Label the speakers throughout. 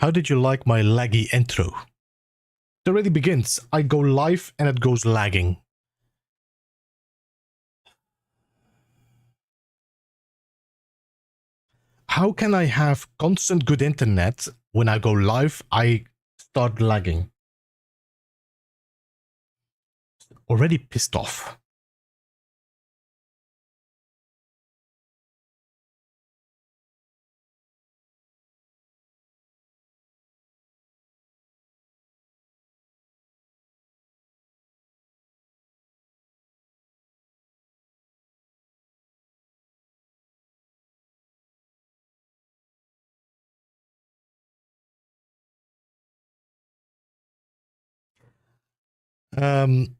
Speaker 1: How did you like my laggy intro? It already begins. I go live and it goes lagging. How can I have constant good internet when I go live, I start lagging? Already pissed off.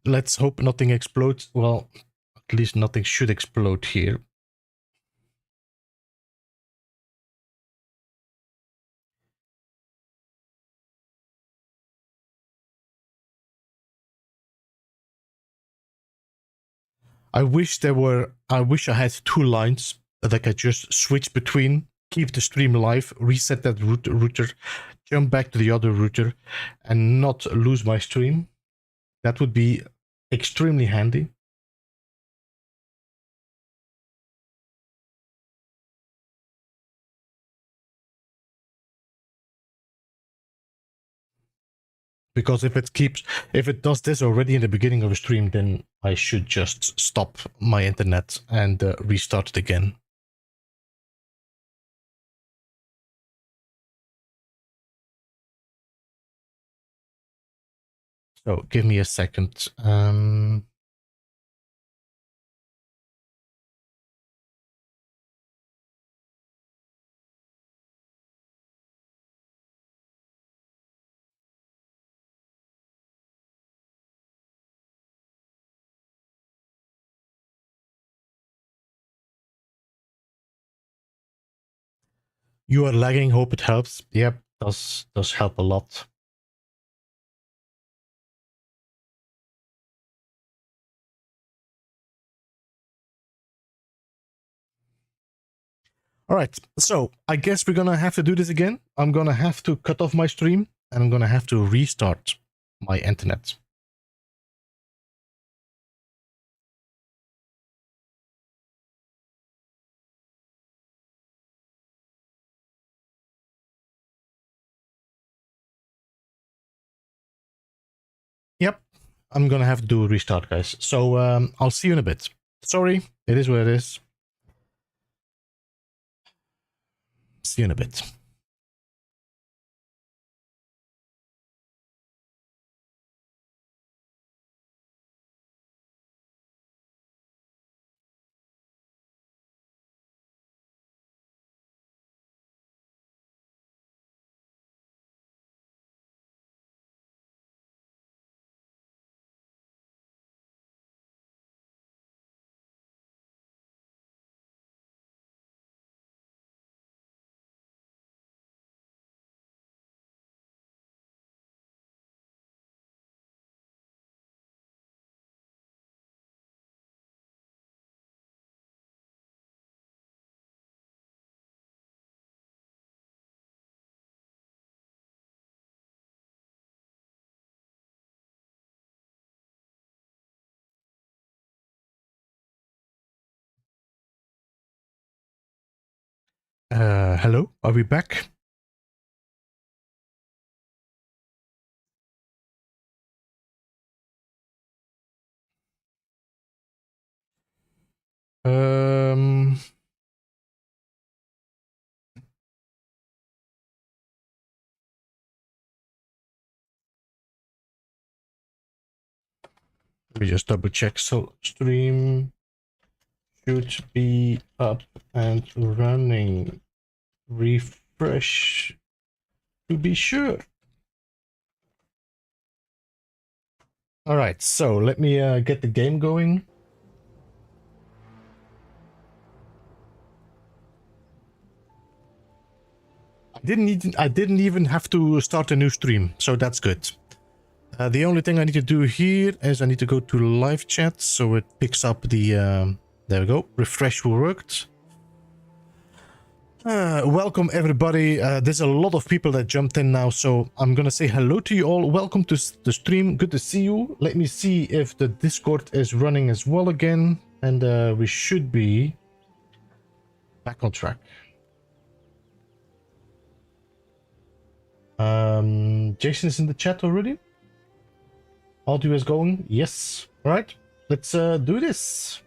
Speaker 1: Let's hope nothing explodes. Well, at least nothing should explode here. I wish I had two lines that I could just switch between, keep the stream live, reset that router, jump back to the other router, and not lose my stream. That would be extremely handy. Because if it does this already in the beginning of a stream, then I should just stop my internet and restart it again. So give me a second. You are lagging, hope it helps. Yep, does help a lot. All right, so I guess we're gonna have to do this again. I'm gonna have to cut off my stream and I'm gonna have to restart my internet. Yep, I'm gonna have to do a restart, guys. So I'll see you in a bit. Sorry, it is what it is. See you in a bit. Hello, are we back? Let me just double check. So stream should be up and running. Refresh to be sure. All right, so let me get the game going. I didn't even have to start a new stream, so that's good. The only thing I need to do here is I need to go to live chat, so it picks up the there we go. Refresh worked. Welcome everybody. There's a lot of people that jumped in now, so I'm gonna say hello to you all. Welcome to the stream. Good to see you. Let me see if the Discord is running as well again, and we should be back on track. Jason is in the chat already. Audio is going. Yes. All right. Let's do this.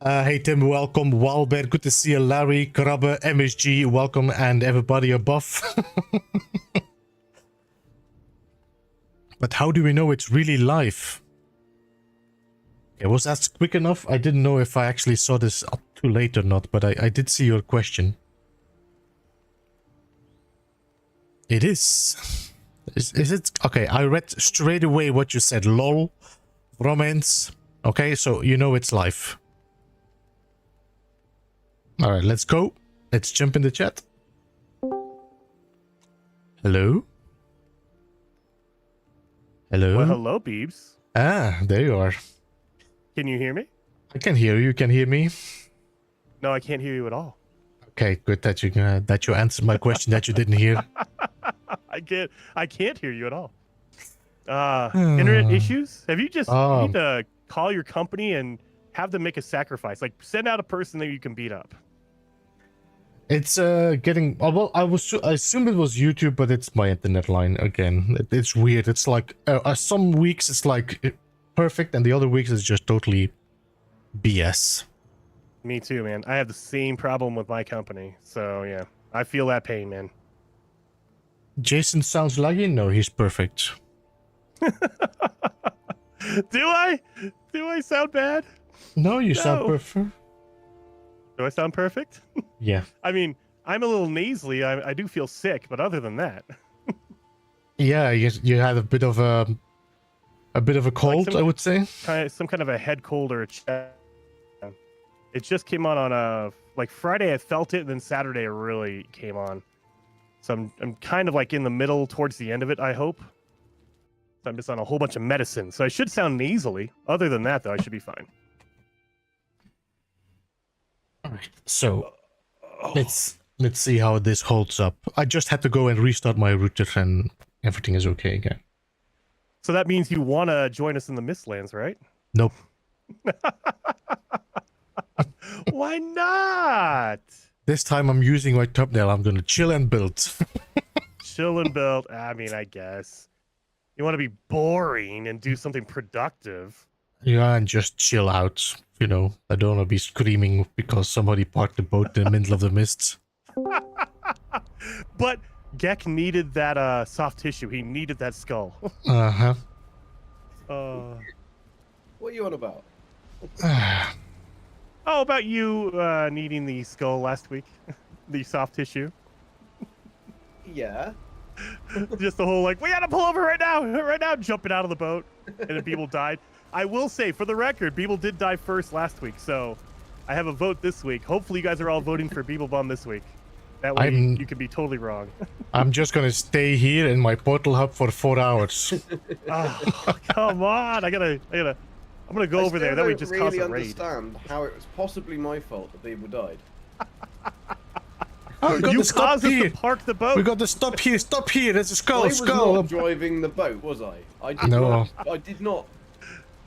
Speaker 1: Hey Tim, welcome. Walbert, good to see you. Larry, Krabbe, MSG, welcome, and everybody above. But how do we know it's really live? Okay, was that quick enough? I didn't know if I actually saw this up too late or not, but I did see your question. It is. Is it? Okay, I read straight away what you said. LOL, romance. Okay, so you know it's live. All right, let's go. Let's jump in the chat. Hello? Hello?
Speaker 2: Well, hello, Beebs.
Speaker 1: Ah, there you are.
Speaker 2: Can you hear me?
Speaker 1: I can hear you. You can hear me?
Speaker 2: No, I can't hear you at all.
Speaker 1: Okay, good that you answered my question that you didn't hear.
Speaker 2: I can't hear you at all. Internet issues? Have you just you need to call your company and have them make a sacrifice? Like, send out a person that you can beat up.
Speaker 1: It's getting well. I assume it was YouTube, but it's my internet line again. It's weird. It's like some weeks it's like perfect, and the other weeks it's just totally BS.
Speaker 2: Me too, man. I have the same problem with my company, so yeah, I feel that pain, man.
Speaker 1: Jason sounds laggy. No, he's perfect.
Speaker 2: Do I sound bad?
Speaker 1: No, you sound perfect.
Speaker 2: Do I sound perfect?
Speaker 1: Yeah.
Speaker 2: I mean, I'm a little nasally. I do feel sick, but other than that.
Speaker 1: Yeah, you had a bit of a cold, like I would say.
Speaker 2: Some kind of a head cold or a chest. It just came on a like Friday. I felt it, and then Saturday it really came on. So I'm kind of like in the middle, towards the end of it. I hope. So I'm just on a whole bunch of medicine, so I should sound nasally. Other than that, though, I should be fine.
Speaker 1: All right, so let's see how this holds up. I just had to go and restart my router, and everything is okay again.
Speaker 2: So that means you want to join us in the Mistlands, right?
Speaker 1: Nope.
Speaker 2: Why not?
Speaker 1: This time I'm using my thumbnail. I'm gonna chill and build.
Speaker 2: Chill and build. I mean, I guess you want to be boring and do something productive.
Speaker 1: Yeah, and just chill out. You know, I don't want to be screaming because somebody parked the boat in the middle of the mist.
Speaker 2: But Gek needed that soft tissue. He needed that skull.
Speaker 1: Uh-huh.
Speaker 3: What are you on about?
Speaker 2: How about you needing the skull last week? The soft tissue?
Speaker 3: Yeah.
Speaker 2: Just the whole, like, we gotta pull over right now, jumping out of the boat. And then people died. I will say, for the record, Beeble did die first last week, so I have a vote this week. Hopefully you guys are all voting for Beeblebum this week. That way you can be totally wrong.
Speaker 1: I'm just gonna stay here in my portal hub for 4 hours.
Speaker 2: Oh, come on! I'm gonna go over there. Then we just cause a raid.
Speaker 3: I still don't really understand how it was possibly my fault that people died.
Speaker 1: Oh,
Speaker 2: you caused us to park the boat.
Speaker 1: We got to stop here. Stop here. There's a skull.
Speaker 3: I was not driving the boat, was I? I did not.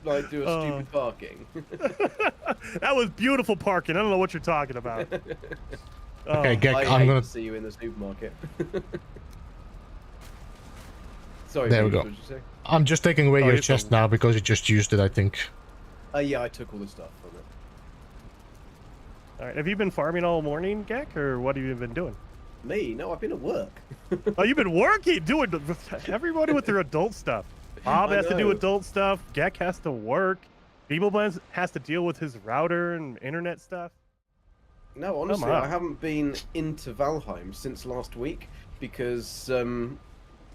Speaker 3: Like, do a stupid parking.
Speaker 2: That was beautiful parking. I don't know what you're talking about.
Speaker 1: Okay, Gek,
Speaker 3: I'm gonna see you in the supermarket. Sorry,
Speaker 1: there we go.
Speaker 3: What did you say?
Speaker 1: I'm just taking away your chest now because you just used it, I think.
Speaker 3: Yeah, I took all the stuff from it.
Speaker 2: All right, have you been farming all morning, Gek, or what have you been doing?
Speaker 3: Me? No, I've been at work.
Speaker 2: Oh, you've been working, doing everybody with their adult stuff. Bob has to do adult stuff. Gek has to work. Beeblebum has to deal with his router and internet stuff.
Speaker 3: No, honestly, I haven't been into Valheim since last week because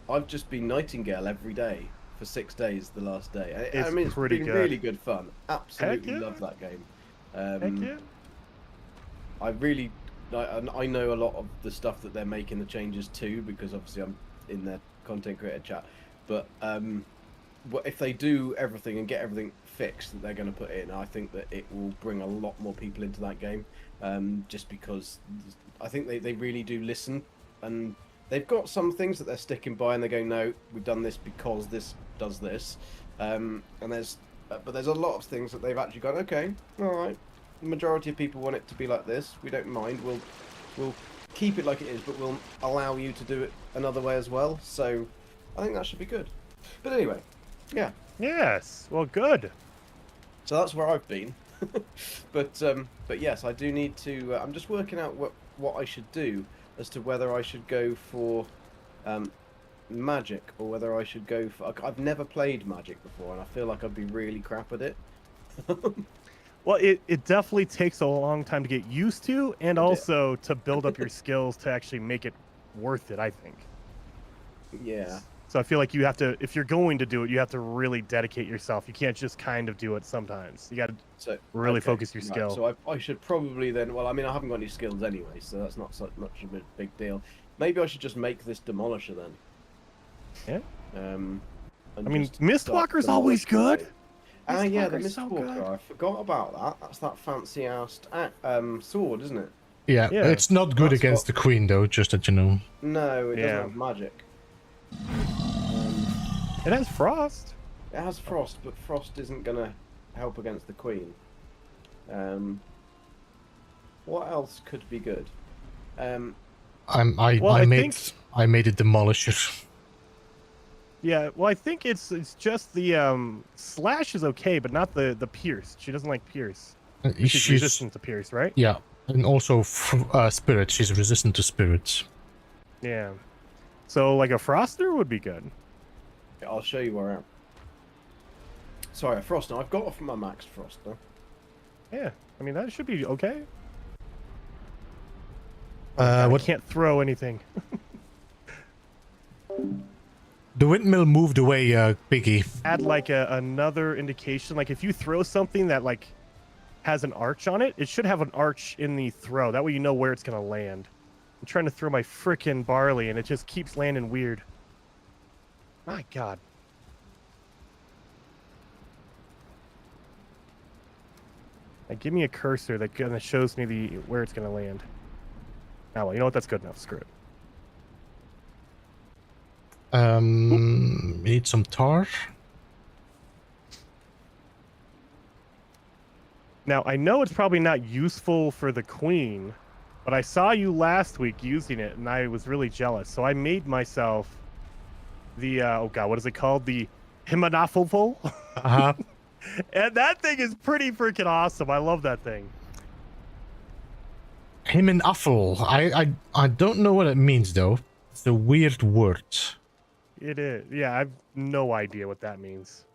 Speaker 3: I've just been Nightingale every day for 6 days the last day. I mean, it's been really good fun. Absolutely love that game.
Speaker 2: Heck yeah.
Speaker 3: I know a lot of the stuff that they're making the changes to because obviously I'm in their content creator chat. But if they do everything and get everything fixed that they're going to put in, I think that it will bring a lot more people into that game. Just because I think they really do listen, and they've got some things that they're sticking by, and they go, no, we've done this because this does this. And there's a lot of things that they've actually gone, okay, all right. The majority of people want it to be like this. We don't mind. We'll keep it like it is, but we'll allow you to do it another way as well. So I think that should be good. But anyway, yeah.
Speaker 2: Yes. Well, good.
Speaker 3: So that's where I've been. but yes, I do need to. I'm just working out what I should do as to whether I should go for magic or whether I should go for. I've never played magic before, and I feel like I'd be really crap at it.
Speaker 2: Well, it definitely takes a long time to get used to, and also to build up your skills to actually make it worth it, I think.
Speaker 3: Yeah.
Speaker 2: So I feel like you have to, if you're going to do it, you have to really dedicate yourself. You can't just kind of do it sometimes. You got to really focus your skill.
Speaker 3: So I should probably then, well, I mean, I haven't got any skills anyway, so that's not so much of a big deal. Maybe I should just make this demolisher then.
Speaker 2: Yeah. I mean, Mistwalker's always good.
Speaker 3: Yeah, the Mistwalker. I forgot about that. That's that fancy-ass sword, isn't it?
Speaker 1: Yeah, it's not good against the queen, though, just that you know.
Speaker 3: No, it doesn't have magic.
Speaker 2: It has frost.
Speaker 3: It has frost, but frost isn't going to help against the queen. What else could be good?
Speaker 1: I made a demolisher.
Speaker 2: Yeah, well, I think it's just the slash is okay, but not the pierce. She doesn't like pierce. She's resistant to pierce, right?
Speaker 1: Yeah, and also spirit. She's resistant to spirits.
Speaker 2: Yeah. So like a froster would be good.
Speaker 3: Yeah, I'll show you where I am. Sorry, a froster. I've got off my max froster.
Speaker 2: Yeah, I mean that should be okay.
Speaker 1: I
Speaker 2: can't throw anything.
Speaker 1: The windmill moved away, Piggy.
Speaker 2: Add like another indication. Like if you throw something that like has an arch on it, it should have an arch in the throw. That way you know where it's gonna land. I'm trying to throw my frickin' barley and it just keeps landing weird. My God. Like, give me a cursor that kind of shows me where it's gonna land. Ah, well, you know what? That's good enough. Screw it.
Speaker 1: Need some tar.
Speaker 2: Now, I know it's probably not useful for the queen, but I saw you last week using it, and I was really jealous. So I made myself the, oh God, what is it called? The Himanafulful?
Speaker 1: Uh-huh.
Speaker 2: And that thing is pretty freaking awesome. I love that thing.
Speaker 1: Himanaful. I don't know what it means, though. It's a weird word.
Speaker 2: It is. Yeah, I have no idea what that means.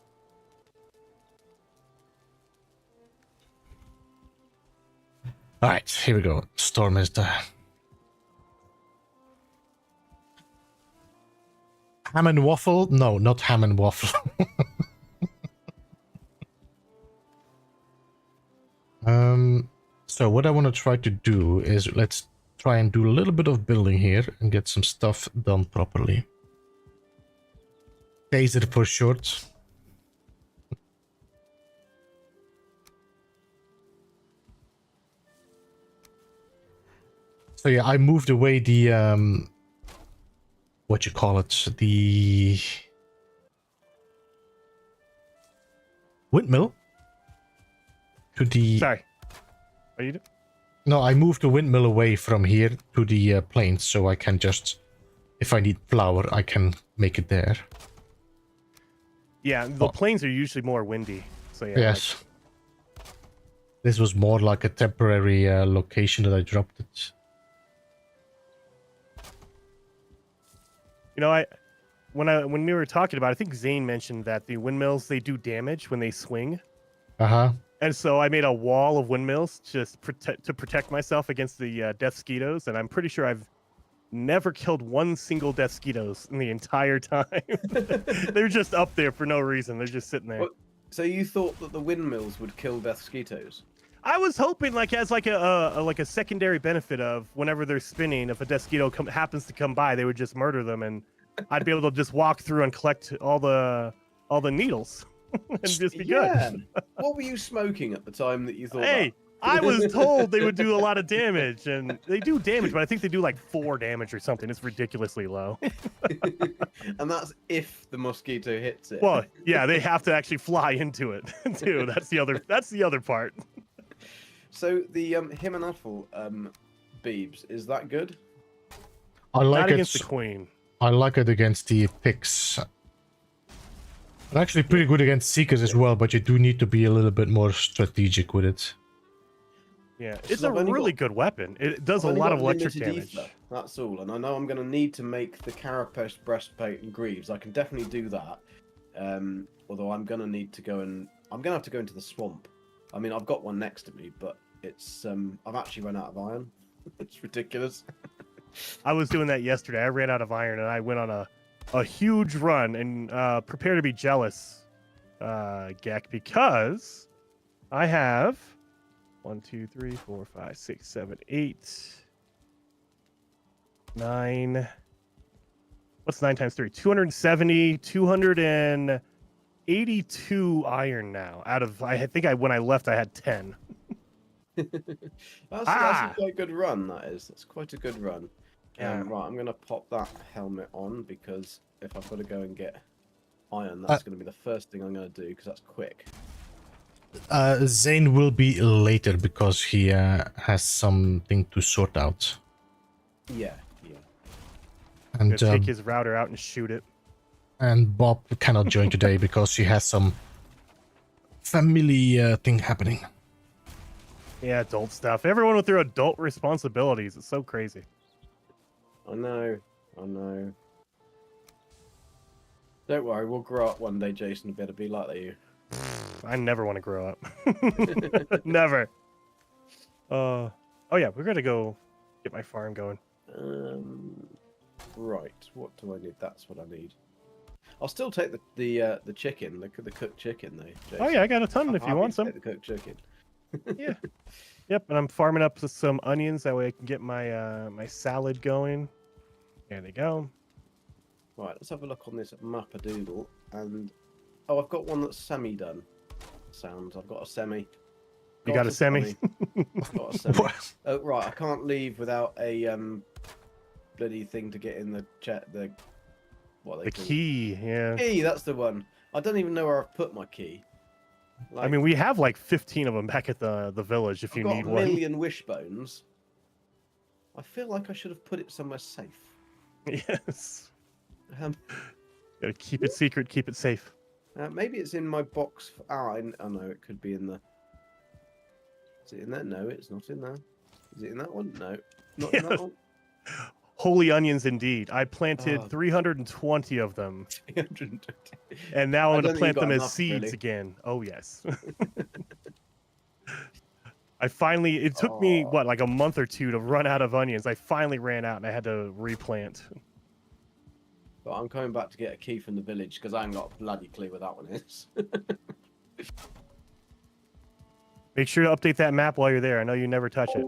Speaker 1: Alright, here we go. Storm is there. Ham and waffle? No, not ham and waffle. So what I want to try to do is let's try and do a little bit of building here and get some stuff done properly. Taser for short. So yeah, I moved away the what you call it, the windmill to the.
Speaker 2: Sorry. Are you?
Speaker 1: No, I moved the windmill away from here to the plains, so I can just, if I need flour, I can make it there.
Speaker 2: Yeah, the plains are usually more windy. So yeah.
Speaker 1: Yes. This was more like a temporary location that I dropped it.
Speaker 2: You know, when we were talking about it, I think Zane mentioned that the windmills, they do damage when they swing.
Speaker 1: Uh-huh.
Speaker 2: And so I made a wall of windmills just to protect myself against the death skeetos, and I'm pretty sure I've never killed one single death skeetos in the entire time. They're just up there for no reason. They're just sitting there.
Speaker 3: Well, so you thought that the windmills would kill death skeetos?
Speaker 2: I was hoping, like, as like a secondary benefit of whenever they're spinning, if a death skeeto happens to come by, they would just murder them, and I'd be able to just walk through and collect all the all the needles and just be
Speaker 3: Yeah.
Speaker 2: good.
Speaker 3: What were you smoking at the time that you thought
Speaker 2: Hey, I was told they would do a lot of damage, and they do damage, but I think they do like 4 damage or something. It's ridiculously low.
Speaker 3: And that's if the mosquito hits it.
Speaker 2: Well, yeah, they have to actually fly into it too. That's the other part.
Speaker 3: So the Himanathal Beebs, is that good?
Speaker 1: I like
Speaker 2: Not
Speaker 1: it.
Speaker 2: against the queen.
Speaker 1: I like it against the picks. It's actually pretty good against seekers as well, but you do need to be a little bit more strategic with it.
Speaker 2: Yeah, it's a really good weapon. It does a lot of electric damage.
Speaker 3: Ether, that's all, and I know I'm going to need to make the carapace, breastplate, and greaves. I can definitely do that. Although I'm going to need to go and I'm going to have to go into the swamp. I mean, I've got one next to me, but it's I've actually run out of iron. It's ridiculous.
Speaker 2: I was doing that yesterday. I ran out of iron, and I went on a huge run. And prepare to be jealous, Gek, because I have 1, 2, 3, 4, 5, 6, 7, 8, 9. What's 9 times 3? 270, 282 iron now. Out of, I think when I left, I had 10.
Speaker 3: That's a quite good run, that is. That's quite a good run.
Speaker 2: Yeah.
Speaker 3: Right, I'm going to pop that helmet on, because if I've got to go and get iron, that's going to be the first thing I'm going to do, because that's quick.
Speaker 1: Zane will be later because he has something to sort out.
Speaker 3: Yeah.
Speaker 1: And
Speaker 2: take his router out and shoot it.
Speaker 1: And Bob cannot join today because he has some family thing happening.
Speaker 2: Yeah, adult stuff. Everyone with their adult responsibilities. It's so crazy.
Speaker 3: I know. Don't worry, we'll grow up one day, Jason. Better be like you.
Speaker 2: I never want to grow up. Never. Oh yeah, we're gonna go get my farm going.
Speaker 3: Right. What do I need? That's what I need. I'll still take the chicken, the cooked chicken though. Jason.
Speaker 2: Oh yeah, I got a ton if you want some.
Speaker 3: The cooked chicken.
Speaker 2: Yeah. Yep, and I'm farming up some onions that way I can get my my salad going. There they go.
Speaker 3: Right, let's have a look on this map-a-doodle, and I've got one that's semi-done. I've got a semi.
Speaker 2: You got a semi?
Speaker 3: I've got a semi. Oh right, I can't leave without a bloody thing to get in the chat. The
Speaker 2: key, yeah.
Speaker 3: Key, that's the one. I don't even know where I've put my key.
Speaker 2: I mean, we have like 15 of them back at the village if you need one.
Speaker 3: I've got a million wishbones. I feel like I should have put it somewhere safe.
Speaker 2: Yes. Gotta keep it secret, keep it safe.
Speaker 3: Maybe it's in my box. Oh no, it could be in the. Is it in there? No, it's not in there. Is it in that one? No, not in that one.
Speaker 2: Holy onions, indeed. I planted 320 of them.
Speaker 3: 320.
Speaker 2: And now I'm going to plant them as
Speaker 3: enough,
Speaker 2: seeds
Speaker 3: really.
Speaker 2: again. Oh, yes. It took me, like a month or two to run out of onions. I finally ran out and I had to replant.
Speaker 3: But I'm coming back to get a key from the village because I haven't got a bloody clue where that one is.
Speaker 2: Make sure to update that map while you're there. I know you never touch it.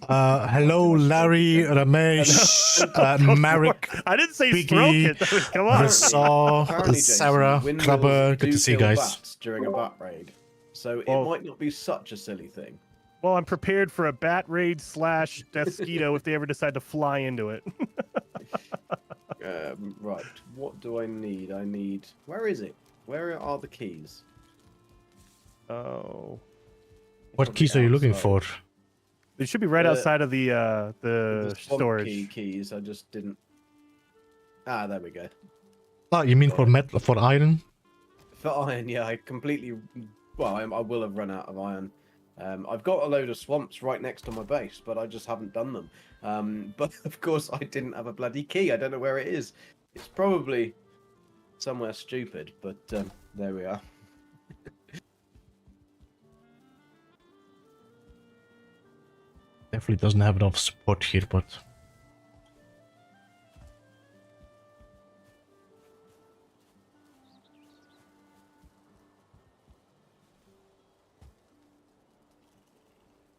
Speaker 1: Hello, Larry, Ramesh, Marek.
Speaker 2: I didn't say
Speaker 1: Biggie,
Speaker 2: stroke it. Come on.
Speaker 1: Rasaw, Sarah, Krabber. Good to see you guys.
Speaker 3: During a bat raid, so it might not be such a silly thing.
Speaker 2: Well, I'm prepared for a bat raid / Deathsquito if they ever decide to fly into it.
Speaker 3: Right. What do I need? Where is it? Where are the keys?
Speaker 2: Oh.
Speaker 1: What keys are you looking for?
Speaker 2: They should be right outside of the storage.
Speaker 3: Keys. I just didn't. Ah, there we go.
Speaker 1: Oh, you mean for metal, for iron?
Speaker 3: For iron, yeah. I completely. Well, I will have run out of iron. I've got a load of swamps right next to my base, but I just haven't done them. But of course, I didn't have a bloody key. I don't know where it is. It's probably somewhere stupid, but there we are.
Speaker 1: Definitely doesn't have enough support here, but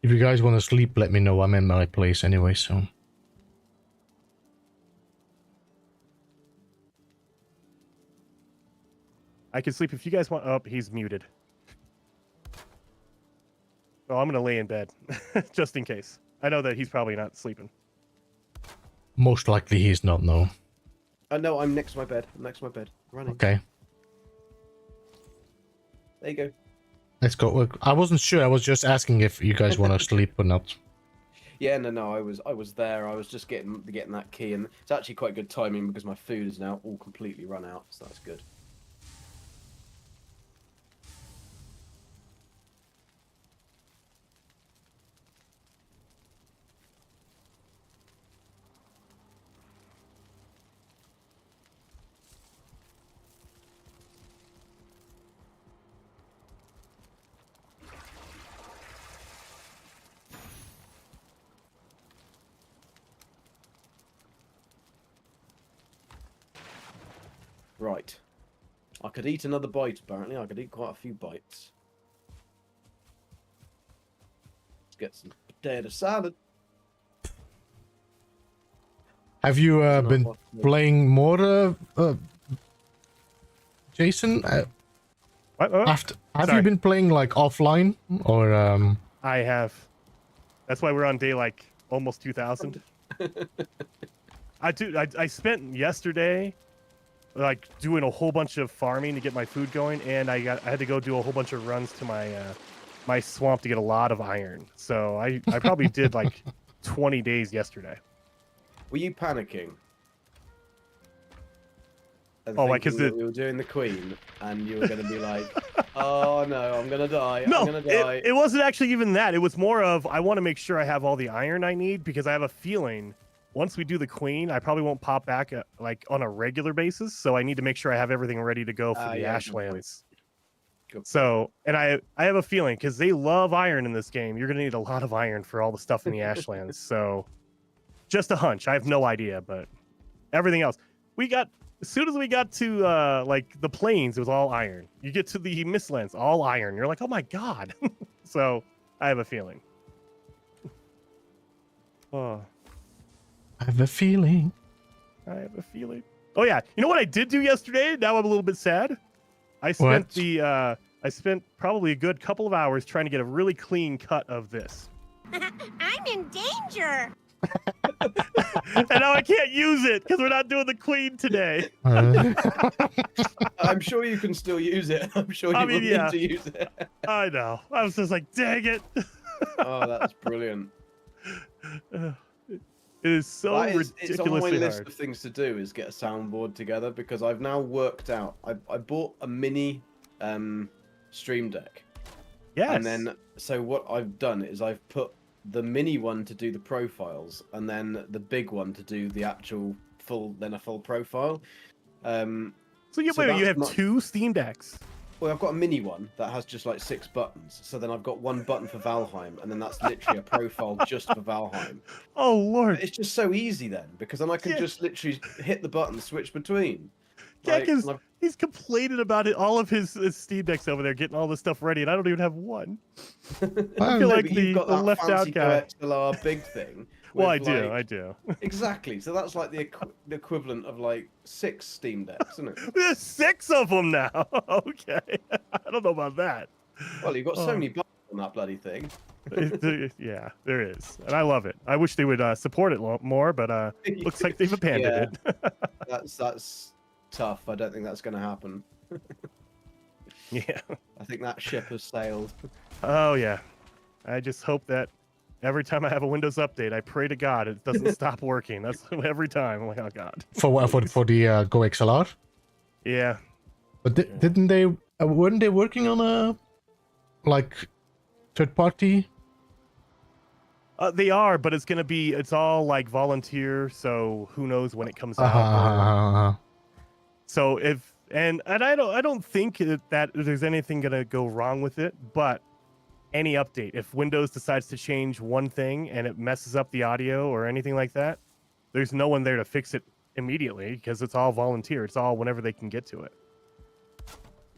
Speaker 1: if you guys want to sleep, let me know. I'm in my place anyway, so.
Speaker 2: I can sleep if you guys want. Oh, he's muted. Oh, I'm gonna lay in bed just in case. I know that he's probably not sleeping.
Speaker 1: Most likely he's not, no.
Speaker 3: No, I'm next to my bed. I'm next to my bed. Running.
Speaker 1: Okay.
Speaker 3: There you go.
Speaker 1: Let's go. I wasn't sure. I was just asking if you guys want to sleep or not.
Speaker 3: Yeah, no. I was there. I was just getting that key, and it's actually quite good timing because my food is now all completely run out, so that's good. Right. I could eat another bite, apparently. I could eat quite a few bites. Let's get some potato salad.
Speaker 1: Have you been playing more, Jason?
Speaker 2: What?
Speaker 1: Have you been playing like offline or?
Speaker 2: I have. That's why we're on day like almost 2000. I spent yesterday like doing a whole bunch of farming to get my food going, and I had to go do a whole bunch of runs to my my swamp to get a lot of iron. So I probably did like 20 days yesterday.
Speaker 3: Were you panicking?
Speaker 2: Oh, like because
Speaker 3: we were doing the Queen, and you were going to be like, "Oh no, I'm going to die!
Speaker 2: No,
Speaker 3: I'm going to die!"
Speaker 2: It wasn't actually even that. It was more of I want to make sure I have all the iron I need because I have a feeling once we do the Queen, I probably won't pop back like on a regular basis. So I need to make sure I have everything ready to go for the Ashlands. So, and I have a feeling because they love iron in this game, you're going to need a lot of iron for all the stuff in the Ashlands. So, just a hunch. I have no idea, but everything else we got. As soon as we got to like the plains, it was all iron. You get to the Mistlands, all iron. You're like, oh my god. So I have a feeling. Oh,
Speaker 1: I have a feeling.
Speaker 2: I have a feeling. Oh yeah, you know what I did do yesterday? Now I'm a little bit sad. I spent I spent probably a good couple of hours trying to get a really clean cut of this.
Speaker 4: I'm in danger.
Speaker 2: And now I can't use it because we're not doing the Queen today.
Speaker 3: I'm sure you can still use it. I'm sure you will need to use it.
Speaker 2: I know. I was just like, dang it.
Speaker 3: Oh, that's brilliant.
Speaker 2: It is so ridiculously
Speaker 3: It's on my list
Speaker 2: hard.
Speaker 3: of things to do is get a soundboard together because I've now worked out. I bought a mini stream deck.
Speaker 2: Yes.
Speaker 3: And then, so what I've done is I've put the mini one to do the profiles and then the big one to do the actual full profile.
Speaker 2: So you have two Steam Decks.
Speaker 3: Well, I've got a mini one that has just like 6 buttons. So then I've got one button for Valheim, and then that's literally a profile just for Valheim.
Speaker 2: Oh lord!
Speaker 3: But it's just so easy then, because then I can just literally hit the button, switch between.
Speaker 2: Yeah, because he's complaining about it. All of his Steam Decks over there, getting all this stuff ready, and I don't even have one. I feel like the left out guy.
Speaker 3: XLR big thing.
Speaker 2: Well, I do.
Speaker 3: Exactly. So that's like the equivalent of like 6 Steam Decks, isn't it?
Speaker 2: There's 6 of them now. Okay. I don't know about that.
Speaker 3: Well, you've got so many buttons on that bloody thing.
Speaker 2: Yeah, there is. And I love it. I wish they would support it more, but looks like they've abandoned it.
Speaker 3: That's tough. I don't think that's going to happen.
Speaker 2: Yeah.
Speaker 3: I think that ship has sailed.
Speaker 2: Oh, yeah. I just hope that every time I have a Windows update, I pray to God it doesn't stop working. That's every time. I'm like, oh God.
Speaker 1: For the Go XLR?
Speaker 2: Yeah.
Speaker 1: But didn't they? Weren't they working on a like third party?
Speaker 2: They are, but it's all like volunteer. So who knows when it comes out? So and I don't think that there's anything gonna go wrong with it, but any update, if Windows decides to change one thing and it messes up the audio or anything like that, there's no one there to fix it immediately because it's all volunteer. It's all whenever they can get to it.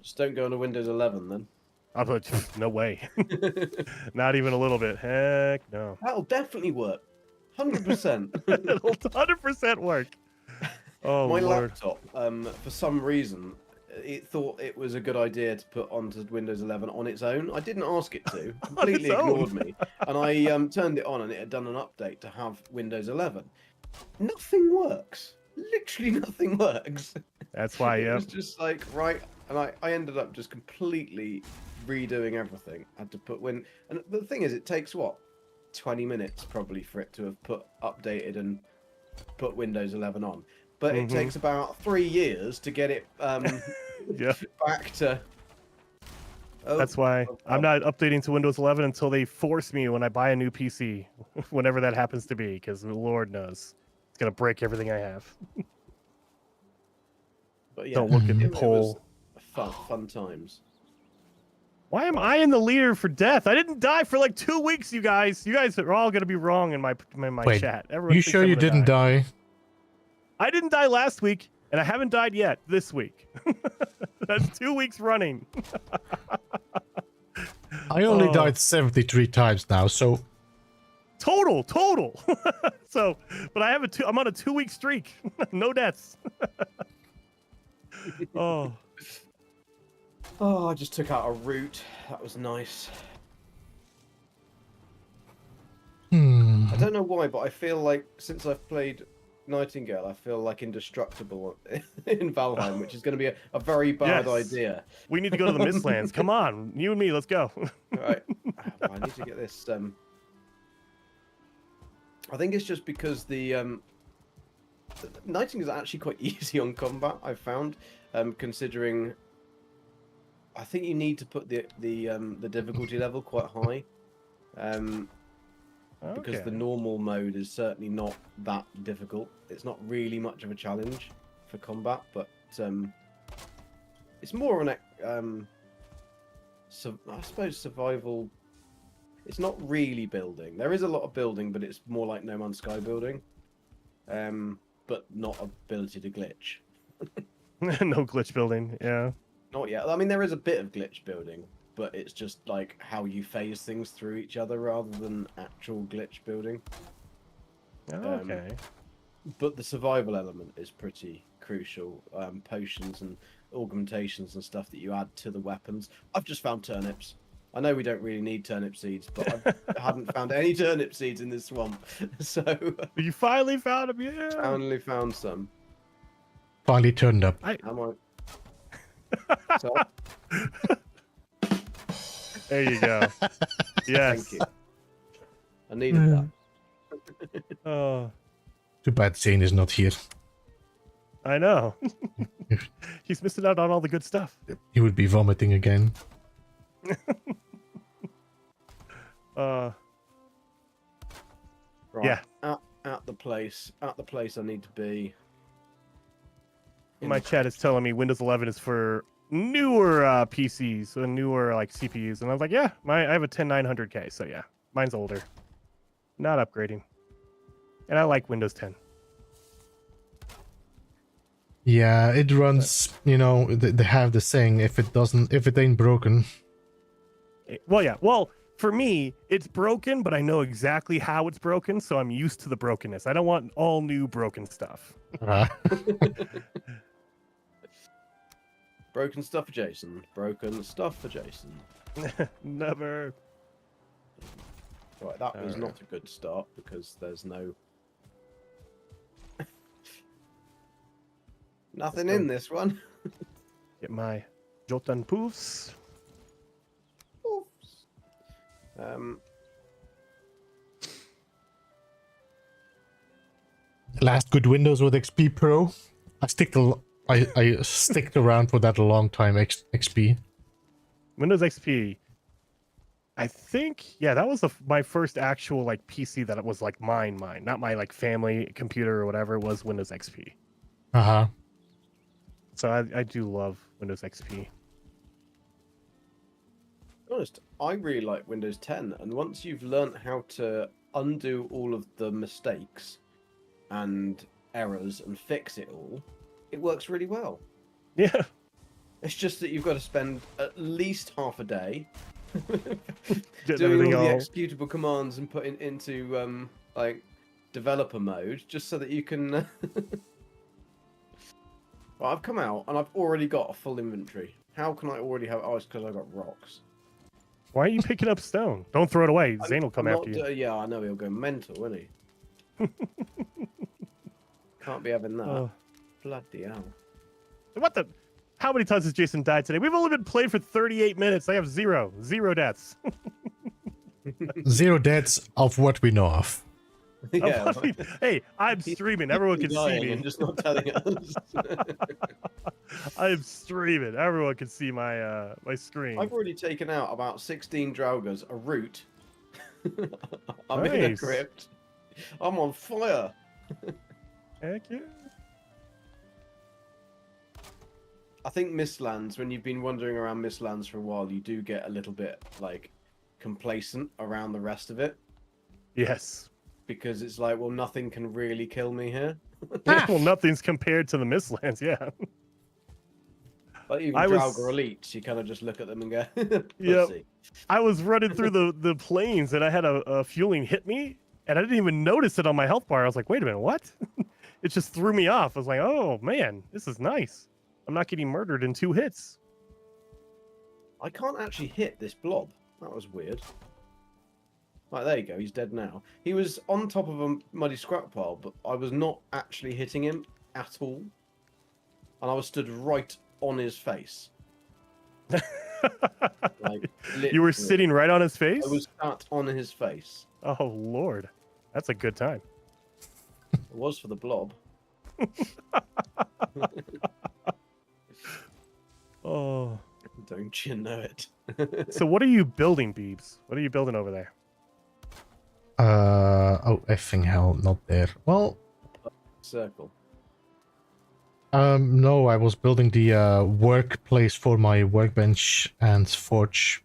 Speaker 3: Just don't go into Windows 11 then.
Speaker 2: I thought, no way. Not even a little bit. Heck no.
Speaker 3: That'll definitely work. 100%.
Speaker 2: It'll 100% work. Oh,
Speaker 3: my
Speaker 2: Lord.
Speaker 3: laptop, for some reason, it thought it was a good idea to put onto Windows 11 on its own. I didn't ask it to. Completely ignored me. And I turned it on and it had done an update to have Windows 11. Nothing works. Literally nothing works.
Speaker 2: That's why,
Speaker 3: It was just like, right. And I ended up just completely redoing everything. I had to put and the thing is, it takes what? 20 minutes probably for it to have updated and put Windows 11 on. But it takes about 3 years to get it back to...
Speaker 2: That's why I'm not updating to Windows 11 until they force me when I buy a new PC, whenever that happens to be, because Lord knows it's going to break everything I have.
Speaker 3: But yeah,
Speaker 2: don't look at the poll.
Speaker 3: Fun times.
Speaker 2: Why am I in the leader for death? I didn't die for like 2 weeks, you guys. You guys are all going to be wrong in my
Speaker 1: Wait,
Speaker 2: chat. Everyone
Speaker 1: you
Speaker 2: thinks
Speaker 1: sure
Speaker 2: I'm
Speaker 1: you
Speaker 2: gonna
Speaker 1: didn't die?
Speaker 2: I didn't die last week, and I haven't died yet this week. That's 2 weeks running.
Speaker 1: I only died 73 times now, so...
Speaker 2: Total. So, but I'm on a 2-week streak. No deaths. Oh,
Speaker 3: I just took out a root. That was nice. I don't know why, but I feel like since I've played Nightingale, I feel like indestructible in Valheim, which is going to be a very bad idea.
Speaker 2: We need to go to the Mistlands. Come on, you and me, let's go.
Speaker 3: Right. I need to get this. I think it's just because the Nightingale is actually quite easy on combat. I've found, considering. I think you need to put the difficulty level quite high, because the normal mode is certainly not that difficult. It's not really much of a challenge for combat, but it's more of an I suppose survival. It's not really building. There is a lot of building, but it's more like No Man's Sky building, but not ability to glitch.
Speaker 2: No glitch building, yeah.
Speaker 3: Not yet. I mean, there is a bit of glitch building, but it's just like how you phase things through each other rather than actual glitch building.
Speaker 2: Okay.
Speaker 3: But the survival element is pretty crucial. Potions and augmentations and stuff that you add to the weapons. I've just found turnips. I know we don't really need turnip seeds, but I hadn't found any turnip seeds in this swamp. So
Speaker 2: you finally found them, yeah.
Speaker 3: Finally found some.
Speaker 1: Finally turned up.
Speaker 3: So,
Speaker 2: there you go. Yes.
Speaker 3: Thank you. I needed that.
Speaker 2: Oh.
Speaker 1: Too bad Zane is not here.
Speaker 2: I know. He's missing out on all the good stuff.
Speaker 1: He would be vomiting again.
Speaker 3: Right.
Speaker 2: Yeah.
Speaker 3: At the place I need to be.
Speaker 2: My chat is telling me Windows 11 is for newer PCs and newer like CPUs, and I was like, yeah, I have a 10900K, so yeah, mine's older. Not upgrading, and I like Windows 10.
Speaker 1: Yeah, it runs. You know, they have the saying: if it ain't broken.
Speaker 2: Well, yeah. Well, for me, it's broken, but I know exactly how it's broken, so I'm used to the brokenness. I don't want all new broken stuff.
Speaker 3: Broken stuff for Jason. Broken stuff for Jason.
Speaker 2: Never.
Speaker 3: Right, that was not a good start because there's no... Nothing in this one.
Speaker 2: Get my Jotan Poofs.
Speaker 1: Last good Windows with XP Pro. I sticked around for that a long time. XP.
Speaker 2: Windows XP. I think, yeah, that was my first actual like PC that it was like mine, not my like family computer or whatever. It was Windows XP. So I do love Windows XP.
Speaker 3: To be honest, I really like Windows 10, and once you've learnt how to undo all of the mistakes and errors and fix it all, it works really well.
Speaker 2: Yeah.
Speaker 3: It's just that you've got to spend at least half a day
Speaker 2: doing
Speaker 3: all the executable commands and putting into like developer mode, just so that you can Well, I've come out and I've already got a full inventory. How can I already have? Oh, it's because I got rocks.
Speaker 2: Why are you picking up stone? Don't throw it away. Zane will come after you.
Speaker 3: Yeah, I know he'll go mental, won't he? Can't be having that. Bloody hell.
Speaker 2: What the? How many times has Jason died today? We've only been playing for 38 minutes. I have zero deaths.
Speaker 1: 0 deaths of what we know of.
Speaker 3: Yeah.
Speaker 2: Hey, I'm streaming. Everyone can see me.
Speaker 3: And just not telling us.
Speaker 2: I'm streaming. Everyone can see my my screen.
Speaker 3: I've already taken out about 16 draugrs, a root. I'm in a crypt. I'm on fire.
Speaker 2: Heck yeah.
Speaker 3: I think Mistlands, when you've been wandering around Mistlands for a while, you do get a little bit like complacent around the rest of it.
Speaker 2: Yes.
Speaker 3: Because it's like, well, nothing can really kill me here.
Speaker 2: Well, nothing's compared to the Mistlands, yeah.
Speaker 3: Like even Draugr elites, you kind of just look at them and go,
Speaker 2: yeah. I was running through the plains and I had a fueling hit me and I didn't even notice it on my health bar. I was like, wait a minute, what? It just threw me off. I was like, oh man, this is nice. I'm not getting murdered in 2 hits.
Speaker 3: I can't actually hit this blob. That was weird. Right, there you go. He's dead now. He was on top of a muddy scrap pile, but I was not actually hitting him at all. And I was stood right on his face. Like,
Speaker 2: you were sitting right on his face?
Speaker 3: I was sat on his face.
Speaker 2: Oh, Lord. That's a good time.
Speaker 3: It was for the blob.
Speaker 2: Oh.
Speaker 3: Don't you know it?
Speaker 2: So what are you building, Beebs? What are you building over there?
Speaker 1: Oh, effing hell, not there. Well,
Speaker 3: circle.
Speaker 1: No, I was building the workplace for my workbench and forge.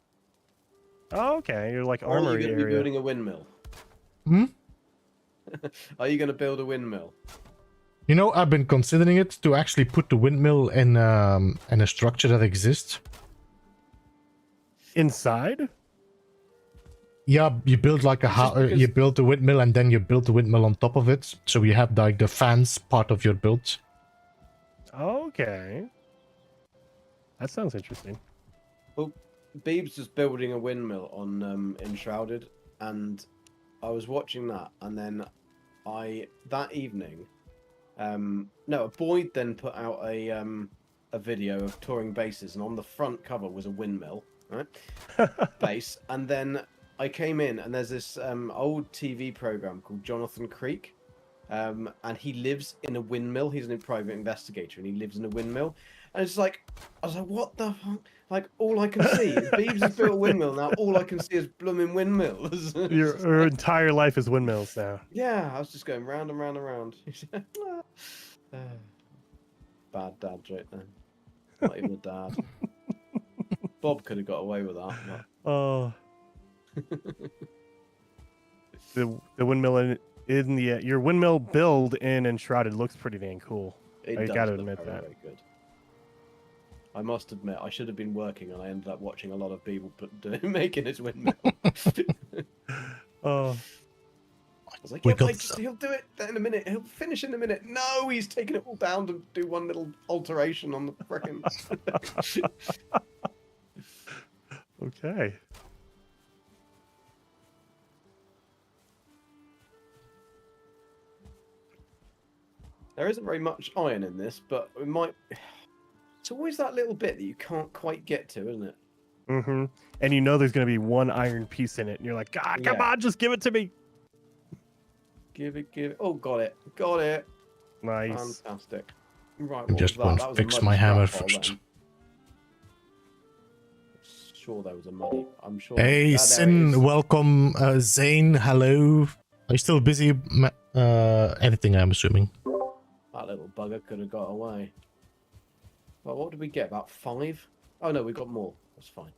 Speaker 2: Oh, okay. You're like
Speaker 3: armory area. Are you going to be building a windmill?
Speaker 1: Hmm?
Speaker 3: Are you going to build a windmill?
Speaker 1: You know, I've been considering it to actually put the windmill in a structure that exists.
Speaker 2: Inside?
Speaker 1: Yeah, you build like a house. You build the windmill and then you build the windmill on top of it, so you have like the fans part of your build.
Speaker 2: Okay, that sounds interesting.
Speaker 3: Well, Beebs was building a windmill on Enshrouded, and I was watching that, and then that evening, Boyd then put out a video of touring bases, and on the front cover was a windmill, right? Base, and then I came in and there's this old TV program called Jonathan Creek, and he lives in a windmill. He's a private investigator and he lives in a windmill. And it's like, I was like, what the fuck? Like, all I can see is Beebs has built a windmill. Now all I can see is blooming windmills.
Speaker 2: Your entire life is windmills now.
Speaker 3: Yeah, I was just going round and round and round. Bad dad joke then. Not even a dad. Bob could have got away with that. But...
Speaker 2: Oh. The windmill in the your windmill build in Enshrouded looks pretty dang cool. I gotta admit that.
Speaker 3: Very good. I must admit, I should have been working, and I ended up watching a lot of people making his windmill.
Speaker 2: Oh.
Speaker 3: I was like, he'll do it in a minute. He'll finish in a minute. No, he's taking it all down to do one little alteration on the frickin'.
Speaker 2: Okay.
Speaker 3: There isn't very much iron in this, but it might... It's always that little bit that you can't quite get to, isn't it?
Speaker 2: Mm-hmm. And you know there's going to be one iron piece in it, and you're like, God, come on, just give it to me.
Speaker 3: Give it. Oh, got it. Got it.
Speaker 2: Nice.
Speaker 3: Fantastic. Right,
Speaker 1: I just want to fix my hammer first.
Speaker 3: Sure there was a muddy. I'm sure.
Speaker 1: Hey, Sin, welcome. Zane, hello. Are you still busy editing, I'm assuming?
Speaker 3: That little bugger could have got away. Well, what did we get? About 5? Oh no, we got more. That's fine.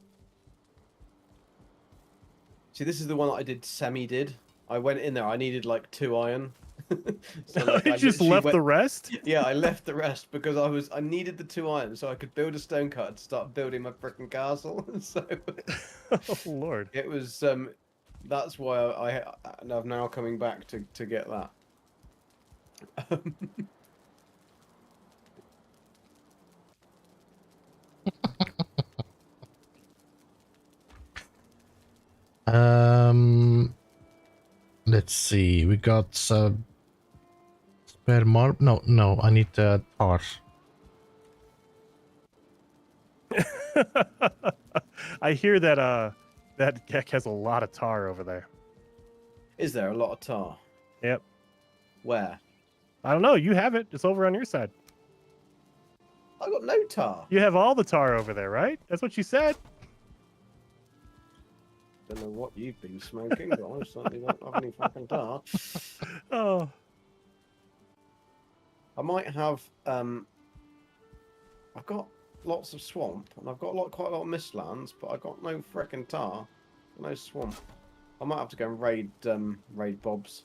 Speaker 3: See, this is the one that I did. I went in there. I needed like 2 iron.
Speaker 2: So, like, you just left the rest?
Speaker 3: Yeah, I left the rest because I needed the 2 iron so I could build a stone cutter to start building my frickin' castle. So,
Speaker 2: oh Lord,
Speaker 3: it was. That's why I'm now coming back to get that.
Speaker 1: Let's see. We got spare marble. No, I need tar.
Speaker 2: I hear that that Gek has a lot of tar over there.
Speaker 3: Is there a lot of tar?
Speaker 2: Yep.
Speaker 3: Where?
Speaker 2: I don't know. You have it. It's over on your side.
Speaker 3: I got no tar.
Speaker 2: You have all the tar over there, right? That's what you said.
Speaker 3: Don't know what you've been smoking, but I certainly don't have any fucking tar.
Speaker 2: Oh.
Speaker 3: I might have. I've got lots of swamp, and I've got quite a lot of Mistlands, but I got no frickin' tar, no swamp. I might have to go and raid Bob's.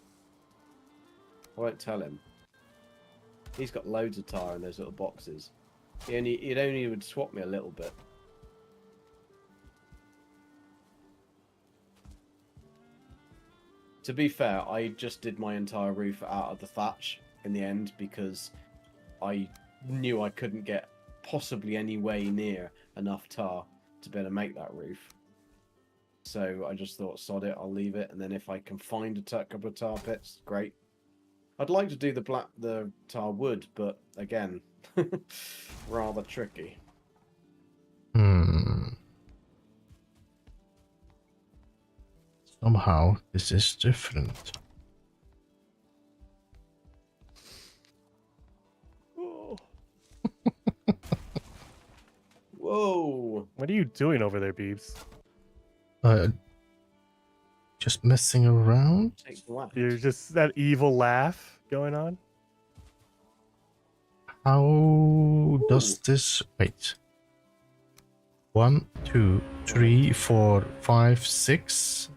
Speaker 3: I won't tell him. He's got loads of tar in those little boxes. He only would swap me a little bit. To be fair, I just did my entire roof out of the thatch in the end because I knew I couldn't get possibly any way near enough tar to be able to make that roof. So I just thought, sod it, I'll leave it, and then if I can find a couple of tar pits, great. I'd like to do the tar wood, but again, rather tricky.
Speaker 1: Somehow this is different.
Speaker 2: Oh.
Speaker 3: Whoa!
Speaker 2: What are you doing over there, Beebs?
Speaker 1: Just messing around.
Speaker 2: You're just that evil laugh going on.
Speaker 1: How does this? Wait. 1, 2, 3, 4, 5, 6.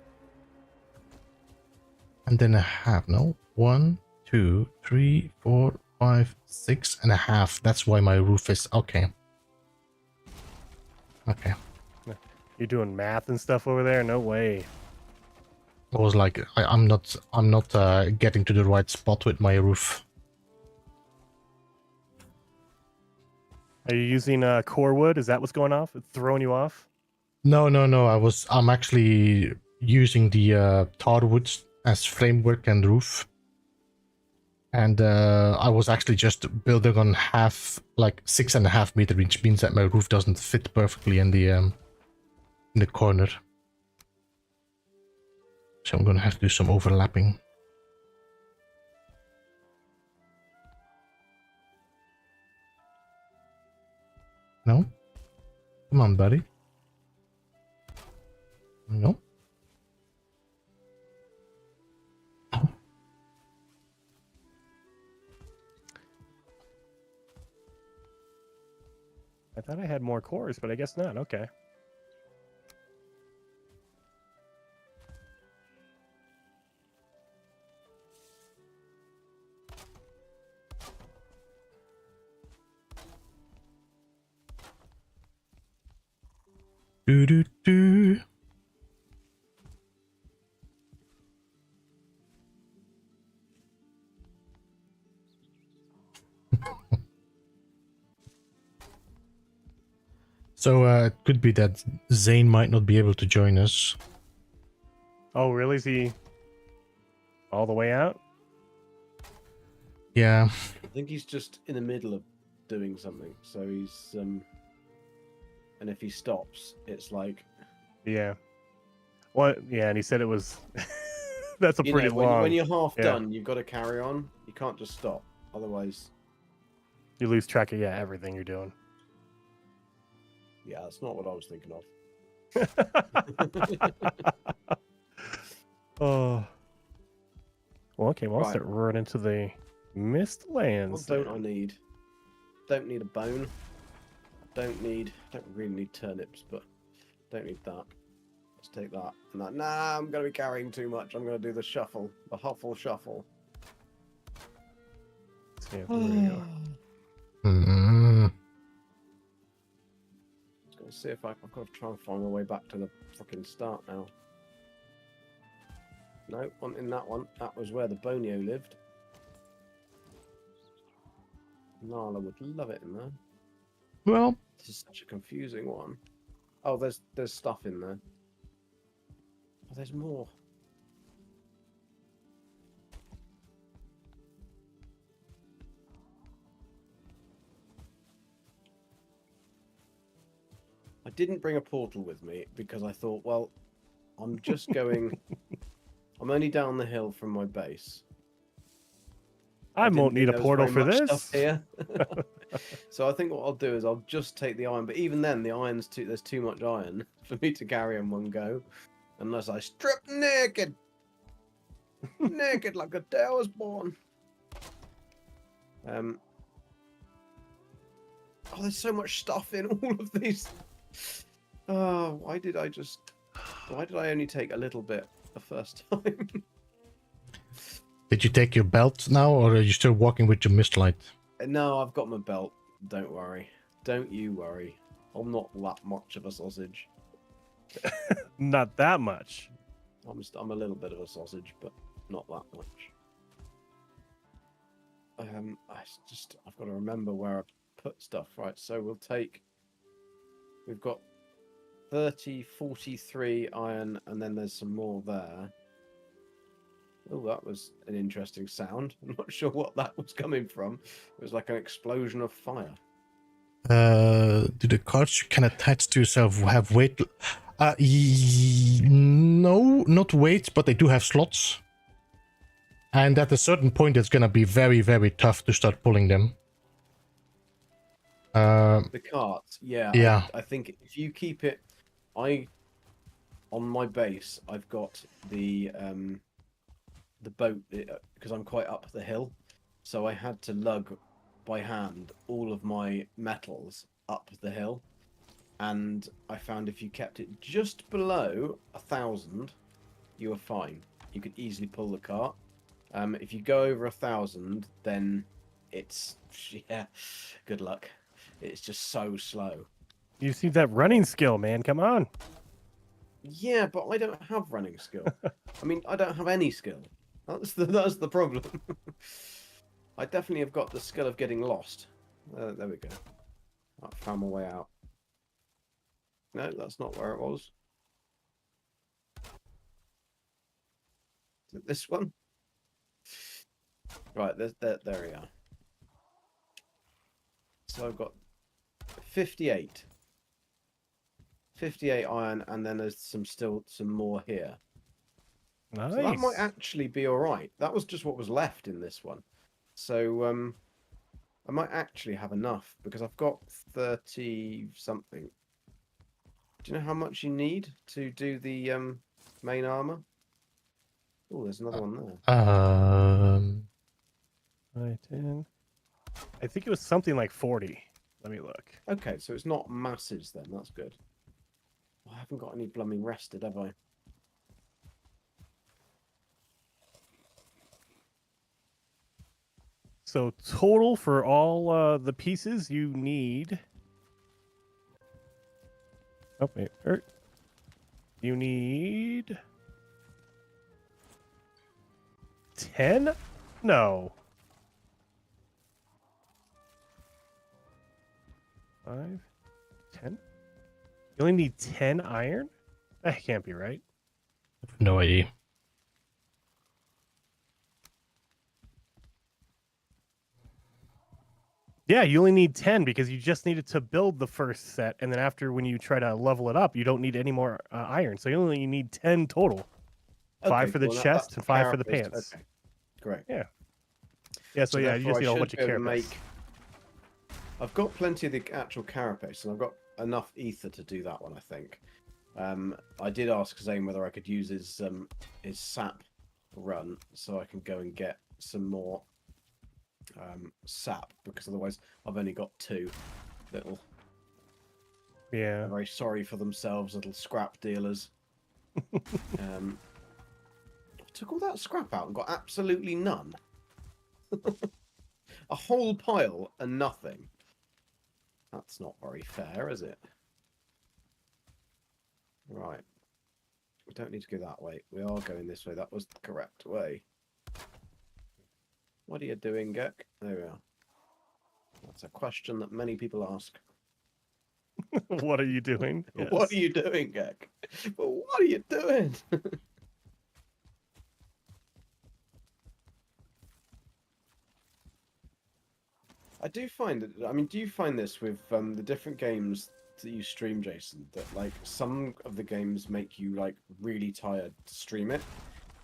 Speaker 1: And then a half. No. 1, 2, 3, 4, 5, 6 and a half. That's why my roof is okay. Okay.
Speaker 2: You're doing math and stuff over there? No way.
Speaker 1: I was like, I'm not getting to the right spot with my roof.
Speaker 2: Are you using core wood? Is that what's going off? It's throwing you off?
Speaker 1: No. I'm actually using the tar wood as framework and roof. And I was actually just building on half, like 6.5 meter, which means that my roof doesn't fit perfectly in the corner. So I'm gonna have to do some overlapping. No? Come on, buddy. No?
Speaker 2: I thought I had more cores, but I guess not. Okay.
Speaker 1: Do. So it could be that Zane might not be able to join us.
Speaker 2: Oh, really? Is he all the way out?
Speaker 1: Yeah.
Speaker 3: I think he's just in the middle of doing something. So he's and if he stops, it's like
Speaker 2: Yeah. What? Yeah, and he said it was. That's a pretty long.
Speaker 3: When you're half done, you've got to carry on. You can't just stop, otherwise
Speaker 2: you lose track of everything you're doing.
Speaker 3: Yeah, that's not what I was thinking of.
Speaker 2: Oh. Well, okay. Well, I'll
Speaker 3: Right.
Speaker 2: start running into the Mistlands.
Speaker 3: What don't I need? Don't need a bone. Don't really need turnips, but don't need that. Let's take that and that. Nah, I'm gonna be carrying too much. I'm gonna do the shuffle, the huffle shuffle.
Speaker 2: Yeah, there we go.
Speaker 3: Let's see if I've got to try and find my way back to the fucking start now. No, wasn't in that one. That was where the Bonio lived. Nala would love it in there.
Speaker 1: Well,
Speaker 3: This is such a confusing one. Oh, there's stuff in there. Oh, there's more. I didn't bring a portal with me because I thought, well, I'm just going... I'm only down the hill from my base.
Speaker 2: I won't need a portal for this.
Speaker 3: Stuff here. So I think what I'll do is I'll just take the iron. But even then, the iron's there's too much iron for me to carry in one go. Unless I strip naked. Naked like a day I was born. Oh, there's so much stuff in all of these. Oh, why did I only take a little bit the first time?
Speaker 1: Did you take your belt now, or are you still walking with your mist light?
Speaker 3: No, I've got my belt. Don't worry. Don't you worry. I'm not that much of a sausage.
Speaker 2: Not that much.
Speaker 3: I'm a little bit of a sausage, but not that much. I've got to remember where I put stuff, right? So we've got 43 iron, and then there's some more there. Oh, that was an interesting sound. I'm not sure what that was coming from. It was like an explosion of fire.
Speaker 1: Do the cards you can attach to yourself have weight? No, not weight, but they do have slots. And at a certain point, it's gonna be very, very tough to start pulling them.
Speaker 3: The carts, yeah.
Speaker 1: Yeah.
Speaker 3: I think if you keep it, on my base, I've got the boat because I'm quite up the hill, so I had to lug by hand all of my metals up the hill, and I found if you kept it just below 1,000, you were fine. You could easily pull the cart. If you go over 1,000, then it's good luck. It's just so slow.
Speaker 2: You see that running skill, man? Come on.
Speaker 3: Yeah, but I don't have running skill. I mean, I don't have any skill. That's the problem. I definitely have got the skill of getting lost. There we go. I found my way out. No, that's not where it was. Is it this one? Right, there we are. So I've got 58. 58 iron, and then there's still some more here.
Speaker 2: Nice.
Speaker 3: So that might actually be all right. That was just what was left in this one. So I might actually have enough because I've got 30 something. Do you know how much you need to do the main armor? Oh, there's another one there.
Speaker 2: 10. I think it was something like 40. Let me look.
Speaker 3: Okay, so it's not masses then. That's good. I haven't got any blooming rested, have I?
Speaker 2: So total for all the pieces you need. Oh wait, you need 10? No. 5, 10? You only need 10 iron? That can't be right.
Speaker 1: No idea.
Speaker 2: Yeah, you only need 10 because you just needed to build the first set, and then after when you try to level it up, you don't need any more iron. So you only need 10 total. 5 for the chest and 5 for the pants.
Speaker 3: Okay, great.
Speaker 2: Yeah. Yeah, so yeah, you just need a whole bunch of carapace.
Speaker 3: I've got plenty of the actual carapace, and I've got enough ether to do that one, I think. I did ask Zane whether I could use his sap run so I can go and get some more sap, because otherwise I've only got 2 little.
Speaker 2: Yeah.
Speaker 3: Very sorry for themselves, little scrap dealers. I took all that scrap out and got absolutely none. A whole pile and nothing. That's not very fair, is it? Right. We don't need to go that way. We are going this way. That was the correct way. What are you doing, Gek? There we are. That's a question that many people ask.
Speaker 2: What are you doing?
Speaker 3: What
Speaker 2: Yes.
Speaker 3: are you doing, Gek? What are you doing? I do find that. I mean, do you find this with the different games that you stream, Jason? That like some of the games make you like really tired to stream it,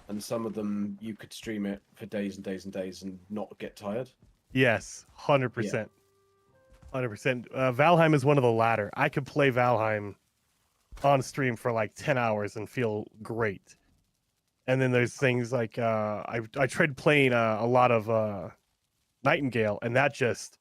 Speaker 3: and some of them you could stream it for days and days and days and not get tired.
Speaker 2: Yes, 100%. 100%. Valheim is one of the latter. I could play Valheim on stream for like 10 hours and feel great. And then there's things like I tried playing a lot of Nightingale, and that just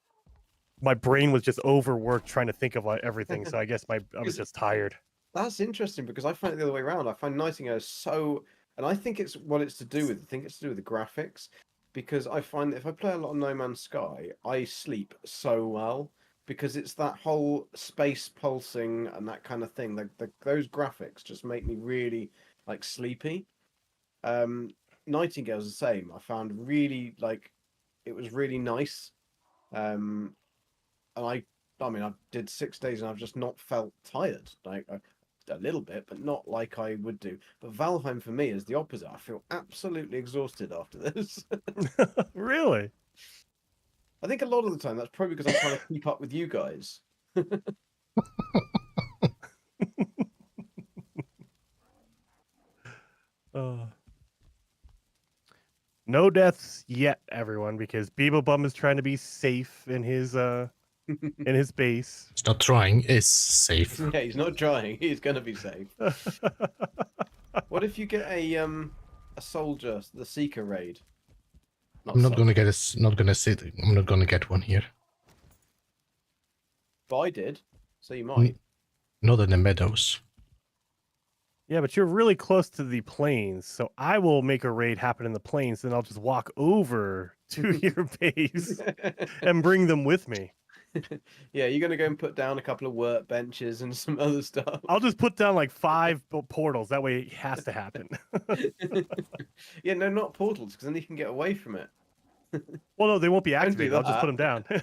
Speaker 2: my brain was just overworked trying to think of everything. So I guess I was just tired.
Speaker 3: That's interesting because I find it the other way around. I find Nightingale is so, and I think it's what it's to do with. I think it's to do with the graphics, because I find that if I play a lot of No Man's Sky, I sleep so well because it's that whole space pulsing and that kind of thing. Those graphics just make me really like sleepy. Nightingale's the same. I found really like it was really nice. And I mean, I did 6 days and I've just not felt tired. Like a little bit, but not like I would do. But Valheim for me is the opposite. I feel absolutely exhausted after this.
Speaker 2: Really?
Speaker 3: I think a lot of the time that's probably because I'm trying to keep up with you guys.
Speaker 2: No deaths yet, everyone, because Beeblebum is trying to be safe in his base.
Speaker 1: It's not trying, it's safe.
Speaker 3: Yeah, he's not trying. He's gonna be safe. What if you get a soldier, the Seeker raid?
Speaker 1: I'm not gonna get one here.
Speaker 3: But I did, so you might.
Speaker 1: Not in the meadows.
Speaker 2: Yeah, but you're really close to the plains, so I will make a raid happen in the plains, then I'll just walk over to your base and bring them with me.
Speaker 3: Yeah, you're gonna go and put down a couple of workbenches and some other stuff.
Speaker 2: I'll just put down like 5 portals. That way it has to happen.
Speaker 3: Yeah, no, not portals, because then you can get away from it.
Speaker 2: Well, no, they won't be
Speaker 3: Don't do
Speaker 2: activated. I'll just put them
Speaker 3: that.
Speaker 2: down.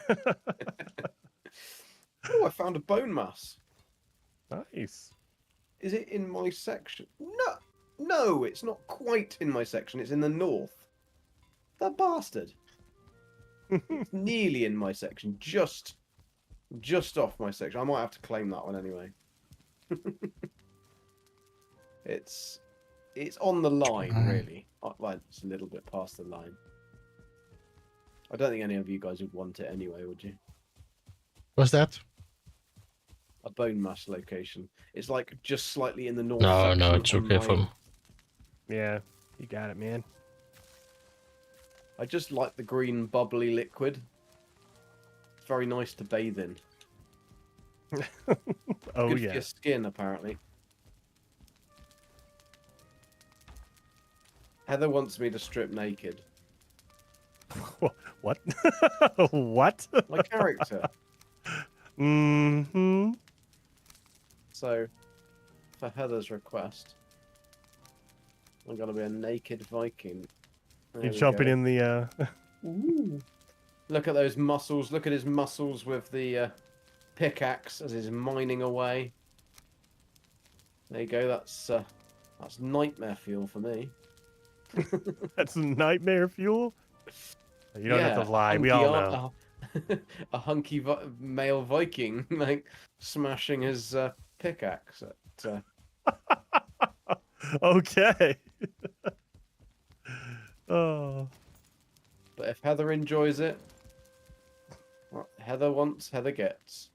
Speaker 3: Oh, I found a bone mass.
Speaker 2: Nice.
Speaker 3: Is it in my section? No, it's not quite in my section. It's in the north. That bastard. It's nearly in my section, just off my section. I might have to claim that one anyway. It's on the line, really. Well, it's a little bit past the line. I don't think any of you guys would want it anyway, would you?
Speaker 1: What's that?
Speaker 3: A bone mass location. It's like just slightly in the north.
Speaker 1: No,
Speaker 3: section
Speaker 1: it's
Speaker 3: on
Speaker 1: okay
Speaker 3: my-
Speaker 1: for me.
Speaker 2: Yeah, you got it, man.
Speaker 3: I just like the green bubbly liquid. It's very nice to bathe in.
Speaker 2: Oh,
Speaker 3: Good
Speaker 2: yeah.
Speaker 3: for your skin, apparently. Heather wants me to strip naked.
Speaker 2: What? What?
Speaker 3: My character.
Speaker 2: Mm-hmm.
Speaker 3: So, for Heather's request, I'm gonna be a naked Viking. There
Speaker 2: You're
Speaker 3: we
Speaker 2: jumping
Speaker 3: go.
Speaker 2: in the
Speaker 3: Ooh. Look at those muscles. Look at his muscles with the pickaxe as he's mining away. There you go. That's nightmare fuel for me.
Speaker 2: That's nightmare fuel. You don't have to lie. We all know.
Speaker 3: A hunky male Viking, like smashing his pickaxe at.
Speaker 2: Okay. Oh.
Speaker 3: But if Heather enjoys it, what Heather wants, Heather gets.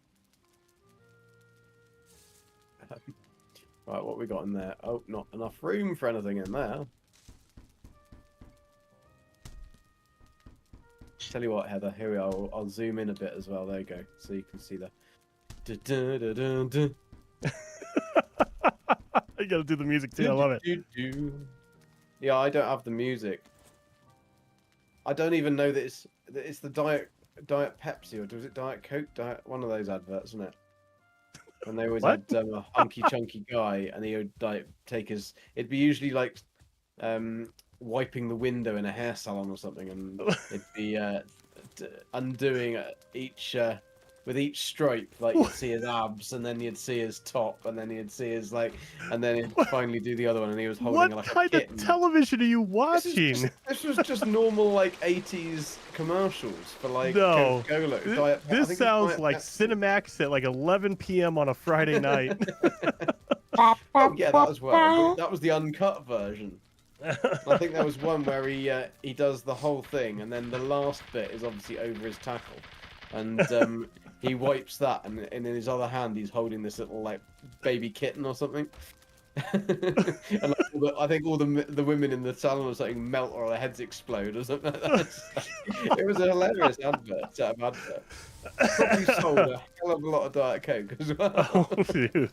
Speaker 3: Right, what we got in there? Oh, not enough room for anything in there. Tell you what, Heather, here we are. I'll zoom in a bit as well. There you go, so you can see the.
Speaker 2: You gotta do the music too. I love it.
Speaker 3: Yeah, I don't have the music. I don't even know that it's the Diet Pepsi, or was it Diet Coke? One of those adverts, isn't it? And they always
Speaker 2: What?
Speaker 3: had a hunky chunky guy, and he would like take his. It'd be usually like wiping the window in a hair salon or something, and it'd be undoing each with each stripe, like you'd see his abs, and then you'd see his top, and then you'd see his and then he'd finally do the other one, and he was holding like a kitten. What kind
Speaker 2: of television are you watching?
Speaker 3: This was just normal like 80s commercials for like
Speaker 2: no.
Speaker 3: Coca-Cola.
Speaker 2: This sounds like Cinemax at like 11 p.m. on a Friday night.
Speaker 3: Oh yeah, that as well. That was the uncut version. I think there was one where he does the whole thing, and then the last bit is obviously over his tackle, and he wipes that, and in his other hand he's holding this little like baby kitten or something. And I think all the women in the salon or something melt or their heads explode or something like that. It was a hilarious set of advert. Probably sold a hell of a lot of Diet Coke as well.
Speaker 2: Oh, dude.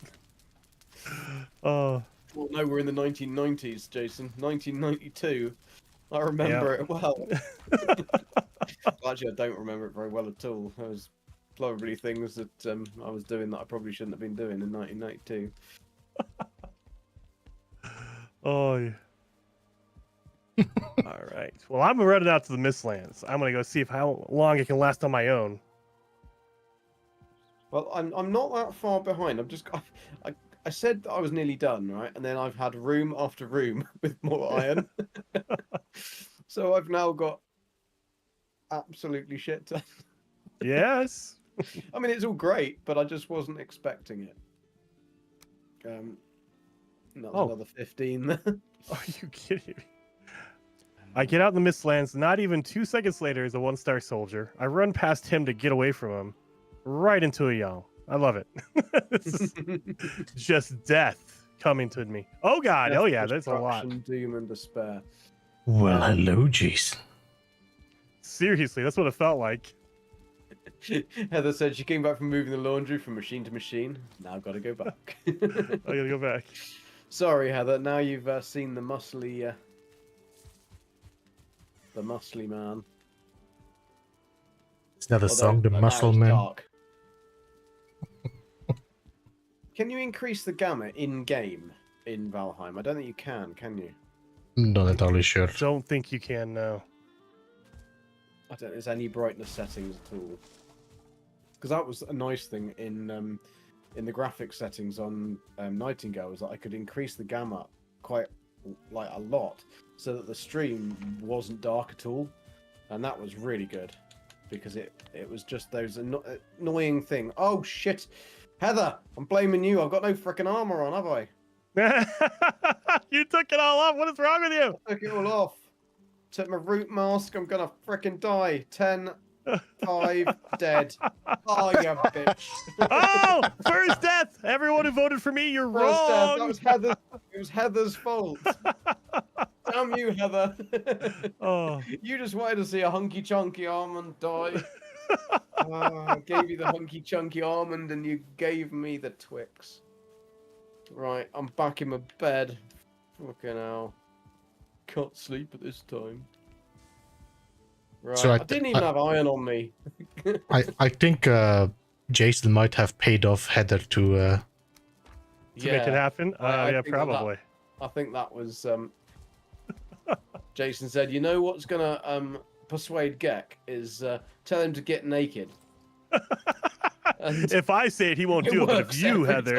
Speaker 2: Oh.
Speaker 3: Well, no, we're in the 1990s, Jason. 1992. I remember it well. Actually, I don't remember it very well at all. There was probably things that I was doing that I probably shouldn't have been doing in 1992.
Speaker 2: Oh, yeah. All right. Well, I'm running out to the Mistlands. I'm gonna go see how long it can last on my own.
Speaker 3: Well, I'm not that far behind. I said that I was nearly done, right? And then I've had room after room with more iron. So I've now got absolutely shit ton.
Speaker 2: Yes.
Speaker 3: I mean, it's all great, but I just wasn't expecting it. Another 15 there.
Speaker 2: Are you kidding me? I get out in the Mistlands. Not even 2 seconds later is a 1-star soldier. I run past him to get away from him. Right into a yell. I love it. It's just death coming to me. Oh God!
Speaker 3: Death,
Speaker 2: oh yeah, there's a lot.
Speaker 3: Doom and despair.
Speaker 1: Well, hello, Jason.
Speaker 2: Seriously, that's what it felt like.
Speaker 3: Heather said she came back from moving the laundry from machine to machine. Now I've got to go back.
Speaker 2: I gotta go back.
Speaker 3: Sorry, Heather. Now you've seen the muscly man.
Speaker 1: It's another song, the Muscle Man.
Speaker 3: Dark. Can you increase the gamma in game in Valheim? I don't think you can you?
Speaker 1: Not entirely sure.
Speaker 2: Don't think you can now.
Speaker 3: I don't think there's any brightness settings at all. Because that was a nice thing in the graphics settings on Nightingale, was that I could increase the gamma quite like a lot, so that the stream wasn't dark at all, and that was really good. Because it was just those annoying thing. Oh shit, Heather, I'm blaming you. I've got no frickin' armor on, have I?
Speaker 2: You took it all off. What is wrong with you?
Speaker 3: I took it all off. Took my root mask. I'm gonna frickin' die. 10, 5, dead. Oh, you bitch.
Speaker 2: Oh, first death. Everyone who voted for me, you're wrong.
Speaker 3: That was Heather. It was Heather's fault. Damn you, Heather.
Speaker 2: Oh.
Speaker 3: You just wanted to see a hunky chunky almond die. I gave you the hunky chunky almond and you gave me the Twix. Right, I'm back in my bed. Fucking hell. Can't sleep at this time. Right,
Speaker 1: So
Speaker 3: I didn't even have iron on me.
Speaker 1: I think Jason might have paid off Heather to
Speaker 2: make it happen. Yeah, probably.
Speaker 3: I think that was. Jason said, "You know what's gonna persuade Gek is tell him to get naked."
Speaker 2: If I say it, he won't do it. But if you, Heather.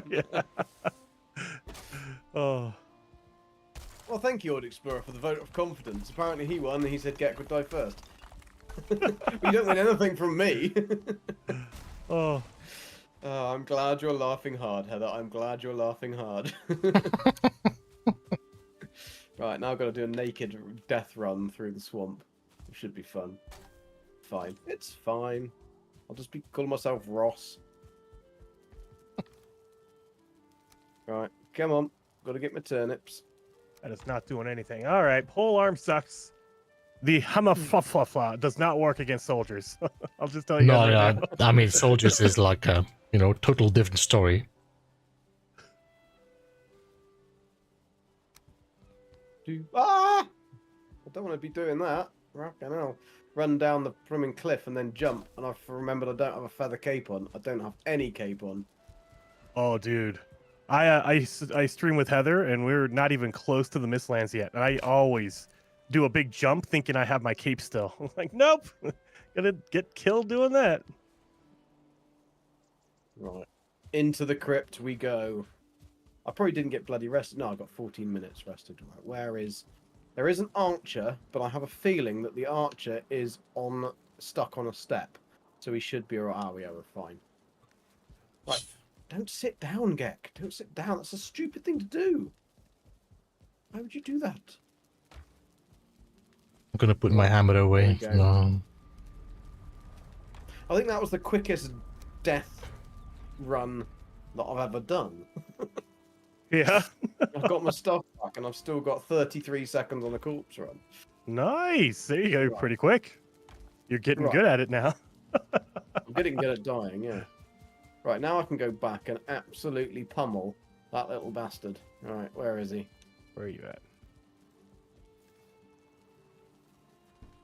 Speaker 2: Yeah. Oh.
Speaker 3: Well, thank you, Old Explorer, for the vote of confidence. Apparently he won, and he said Gek would die first. You don't win anything from me.
Speaker 2: Oh.
Speaker 3: I'm glad you're laughing hard, Heather. I'm glad you're laughing hard. Right, now I've got to do a naked death run through the swamp. It should be fun. Fine. It's fine. I'll just be calling myself Ross. Right, come on. Got to get my turnips.
Speaker 2: That is not doing anything. All right, pole arm sucks. The hammerfluffla does not work against soldiers. I'll just tell you.
Speaker 1: No, yeah. I mean, soldiers is like a total different story.
Speaker 3: I don't want to be doing that. Fucking hell. Run down the brimming cliff and then jump. And I've remembered I don't have a feather cape on. I don't have any cape on.
Speaker 2: Oh, dude. I stream with Heather, and we're not even close to the Mistlands yet. And I always do a big jump thinking I have my cape still. I'm like, nope. Gonna get killed doing that.
Speaker 3: Right. Into the crypt we go. I probably didn't get bloody rested. No, I got 14 minutes rested. Right. Where is... There is an archer, but I have a feeling that the archer is stuck on a step. So we should be alright. Oh, yeah, we're fine. Right. Don't sit down, Gek. Don't sit down. That's a stupid thing to do. Why would you do that?
Speaker 1: I'm gonna put my hammer away. No.
Speaker 3: I think that was the quickest death run that I've ever done.
Speaker 2: Yeah.
Speaker 3: I've got my stuff back and I've still got 33 seconds on a corpse run.
Speaker 2: Nice. There you go. Right. Pretty quick. You're getting good at it now.
Speaker 3: I'm getting good at dying, yeah. Right, now I can go back and absolutely pummel that little bastard. Alright, where is he?
Speaker 2: Where are you at?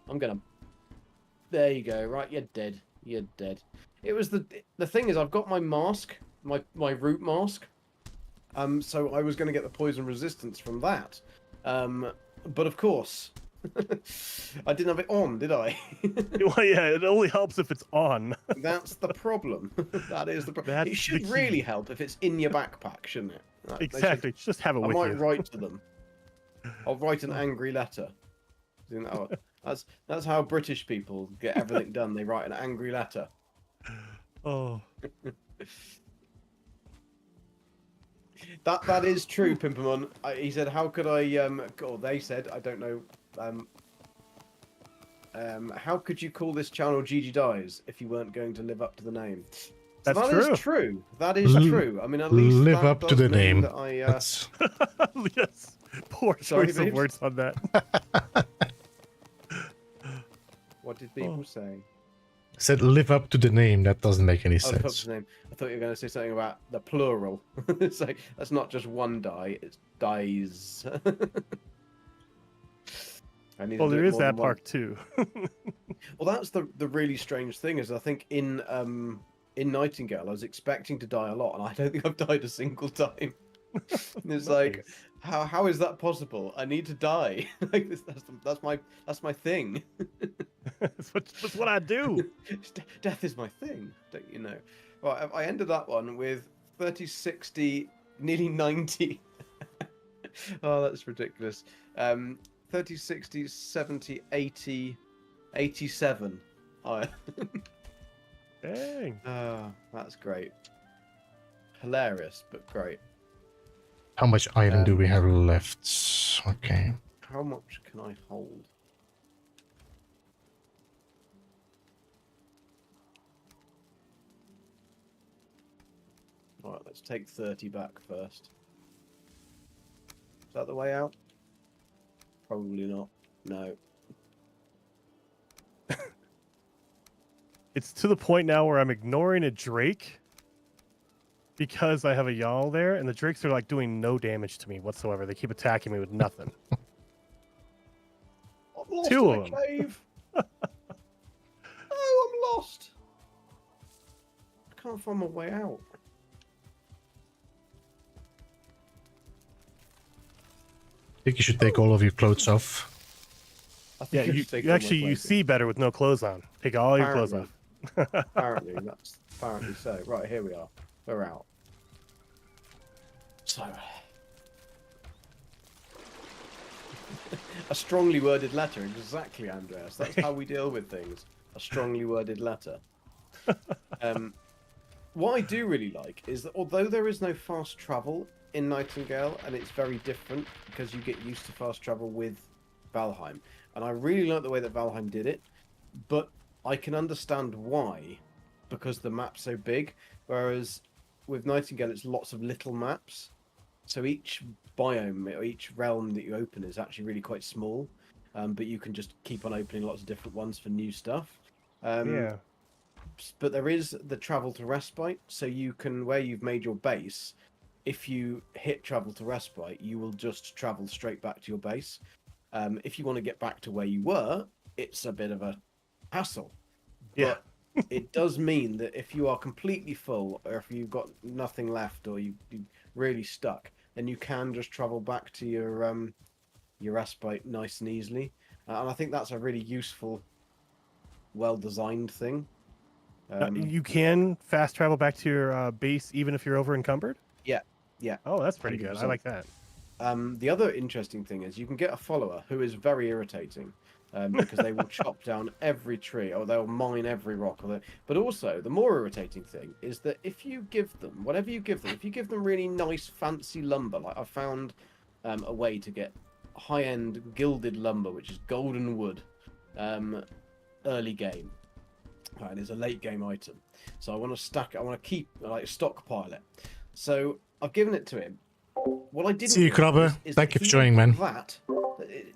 Speaker 3: I'm gonna... There you go. Right, you're dead. You're dead. It was the thing is, I've got my mask, my root mask. So I was going to get the poison resistance from that. But of course, I didn't have it on, did I?
Speaker 2: Well, yeah, it only helps if it's on.
Speaker 3: That's the problem. That is the problem. It should really help if it's in your backpack, shouldn't it?
Speaker 2: Exactly. Just have it with you.
Speaker 3: I might write to them. I'll write an angry letter. That's how British people get everything done. They write an angry letter.
Speaker 2: Oh.
Speaker 3: That is true, Pimpamon. He said, "How could I?" Or they said, "I don't know." How could you call this channel GG Dies if you weren't going to live up to the name? So
Speaker 2: that is
Speaker 3: true. That is true. I mean, at least
Speaker 1: live up to the name.
Speaker 3: That I,
Speaker 2: yes. Poor choice of words on that.
Speaker 3: What did people say?
Speaker 1: I said live up to the name. That doesn't make any sense.
Speaker 3: Live up to the name. I thought you were going to say something about the plural. It's like, that's not just one die, it's dies.
Speaker 2: Well, there is that part too.
Speaker 3: Well, that's the really strange thing is I think in Nightingale I was expecting to die a lot, and I don't think I've died a single time. It's nice. Like, how is that possible? I need to die. Like that's my thing.
Speaker 2: That's what I do.
Speaker 3: Death is my thing, don't you know? Right, I ended that one with 30, 60, nearly 90. Oh, that's ridiculous. 30, 60, 70, 80, 87. Oh,
Speaker 2: dang.
Speaker 3: That's great. Hilarious, but great.
Speaker 1: How much iron do we have left? Okay.
Speaker 3: How much can I hold? Alright, let's take 30 back first. Is that the way out? Probably not. No.
Speaker 2: It's to the point now where I'm ignoring a drake because I have a yawl there, and the drakes are like doing no damage to me whatsoever. They keep attacking me with nothing.
Speaker 3: I'm lost
Speaker 2: Two
Speaker 3: in
Speaker 2: of
Speaker 3: a
Speaker 2: them.
Speaker 3: cave. Oh, I'm lost. I can't find my way out.
Speaker 1: I think you should take all of your clothes off.
Speaker 2: Yeah, you see better with no clothes on. Take all your clothes off.
Speaker 3: Apparently so. Right, here we are. We're out. So, a strongly worded letter, exactly, Andreas. That's how we deal with things. A strongly worded letter. What I do really like is that although there is no fast travel in Nightingale, and it's very different because you get used to fast travel with Valheim, and I really like the way that Valheim did it, but I can understand why, because the map's so big, whereas with Nightingale it's lots of little maps, so each biome or each realm that you open is actually really quite small, but you can just keep on opening lots of different ones for new stuff.
Speaker 2: Yeah.
Speaker 3: But there is the travel to respite, so you can, where you've made your base, if you hit travel to respite, you will just travel straight back to your base. If you want to get back to where you were, it's a bit of a hassle.
Speaker 2: Yeah.
Speaker 3: But it does mean that if you are completely full, or if you've got nothing left, or you're really stuck, then you can just travel back to your respite nice and easily. And I think that's a really useful, well-designed thing.
Speaker 2: You can fast travel back to your base even if you're over encumbered?
Speaker 3: Yeah.
Speaker 2: Oh, that's pretty
Speaker 3: 100%.
Speaker 2: good. I like that.
Speaker 3: The other interesting thing is you can get a follower who is very irritating because they will chop down every tree or they'll mine every rock. But also, the more irritating thing is that if you give them, whatever you give them, if you give them really nice, fancy lumber, like I found a way to get high-end gilded lumber, which is golden wood, early game. And it's a late game item. So I want to stack it, I want to keep, like, stockpile it. So I've given it to him. What I didn't
Speaker 1: See you, Crabber. Thank you for joining, man.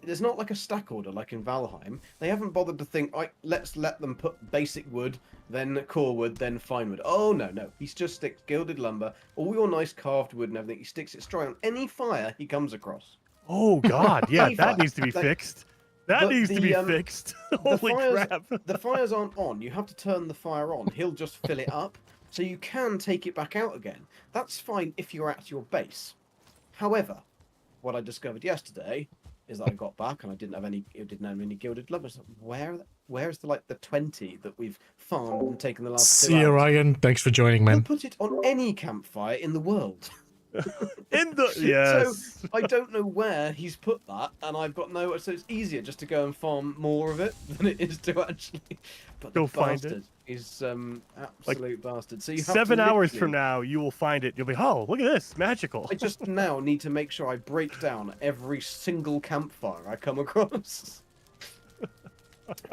Speaker 3: There's not like a stack order like in Valheim. They haven't bothered to think, right, let's let them put basic wood, then core wood, then fine wood. Oh, no. He just sticks gilded lumber, all your nice carved wood and everything. He sticks it straight on any fire he comes across.
Speaker 2: Oh, God. Yeah, that needs to be fixed. That needs to be fixed. Holy crap.
Speaker 3: The fires aren't on. You have to turn the fire on. He'll just fill it up. So you can take it back out again. That's fine if you're at your base. However, what I discovered yesterday is that I got back and I didn't have any gilded lumber. So where's the 20 that we've farmed and taken the last 2
Speaker 1: See you,
Speaker 3: hours?
Speaker 1: Ryan. Thanks for joining, man.
Speaker 3: You'll put it on any campfire in the world.
Speaker 2: Yes.
Speaker 3: So I don't know where he's put that, and I've got no. So it's easier just to go and farm more of it than it is to actually. But
Speaker 2: Go
Speaker 3: the
Speaker 2: find
Speaker 3: bastard is absolute bastard. So you have
Speaker 2: 7 hours
Speaker 3: literally,
Speaker 2: from now, you will find it. You'll be, oh, look at this, magical.
Speaker 3: I just now need to make sure I break down every single campfire I come across.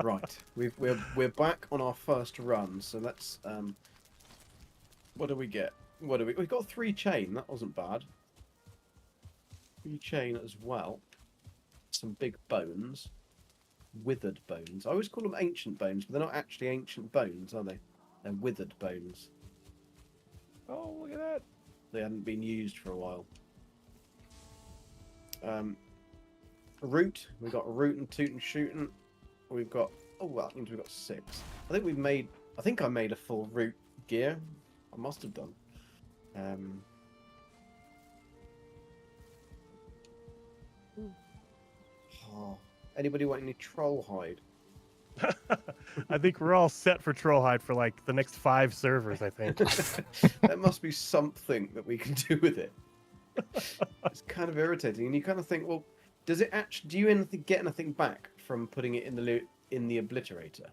Speaker 3: Right, we're back on our first run. So let's what do we get? We got 3 chain. That wasn't bad. 3 chain as well. Some big bones. Withered bones. I always call them ancient bones, but they're not actually ancient bones, are they? They're withered bones.
Speaker 2: Oh, look at that.
Speaker 3: They hadn't been used for a while. Root. We've got root and toot and shooting. We've got... Oh, well, that means we've got 6. I think I made a full root gear. I must have done. Anybody want any troll hide?
Speaker 2: I think we're all set for Trollhide for like the next 5 servers, I think.
Speaker 3: There must be something that we can do with it. It's kind of irritating, and you kind of think, well, does it actually? Do you get anything back from putting it in the obliterator?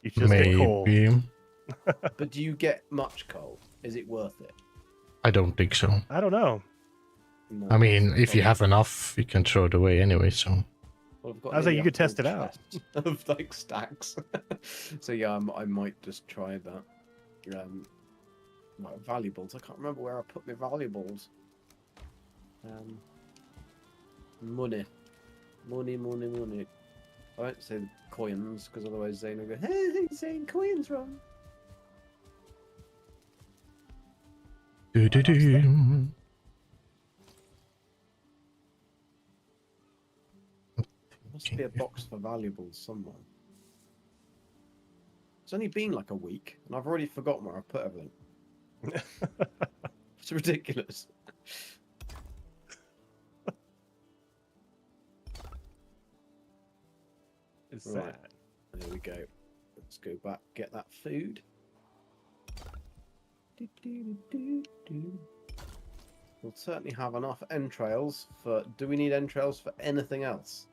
Speaker 2: You just get coal.
Speaker 3: But do you get much coal? Is it worth it?
Speaker 1: I don't think so.
Speaker 2: I don't know.
Speaker 3: No,
Speaker 1: I mean, if you have enough, you can throw it away anyway, so...
Speaker 3: Well,
Speaker 2: I was like, you could test it out.
Speaker 3: Of like stacks. So yeah, I might just try that. Like valuables. I can't remember where I put my valuables. Money. I won't say the coins because otherwise Zane will go, hey, he's saying coins wrong. Must be a box for valuables somewhere. It's only been like a week, and I've already forgotten where I put everything. It's ridiculous.
Speaker 2: It's
Speaker 3: Right.
Speaker 2: sad.
Speaker 3: There we go. Let's go back, get that food. We'll certainly have enough entrails for... Do we need entrails for anything else?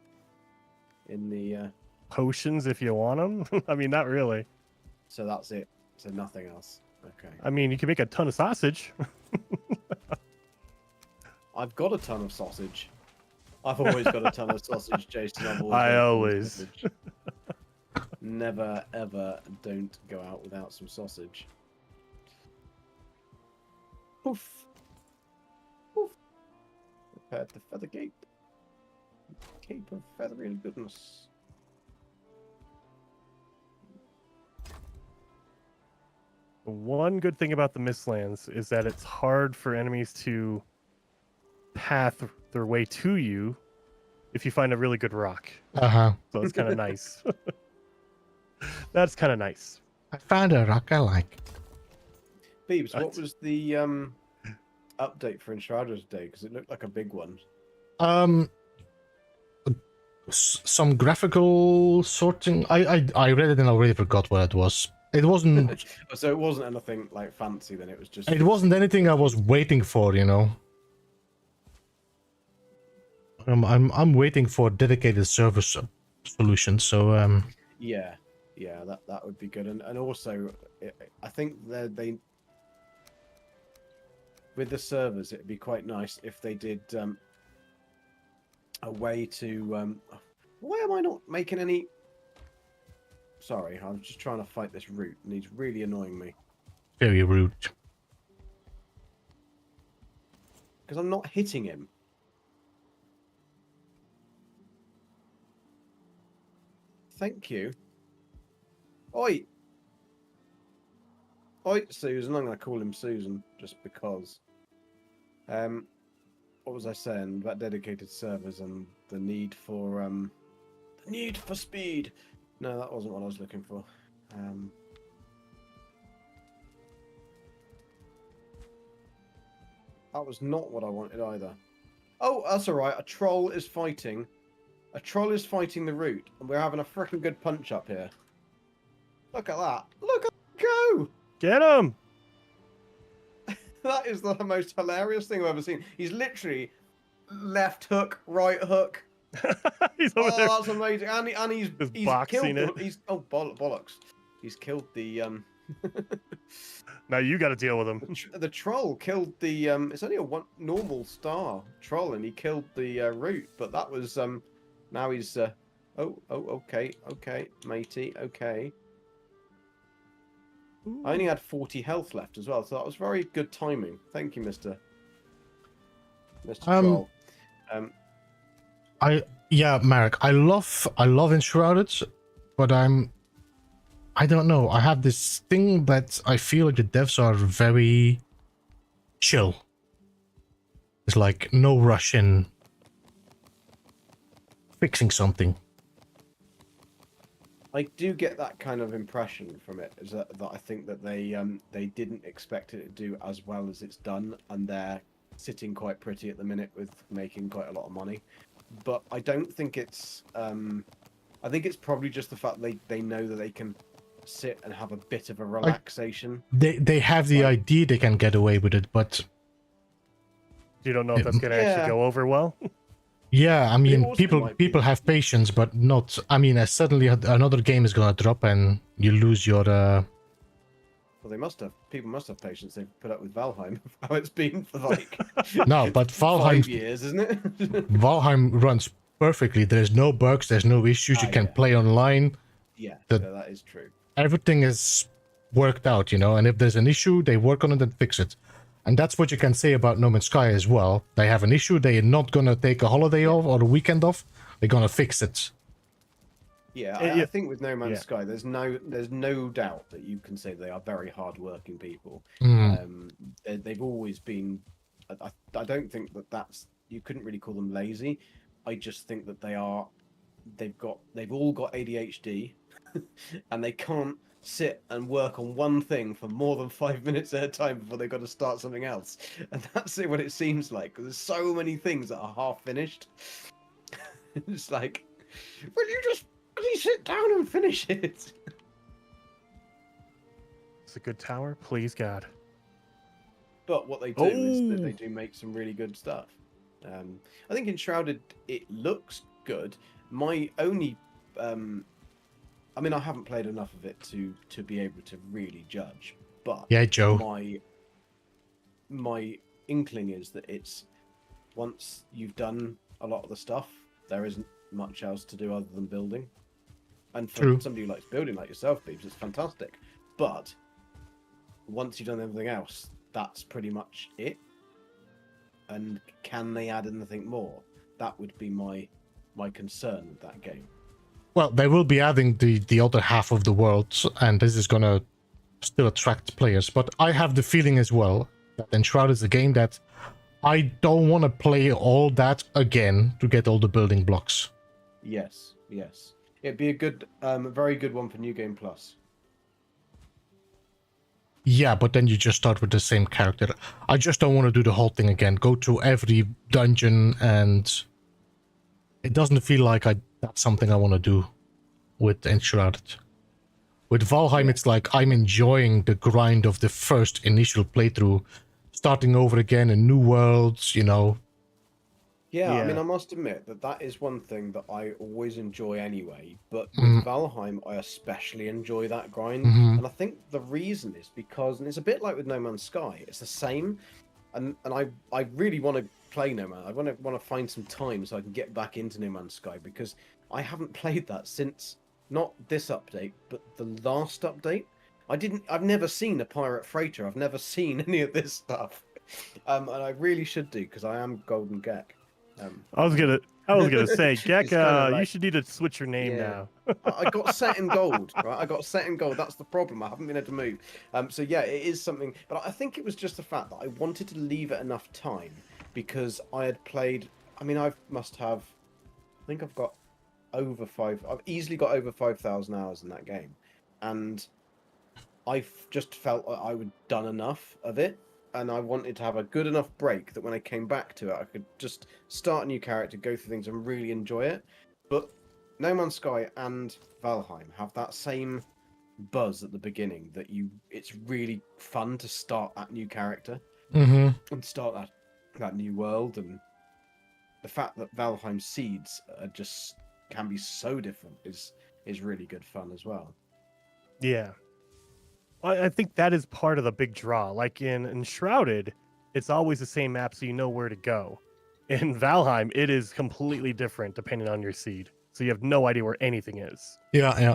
Speaker 3: In the...
Speaker 2: Potions if you want them? I mean, not really.
Speaker 3: So that's it. So nothing else. Okay.
Speaker 2: I mean, you can make a ton of sausage.
Speaker 3: I've got a ton of sausage. I've always got a ton of sausage, Jason.
Speaker 2: I always.
Speaker 3: Never, ever don't go out without some sausage. Poof. Poof. Prepared the feather cape. Cape of feathery goodness.
Speaker 2: One good thing about the Mistlands is that it's hard for enemies to path their way to you if you find a really good rock.
Speaker 1: Uh-huh.
Speaker 2: So it's kind of nice. That's kind of nice.
Speaker 1: I found a rock I like.
Speaker 3: Beebs, what was the update for Enshrouders Day? Because it looked like a big one.
Speaker 1: Some graphical sorting. I read it and I already forgot what it was. It wasn't.
Speaker 3: So it wasn't anything like fancy. Then it was just.
Speaker 1: It wasn't anything I was waiting for, you know. I'm waiting for dedicated service solution. So
Speaker 3: Yeah, that would be good, and also I think they with the servers it'd be quite nice if they did a way to. Why am I not making any? Sorry, I was just trying to fight this root, and he's really annoying me.
Speaker 1: very rude.
Speaker 3: Because I'm not hitting him. Thank you. Oi! Oi, Susan. I'm going to call him Susan, just because. What was I saying about dedicated servers and the need for speed? No, that wasn't what I was looking for. That was not what I wanted either. Oh, that's all right. A troll is fighting the root, and we're having a freaking good punch up here. Look at that. Look at that go!
Speaker 2: Get him!
Speaker 3: That is the most hilarious thing I've ever seen. He's literally left hook, right hook.
Speaker 2: He's over there.
Speaker 3: That's amazing. And he's
Speaker 2: boxing
Speaker 3: killed
Speaker 2: it.
Speaker 3: Bollocks. He's killed the
Speaker 2: Now you got to deal with him.
Speaker 3: the troll killed the it's only a one normal star troll, and he killed the root, but that was now he's okay, matey, okay.
Speaker 2: Ooh.
Speaker 3: I only had 40 health left as well, so that was very good timing. Thank you, Mr. Troll.
Speaker 1: Yeah, Marek, I love Enshrouded, but I don't know. I have this thing that I feel like the devs are very chill. It's like no rush in fixing something.
Speaker 3: I do get that kind of impression from it, is that I think that they didn't expect it to do as well as it's done, and they're sitting quite pretty at the minute with making quite a lot of money. But I don't think it's I think it's probably just the fact they know that they can sit and have a bit of a relaxation.
Speaker 1: They have the idea they can get away with it, but
Speaker 2: You don't know if that's going to actually go over well?
Speaker 1: yeah, I mean,
Speaker 3: also
Speaker 1: people have patience, but not. I mean, suddenly another game is gonna drop and you lose your.
Speaker 3: Well, they must have. People must have patience. They've put up with Valheim. How it's been for like
Speaker 1: No, but Valheim
Speaker 3: 5 years, isn't it?
Speaker 1: Valheim runs perfectly. There's no bugs. There's no issues. You can play online.
Speaker 3: Yeah, that is true.
Speaker 1: Everything is worked out, you know. And if there's an issue, they work on it and fix it. And that's what you can say about No Man's Sky as well. They have an issue. They're not gonna take a holiday off or a weekend off. They're gonna fix it.
Speaker 3: Yeah, I think with No Man's Sky, there's no doubt that you can say they are very hard-working people. They've always been. I don't think that's. You couldn't really call them lazy. I just think that they've all got ADHD, and they can't sit and work on one thing for more than 5 minutes at a time before they've got to start something else. And that's what it seems like. There's so many things that are half finished. It's like, will you just sit down and finish it?
Speaker 2: It's a good tower, please God.
Speaker 3: But what they do is that they do make some really good stuff. I think Enshrouded, it looks good. My only I mean, I haven't played enough of it to be able to really judge, but
Speaker 1: yeah, Joe.
Speaker 3: My inkling is that it's once you've done a lot of the stuff, there isn't much else to do other than building. And for somebody who likes building like yourself, Beebs, it's fantastic. But once you've done everything else, that's pretty much it. And can they add anything more? That would be my concern with that game.
Speaker 1: Well, they will be adding the other half of the world, and this is gonna still attract players. But I have the feeling as well that Enshrouded is a game that I don't want to play all that again to get all the building blocks.
Speaker 3: Yes. It'd be a good, very good one for New Game Plus.
Speaker 1: Yeah, but then you just start with the same character. I just don't want to do the whole thing again. Go through every dungeon, and it doesn't feel like that's something I want to do with Enshrouded. With Valheim, it's like I'm enjoying the grind of the first initial playthrough, starting over again in new worlds, you know.
Speaker 3: Yeah, I mean, I must admit that is one thing that I always enjoy anyway. But with Valheim, I especially enjoy that grind, and I think the reason is because, and it's a bit like with No Man's Sky, it's the same, and I really want to play No Man. I want to find some time so I can get back into No Man's Sky because I haven't played that since not this update, but the last update. I've never seen a pirate freighter. I've never seen any of this stuff, and I really should do because I am Golden Gek.
Speaker 2: I was gonna say, Gek, like, you should need to switch your name now.
Speaker 3: I got set in gold, right? I got set in gold. That's the problem. I haven't been able to move. So yeah, it is something. But I think it was just the fact that I wanted to leave it enough time because I had played. I mean, I think I've got over I've easily got over 5,000 hours in that game, and I just felt like I would done enough of it. And I wanted to have a good enough break that when I came back to it, I could just start a new character, go through things, and really enjoy it. But No Man's Sky and Valheim have that same buzz at the beginning that it's really fun to start that new character and start that new world. And the fact that Valheim seeds can be so different is really good fun as well.
Speaker 2: Yeah. I think that is part of the big draw. Like in Enshrouded, it's always the same map, so you know where to go. In Valheim, it is completely different depending on your seed, so you have no idea where anything is.
Speaker 1: Yeah.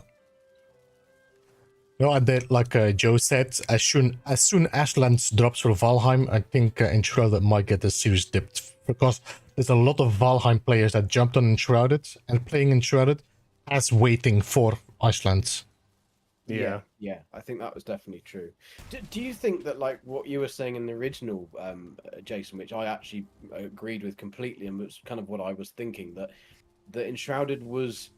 Speaker 1: No, and then, like Joe said, as soon as Lands drops for Valheim, I think Enshrouded might get a serious dip because there's a lot of Valheim players that jumped on Enshrouded and playing Enshrouded as waiting for Icelands.
Speaker 3: Yeah, I think that was definitely true. Do you think that, like what you were saying in the original, Jason, which I actually agreed with completely, and was kind of what I was thinking, that Enshrouded was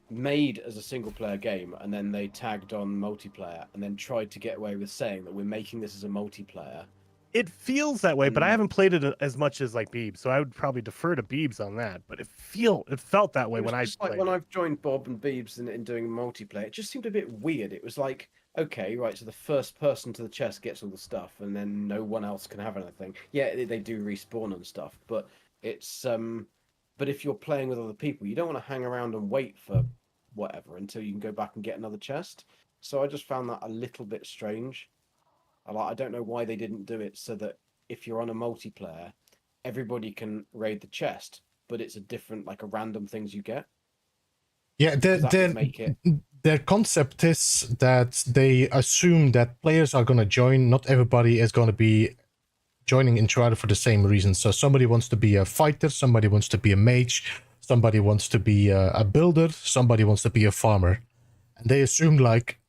Speaker 3: made as a single player game, and then they tagged on multiplayer, and then tried to get away with saying that we're making this as a multiplayer?
Speaker 2: It feels that way, but I haven't played it as much as like Beebs, so I would probably defer to Beebs on that. But it felt that way when I played.
Speaker 3: When I've joined Bob and Beebs in doing multiplayer, it just seemed a bit weird. It was like, okay, right, so the first person to the chest gets all the stuff, and then no one else can have anything. Yeah, they do respawn and stuff, but it's but if you're playing with other people, you don't want to hang around and wait for whatever until you can go back and get another chest. So I just found that a little bit strange. I don't know why they didn't do it so that if you're on a multiplayer, everybody can raid the chest, but it's a different, like a random things you get.
Speaker 1: Yeah, their concept is that they assume that players are going to join. Not everybody is going to be joining Enshrouded for the same reason. So somebody wants to be a fighter, somebody wants to be a mage, somebody wants to be a builder, somebody wants to be a farmer. And they assume like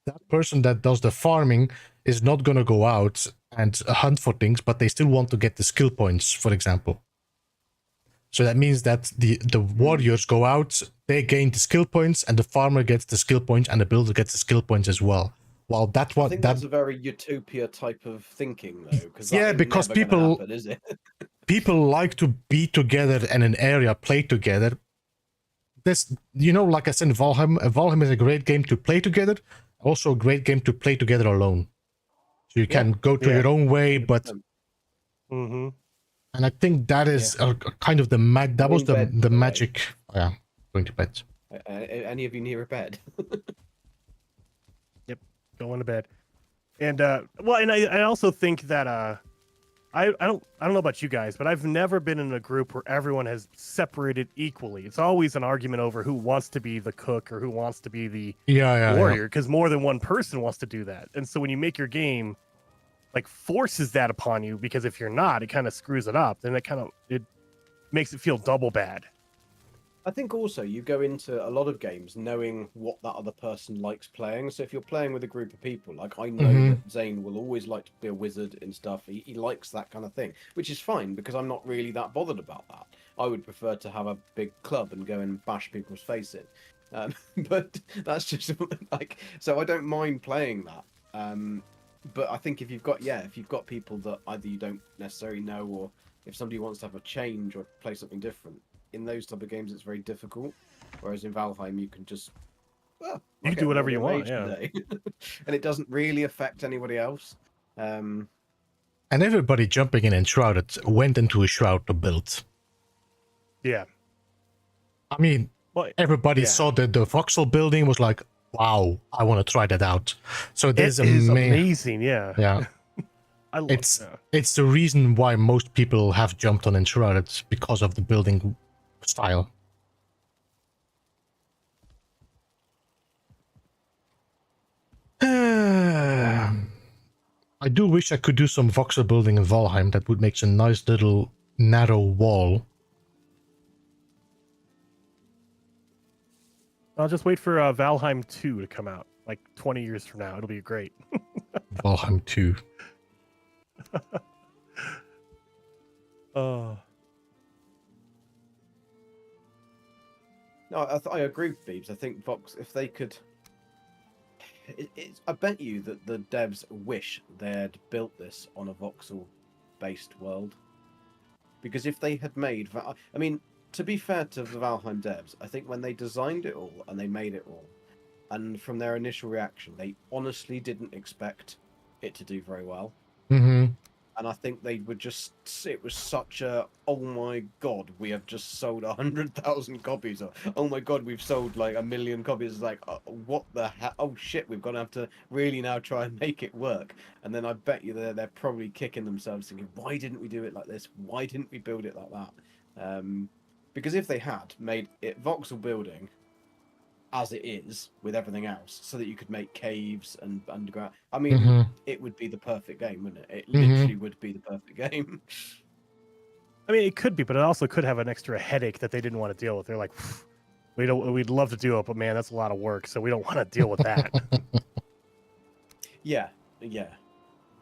Speaker 1: that person that does the farming is not going to go out and hunt for things, but they still want to get the skill points, for example. So that means that the warriors go out, they gain the skill points, and the farmer gets the skill points, and the builder gets the skill points as well. While I think
Speaker 3: that's a very utopia type of thinking, though.
Speaker 1: Because people
Speaker 3: happen, is it?
Speaker 1: people like to be together in an area, play together. This, like I said, Valheim is a great game to play together, also a great game to play together alone. So you can go to your own way, but
Speaker 2: mm-hmm.
Speaker 1: And I think that is kind of the the magic. Yeah, going to bed.
Speaker 3: Any of you near a bed?
Speaker 2: Yep, going to bed. And and I also think that I don't know about you guys, but I've never been in a group where everyone has separated equally. It's always an argument over who wants to be the cook or who wants to be the warrior, because more than one person wants to do that. And so when you make your game like forces that upon you, because if you're not, it kind of screws it up. Then it makes it feel double bad.
Speaker 3: I think also you go into a lot of games knowing what that other person likes playing. So if you're playing with a group of people, like I know that Zane will always like to be a wizard and stuff. He likes that kind of thing, which is fine because I'm not really that bothered about that. I would prefer to have a big club and go and bash people's face in. But that's just like, so I don't mind playing that. But I think if you've got people that either you don't necessarily know, or if somebody wants to have a change or play something different, in those type of games it's very difficult. Whereas in Valheim you can just well,
Speaker 2: you can do whatever you want, yeah.
Speaker 3: And it doesn't really affect anybody else.
Speaker 1: And everybody jumping in Enshrouded went into a shroud to build.
Speaker 2: Yeah.
Speaker 1: I mean, everybody saw the voxel building, was like, wow, I want to try that out. So there's
Speaker 2: amazing, yeah.
Speaker 1: Yeah.
Speaker 2: I love
Speaker 1: it's the reason why most people have jumped on Enshrouded, because of the building style. I do wish I could do some voxel building in Valheim. That would make a nice little narrow wall.
Speaker 2: I'll just wait for Valheim 2 to come out, like 20 years from now. It'll be great.
Speaker 1: Valheim 2.
Speaker 2: Oh.
Speaker 3: No, I agree with Beebs. I think Vox, if they could... I bet you that the devs wish they had built this on a voxel-based world. Because if they had made... I mean, to be fair to the Valheim devs, I think when they designed it all and they made it all, and from their initial reaction, they honestly didn't expect it to do very well.
Speaker 1: Mm-hmm.
Speaker 3: And I think they were just... It was such a, oh my god, we have just sold 100,000 copies. Or, oh my god, we've sold like 1 million copies. It's like, what the hell? Oh shit, we're going to have to really now try and make it work. And then I bet you they're probably kicking themselves thinking, why didn't we do it like this? Why didn't we build it like that? Because if they had made it voxel building as it is with everything else, so that you could make caves and underground, I mean, it would be the perfect game, wouldn't it? It literally would be the perfect game.
Speaker 2: I mean, it could be, but it also could have an extra headache that they didn't want to deal with. They're like, we'd love to do it, but man, that's a lot of work, so we don't want to deal with that.
Speaker 3: Yeah.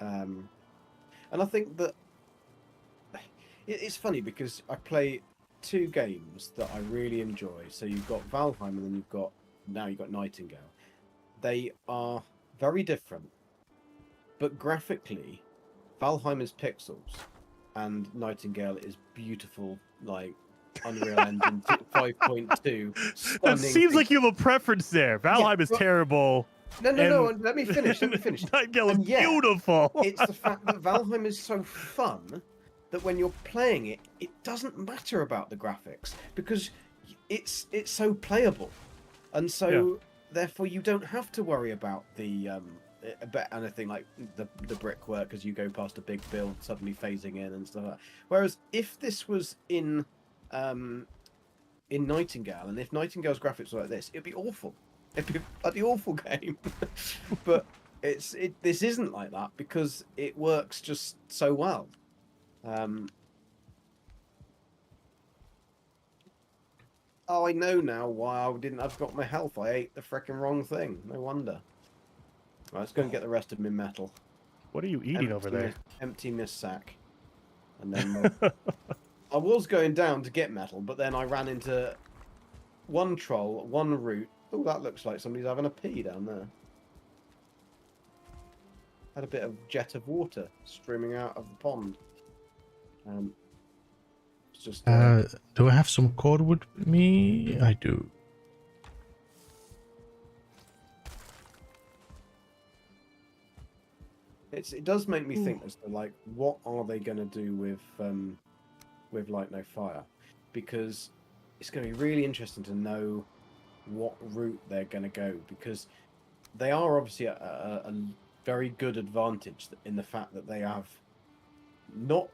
Speaker 3: And I think that it's funny because I play 2 games that I really enjoy. So you've got Valheim, and then you've got Nightingale. They are very different, but graphically, Valheim is pixels, and Nightingale is beautiful, like Unreal Engine 5.2.
Speaker 2: It seems like you have a preference there. Valheim is terrible.
Speaker 3: No. Let me finish.
Speaker 2: Nightingale is beautiful.
Speaker 3: It's the fact that Valheim is so fun that when you're playing it, it doesn't matter about the graphics because it's so playable, and so therefore you don't have to worry about the anything like the brickwork as you go past a big build suddenly phasing in and stuff like that. Whereas if this was in Nightingale, and if Nightingale's graphics were like this, it'd be awful. It'd be a bloody awful game. But this isn't like that because it works just so well. Oh, I know now why I've got my health. I ate the frickin' wrong thing. No wonder. Right, let's go and get the rest of my metal.
Speaker 2: What are you eating over there?
Speaker 3: Empty my sack. And then I was going down to get metal, but then I ran into one troll, one root. Oh, that looks like somebody's having a pee down there. Had a bit of jet of water streaming out of the pond. It's just.
Speaker 1: Do I have some cordwood with me? I do.
Speaker 3: It does make me think as to like, what are they going to do with Light No Fire? Because it's going to be really interesting to know what route they're going to go, because they are obviously a very good advantage in the fact that they have not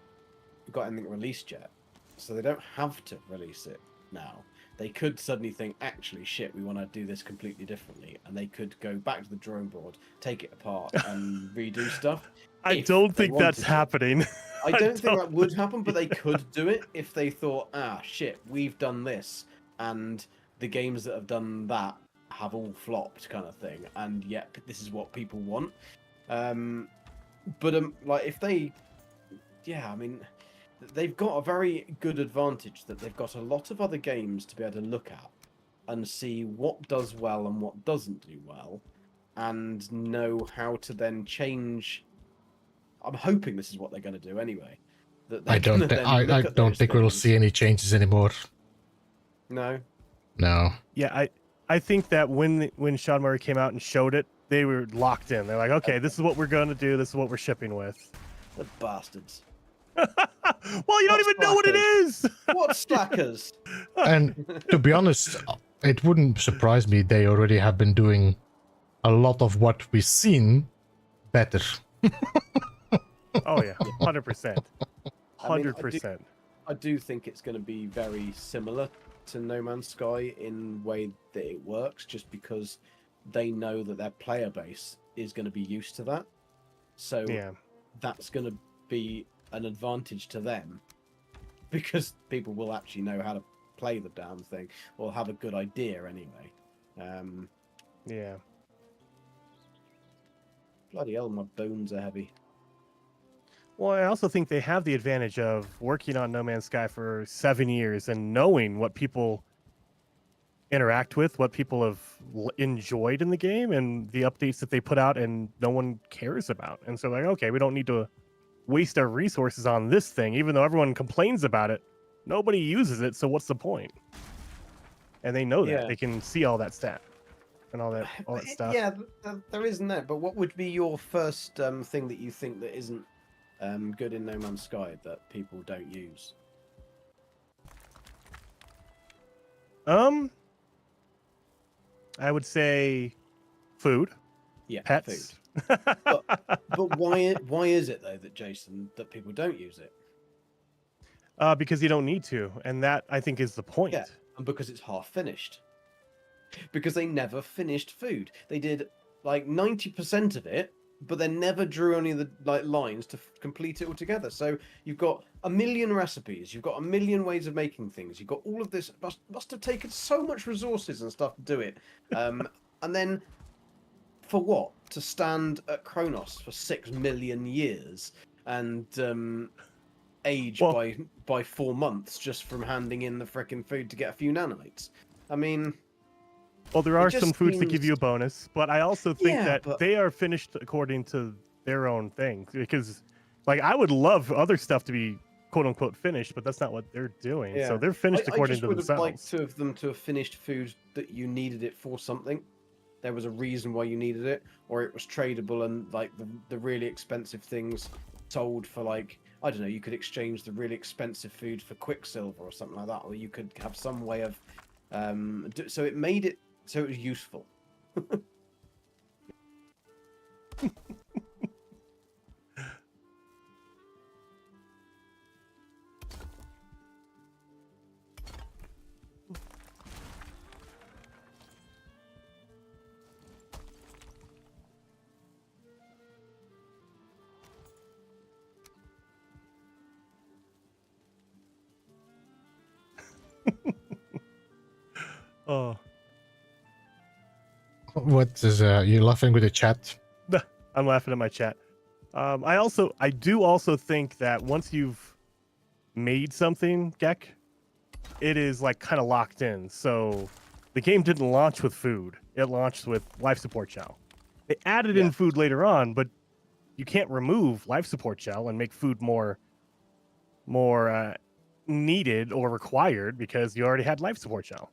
Speaker 3: got anything released yet, so they don't have to release it now. They could suddenly think, actually, shit, we want to do this completely differently, and they could go back to the drawing board, take it apart, and redo stuff.
Speaker 2: I don't think that's happening.
Speaker 3: I don't think that would happen, but they could do it if they thought, ah, shit, we've done this, and the games that have done that have all flopped, kind of thing, and yet this is what people want. Like if they, I mean, they've got a very good advantage that they've got a lot of other games to be able to look at and see what does well and what doesn't do well, and know how to then change. I'm hoping this is what they're going to do anyway.
Speaker 1: I don't think we'll see any changes anymore.
Speaker 3: No.
Speaker 1: No.
Speaker 2: Yeah, I think that when Sean Murray came out and showed it, they were locked in. They're like, okay, this is what we're going to do. This is what we're shipping with.
Speaker 3: The bastards.
Speaker 2: Well, you don't even know what it is.
Speaker 3: What slackers?
Speaker 1: And to be honest, it wouldn't surprise me. They already have been doing a lot of what we've seen better.
Speaker 2: Oh yeah, 100%. 100%.
Speaker 3: I do think it's going to be very similar to No Man's Sky in way that it works, just because they know that their player base is going to be used to that. So
Speaker 2: yeah,
Speaker 3: that's going to be an advantage to them, because people will actually know how to play the damn thing, or have a good idea anyway.
Speaker 2: Yeah.
Speaker 3: Bloody hell, my bones are heavy.
Speaker 2: Well, I also think they have the advantage of working on No Man's Sky for 7 years and knowing what people interact with, what people have enjoyed in the game, and the updates that they put out and no one cares about. And so like, okay, we don't need to waste our resources on this thing, even though everyone complains about it. Nobody uses it, so what's the point? And they know that.
Speaker 3: Yeah.
Speaker 2: They can see all that stat and all that stuff.
Speaker 3: Yeah, there isn't that. But what would be your first thing that you think that isn't good in No Man's Sky that people don't use?
Speaker 2: I would say food.
Speaker 3: Yeah,
Speaker 2: pets.
Speaker 3: food. But why is it though that Jason, that people don't use it?
Speaker 2: Because you don't need to, and that I think is the point.
Speaker 3: Yeah, and because it's half finished. Because they never finished food. They did like 90% of it, but they never drew any of the lines to complete it all together. So you've got a million recipes, you've got a million ways of making things, you've got all of this. Must have taken so much resources and stuff to do it. And then for what? To stand at Kronos for 6 million years and age by 4 months just from handing in the frickin' food to get a few nanomates. I mean,
Speaker 2: well, there are some foods that give you a bonus, but I also think that they are finished according to their own thing. Because, like, I would love other stuff to be quote unquote finished, but that's not what they're doing. Yeah. So they're finished according to themselves. I just would have liked them to have finished food that you needed it for something. There was a reason why you needed it, or it was tradable, and like the really expensive things sold for, like, I don't know, you could exchange the really expensive food for Quicksilver or something like that, or you could have some way of so it made it so it was useful. Oh.
Speaker 1: What is you laughing with the chat?
Speaker 2: I'm laughing at my chat. I do also think that once you've made something, Gek, it is like kind of locked in. So the game didn't launch with food. It launched with life support shell. They added in food later on, but you can't remove life support shell and make food more needed or required because you already had life support shell.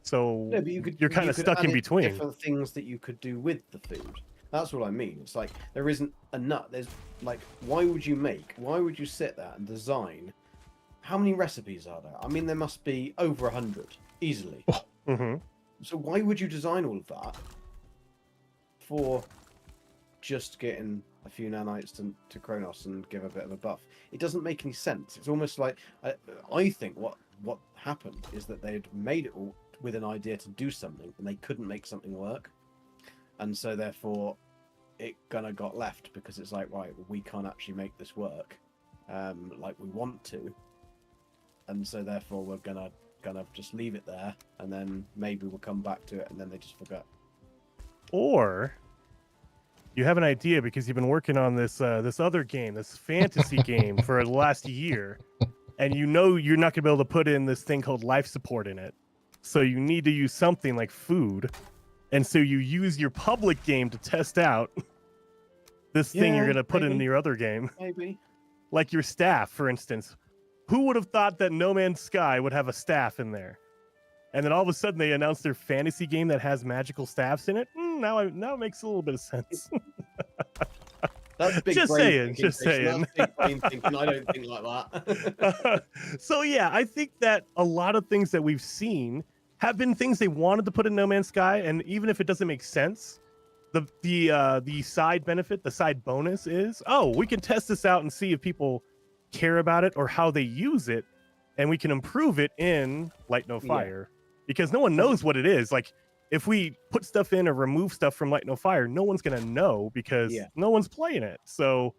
Speaker 2: So
Speaker 3: no, but
Speaker 2: you're kind of stuck in between.
Speaker 3: Different things that you could do with the food. That's what I mean. It's like there isn't enough. There's like, why would you sit there and design? How many recipes are there? I mean, there must be over 100 easily.
Speaker 2: Mm-hmm.
Speaker 3: So why would you design all of that for just getting a few nanites to Kronos and give a bit of a buff? It doesn't make any sense. It's almost like I think what happened is that they'd made it all with an idea to do something, and they couldn't make something work, and so therefore it kind of got left because it's like, right, we can't actually make this work like we want to, and so therefore we're gonna just leave it there, and then maybe we'll come back to it, and then they just forgot.
Speaker 2: Or you have an idea because you've been working on this this other game, this fantasy game for the last year, and you know you're not gonna be able to put in this thing called life support in it. So you need to use something like food. And so you use your public game to test out this thing you're going to put in your other game.
Speaker 3: Maybe.
Speaker 2: Like your staff, for instance. Who would have thought that No Man's Sky would have a staff in there? And then all of a sudden they announced their fantasy game that has magical staffs in it. Now it makes a little bit of sense.
Speaker 3: That's big
Speaker 2: Just
Speaker 3: brain
Speaker 2: saying,
Speaker 3: thinking,
Speaker 2: just
Speaker 3: Jason.
Speaker 2: saying.
Speaker 3: That's big brain thinking. I don't think like that.
Speaker 2: So yeah, I think that a lot of things that we've seen have been things they wanted to put in No Man's Sky, and even if it doesn't make sense, the side benefit, the side bonus is, oh, we can test this out and see if people care about it or how they use it, and we can improve it in Light No Fire, because no one knows what it is. Like, if we put stuff in or remove stuff from Light No Fire, no one's gonna know because no one's playing it. So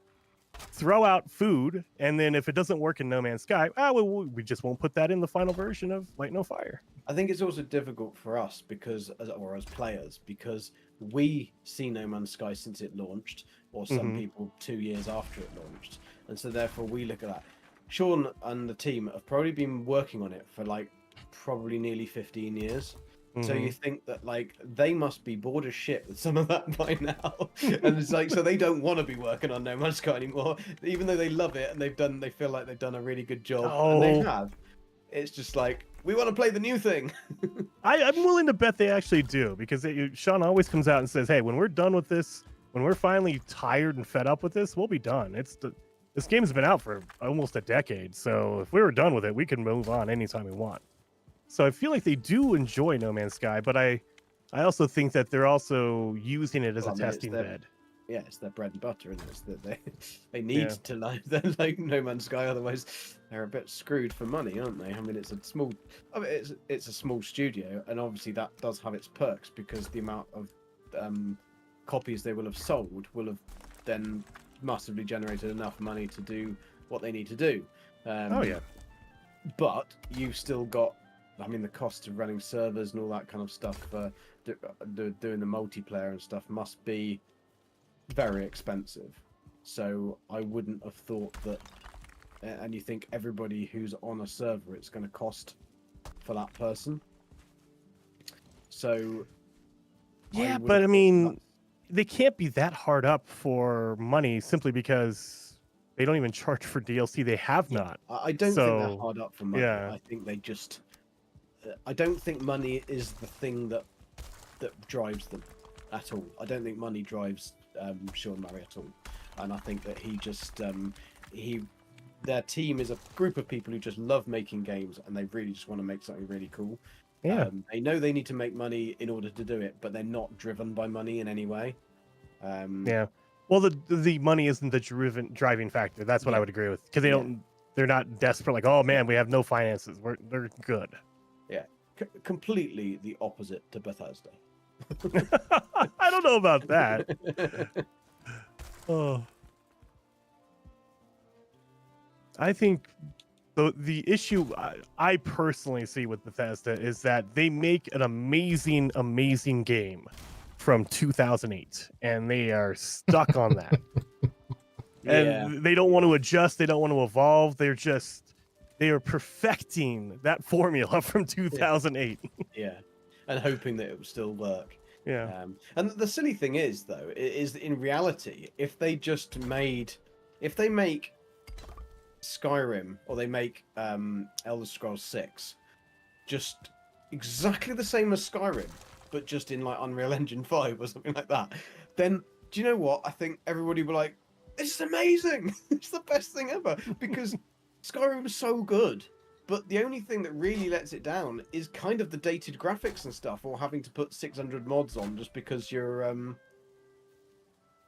Speaker 2: throw out food, and then if it doesn't work in No Man's Sky, we just won't put that in the final version of Light No Fire.
Speaker 3: I think it's also difficult for us because, as players, because we see No Man's Sky since it launched, or some people 2 years after it launched, and so therefore we look at that. Sean and the team have probably been working on it for like probably nearly 15 years. So you think that like they must be bored as shit with some of that by now, and it's like, so they don't want to be working on No Man's Sky anymore, even though they love it and they feel like they've done a really good job, and they have. It's just like, we want to play the new thing.
Speaker 2: I'm willing to bet they actually do, because Sean always comes out and says, hey, when we're done with this, when we're finally tired and fed up with this, we'll be done. This game's been out for almost a decade, so if we were done with it, we can move on anytime we want. So I feel like they do enjoy No Man's Sky, but I also think that they're also using it as a testing bed.
Speaker 3: Yeah, it's their bread and butter, and it's that they need to like No Man's Sky, otherwise they're a bit screwed for money, aren't they? I mean, it's a small studio, and obviously that does have its perks, because the amount of copies they will have sold will have then massively generated enough money to do what they need to do. But you've still got, I mean, the cost of running servers and all that kind of stuff, doing the multiplayer and stuff must be very expensive. So I wouldn't have thought that, and you think everybody who's on a server, it's going to cost for that person. So
Speaker 2: yeah, but I mean, they can't be that hard up for money simply because they don't even charge for DLC. They have not.
Speaker 3: I don't think they're hard up for money.
Speaker 2: Yeah.
Speaker 3: I think they just, I don't think money is the thing that drives them at all. I don't think money drives Sean Murray at all, and I think that he just their team is a group of people who just love making games, and they really just want to make something really cool.
Speaker 2: Yeah.
Speaker 3: They know they need to make money in order to do it, but they're not driven by money in any way.
Speaker 2: Yeah. Well, the money isn't the driving factor. That's what I would agree with, because they're not desperate. Like, oh man, we have no finances. They're good.
Speaker 3: Yeah. Completely the opposite to Bethesda.
Speaker 2: I don't know about that. Oh, I think the issue I personally see with Bethesda is that they make an amazing game from 2008, and they are stuck on that. And they don't want to adjust. They don't want to evolve. They are perfecting that formula from 2008.
Speaker 3: Yeah. And hoping that it will still work.
Speaker 2: Yeah.
Speaker 3: And the silly thing is, though, is that in reality, if they make Skyrim, or they make Elder Scrolls 6 just exactly the same as Skyrim, but just in like Unreal Engine 5 or something like that, then do you know what? I think everybody will be like, this is amazing. It's the best thing ever, because Skyrim was so good. But the only thing that really lets it down is kind of the dated graphics and stuff, or having to put 600 mods on just because you're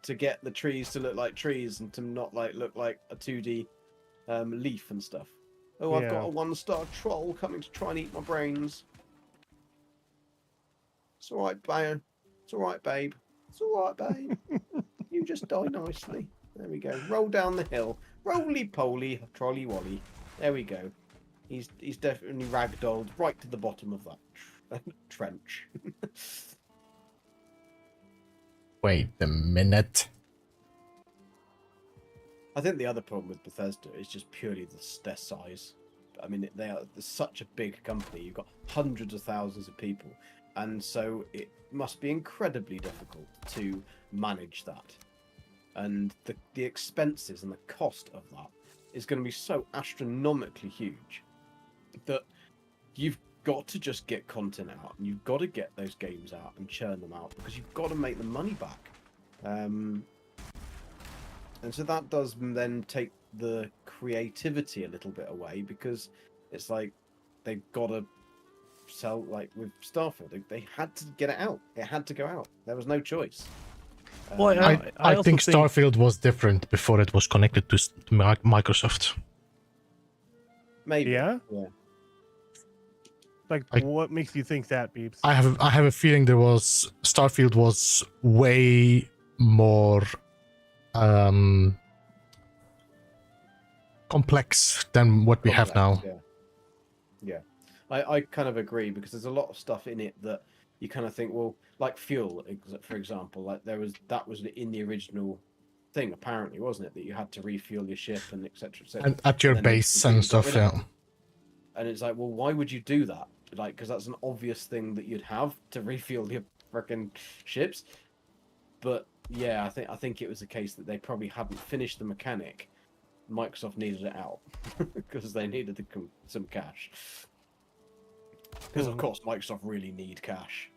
Speaker 3: to get the trees to look like trees and to not like look like a 2D leaf and stuff. Oh, I've got a 1-star troll coming to try and eat my brains. It's all right, babe. It's all right, babe. It's all right, babe. You just die nicely. There we go. Roll down the hill. Roly-poly, trolley-wolly. There we go. He's definitely ragdolled right to the bottom of that trench.
Speaker 1: Wait a minute.
Speaker 3: I think the other problem with Bethesda is just purely their size. I mean, they're such a big company. You've got hundreds of thousands of people, and so it must be incredibly difficult to manage that. And the expenses and the cost of that is going to be so astronomically huge that got to just get content out, and you've got to get those games out and churn them out because you've got to make the money back. And so that does then take the creativity a little bit away because it's like they've got to sell, like with Starfield, they had to get it out. It had to go out. There was no choice.
Speaker 2: Well,
Speaker 1: I think Starfield was different before it was connected to Microsoft.
Speaker 3: Maybe.
Speaker 2: Yeah?
Speaker 3: Yeah.
Speaker 2: Like, what makes you think that, Beeps?
Speaker 1: I have a feeling Starfield was way more complex than what we have now.
Speaker 3: Yeah. I kind of agree because there's a lot of stuff in it that you kind of think, well, like fuel, for example, like that was in the original thing, apparently, wasn't it? That you had to refuel your ship and etc.
Speaker 1: And at your base and stuff, yeah.
Speaker 3: And it's like, well, why would you do that? Like, because that's an obvious thing that you'd have to refuel your freaking ships. But yeah, I think it was a case that they probably hadn't finished the mechanic. Microsoft needed it out because they needed some cash. Because of course, Microsoft really need cash.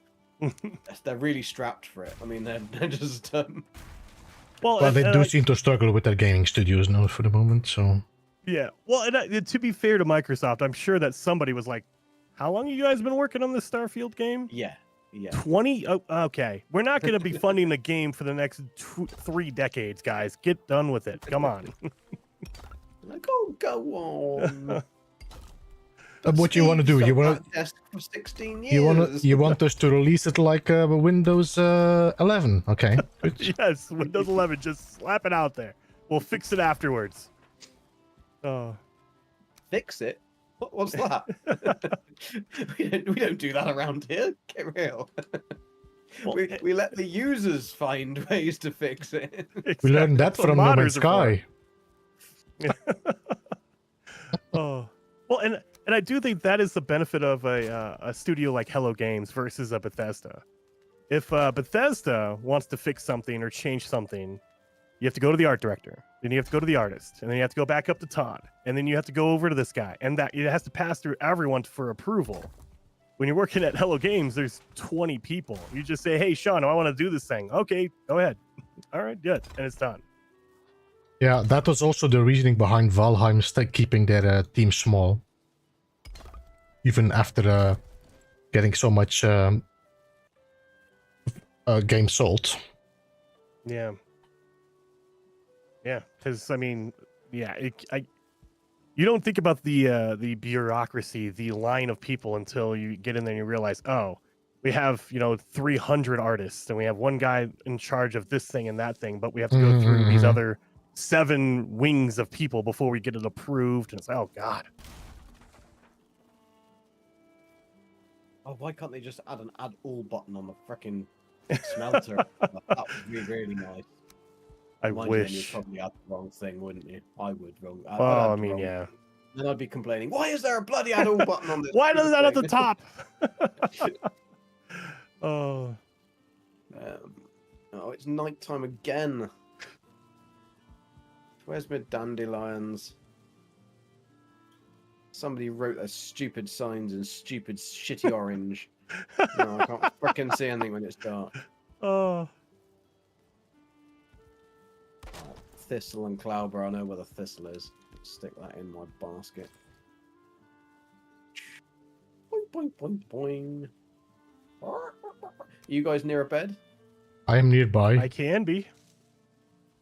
Speaker 3: They're really strapped for it. I mean, they're just.
Speaker 1: Well, they do seem to struggle with their gaming studios now for the moment. So.
Speaker 2: Yeah. Well, and to be fair to Microsoft, I'm sure that somebody was like, "How long have you guys been working on this Starfield game?"
Speaker 3: Yeah.
Speaker 2: 20. Oh, okay. We're not going to be funding the game for the next 3 decades, guys. Get done with it. Come on.
Speaker 3: Like, oh, go on.
Speaker 1: What you want to do? You want
Speaker 3: to for 16 years.
Speaker 1: You want us to release it like Windows 11? Okay.
Speaker 2: Yes, Windows 11. Just slap it out there. We'll fix it afterwards. Oh,
Speaker 3: fix it? What's that? we don't do that around here. Get real. Well, we let the users find ways to fix it.
Speaker 1: Exactly. We learned that from No Man's Sky.
Speaker 2: Oh, well, and I do think that is the benefit of a studio like Hello Games versus a Bethesda. If Bethesda wants to fix something or change something, you have to go to the art director, then you have to go to the artist, and then you have to go back up to Todd, and then you have to go over to this guy, and that it has to pass through everyone for approval. When you're working at Hello Games, there's 20 people. You just say, "Hey, Sean, I want to do this thing." Okay, go ahead. All right, good, and it's done.
Speaker 1: Yeah, that was also the reasoning behind Valheim keeping their team small, even after getting so much game sold.
Speaker 2: Yeah. Yeah, because I mean, yeah, you don't think about the bureaucracy, the line of people until you get in there and you realize, oh, we have 300 artists and we have one guy in charge of this thing and that thing, but we have to go through these other 7 wings of people before we get it approved, and it's like, oh god.
Speaker 3: Oh, why can't they just add an add all button on the frickin' smelter? That would be really nice.
Speaker 2: I wish.
Speaker 3: You'd probably add the wrong thing, wouldn't you? I would.
Speaker 2: I mean, yeah.
Speaker 3: Then I'd be complaining, why is there a bloody add all button on this?
Speaker 2: Why does that at the top? Oh.
Speaker 3: Oh, it's nighttime again. Where's my dandelions? Somebody wrote their stupid signs in stupid shitty orange. No, I can't frickin' see anything when it's dark.
Speaker 2: Oh.
Speaker 3: Thistle and cloudberry. I know where the thistle is. Stick that in my basket. Boing, boing, boing, boing. You guys near a bed?
Speaker 1: I am nearby.
Speaker 2: I can be.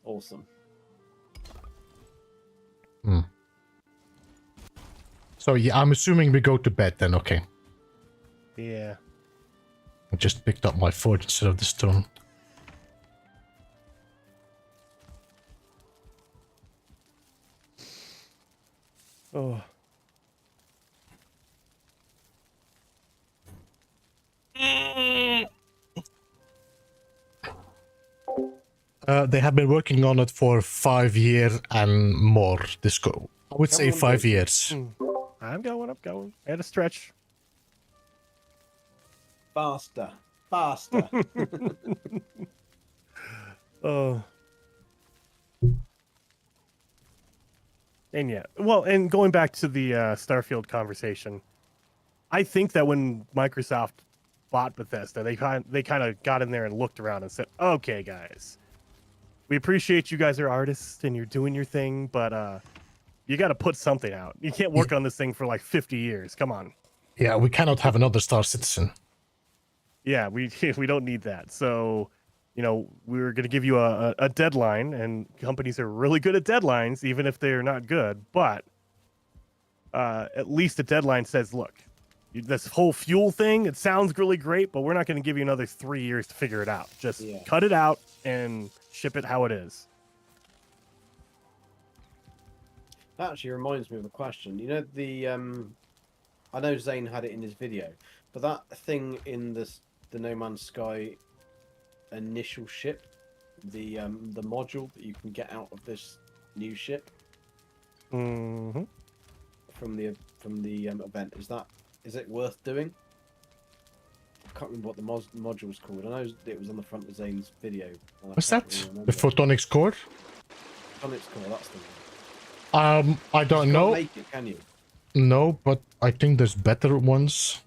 Speaker 3: Awesome.
Speaker 1: So yeah, I'm assuming we go to bed then. Okay.
Speaker 2: Yeah.
Speaker 1: I just picked up my forge instead of the stone.
Speaker 2: Oh.
Speaker 1: They have been working on it for 5 years and more. I would say 5 years.
Speaker 2: I'm going. I had a stretch.
Speaker 3: Faster.
Speaker 2: Oh. And yeah, well, and going back to the Starfield conversation, I think that when Microsoft bought Bethesda, they kind of got in there and looked around and said, "Okay, guys, we appreciate you guys are artists and you're doing your thing, but you got to put something out. You can't work on this thing for like 50 years. Come on."
Speaker 1: Yeah, we cannot have another Star Citizen.
Speaker 2: Yeah, we don't need that. So, you know, we're going to give you a deadline, and companies are really good at deadlines, even if they're not good. But at least the deadline says, look, this whole fuel thing, it sounds really great, but we're not going to give you another 3 years to figure it out. Just cut it out and ship it how it is.
Speaker 3: That actually reminds me of a question. You know, I know Zane had it in his video, but that thing in the No Man's Sky initial ship, the module that you can get out of this new ship
Speaker 2: Mm-hmm.
Speaker 3: from the event, is it worth doing? I can't remember what the module's called. I know it was on the front of Zane's video.
Speaker 1: What's that? The photonics core?
Speaker 3: Photonics core, that's the one.
Speaker 1: I don't know.
Speaker 3: You can't make it, can you?
Speaker 1: No, but I think there's better ones,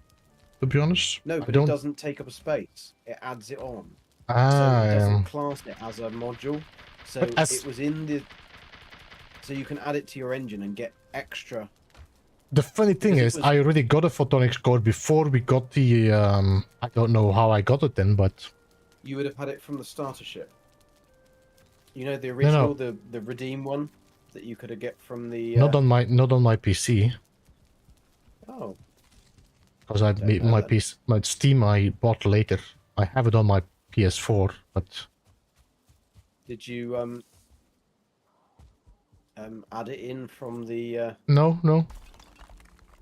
Speaker 1: to be honest.
Speaker 3: No, but it doesn't take up a space. It adds it on.
Speaker 1: Ah,
Speaker 3: so it doesn't class it as a module. So
Speaker 1: it
Speaker 3: was in the... So you can add it to your engine and get extra...
Speaker 1: The funny thing is, I already got a photonics core before we got the... I don't know how I got it then, but...
Speaker 3: You would have had it from the starter ship. You know, the original,
Speaker 1: No.
Speaker 3: the Redeem one that you could have get from the...
Speaker 1: Not on my PC.
Speaker 3: Oh.
Speaker 1: Because my Steam I bought later. I have it on my PS4, but...
Speaker 3: Did you add it in from the...
Speaker 1: No.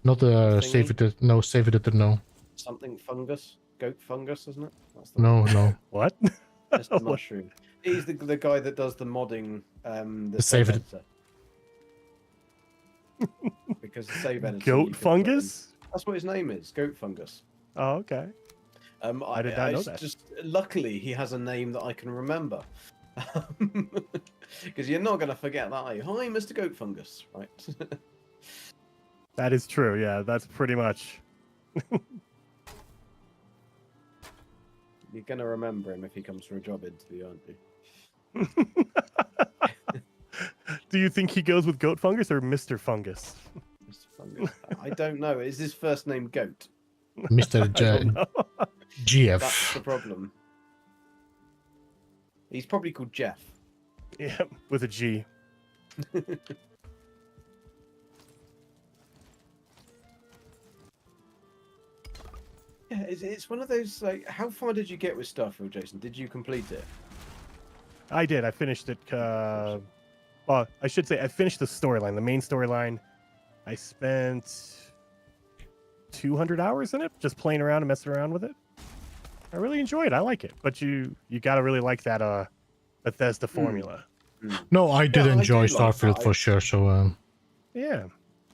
Speaker 1: Not save editor, no.
Speaker 3: Something fungus? Goat fungus, isn't it? That's the
Speaker 1: No.
Speaker 2: What?
Speaker 3: Just the mushroom. He's the guy that does the modding, the
Speaker 1: save
Speaker 3: editor. Because the save editor...
Speaker 2: Goat fungus?
Speaker 3: That's what his name is, goat fungus.
Speaker 2: Oh, okay.
Speaker 3: I
Speaker 2: did not know that.
Speaker 3: Just luckily he has a name that I can remember, because you're not going to forget that. Are you? Hi, Mr. Goat Fungus, right?
Speaker 2: That is true. Yeah, that's pretty much.
Speaker 3: You're going to remember him if he comes for a job interview, aren't you?
Speaker 2: Do you think he goes with Goat Fungus or Mr. Fungus?
Speaker 3: Mr. Fungus. I don't know. Is his first name Goat?
Speaker 1: Mr. GF.
Speaker 3: That's the problem. He's probably called Jeff.
Speaker 2: Yeah, with a G.
Speaker 3: Yeah, it's one of those, like, how far did you get with Starfield, Jason? Did you complete it?
Speaker 2: I did. I finished it. Well, I should say I finished the storyline, the main storyline. I spent 200 hours in it, just playing around and messing around with it. I really enjoy it. I like it, but you gotta really like that Bethesda formula.
Speaker 1: No, I did enjoy
Speaker 3: do like
Speaker 1: Starfield
Speaker 3: that.
Speaker 1: for sure. So
Speaker 2: Yeah.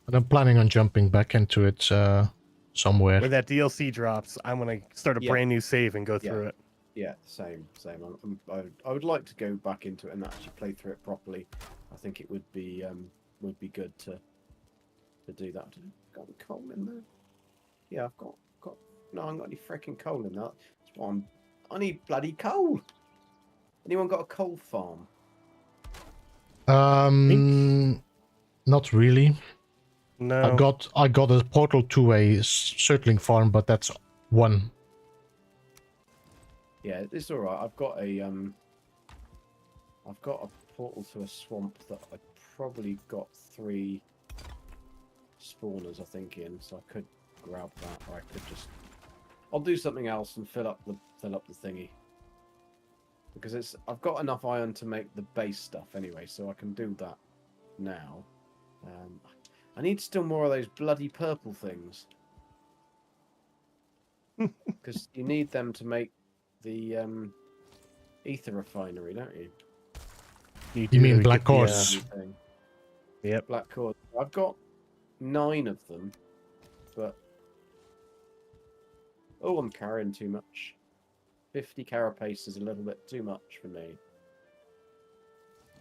Speaker 1: and I'm planning on jumping back into it somewhere.
Speaker 2: When that DLC drops, I'm gonna start a brand new save and go through it.
Speaker 3: Yeah, same. I would like to go back into it and actually play through it properly. I think it would be good to do that. Got any coal in there? Yeah, I've got. No, I haven't got any freaking coal in that. That's why I need bloody coal. Anyone got a coal farm?
Speaker 1: Not really.
Speaker 2: No.
Speaker 1: I got a portal to a circling farm, but that's one.
Speaker 3: Yeah, it's all right. I've got a portal to a swamp that I probably got 3 spawners, I think, in, so I could grab that, or I could just. I'll do something else and fill up the thingy. Because I've got enough iron to make the base stuff anyway, so I can do that now. I need still more of those bloody purple things. Because you need them to make the ether refinery, don't you?
Speaker 1: You mean black cores?
Speaker 2: Yep.
Speaker 3: Black cores. I've got 9 of them, but I'm carrying too much. 50 carapace is a little bit too much for me.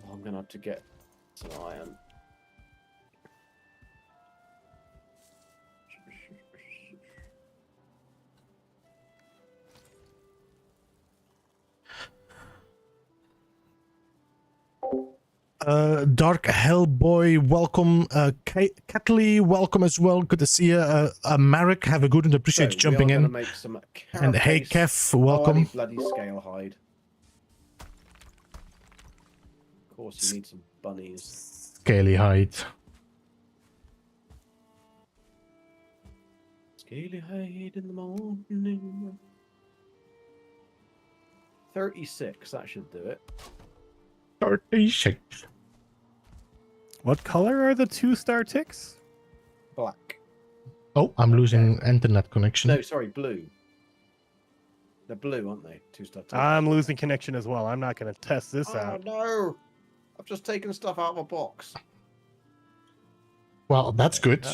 Speaker 3: I'm gonna have to get some iron.
Speaker 1: Dark Hellboy, welcome. Catley, welcome as well. Good to see you. Marek, have a good and appreciate you jumping in.
Speaker 3: Make some
Speaker 1: and hey, Kev, welcome.
Speaker 3: Oh, I need bloody scale hide. Of course, you need some bunnies.
Speaker 1: Scaly hide.
Speaker 3: Scaly hide in the morning. 36, that should do it.
Speaker 1: 36.
Speaker 2: What color are the 2-star ticks?
Speaker 3: Black.
Speaker 1: Oh, I'm losing internet connection.
Speaker 3: No, sorry, blue. They're blue, aren't they? 2-star ticks.
Speaker 2: I'm losing connection as well. I'm not going to test this
Speaker 3: Oh,
Speaker 2: out.
Speaker 3: no! I've just taken stuff out of a box.
Speaker 1: Well, that's good.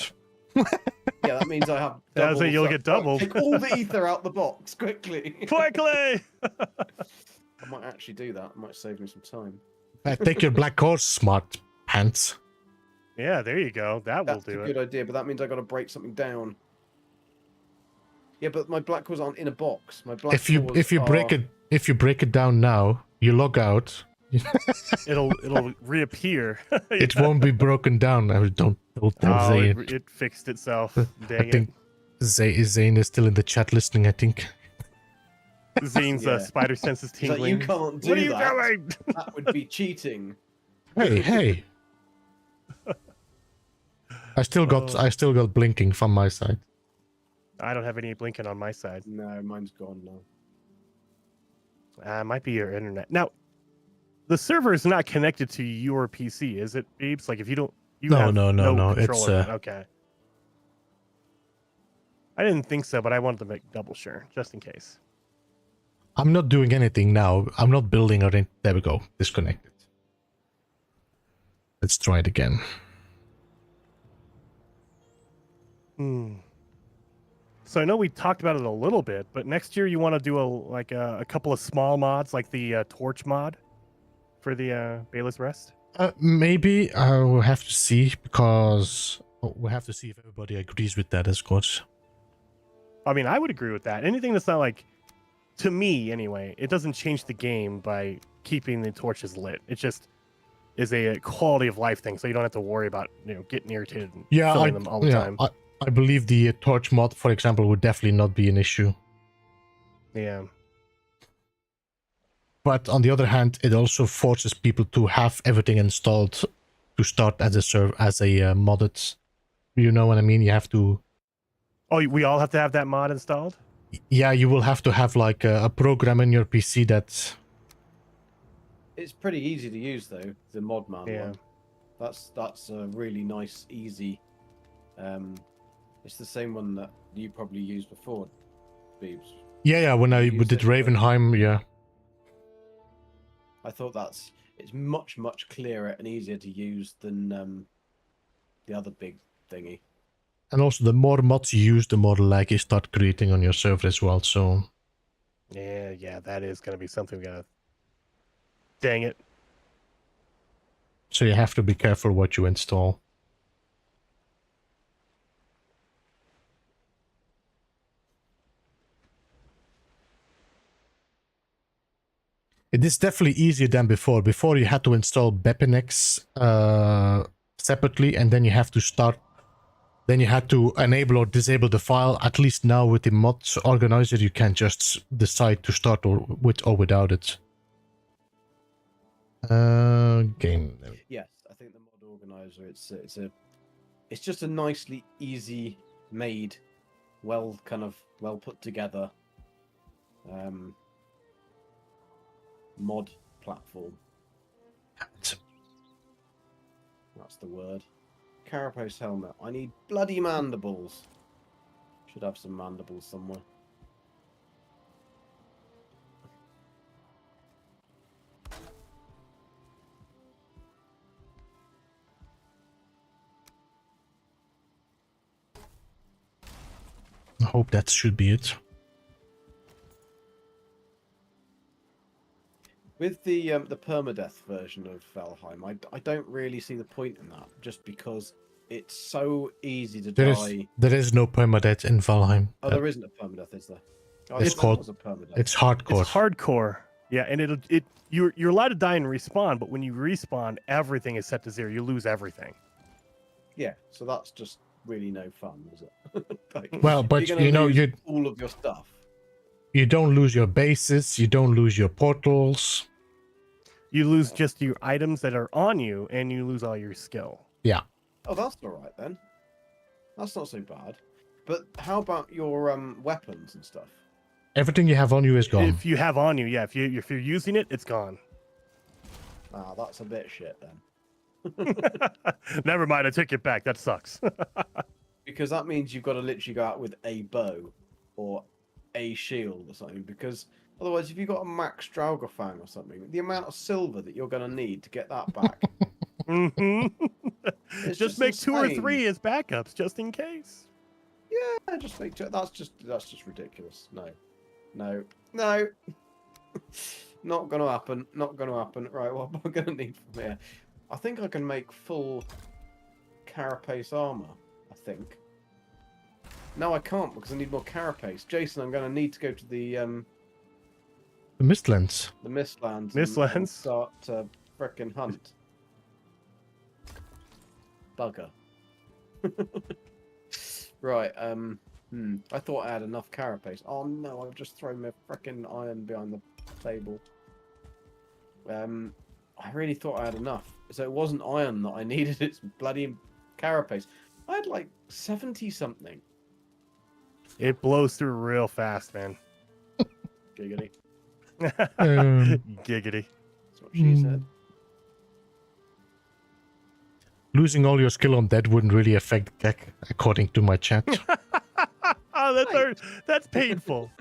Speaker 3: Yeah, that means I have
Speaker 2: That's
Speaker 3: double
Speaker 2: it, you'll
Speaker 3: stuff.
Speaker 2: get double.
Speaker 3: Take all the ether out the box, quickly.
Speaker 2: Quickly!
Speaker 3: I might actually do that. It might save me some time.
Speaker 1: Take your black horse, smart pants.
Speaker 2: Yeah, there you go. That will
Speaker 3: That's
Speaker 2: do
Speaker 3: a
Speaker 2: it.
Speaker 3: good idea, but that means I got to break something down. Yeah, but my black cores aren't in a box. My black
Speaker 1: If you break it down now, you log out.
Speaker 2: It'll reappear.
Speaker 1: It won't be broken down. Don't tell Zane.
Speaker 2: It fixed itself.
Speaker 1: I
Speaker 2: Dang
Speaker 1: think Zane is still in the chat listening, I think.
Speaker 2: it. Zane's spider senses
Speaker 3: He's like,
Speaker 2: tingling.
Speaker 3: you can't do
Speaker 2: What are you
Speaker 3: that.
Speaker 2: doing?
Speaker 3: That would be cheating.
Speaker 1: Hey. I still got blinking from my side.
Speaker 2: I don't have any blinking on my side.
Speaker 3: No, mine's gone now.
Speaker 2: Might be your internet. Now, the server is not connected to your PC, is it, Beebs? Like, if you don't,
Speaker 1: No.
Speaker 2: control
Speaker 1: It's
Speaker 2: of it. Okay. I didn't think so, but I wanted to make double sure, just in case.
Speaker 1: I'm not doing anything now. I'm not building or anything. There we go. Disconnected. Let's try it again.
Speaker 2: So I know we talked about it a little bit, but next year you want to do a couple of small mods, like the torch mod for the Beyla's Rest?
Speaker 1: Maybe I will have to see, because we'll have to see if everybody agrees with that, of course.
Speaker 2: I mean, I would agree with that. Anything that's not like, to me anyway, it doesn't change the game by keeping the torches lit. It just is a quality of life thing, so you don't have to worry about getting irritated and filling them all the time.
Speaker 1: I believe the torch mod, for example, would definitely not be an issue.
Speaker 2: Yeah.
Speaker 1: But on the other hand, it also forces people to have everything installed to start as a modded. You know what I mean? You have to.
Speaker 2: Oh, we all have to have that mod installed?
Speaker 1: Yeah, you will have to have like a program in your PC that.
Speaker 3: It's pretty easy to use though, the modman
Speaker 2: Yeah.
Speaker 3: one. That's a really nice, easy. It's the same one that you probably used before, Beebs.
Speaker 1: Yeah. When I
Speaker 3: used
Speaker 1: did
Speaker 3: it,
Speaker 1: Ravenheim, yeah.
Speaker 3: I thought it's much clearer and easier to use than the other big thingy.
Speaker 1: And also, the more mods you use, the more lag you start creating on your server as well. So.
Speaker 2: Yeah, that is gonna be something we gotta. Dang it.
Speaker 1: So you have to be careful what you install. It is definitely easier than before. Before you had to install Bepinex separately, and then you have to start. Then you had to enable or disable the file. At least now with the mods organizer, you can just decide to start with or without it. Game.
Speaker 3: Yes, I think the mod organizer. It's just a nicely easy made, well put together. Mod platform. That's the word. Carapace helmet. I need bloody mandibles. Should have some mandibles somewhere.
Speaker 1: I hope that should be it.
Speaker 3: With the permadeath version of Valheim, I don't really see the point in that, just because it's so easy to die.
Speaker 1: There is no permadeath in Valheim.
Speaker 3: Oh, there isn't a permadeath, is there? Oh,
Speaker 1: It's
Speaker 3: I thought
Speaker 1: called.
Speaker 3: it was a permadeath.
Speaker 1: It's hardcore.
Speaker 2: It's hardcore. Yeah, and you're allowed to die and respawn, but when you respawn, everything is set to 0. You lose everything.
Speaker 3: Yeah, so that's just really no fun, is it? Like,
Speaker 1: Well, but
Speaker 3: you're
Speaker 1: you know,
Speaker 3: lose
Speaker 1: you
Speaker 3: all of your stuff.
Speaker 1: you don't lose your bases, you don't lose your portals.
Speaker 2: You lose just your items that are on you, and you lose all your skill.
Speaker 1: Yeah.
Speaker 3: Oh, that's all right then. That's not so bad. But how about your weapons and stuff?
Speaker 1: Everything you have on you is gone.
Speaker 2: If you have on you, yeah. If you're using it, it's gone.
Speaker 3: Ah, that's a bit shit then.
Speaker 2: Never mind, I take it back. That sucks.
Speaker 3: Because that means you've got to literally go out with a bow or a shield or something. Because otherwise, if you've got a max Draugr or something, the amount of silver that you're going to need to get that back.
Speaker 2: Just make insane. 2 or 3 as backups, just in case.
Speaker 3: Yeah, just make 2. That's just ridiculous. No. Not gonna happen. Not gonna happen. Right, what am I gonna need from here? I think I can make full carapace armor. I think. No, I can't because I need more carapace. Jason, I'm gonna need to go to the
Speaker 1: Mistlands.
Speaker 3: The Mistlands.
Speaker 2: Mistlands.
Speaker 3: And start to frickin' hunt. Bugger. Right. I thought I had enough carapace. Oh no! I've just thrown my frickin' iron behind the table. I really thought I had enough. So it wasn't iron that I needed. It's bloody carapace. I had like 70 something.
Speaker 2: It blows through real fast, man.
Speaker 3: Giggity.
Speaker 2: Giggity.
Speaker 3: That's what she said.
Speaker 1: Losing all your skill on that wouldn't really affect Gek, according to my chat.
Speaker 2: Oh, that's painful.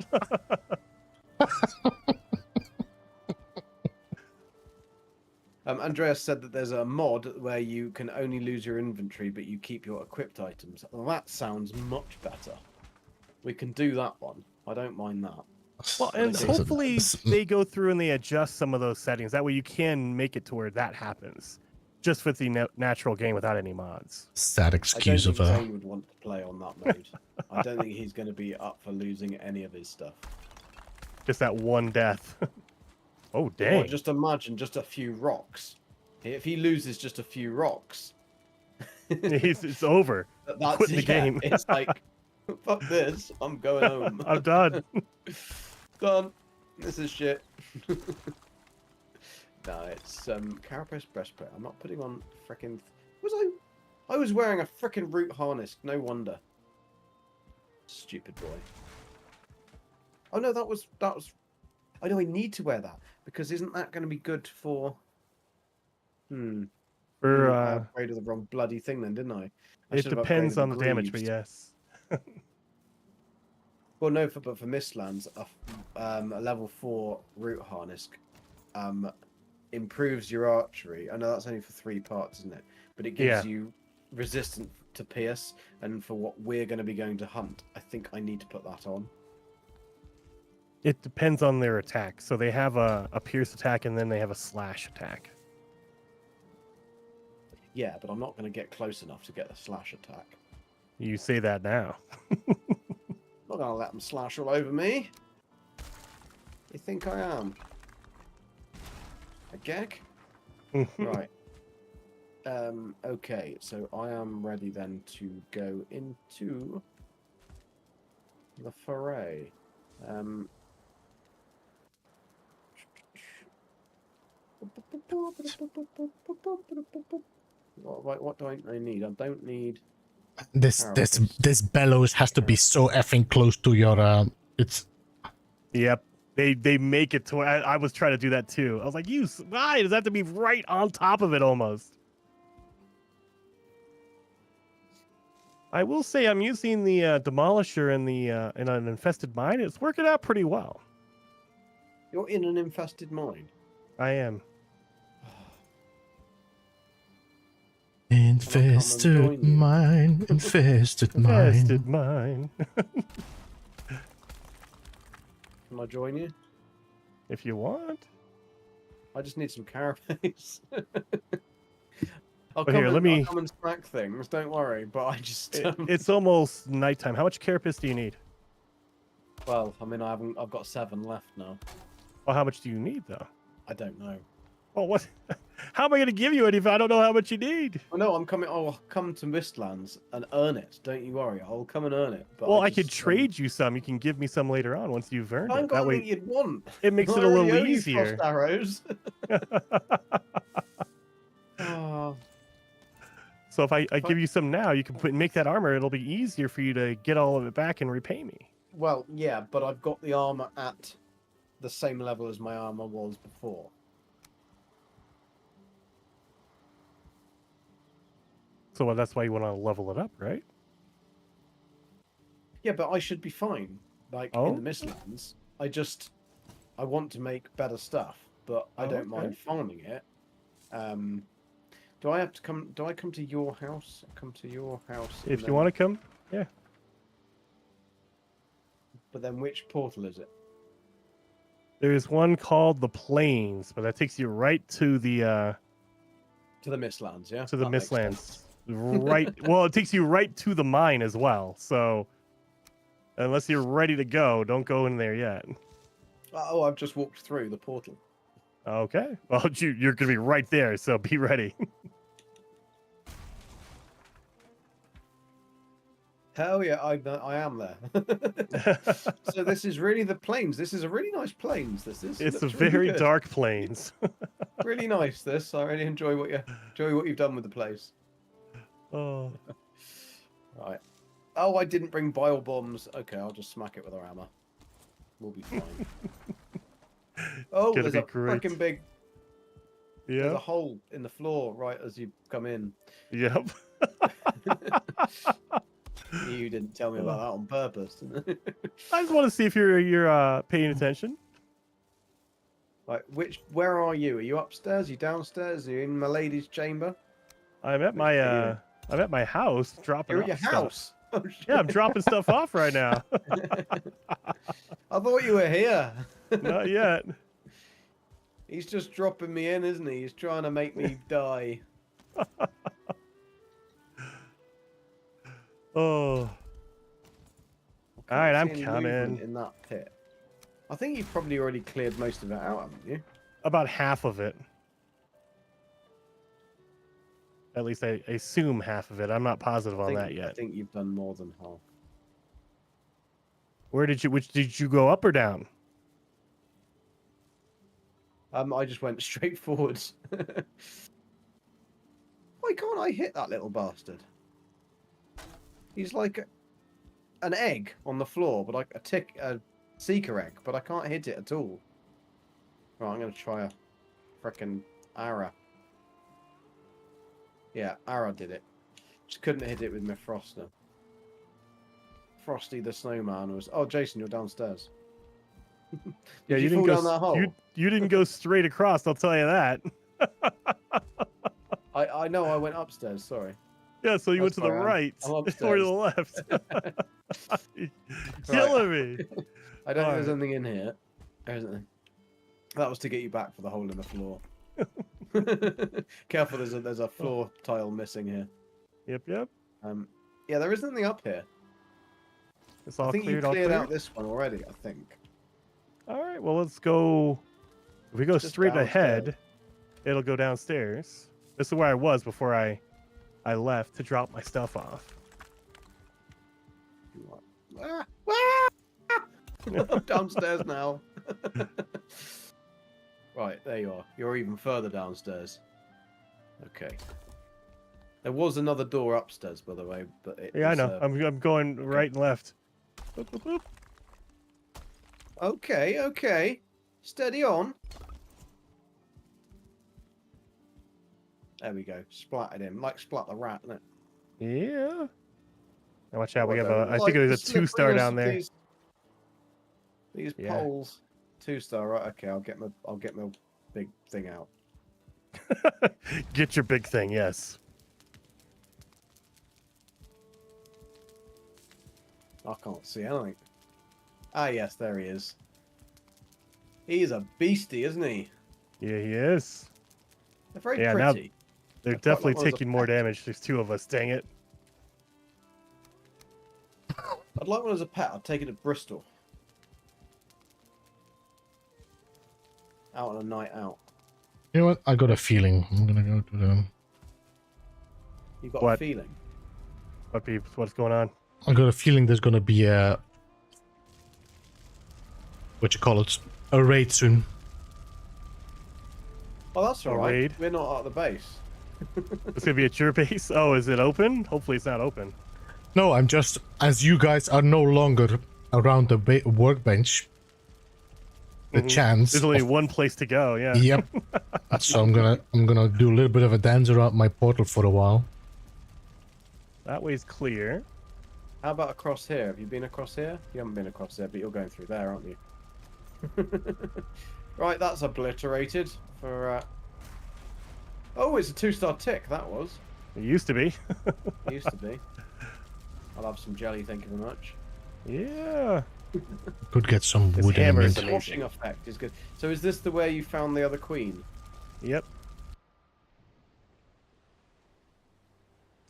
Speaker 3: Andreas said that there's a mod where you can only lose your inventory, but you keep your equipped items. Well, that sounds much better. We can do that one. I don't mind that.
Speaker 2: Well, and hopefully they go through and they adjust some of those settings. That way you can make it to where that happens. Just with the natural game without any mods.
Speaker 1: Sad excuse of
Speaker 3: Zane would want to play on that mode. I don't think he's going to be up for losing any of his stuff.
Speaker 2: Just that one death. Oh, dang.
Speaker 3: Well, just imagine just a few rocks. If he loses just a few rocks...
Speaker 2: it's over.
Speaker 3: That's
Speaker 2: quitting the game.
Speaker 3: It's like, fuck this. I'm going home.
Speaker 2: I'm done.
Speaker 3: Done. This is shit. No, it's carapace breastplate. I'm not putting on frickin'. I was wearing a frickin' root harness. No wonder. Stupid boy. Oh no, that was. I know I need to wear that because isn't that going to be good for? I upgraded the wrong bloody thing then, didn't I?
Speaker 2: It depends on the damage, but yes.
Speaker 3: Well, no, but for Mistlands, a level 4 root harness improves your archery. I know that's only for 3 parts, isn't it? But it gives you resistance to pierce, and for what we're going to be going to hunt, I think I need to put that on.
Speaker 2: It depends on their attack. So they have a pierce attack, and then they have a slash attack.
Speaker 3: Yeah, but I'm not going to get close enough to get the slash attack.
Speaker 2: You say that now.
Speaker 3: Not going to let them slash all over me. You think I am? A gag? Right. Okay, so I am ready then to go into the foray. What do I need? I don't need...
Speaker 1: This bellows has to be so effing close to your it's.
Speaker 2: Yep. They make it to where I was trying to do that too. I was like, why does that have to be right on top of it almost? I will say I'm using the demolisher in an infested mine. It's working out pretty well.
Speaker 3: You're in an infested mine?
Speaker 2: I am.
Speaker 1: Infested mine, infested mine.
Speaker 2: Infested mine.
Speaker 3: Can I join you?
Speaker 2: If you want.
Speaker 3: I just need some carapace. I'll
Speaker 2: come
Speaker 3: and smack things, don't worry, but I just...
Speaker 2: It's almost nighttime. How much carapace do you need?
Speaker 3: Well, I mean, I've got 7 left now.
Speaker 2: Well, how much do you need, though?
Speaker 3: I don't know.
Speaker 2: Well, what? How am I going to give you it if I don't know how much you need?
Speaker 3: Well, no, I'm coming. I'll come to Mistlands and earn it. Don't you worry. I'll come and earn it. But
Speaker 2: Well, I could trade you some. You can give me some later on once you've earned
Speaker 3: I ain't
Speaker 2: it.
Speaker 3: got
Speaker 2: That way,
Speaker 3: anything you'd want.
Speaker 2: it makes
Speaker 3: I
Speaker 2: it a
Speaker 3: already
Speaker 2: little
Speaker 3: owe you
Speaker 2: easier.
Speaker 3: Frost arrows. Oh.
Speaker 2: So if I give you some now, you can make that armor. It'll be easier for you to get all of it back and repay me.
Speaker 3: Well, yeah, but I've got the armor at the same level as my armor was before.
Speaker 2: So well, that's why you want to level it up, right?
Speaker 3: Yeah, but I should be fine. Like in the Mistlands, I want to make better stuff, but I don't mind farming it. Do I have to come? Do I come to your house? Come to your house.
Speaker 2: If you want to come, yeah.
Speaker 3: But then, which portal is it?
Speaker 2: There's one called the Plains, but that takes you right to the
Speaker 3: Mistlands, yeah.
Speaker 2: To the Mistlands. Right. Well, it takes you right to the mine as well. So unless you're ready to go, don't go in there yet.
Speaker 3: Oh, I've just walked through the portal.
Speaker 2: Okay. Well, you're going to be right there, so be ready.
Speaker 3: Hell yeah, I am there. So this is really the plains. This is a really nice plains. This is.
Speaker 2: It's a very
Speaker 3: really
Speaker 2: dark plains.
Speaker 3: Really nice. This. I really enjoy what you've done with the place.
Speaker 2: Oh.
Speaker 3: Right. Oh, I didn't bring bile bombs. Okay, I'll just smack it with our hammer. We'll be fine. Oh, there's a freaking big. Yeah. There's a hole in the floor right as you come in.
Speaker 2: Yep.
Speaker 3: You didn't tell me about that on purpose.
Speaker 2: I just want to see if you're paying attention.
Speaker 3: Like, where are you? Are you upstairs? Are you downstairs? Are you in my lady's chamber?
Speaker 2: I'm at my house dropping.
Speaker 3: You're at your house.
Speaker 2: Oh, yeah, I'm dropping stuff off right now.
Speaker 3: I thought you were here.
Speaker 2: Not yet.
Speaker 3: He's just dropping me in, isn't he? He's trying to make me die.
Speaker 2: Oh. All right, I'm coming.
Speaker 3: In that pit. I think you've probably already cleared most of it out, haven't you?
Speaker 2: About half of it. At least I assume half of it. I'm not positive on that yet.
Speaker 3: I think you've done more than half.
Speaker 2: Which did you go up or down?
Speaker 3: I just went straight forwards. Why can't I hit that little bastard? He's like an egg on the floor, but like a seeker egg, but I can't hit it at all. Right, I'm gonna try a frickin' arrow. Yeah, arrow did it. Just couldn't hit it with my Froster. Frosty the Snowman was. Oh, Jason, you're downstairs.
Speaker 2: Yeah,
Speaker 3: you didn't
Speaker 2: fall
Speaker 3: go
Speaker 2: down
Speaker 3: that hole.
Speaker 2: You didn't go straight across. I'll tell you that.
Speaker 3: I know. I went upstairs. Sorry.
Speaker 2: Yeah, so you went to the right or the left. Killing me.
Speaker 3: I don't think there's anything in here. That was to get you back for the hole in the floor. Careful, there's a floor tile missing here.
Speaker 2: Yep.
Speaker 3: Yeah, there isn't anything up here.
Speaker 2: It's all
Speaker 3: I think
Speaker 2: cleared,
Speaker 3: you cleared out this one already, I think.
Speaker 2: All right, well, let's go. If we go straight ahead, it'll go downstairs. This is where I was before I left to drop my stuff off.
Speaker 3: I'm downstairs now. Right, there you are. You're even further downstairs. Okay. There was another door upstairs, by the way, but
Speaker 2: yeah, I know. I'm going right and left. Boop, boop, boop.
Speaker 3: Okay. Steady on. There we go. Splatted him. Like Splat the Rat, isn't it?
Speaker 2: Yeah. Now watch out. We have I think there's a 2-star down there.
Speaker 3: These poles. 2-star, right? Okay, I'll get my big thing out.
Speaker 2: Get your big thing, yes.
Speaker 3: I can't see anything. Ah, yes, there he is. He's a beastie, isn't he?
Speaker 2: Yeah, he is.
Speaker 3: They're very pretty.
Speaker 2: Now they're definitely taking more damage. There's 2 of us, dang it.
Speaker 3: I'd like one as a pet. I'd take it to Bristol. out on a night out?
Speaker 1: You know what? I got a feeling. I'm gonna go to the.
Speaker 3: You got
Speaker 2: What?
Speaker 3: a feeling?
Speaker 2: What peeps? What's going on?
Speaker 1: I got a feeling there's gonna be a. What you call it? A raid soon.
Speaker 3: Oh, that's all right.
Speaker 2: Raid?
Speaker 3: We're not at the base.
Speaker 2: It's gonna be at your base. Oh, is it open? Hopefully, it's not open.
Speaker 1: No, I'm just as you guys are no longer around the workbench. The chance.
Speaker 2: There's only
Speaker 1: of-
Speaker 2: one place to go. Yeah.
Speaker 1: Yep. So I'm gonna do a little bit of a dance around my portal for a while.
Speaker 2: That way's clear.
Speaker 3: How about across here? Have you been across here? You haven't been across there, but you're going through there, aren't you? Right, that's obliterated for. Oh, it's a 2-star tick. That was.
Speaker 2: It used to be.
Speaker 3: It used to be. I'll have some jelly. Thank you very much.
Speaker 2: Yeah.
Speaker 1: Could get some
Speaker 2: This
Speaker 1: wood in
Speaker 2: hammer
Speaker 1: a
Speaker 2: is
Speaker 1: minute.
Speaker 3: The washing effect is good. So is this the way you found the other queen?
Speaker 2: Yep.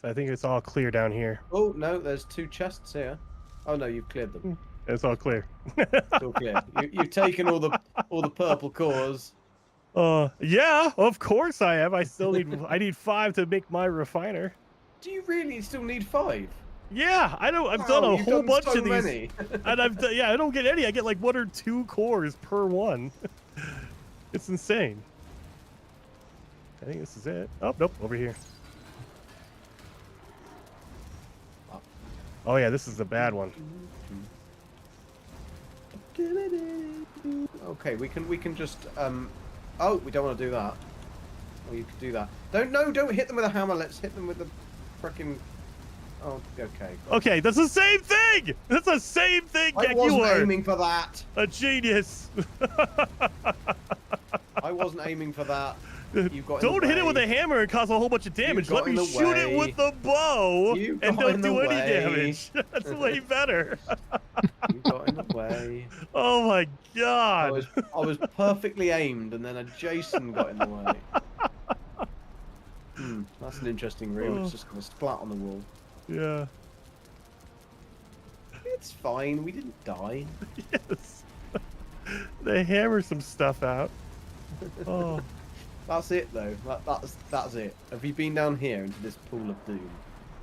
Speaker 2: So I think it's all clear down here.
Speaker 3: Oh no, there's 2 chests here. Oh no, you've cleared them.
Speaker 2: It's all clear.
Speaker 3: It's all clear. You've taken all the purple cores.
Speaker 2: Yeah, of course I have. I still need. I need 5 to make my refiner.
Speaker 3: Do you really still need 5?
Speaker 2: Yeah, I don't. I've
Speaker 3: Wow,
Speaker 2: done a
Speaker 3: you've
Speaker 2: whole
Speaker 3: done
Speaker 2: bunch
Speaker 3: so
Speaker 2: of these,
Speaker 3: many.
Speaker 2: and yeah, I don't get any. I get like 1 or 2 cores per one. It's insane. I think this is it. Oh nope, over here. Oh yeah, this is the bad one.
Speaker 3: Okay, we can just oh, we don't want to do that. Oh, you could do that. Don't hit them with a hammer. Let's hit them with the frickin'. Oh, okay.
Speaker 2: Okay, that's the same thing. That's the same thing.
Speaker 3: I
Speaker 2: Gek,
Speaker 3: wasn't
Speaker 2: you are
Speaker 3: aiming for that.
Speaker 2: a genius.
Speaker 3: I wasn't aiming for that. You got in
Speaker 2: Don't
Speaker 3: the
Speaker 2: hit it with
Speaker 3: way.
Speaker 2: a hammer and cause a whole bunch of damage.
Speaker 3: got
Speaker 2: Let me
Speaker 3: in the
Speaker 2: shoot it
Speaker 3: way.
Speaker 2: with the bow
Speaker 3: You
Speaker 2: and
Speaker 3: got in
Speaker 2: don't
Speaker 3: the
Speaker 2: do any
Speaker 3: way.
Speaker 2: damage. That's way better.
Speaker 3: You got in the way.
Speaker 2: Oh my
Speaker 3: I
Speaker 2: god.
Speaker 3: was perfectly aimed, and then a Jason got in the way. That's an interesting room. It's just gonna splat on the wall.
Speaker 2: Yeah.
Speaker 3: It's fine. We didn't die.
Speaker 2: Yes. They hammer some stuff out. Oh.
Speaker 3: That's it though. That's it. Have you been down here into this pool of doom?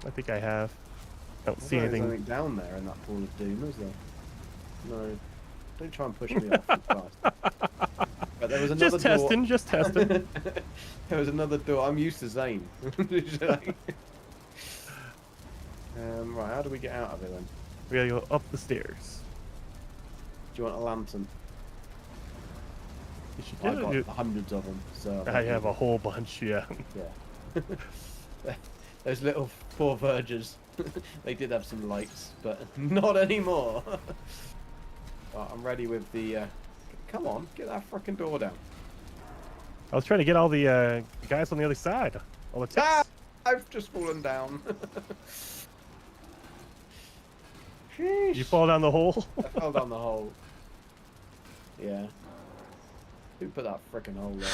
Speaker 2: I think I have. I don't see
Speaker 3: There's
Speaker 2: anything.
Speaker 3: nothing down there in that pool of doom, is there? No. Don't try and push me off. It's fast. But there was another
Speaker 2: Just
Speaker 3: door.
Speaker 2: testing, just testing.
Speaker 3: There was another door. I'm used to Zane. Right, how do we get out of it then?
Speaker 2: We gotta go up the stairs.
Speaker 3: Do you want a lantern?
Speaker 2: You should
Speaker 3: I
Speaker 2: get
Speaker 3: got
Speaker 2: it.
Speaker 3: hundreds of them, so
Speaker 2: I have a whole bunch, yeah.
Speaker 3: Yeah. Those little poor vergers. They did have some lights, but not anymore. Right, I'm ready with the. Come on, get that frickin' door down.
Speaker 2: I was trying to get all the guys on the other side. All the
Speaker 3: Ah!
Speaker 2: ticks.
Speaker 3: I've just fallen down.
Speaker 2: You fall down the hole?
Speaker 3: I fell down the hole. Yeah. Who put that frickin' hole there?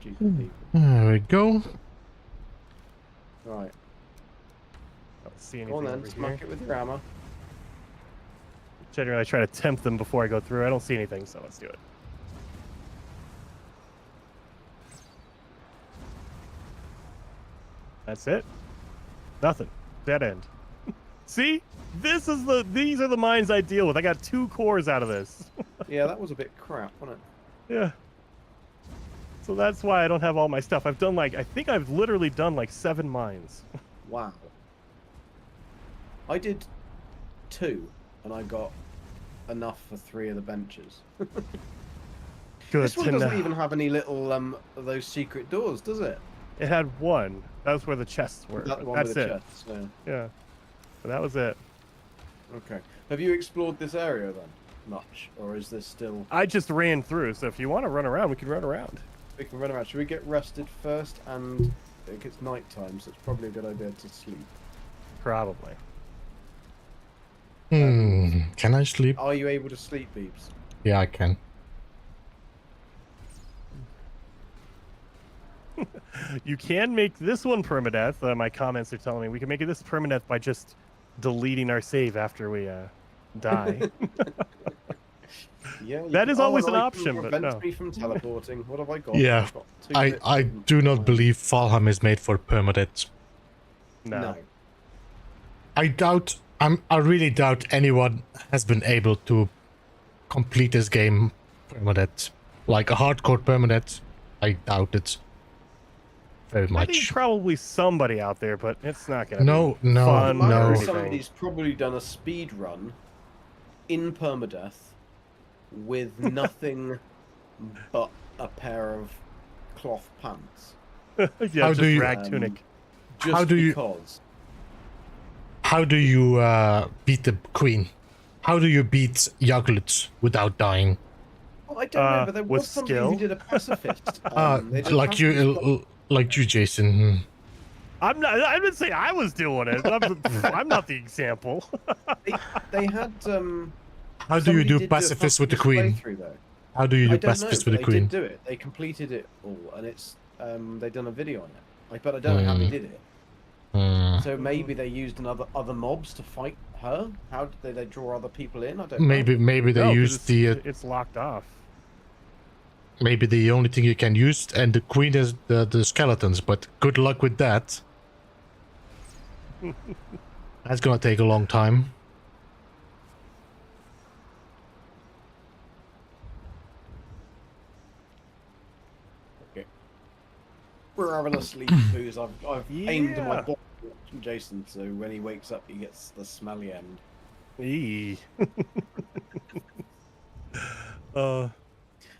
Speaker 3: Stupid people.
Speaker 1: There we go.
Speaker 3: Right.
Speaker 2: I don't see anything
Speaker 3: Go on then,
Speaker 2: over
Speaker 3: smack
Speaker 2: here.
Speaker 3: it with your hammer.
Speaker 2: Generally, I try to tempt them before I go through. I don't see anything, so let's do it. That's it. Nothing. Dead end. See? These are the mines I deal with. I got 2 cores out of this.
Speaker 3: Yeah, that was a bit crap, wasn't it?
Speaker 2: Yeah. So that's why I don't have all my stuff. I've done I think I've literally done 7 mines.
Speaker 3: Wow. I did 2, and I got enough for 3 of the benches.
Speaker 2: Good
Speaker 3: This one
Speaker 2: to
Speaker 3: doesn't
Speaker 2: know.
Speaker 3: even have any little those secret doors, does it?
Speaker 2: It had 1. That was where the chests were.
Speaker 3: That
Speaker 2: but
Speaker 3: one
Speaker 2: that's
Speaker 3: with the
Speaker 2: it.
Speaker 3: chests. Yeah.
Speaker 2: Yeah. But that was it.
Speaker 3: Okay. Have you explored this area then? Much, or is this still?
Speaker 2: I just ran through, so if you want to run around, we can run around.
Speaker 3: We can run around. Should we get rested first? And it gets night time, so it's probably a good idea to sleep.
Speaker 2: Probably.
Speaker 1: Can I sleep?
Speaker 3: Are you able to sleep, Beebs?
Speaker 1: Yeah, I can.
Speaker 2: You can make this one permadeath. My comments are telling me we can make this permadeath by just deleting our save after we die.
Speaker 3: Yeah,
Speaker 2: That is always
Speaker 3: an
Speaker 2: an
Speaker 3: item
Speaker 2: option, but
Speaker 3: prevents
Speaker 2: no.
Speaker 3: me from teleporting. What have I got?
Speaker 1: Yeah,
Speaker 3: I've got 2
Speaker 1: I
Speaker 3: bits
Speaker 1: I
Speaker 3: of
Speaker 1: do not
Speaker 3: iron.
Speaker 1: believe Valheim is made for permadeath.
Speaker 2: No.
Speaker 1: I really doubt anyone has been able to complete this game permadeath. Like a hardcore permadeath, I doubt it very
Speaker 2: I think
Speaker 1: much.
Speaker 2: probably somebody out there, but it's not gonna
Speaker 1: No,
Speaker 2: be
Speaker 1: no,
Speaker 2: fun or
Speaker 1: no.
Speaker 2: anything.
Speaker 3: Somebody's probably done a speed run in permadeath with nothing but a pair of cloth pants.
Speaker 2: Yeah,
Speaker 1: How
Speaker 2: just
Speaker 1: do you-
Speaker 2: rag tunic.
Speaker 3: Just
Speaker 1: How do you-
Speaker 3: because.
Speaker 1: How do you beat the queen? How do you beat Yaglut without dying?
Speaker 3: Well, I don't know, but there
Speaker 2: with
Speaker 3: was somebody
Speaker 2: skill?
Speaker 3: who did a pacifist. They did a
Speaker 1: Like you, like you, Jason. Hmm.
Speaker 2: I'm not. I didn't say I was doing it. I'm not the example.
Speaker 3: They had.
Speaker 1: How do you
Speaker 3: somebody
Speaker 1: do
Speaker 3: did
Speaker 1: pacifist with the
Speaker 3: pacifist
Speaker 1: queen?
Speaker 3: playthrough, though.
Speaker 1: How do you
Speaker 3: I
Speaker 1: do
Speaker 3: don't know,
Speaker 1: pacifist
Speaker 3: but
Speaker 1: with the
Speaker 3: they
Speaker 1: queen?
Speaker 3: did do it. They completed it all, and it's they done a video on it. But I don't know how they did it. So maybe they used other mobs to fight her. How did they draw other people in? I don't know.
Speaker 1: Maybe they
Speaker 2: No, 'cause
Speaker 1: used the
Speaker 2: it's locked off.
Speaker 1: maybe the only thing you can use, and the queen is the skeletons. But good luck with that. That's gonna take a long time.
Speaker 3: We're having a sleep booze. I've aimed my
Speaker 2: Yeah.
Speaker 3: ball at Jason, so when he wakes up, he gets the smelly end.
Speaker 2: Eee.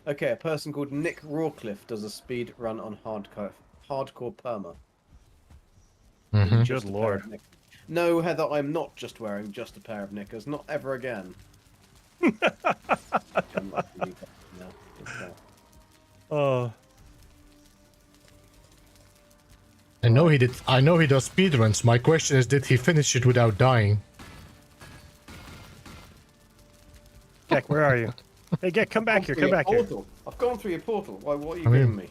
Speaker 3: Okay, a person called Nick Rawcliffe does a speed run on hardcore perma.
Speaker 1: Mhm.
Speaker 3: Just
Speaker 2: Good
Speaker 3: a pair
Speaker 2: lord.
Speaker 3: of knickers. No, Heather, I'm not just wearing just a pair of knickers. Not ever again. I'm not really now.
Speaker 1: I know he did. I know he does speedruns. My question is, did he finish it without dying?
Speaker 2: Gek, where are you? Hey, Gek, come back here. Come back here.
Speaker 3: I've gone through your portal. Why? What are you
Speaker 1: I mean-
Speaker 3: giving me?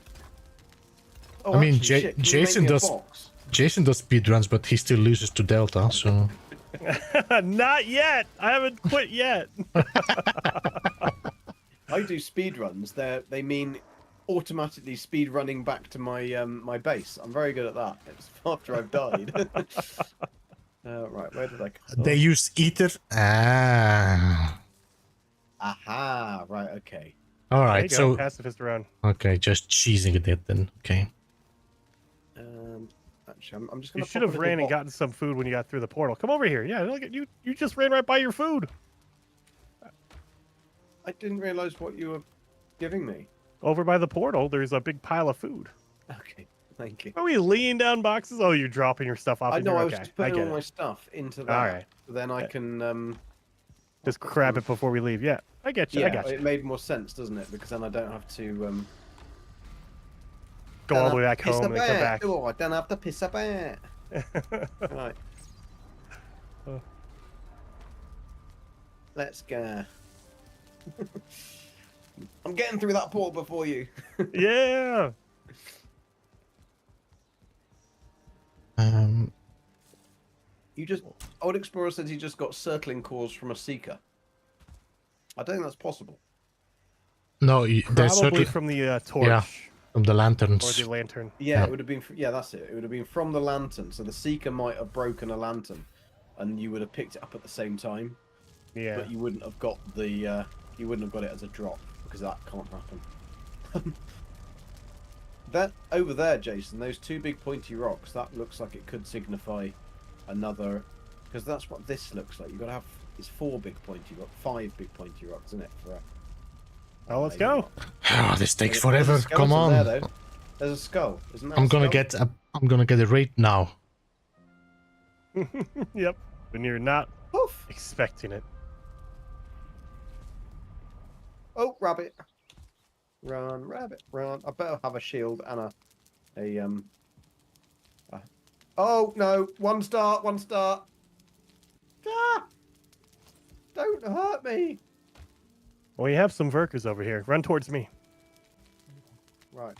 Speaker 3: Oh,
Speaker 1: I mean,
Speaker 3: actually, shit, can you make
Speaker 1: Jason
Speaker 3: me a
Speaker 1: does-
Speaker 3: box?
Speaker 1: Jason does speedruns, but he still loses to Delta. So
Speaker 2: Not yet. I haven't quit yet.
Speaker 3: I do speed runs. They mean automatically speed running back to my my base. I'm very good at that. It's after I've died. Right, where did I?
Speaker 1: they use ether. Ah.
Speaker 3: Aha! Right, okay.
Speaker 1: All
Speaker 2: There you
Speaker 1: right.
Speaker 2: go.
Speaker 1: So
Speaker 2: Pacifist around.
Speaker 1: okay, just cheesing it then. Okay.
Speaker 3: Actually, I'm just
Speaker 2: You
Speaker 3: gonna.
Speaker 2: should have ran and gotten some food when you got through the portal. Come over here. Yeah, look at you. You just ran right by your food.
Speaker 3: I didn't realize what you were giving me.
Speaker 2: Over by the portal, there's a big pile of food.
Speaker 3: Okay, thank you.
Speaker 2: Are we laying down boxes? Oh, you're dropping your stuff off.
Speaker 3: I
Speaker 2: in
Speaker 3: know.
Speaker 2: here?
Speaker 3: I was
Speaker 2: Okay,
Speaker 3: just putting
Speaker 2: get
Speaker 3: all my
Speaker 2: it.
Speaker 3: stuff into that.
Speaker 2: All right.
Speaker 3: So then I can.
Speaker 2: Just grab it before we leave. Yeah, I get you.
Speaker 3: Yeah,
Speaker 2: I got you.
Speaker 3: it made more sense, doesn't it? Because then I don't have to.
Speaker 2: Go all the way back home and come back.
Speaker 3: Oh, I don't have to piss about. Right.
Speaker 2: Oh.
Speaker 3: Let's go. I'm getting through that portal before you.
Speaker 2: Yeah.
Speaker 3: You just. Old Explorer says he just got circling cores from a seeker. I don't think that's possible.
Speaker 1: No, there's
Speaker 2: Probably
Speaker 1: certainly
Speaker 2: from the torch
Speaker 1: Yeah. from the
Speaker 2: or
Speaker 1: lanterns.
Speaker 2: the lantern.
Speaker 3: Yeah,
Speaker 1: Yeah.
Speaker 3: it would have been. Yeah, that's it. It would have been from the lantern. So the seeker might have broken a lantern, and you would have picked it up at the same time.
Speaker 2: Yeah.
Speaker 3: But you wouldn't have got the. You wouldn't have got it as a drop because that can't happen. That over there, Jason, those two big pointy rocks. That looks like it could signify another, because that's what this looks like. You've got to have. It's 4 big pointy rocks, 5 big pointy rocks, isn't it? For a,
Speaker 2: Oh, let's go.
Speaker 1: Oh, this takes
Speaker 3: There's a
Speaker 1: forever. Come
Speaker 3: skeleton
Speaker 1: on.
Speaker 3: there, though. There's a skull, isn't there?
Speaker 1: I'm gonna get a rate now.
Speaker 2: Yep. When you're not
Speaker 3: Poof.
Speaker 2: expecting it.
Speaker 3: Oh, rabbit! Run, rabbit, run! I better have a shield and Oh no! 1 star, 1 star. Ah! Don't hurt me!
Speaker 2: Well, you have some Verkers over here. Run towards me.
Speaker 3: Right,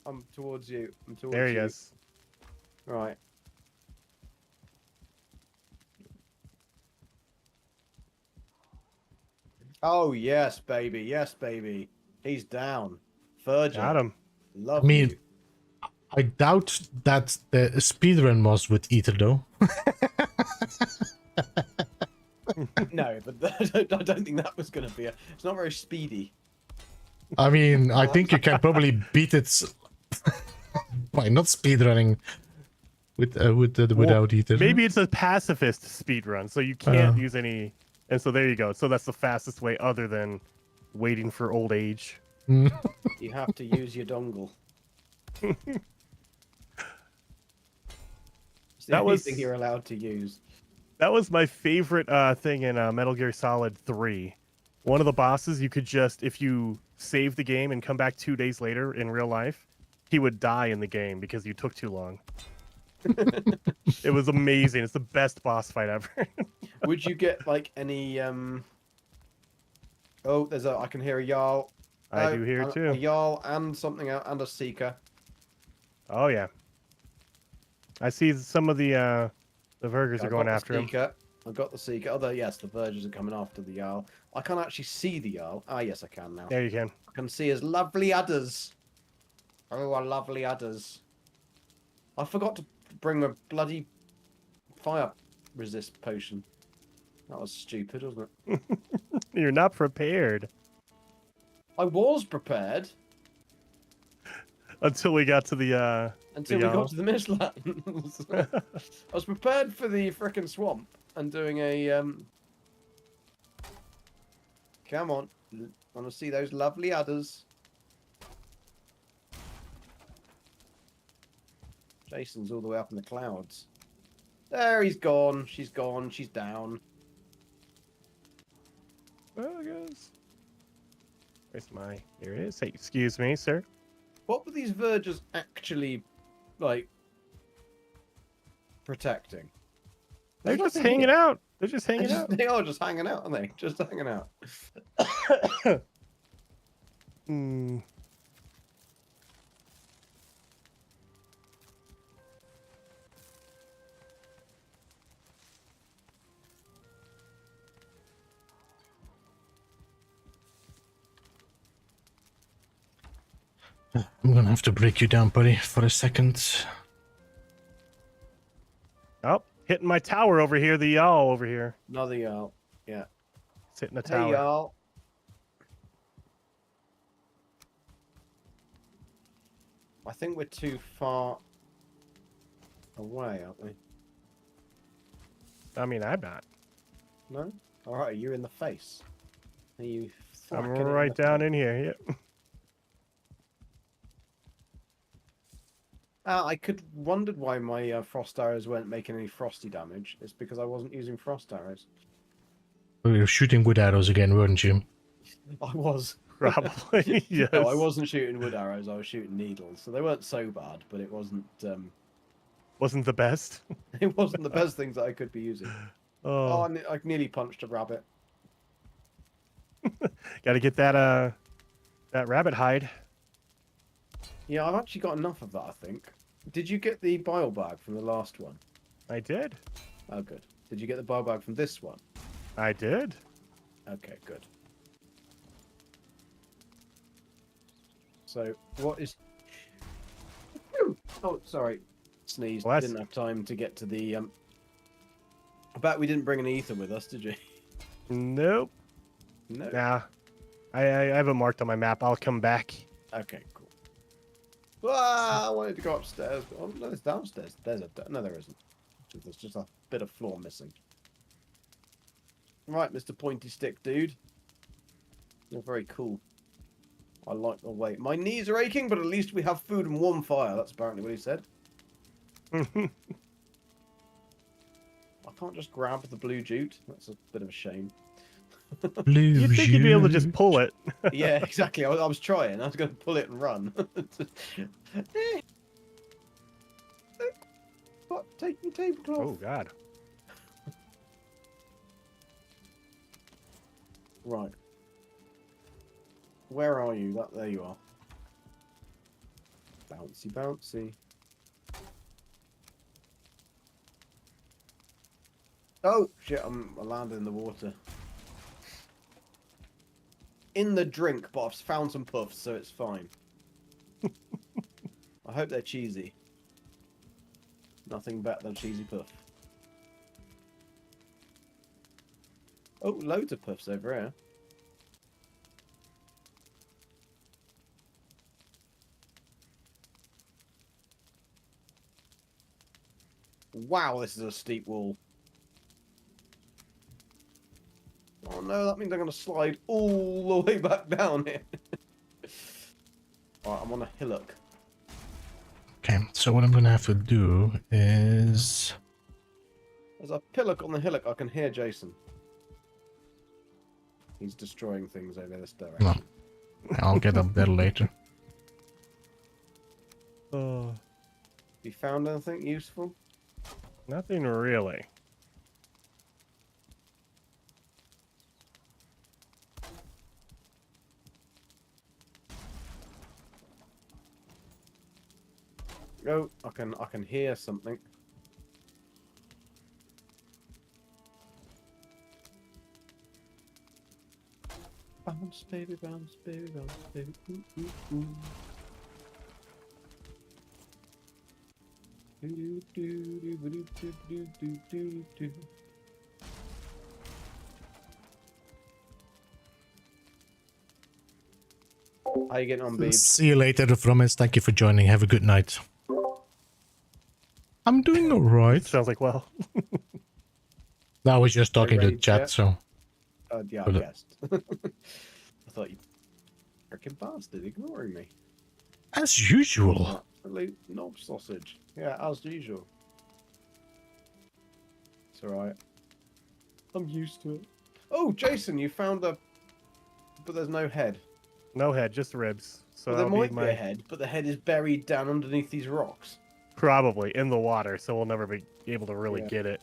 Speaker 3: I'm towards you. I'm towards
Speaker 2: There he
Speaker 3: you.
Speaker 2: is.
Speaker 3: Right. Oh, yes, baby. Yes, baby. He's down. Virgil.
Speaker 2: Got him.
Speaker 3: Love
Speaker 1: I mean,
Speaker 3: you.
Speaker 1: I doubt that the speedrun was with Ether, though.
Speaker 3: No, but I don't think that was going to be a... It's not very speedy.
Speaker 1: I mean, I think you can probably beat it by not speedrunning without Ether.
Speaker 2: Maybe it's a pacifist speedrun, so you can't use any. And so there you go. So that's the fastest way, other than waiting for old age.
Speaker 3: You have to use your dongle. It's the only thing you're allowed to use.
Speaker 2: That was my favorite thing in Metal Gear Solid 3. One of the bosses, you could just, if you save the game and come back 2 days later in real life, he would die in the game because you took too long. It was amazing. It's the best boss fight ever.
Speaker 3: Would you get like any Oh, there's a I can hear a Jarl.
Speaker 2: I do hear too.
Speaker 3: A Jarl and something else and a Seeker.
Speaker 2: Oh yeah. I see some of the Vergers are going after him.
Speaker 3: I've got the Seeker. Although yes, the Vergers are coming after the Jarl. I can't actually see the Jarl. Ah yes, I can now.
Speaker 2: There you can.
Speaker 3: I can see his lovely udders. Oh, our lovely udders. I forgot to bring a bloody fire resist potion. That was stupid, wasn't it?
Speaker 2: You're not prepared.
Speaker 3: I was prepared.
Speaker 2: Until we got to the
Speaker 3: Until we got to the Mistlands. I was prepared for the frickin' swamp and doing a Come on. I want to see those lovely udders. Jason's all the way up in the clouds. There, he's gone. She's gone. She's down.
Speaker 2: Oh, guys. Where's my... Here it is. Hey, excuse me, sir.
Speaker 3: What were these vergers actually, like, protecting?
Speaker 2: They're just hanging out. They're just hanging out.
Speaker 3: They are just hanging out, aren't they? Just hanging out.
Speaker 2: Hmm.
Speaker 1: I'm gonna have to break you down, buddy, for a second.
Speaker 2: Oh, hitting my tower over here. The Jarl over here.
Speaker 3: Another Jarl. Yeah.
Speaker 2: It's hitting the tower.
Speaker 3: Hey, Jarl. I think we're too far away, aren't we?
Speaker 2: I mean, I'm not.
Speaker 3: No? Alright, you're in the face. Are you
Speaker 2: I'm
Speaker 3: thwacking it
Speaker 2: right
Speaker 3: the
Speaker 2: down
Speaker 3: face?
Speaker 2: in here. Yep.
Speaker 3: I could wondered why my frost arrows weren't making any frosty damage. It's because I wasn't using frost arrows.
Speaker 1: You were shooting wood arrows again, weren't you?
Speaker 3: I was.
Speaker 2: Probably, yes.
Speaker 3: No, I wasn't shooting wood arrows. I was shooting needles, so they weren't so bad. But it wasn't.
Speaker 2: Wasn't the best.
Speaker 3: It wasn't the best things that I could be using. Oh, I nearly punched a rabbit.
Speaker 2: Got to get that that rabbit hide.
Speaker 3: Yeah, I've actually got enough of that. I think. Did you get the bile bag from the last one?
Speaker 2: I did.
Speaker 3: Oh, good. Did you get the bile bag from this one?
Speaker 2: I did.
Speaker 3: Okay, good. So, what is... Oh, sorry. Sneezed.
Speaker 2: Well,
Speaker 3: Didn't have time to get to the... I bet we didn't bring an ether with us, did you?
Speaker 2: Nope.
Speaker 3: No.
Speaker 2: Nah. I have it marked on my map. I'll come back.
Speaker 3: Okay, cool. Ah, I wanted to go upstairs. But, oh, no, it's downstairs. There's a... No, there isn't. There's just a bit of floor missing. Right, Mr. Pointy Stick Dude. You're very cool. I like the way. My knees are aching, but at least we have food and warm fire. That's apparently what he said. I can't just grab the blue jute. That's a bit of a shame.
Speaker 1: Blue
Speaker 2: You'd think you'd be able to just
Speaker 1: jute.
Speaker 2: pull it.
Speaker 3: Yeah, exactly. I was trying. I was going to pull it and run. What? Take your tablecloth.
Speaker 2: Oh, God.
Speaker 3: Right. Where are you? There you are. Bouncy, bouncy. Oh, shit. I landed in the water. in the drink, but I've found some puffs, so it's fine. I hope they're cheesy. Nothing better than cheesy puff. Oh, loads of puffs over here. Wow, this is a steep wall. Oh no, that means I'm going to slide all the way back down here. Alright, I'm on a hillock.
Speaker 1: Okay, so what I'm gonna have to do is...
Speaker 3: There's a pillock on the hillock. I can hear Jason. He's destroying things over this direction.
Speaker 1: Well, I'll get up there later.
Speaker 2: Oh,
Speaker 3: You found anything useful?
Speaker 2: nothing really.
Speaker 3: Oh, I can hear something. Bounce, baby, bounce, baby, bounce, baby. Ooh, ooh, ooh. Do, do, do, do, do, do, do, do, do. How you getting on, babe?
Speaker 1: See you later, Fromes. Thank you for joining. Have a good night. I'm doing alright.
Speaker 2: Sounds like well.
Speaker 1: I was just talking to
Speaker 3: ready
Speaker 1: the chat,
Speaker 3: yet?
Speaker 1: so...
Speaker 3: Yeah, I
Speaker 1: But,
Speaker 3: guessed. I thought you freaking bastard ignoring me.
Speaker 1: As usual.
Speaker 3: Absolute knob sausage. Yeah, as usual. It's alright. I'm used to it. Oh, Jason, you found a... But there's no head.
Speaker 2: No head, just ribs. So
Speaker 3: Well, there
Speaker 2: that'll
Speaker 3: might
Speaker 2: be
Speaker 3: be
Speaker 2: my
Speaker 3: a head, but the head is buried down underneath these rocks.
Speaker 2: probably in the water, so we'll never be able to really
Speaker 3: Yeah.
Speaker 2: get it.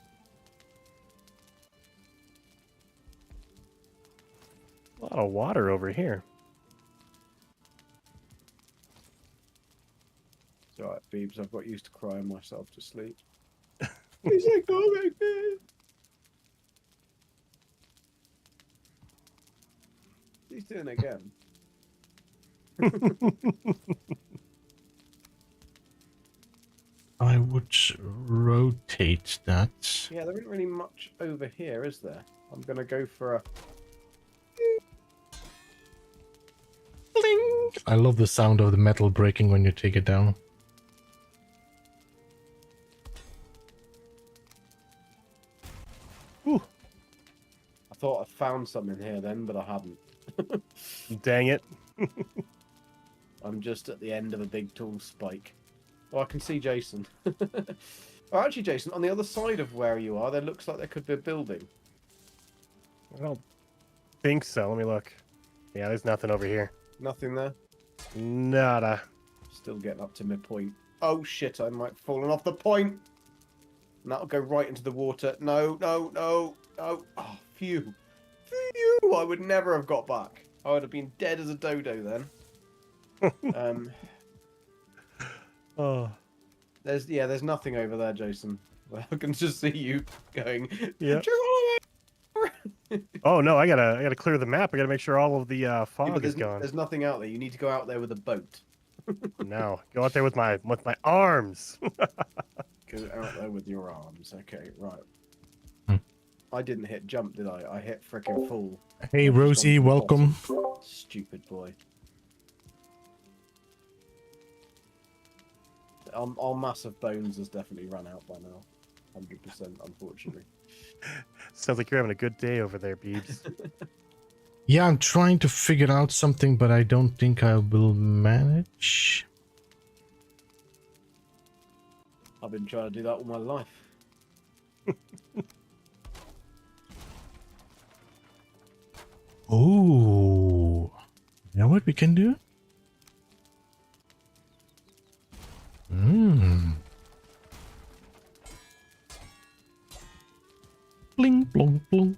Speaker 2: A lot of water over here.
Speaker 3: It's alright, Beebs, I've got used to crying myself to sleep. He's like, oh my god. He's doing it again.
Speaker 1: I would rotate that.
Speaker 3: Yeah, there isn't really much over here, is there? I'm gonna go for a...
Speaker 1: Bling! I love the sound of the metal breaking when you take it down.
Speaker 2: Ooh,
Speaker 3: I thought I found something here then, but I hadn't.
Speaker 2: dang it.
Speaker 3: I'm just at the end of a big tall spike. Oh, I can see Jason. Oh, actually, Jason, on the other side of where you are, there looks like there could be a building.
Speaker 2: I don't think so. Let me look. Yeah, there's nothing over here.
Speaker 3: Nothing there?
Speaker 2: Nada.
Speaker 3: Still getting up to midpoint. Oh shit, I might have fallen off the point. And that'll go right into the water. No, no, no, no. Oh, phew. Phew, I would never have got back. I would have been dead as a dodo then.
Speaker 2: Oh,
Speaker 3: There's nothing over there, Jason. I can just see you going.
Speaker 2: yeah. Oh no, I gotta clear the map. I gotta make sure all of the fog is gone.
Speaker 3: There's nothing out there. You need to go out there with a boat.
Speaker 2: No, go out there with my arms.
Speaker 3: Go out there with your arms. Okay, right.
Speaker 1: Hmm.
Speaker 3: I didn't hit jump, did I? I hit frickin' full.
Speaker 1: Hey, Rosie, welcome.
Speaker 3: Stupid boy. Our massive bones has definitely run out by now. 100%, unfortunately.
Speaker 2: Sounds like you're having a good day over there, Beebs.
Speaker 1: Yeah, I'm trying to figure out something, but I don't think I will manage.
Speaker 3: I've been trying to do that all my life.
Speaker 1: Oh, you know what we can do? Bling, blong, blong.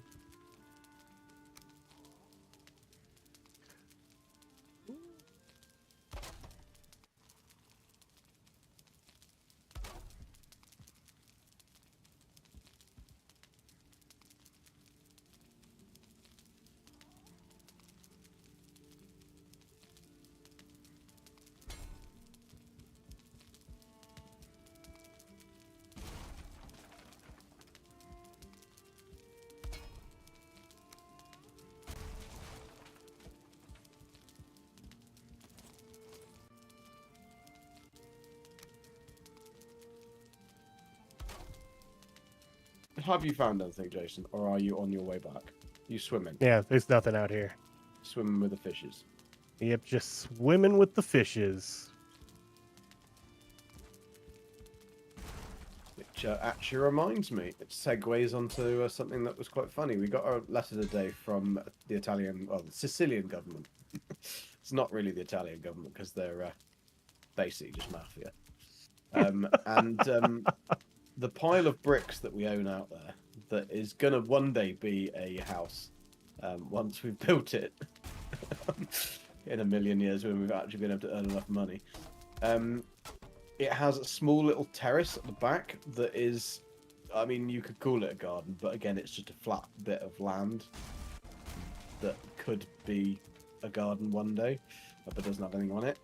Speaker 3: have you found anything, Jason, or are you on your way back? You swimming?
Speaker 2: Yeah, there's nothing out here.
Speaker 3: Swimming with the fishes.
Speaker 2: Yep, just swimming with the fishes.
Speaker 3: Which actually reminds me, it segues onto something that was quite funny. We got a letter today from the the Sicilian government. It's not really the Italian government because they're basically just mafia. The pile of bricks that we own out there that is going to one day be a house once we've built it in a million years when we've actually been able to earn enough money. It has a small little terrace at the back that is, I mean, you could call it a garden, but again, it's just a flat bit of land that could be a garden one day, but doesn't have anything on it.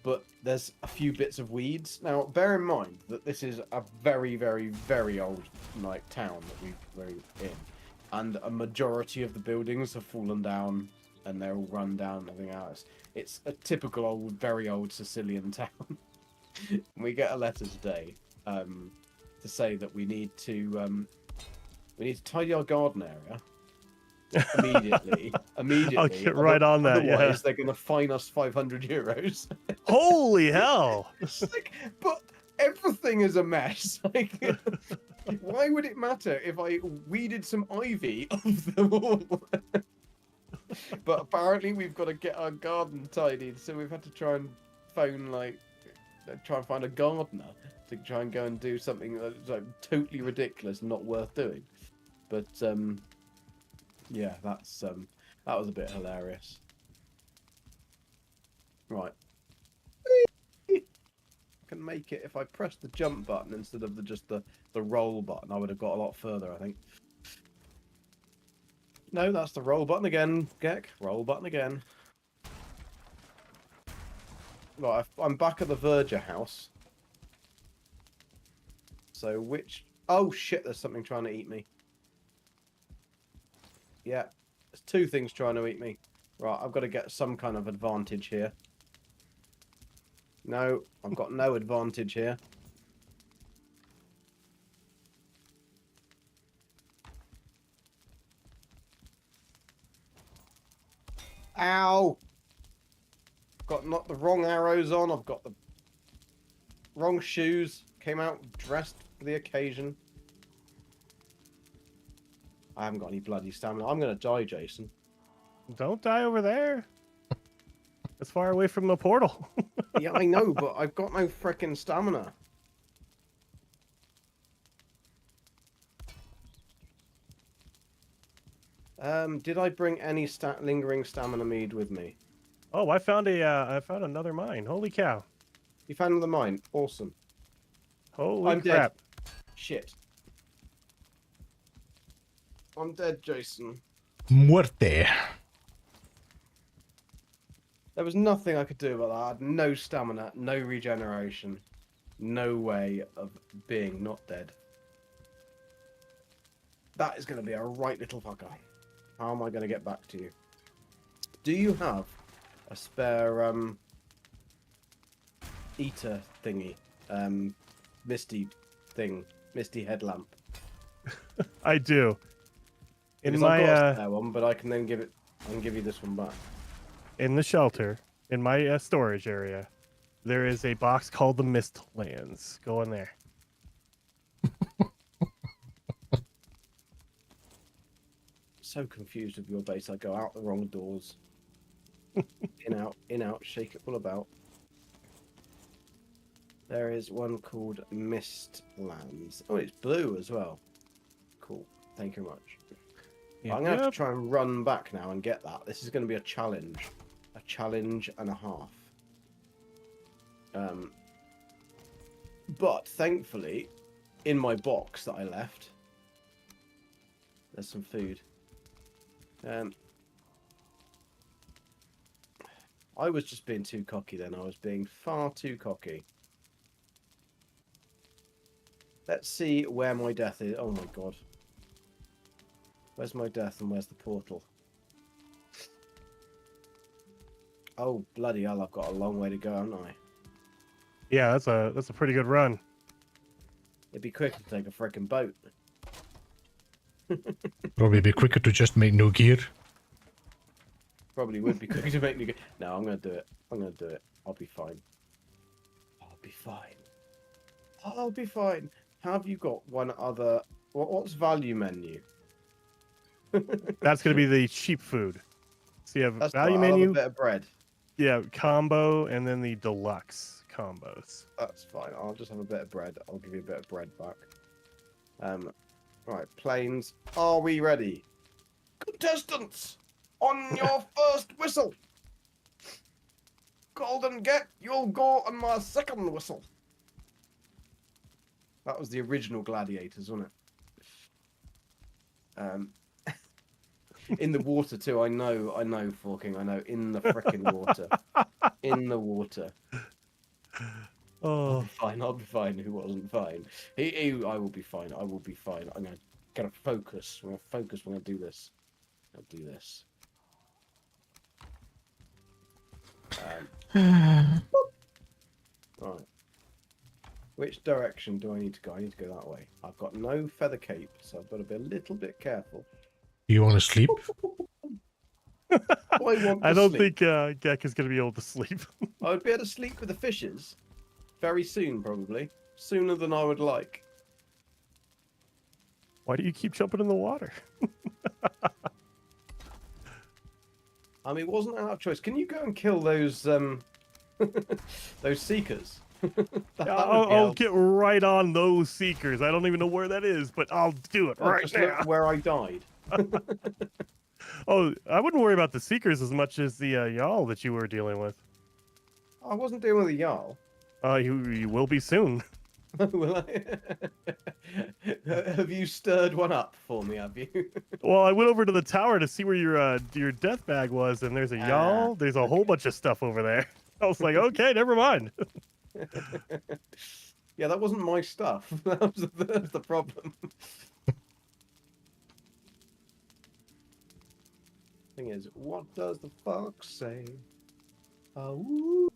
Speaker 3: But there's a few bits of weeds. Now, bear in mind that this is a very, very, very old town that we're in, and a majority of the buildings have fallen down and they're all run down and everything else. It's a typical old, very old Sicilian town. We get a letter today to say that we need to tidy our garden area immediately.
Speaker 2: I'll get right on that.
Speaker 3: Otherwise, they're going to fine us €500.
Speaker 2: Holy hell!
Speaker 3: But everything is a mess. Why would it matter if I weeded some ivy off the wall? But apparently, we've got to get our garden tidied, so we've had to try and phone try and find a gardener to try and go and do something that's totally ridiculous and not worth doing. But yeah, that was a bit hilarious. Right, I can make it if I press the jump button instead of just the roll button. I would have got a lot further, I think. No, that's the roll button again, Gek. Roll button again. Right, I'm back at the Verger house. So which... Oh shit, there's something trying to eat me. Yeah, there's two things trying to eat me. Right, I've got to get some kind of advantage here. No, I've got no advantage here. Ow! Got not the wrong arrows on. I've got the wrong shoes. Came out dressed for the occasion. I haven't got any bloody stamina. I'm going to die, Jason.
Speaker 2: Don't die over there. It's far away from the portal.
Speaker 3: Yeah, I know, but I've got no frickin' stamina. Did I bring any lingering stamina mead with me?
Speaker 2: Oh, I found another mine. Holy cow!
Speaker 3: You found another mine. Awesome.
Speaker 2: Holy
Speaker 3: I'm
Speaker 2: crap!
Speaker 3: Dead. Shit. I'm dead, Jason.
Speaker 1: Muerte.
Speaker 3: There was nothing I could do about that. I had no stamina, no regeneration, no way of being not dead. That is going to be a right little fucker. How am I going to get back to you? Do you have a spare eater thingy? Misty headlamp?
Speaker 2: I do. In
Speaker 3: Because
Speaker 2: my
Speaker 3: I've got a spare one, but I can then give you this one back.
Speaker 2: In the shelter, in my storage area, there is a box called the Mistlands. Go in there.
Speaker 3: So confused with your base. I go out the wrong doors. in out, shake it all about. There is one called Mistlands. Oh, it's blue as well. Cool. Thank you very much.
Speaker 2: Yep.
Speaker 3: I'm going to have to try and run back now and get that. This is going to be a challenge. A challenge and a half. But thankfully, in my box that I left, there's some food. I was just being too cocky then. I was being far too cocky. Let's see where my death is. Oh my god. Where's my death and where's the portal? Oh, bloody hell, I've got a long way to go, haven't I?
Speaker 2: Yeah, that's a pretty good run.
Speaker 3: It'd be quicker to take a frickin' boat.
Speaker 1: Probably be quicker to just make no gear.
Speaker 3: Probably would be quicker to make me go. No, I'm gonna do it. I'm gonna do it. I'll be fine. I'll be fine. I'll be fine. Have you got one other? What's value menu?
Speaker 2: That's gonna be the cheap food. So you have
Speaker 3: That's
Speaker 2: value
Speaker 3: fine. I'll have
Speaker 2: menu.
Speaker 3: a bit of bread.
Speaker 2: Yeah, combo, and then the deluxe combos.
Speaker 3: That's fine. I'll just have a bit of bread. I'll give you a bit of bread back. Right, planes. Are we ready? Contestants, on your first whistle. Golden Get, you'll go on my second whistle. That was the original Gladiators, wasn't it? In the water too. I know, Forking. I know. In the frickin' water. In the water.
Speaker 2: Oh,
Speaker 3: I'll be fine. Who wasn't fine? I will be fine. I will be fine. I'm gonna focus. I'm gonna focus. We're gonna do this. I'll do this. Right. Which direction do I need to go? I need to go that way. I've got no feather cape, so I've got to be a little bit careful.
Speaker 1: You want to sleep?
Speaker 2: I don't think Gek is gonna be able to sleep.
Speaker 3: I would be able to sleep with the fishes very soon, probably. Sooner than I would like.
Speaker 2: Why do you keep jumping in the water?
Speaker 3: I mean, it wasn't out of choice. Can you go and kill those those seekers?
Speaker 2: I'll get right on those seekers. I don't even know where that is, but I'll do it right
Speaker 3: just
Speaker 2: now.
Speaker 3: look where I died.
Speaker 2: Oh, I wouldn't worry about the seekers as much as the Jarl that you were dealing with.
Speaker 3: I wasn't dealing with a Jarl.
Speaker 2: You will be soon.
Speaker 3: Will I? Have you stirred one up for me, have you?
Speaker 2: Well, I went over to the tower to see where your death bag was, and there's a Jarl. There's a whole bunch of stuff over there. I was like, okay, never mind.
Speaker 3: Yeah, that wasn't my stuff. That was the problem. Thing is, what does the fox say? Oh.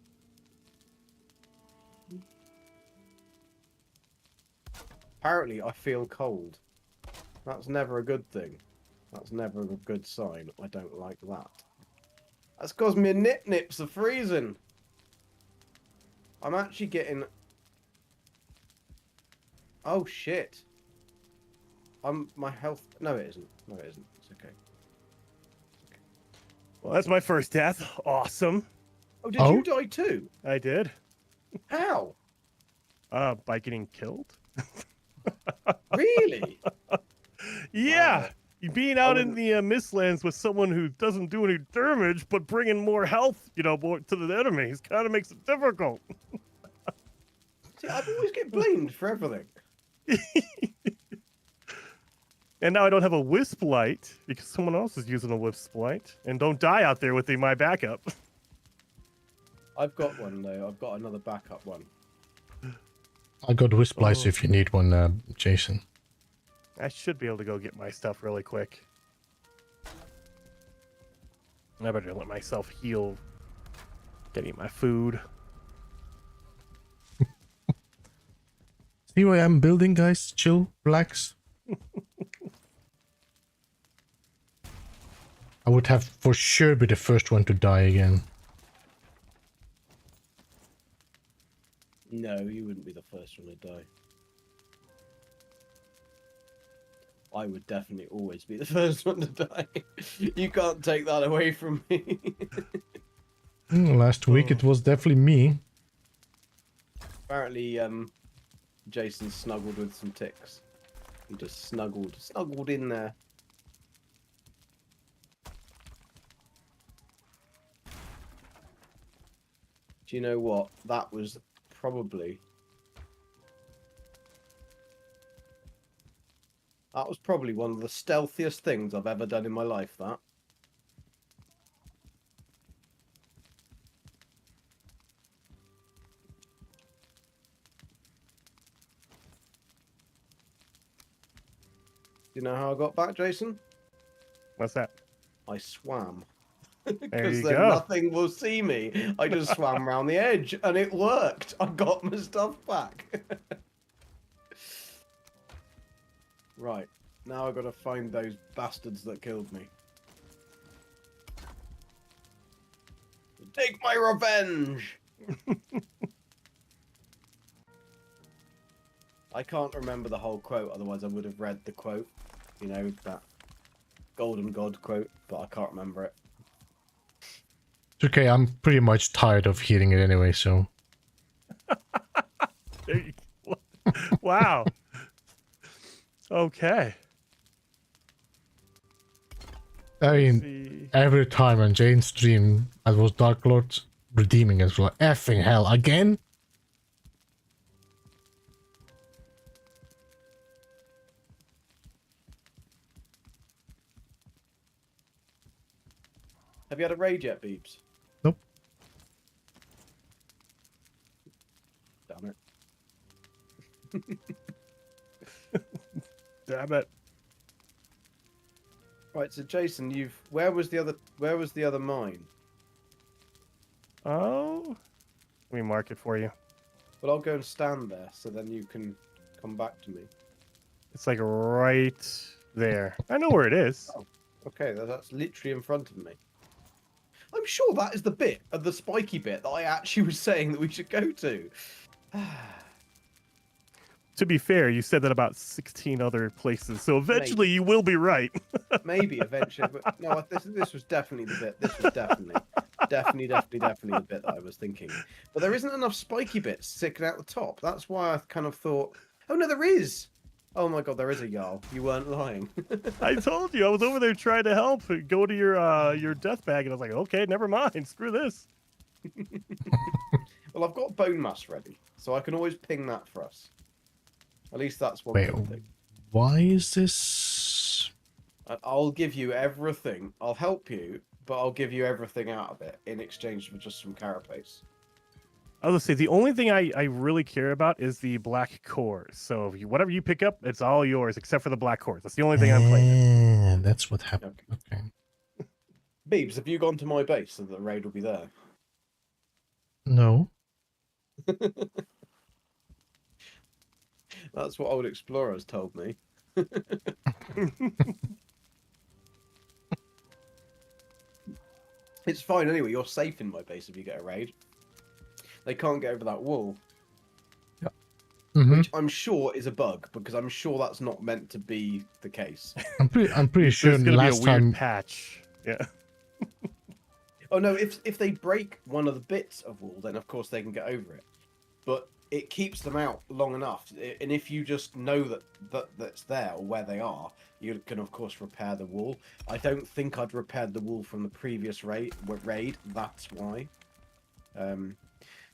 Speaker 3: Apparently, I feel cold. That's never a good thing. That's never a good sign. I don't like that. That's because my nips are freezing. I'm actually getting... Oh, shit. My health... No, it isn't. No, it isn't. It's okay.
Speaker 2: Well, that's my first death. Awesome.
Speaker 3: Oh, did you die too?
Speaker 2: I did.
Speaker 3: How?
Speaker 2: By getting killed.
Speaker 3: Really?
Speaker 2: Yeah.
Speaker 3: Wow.
Speaker 2: Being out in the Mistlands with someone who doesn't do any damage, but bringing more health, more to the enemies, kind of makes it difficult.
Speaker 3: See, I always get blamed for everything.
Speaker 2: And now I don't have a wisp light because someone else is using a wisp light. And don't die out there with my backup.
Speaker 3: I've got one though. I've got another backup one.
Speaker 1: I got wisp lights if you need one, Jason.
Speaker 2: I should be able to go get my stuff really quick. I better let myself heal. Getting my food.
Speaker 1: See what I'm building, guys? Chill, relax. I would have for sure be the first one to die again.
Speaker 3: No, you wouldn't be the first one to die. I would definitely always be the first one to die. You can't take that away from me.
Speaker 1: Last week it was definitely me.
Speaker 3: Apparently, Jason snuggled with some ticks. He just snuggled in there. Do you know what? That was probably one of the stealthiest things I've ever done in my life, that. Do you know how I got back, Jason?
Speaker 2: What's that?
Speaker 3: I swam.
Speaker 2: There
Speaker 3: Because
Speaker 2: you
Speaker 3: then
Speaker 2: go.
Speaker 3: nothing will see me. I just swam around the edge and it worked. I got my stuff back. Right. Now I've got to find those bastards that killed me. Take my revenge! I can't remember the whole quote, otherwise I would have read the quote. You know, that Golden God quote, but I can't remember it.
Speaker 1: It's okay, I'm pretty much tired of hearing it anyway, so...
Speaker 2: Wow. Okay.
Speaker 1: I mean, every time on Jane's stream, I was Dark Lord redeeming us, like, effing hell, again?
Speaker 3: Have you had a raid yet, Beebs?
Speaker 1: Nope.
Speaker 3: Damn it.
Speaker 2: Damn it.
Speaker 3: Right, so Jason, where was the other mine?
Speaker 2: Oh, let me mark it for you.
Speaker 3: Well, I'll go and stand there, so then you can come back to me.
Speaker 2: It's like right there. I know where it is.
Speaker 3: Oh, okay, that's literally in front of me. I'm sure that is the bit of the spiky bit that I actually was saying that we should go to.
Speaker 2: To be fair, you said that about 16 other places, so eventually you will be right.
Speaker 3: Maybe eventually, but no, this was definitely the bit. This was definitely the bit that I was thinking. But there isn't enough spiky bits sticking out the top. That's why I kind of thought, oh no, there is. Oh my god, there is a Jarl. You weren't lying.
Speaker 2: I told you, I was over there trying to help. Go to your death bag, and I was like, okay, never mind. Screw this.
Speaker 3: Well, I've got Bonemass ready, so I can always ping that for us. At least that's one
Speaker 1: Wait,
Speaker 3: good thing.
Speaker 1: why is this...
Speaker 3: I'll give you everything. I'll help you, but I'll give you everything out of it in exchange for just some carapace.
Speaker 2: I was gonna say the only thing I really care about is the black cores. So if whatever you pick up, it's all yours except for the black cores. That's the only thing I'm claiming.
Speaker 1: That's what happened. Okay.
Speaker 3: Beebs, have you gone to my base so that the raid will be there?
Speaker 1: No.
Speaker 3: That's what old explorers told me. It's fine anyway. You're safe in my base if you get a raid. They can't get over that wall.
Speaker 1: Yeah. Mm-hmm.
Speaker 3: Which I'm sure is a bug, because I'm sure that's not meant to be the case.
Speaker 1: I'm pretty sure
Speaker 2: There's gonna
Speaker 1: last
Speaker 2: be a weird
Speaker 1: time...
Speaker 2: patch. Yeah.
Speaker 3: Oh no, if they break one of the bits of wall, then of course they can get over it. But it keeps them out long enough, and if you just know that's there or where they are, you can of course repair the wall. I don't think I'd repaired the wall from the previous raid. That's why.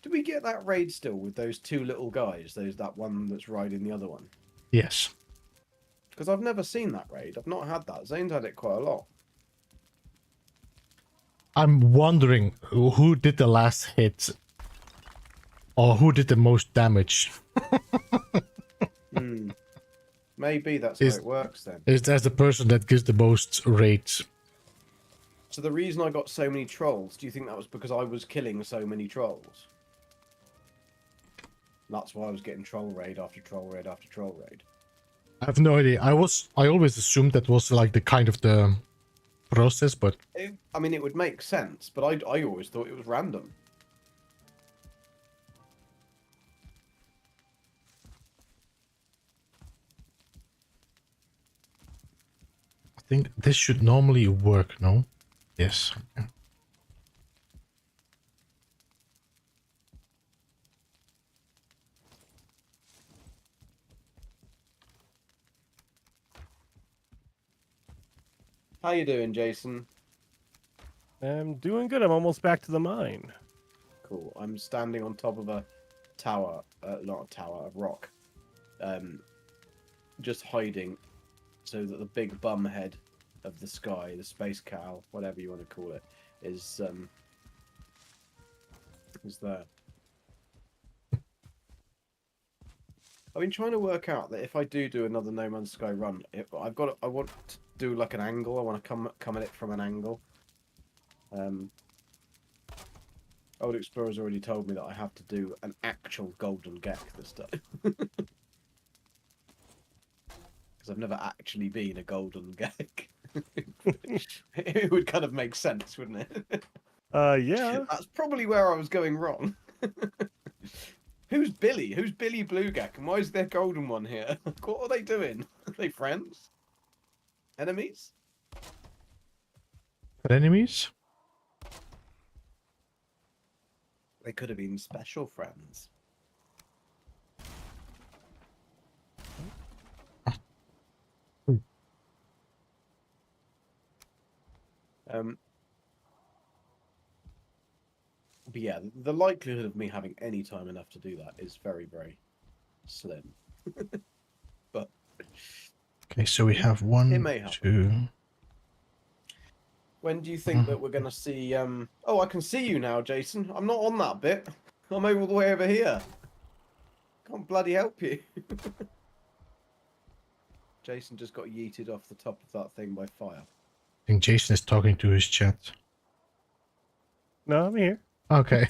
Speaker 3: Did we get that raid still with those two little guys? That one that's riding the other one.
Speaker 1: Yes.
Speaker 3: Because I've never seen that raid. I've not had that. Zane's had it quite a lot.
Speaker 1: I'm wondering who did the last hit, or who did the most damage.
Speaker 3: Maybe that's how it works then.
Speaker 1: Is that the person that gives the most rates?
Speaker 3: So the reason I got so many trolls, do you think that was because I was killing so many trolls? That's why I was getting troll raid after troll raid after troll raid.
Speaker 1: I have no idea. I always assumed that was like the kind of the process, but
Speaker 3: I mean, it would make sense, but I always thought it was random.
Speaker 1: I think this should normally work, no? Yes. Okay.
Speaker 3: How you doing, Jason?
Speaker 2: I'm doing good. I'm almost back to the mine.
Speaker 3: Cool. I'm standing on top of a tower, not a tower, a rock. Just hiding so that the big bum head of the sky, the space cow, whatever you want to call it, is there. I've been trying to work out that if I do another No Man's Sky run, I want to do like an angle. I want to come at it from an angle. Old Explorer's already told me that I have to do an actual golden gek this time. Because because I've never actually been a golden gek. It would kind of make sense, wouldn't it?
Speaker 2: Yeah.
Speaker 3: That's probably where I was going wrong. Who's Billy? Who's Billy Blue Gek? And why is there golden one here? What are they doing? Are they friends? Enemies?
Speaker 1: Enemies?
Speaker 3: They could have been special friends. But yeah, the likelihood of me having any time enough to do that is very, very slim. But
Speaker 1: Okay, so we have
Speaker 3: it
Speaker 1: 1,
Speaker 3: may happen.
Speaker 1: 2.
Speaker 3: When do you think that we're gonna see? Oh, I can see you now, Jason. I'm not on that bit. I'm all the way over here. Can't bloody help you. Jason just got yeeted off the top of that thing by fire.
Speaker 1: I think Jason is talking to his chat.
Speaker 2: No, I'm here.
Speaker 1: Okay.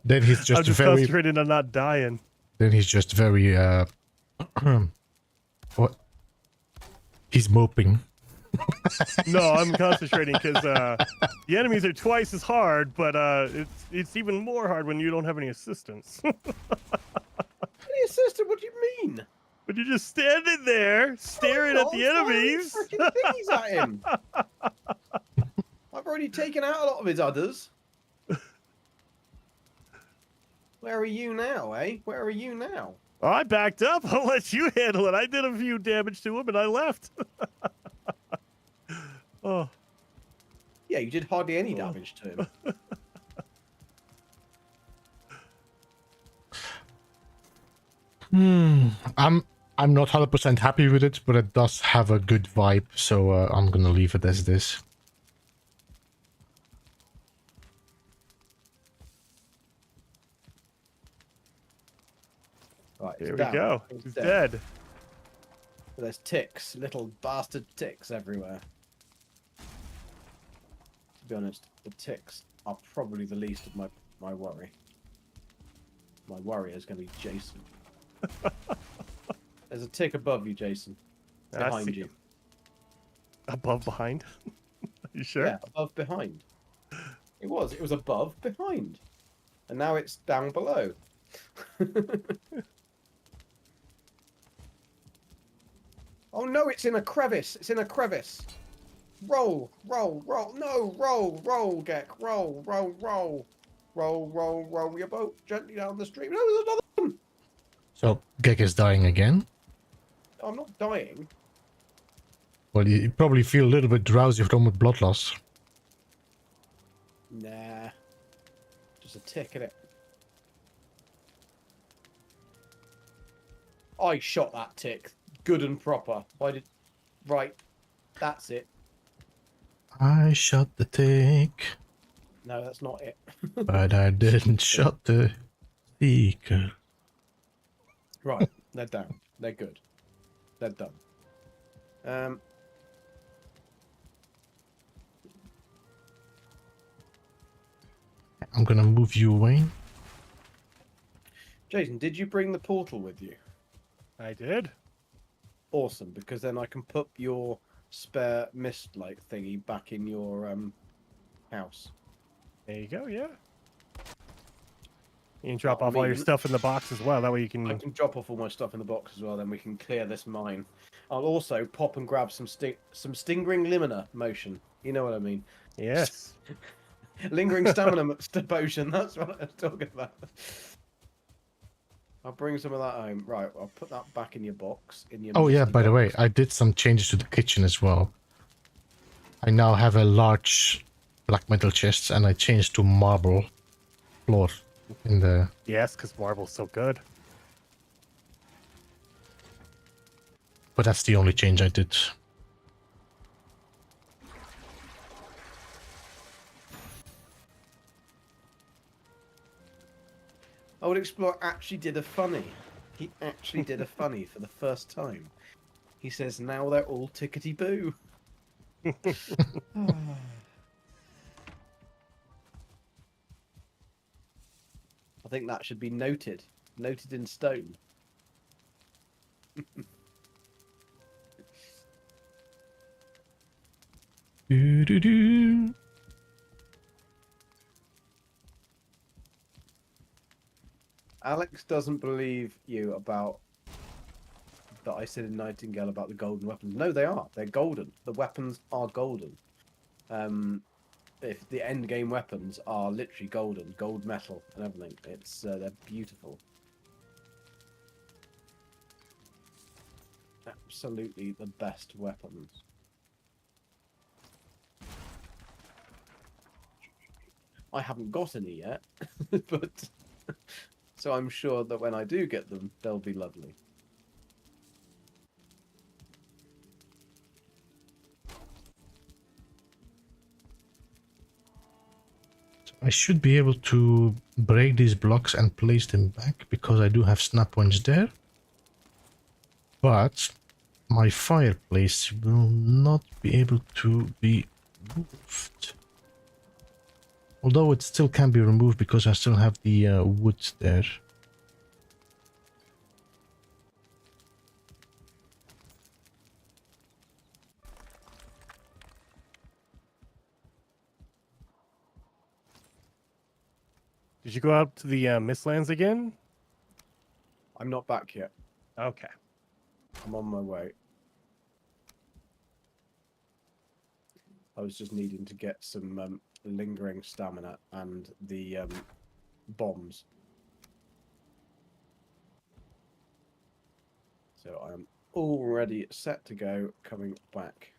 Speaker 1: Then he's just
Speaker 2: I'm just
Speaker 1: very.
Speaker 2: concentrating on not dying.
Speaker 1: Then he's just very. What? He's moping.
Speaker 2: No, I'm concentrating because the enemies are twice as hard, but it's even more hard when you don't have any assistance.
Speaker 3: Any assistant? What do you mean?
Speaker 2: But you're just standing there staring at the enemies.
Speaker 3: Freaking thingies at him. I've already taken out a lot of his udders. Where are you now, eh? Where are you now?
Speaker 2: Oh, I backed up. I'll let you handle it. I did a few damage to him and I left. Oh.
Speaker 3: Yeah, you did hardly any damage to him.
Speaker 1: I'm not 100% happy with it, but it does have a good vibe, so I'm gonna leave it as this.
Speaker 3: Right,
Speaker 2: Here we go. He's dead.
Speaker 3: There's ticks, little bastard ticks everywhere. To be honest, the ticks are probably the least of my worry. My worry is going to be Jason. There's a tick above you, Jason. Behind you.
Speaker 2: Above, behind? You sure?
Speaker 3: Yeah, above, behind. It was above, behind. And now it's down below. Oh no, it's in a crevice. It's in a crevice. Roll, roll, roll. No, roll, roll, Gek. Roll, roll, roll. Roll, roll, roll your boat gently down the stream. No, there's another one.
Speaker 1: So, Gek is dying again.
Speaker 3: I'm not dying.
Speaker 1: Well, you probably feel a little bit drowsy from the blood loss.
Speaker 3: Nah. Just a tick in it. I shot that tick. Good and proper. Why did... Right. That's it.
Speaker 1: I shot the tick.
Speaker 3: No, that's not it.
Speaker 1: But I didn't shot the seeker.
Speaker 3: Right. They're down. They're good. They're done.
Speaker 1: I'm gonna move you away.
Speaker 3: Jason, did you bring the portal with you?
Speaker 2: I did.
Speaker 3: Awesome, because then I can put your spare mist light thingy back in your house.
Speaker 2: There you go, yeah. You can drop off all your stuff in the box as well. That way you can...
Speaker 3: I can drop off all my stuff in the box as well, then we can clear this mine. I'll also pop and grab some stingering limina motion. You know what I mean?
Speaker 2: Yes.
Speaker 3: Lingering stamina potion, that's what I was talking about. I'll bring some of that home. Right, I'll put that back in your box.
Speaker 1: Oh yeah, by the way, I did some changes to the kitchen as well. I now have a large black metal chest and I changed to marble floor in the...
Speaker 2: Yes, because marble's so good.
Speaker 1: But that's the only change I did.
Speaker 3: Old Explorer actually did a funny. He actually did a funny for the first time. He says, now they're all tickety-boo. I think that should be noted. Noted in stone.
Speaker 1: Do, do, do.
Speaker 3: Alex doesn't believe you about that I said in Nightingale about the golden weapons. No, they are. They're golden. The weapons are golden. If the end game weapons are literally golden, gold metal and everything. It's they're beautiful. Absolutely the best weapons. I haven't got any yet, but so I'm sure that when I do get them, they'll be lovely.
Speaker 1: I should be able to break these blocks and place them back because I do have snap points there. But my fireplace will not be able to be moved. Although it still can be removed because I still have the wood there.
Speaker 2: Did you go out to the Mistlands again?
Speaker 3: I'm not back yet.
Speaker 2: Okay.
Speaker 3: I'm on my way. I was just needing to get some lingering stamina and the bombs. So I'm already set to go, coming back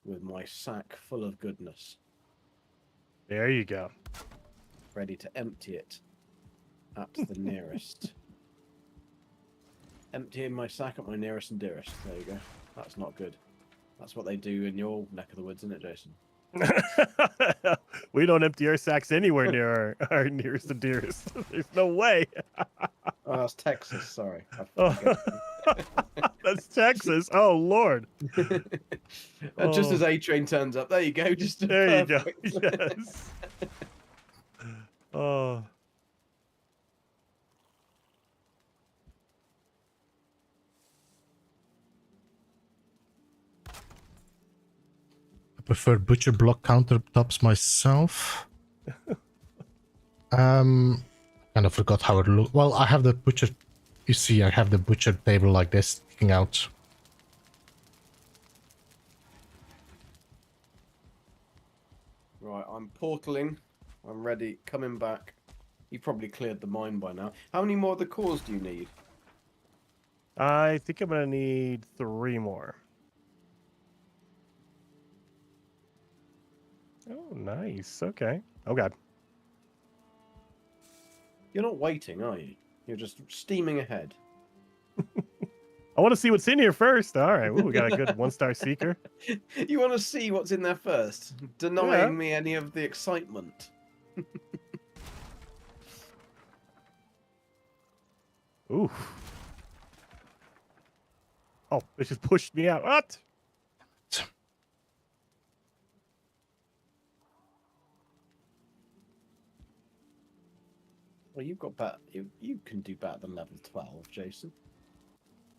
Speaker 3: with my sack full of goodness.
Speaker 2: There you go.
Speaker 3: Ready to empty it at the nearest. Emptying my sack at my nearest and dearest. There you go. That's not good. That's what they do in your neck of the woods, isn't it, Jason?
Speaker 2: We don't empty our sacks anywhere near our nearest and dearest. There's no way.
Speaker 3: Oh, that's Texas. Sorry.
Speaker 2: Oh. That's Texas. Oh, Lord.
Speaker 3: Just as A-Train turns up. There you go. Just
Speaker 2: there
Speaker 3: perfect.
Speaker 2: you go. Yes. Oh.
Speaker 1: I prefer butcher block countertops myself. Kind of forgot how it looked. Well, I have the butcher. You see, I have the butcher table like this sticking out.
Speaker 3: Right, I'm portaling. I'm ready. Coming back. You probably cleared the mine by now. How many more of the cores do you need?
Speaker 2: I think I'm going to need 3 more. Oh, nice. Okay. Oh, God.
Speaker 3: You're not waiting, are you? You're just steaming ahead.
Speaker 2: I want to see what's in here first. All right. Ooh, we got a good 1-star seeker.
Speaker 3: You want to see what's in there first, denying me any of the excitement.
Speaker 2: Ooh. Oh, it just pushed me out. What?
Speaker 3: Well, you've got better. You can do better than level 12, Jason.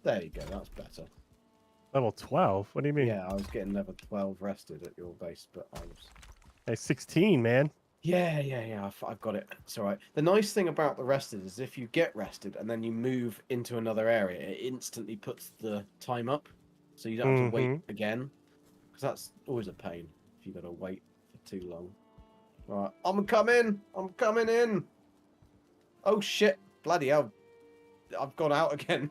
Speaker 3: There you go. That's better.
Speaker 2: Level 12? What do you mean?
Speaker 3: Yeah, I was getting level 12 rested at your base, but I was.
Speaker 2: Hey, 16, man.
Speaker 3: Yeah. I've got it. It's all right. The nice thing about the rested is if you get rested and then you move into another area, it instantly puts the time up, so you don't have to wait again. Because that's always a pain if you've got to wait for too long. All right, I'm coming. I'm coming in. Oh shit! Bloody hell! I've gone out again.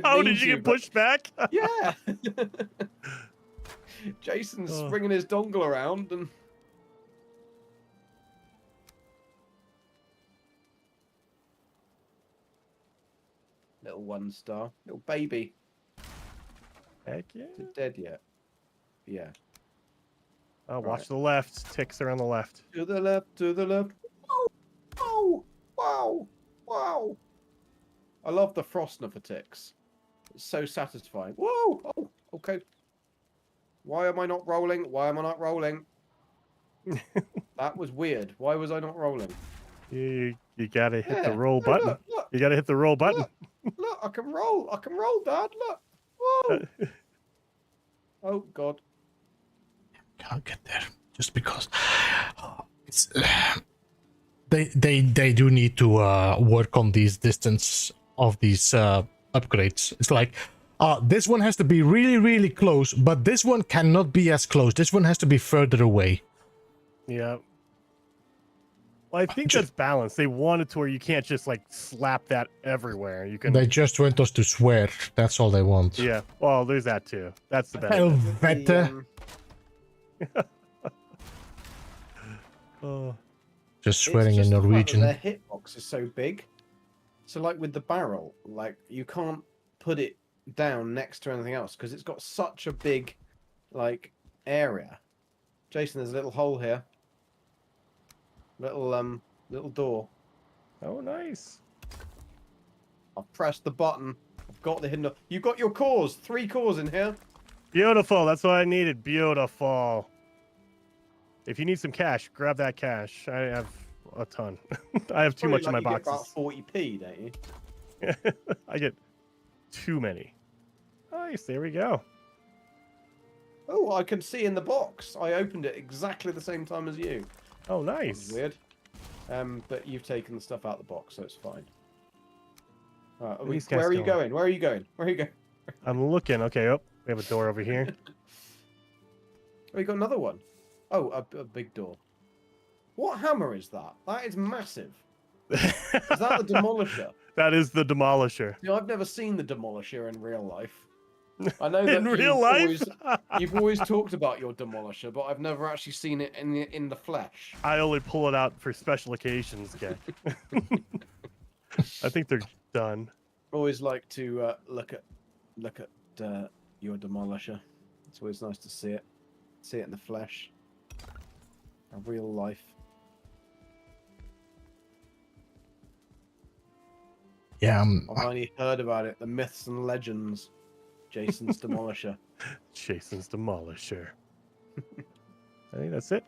Speaker 2: How did you get pushed back?
Speaker 3: Yeah. Jason's swinging his dongle around and. Little 1-star, little baby.
Speaker 2: Heck yeah.
Speaker 3: Is it dead yet? Yeah.
Speaker 2: Oh, watch the left. Ticks are on the left.
Speaker 3: To the left, to the left. Oh, wow, wow. I love the frost snuffer ticks. It's so satisfying. Whoa, oh, okay. Why am I not rolling? Why am I not rolling? That was weird. Why was I not rolling?
Speaker 2: You gotta hit the roll button.
Speaker 3: Look,
Speaker 2: You gotta hit the roll button.
Speaker 3: Look, I can roll. I can roll, Dad. Look. Whoa. Oh, God.
Speaker 1: I'll get there just because it's they do need to work on these distance of these upgrades. It's like this one has to be really, really close, but this one cannot be as close. This one has to be further away.
Speaker 2: Yeah. Well, I think that's balanced. They want it to where you can't just like slap that everywhere. You can.
Speaker 1: They just want us to swear. That's all they want.
Speaker 2: Yeah. Well, there's that too. That's the benefit.
Speaker 1: Helvete.
Speaker 2: Oh.
Speaker 1: Just swearing in Norwegian.
Speaker 3: Their hitbox is so big. So like with the barrel, like you can't put it down next to anything else because it's got such a big like area. Jason, there's a little hole here. Little door.
Speaker 2: Oh, nice.
Speaker 3: I've pressed the button. I've got the hidden. You got your cores. 3 cores in here.
Speaker 2: Beautiful. That's what I needed. Beautiful. If you need some cash, grab that cash. I have a ton. I have too much in my boxes.
Speaker 3: Get about 40p, don't you?
Speaker 2: I get too many. Nice. There we go.
Speaker 3: Oh, I can see in the box. I opened it exactly the same time as you.
Speaker 2: Oh, nice.
Speaker 3: That's weird. But you've taken the stuff out of the box, so it's fine. Where are you going? Where are you going? Where are you going?
Speaker 2: I'm looking. Okay. Oh, we have a door over here.
Speaker 3: Oh, you got another one. Oh, a big door. What hammer is that? That is massive. Is that the Demolisher?
Speaker 2: That is the Demolisher.
Speaker 3: You know, I've never seen the Demolisher in real life. I know that
Speaker 2: in real life,
Speaker 3: you've always talked about your Demolisher, but I've never actually seen it in the flesh.
Speaker 2: I only pull it out for special occasions, okay? I think they're done.
Speaker 3: Always like to look at your Demolisher. It's always nice to see it in the flesh, in real life.
Speaker 1: Yeah,
Speaker 3: I've only heard about it, the myths and legends. Jason's Demolisher.
Speaker 2: Jason's Demolisher. I think that's it.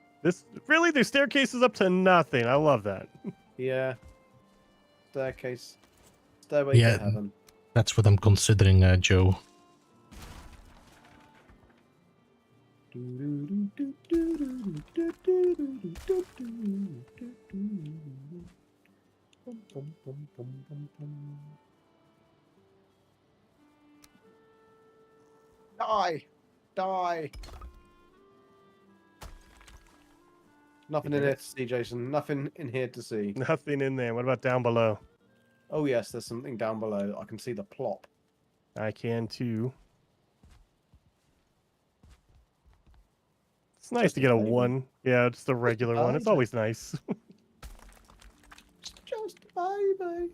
Speaker 2: Really, there's staircases up to nothing. I love that.
Speaker 3: Yeah. Staircase. Stairway to heaven.
Speaker 1: That's what I'm considering, Joe.
Speaker 3: Die! Die! Nothing in here to see, Jason. Nothing in here to see.
Speaker 2: Nothing in there. What about down below?
Speaker 3: Oh, yes, there's something down below. I can see the plop.
Speaker 2: I can too. It's nice to get a 1. Yeah, it's the regular one. It's always nice.
Speaker 3: Just a baby.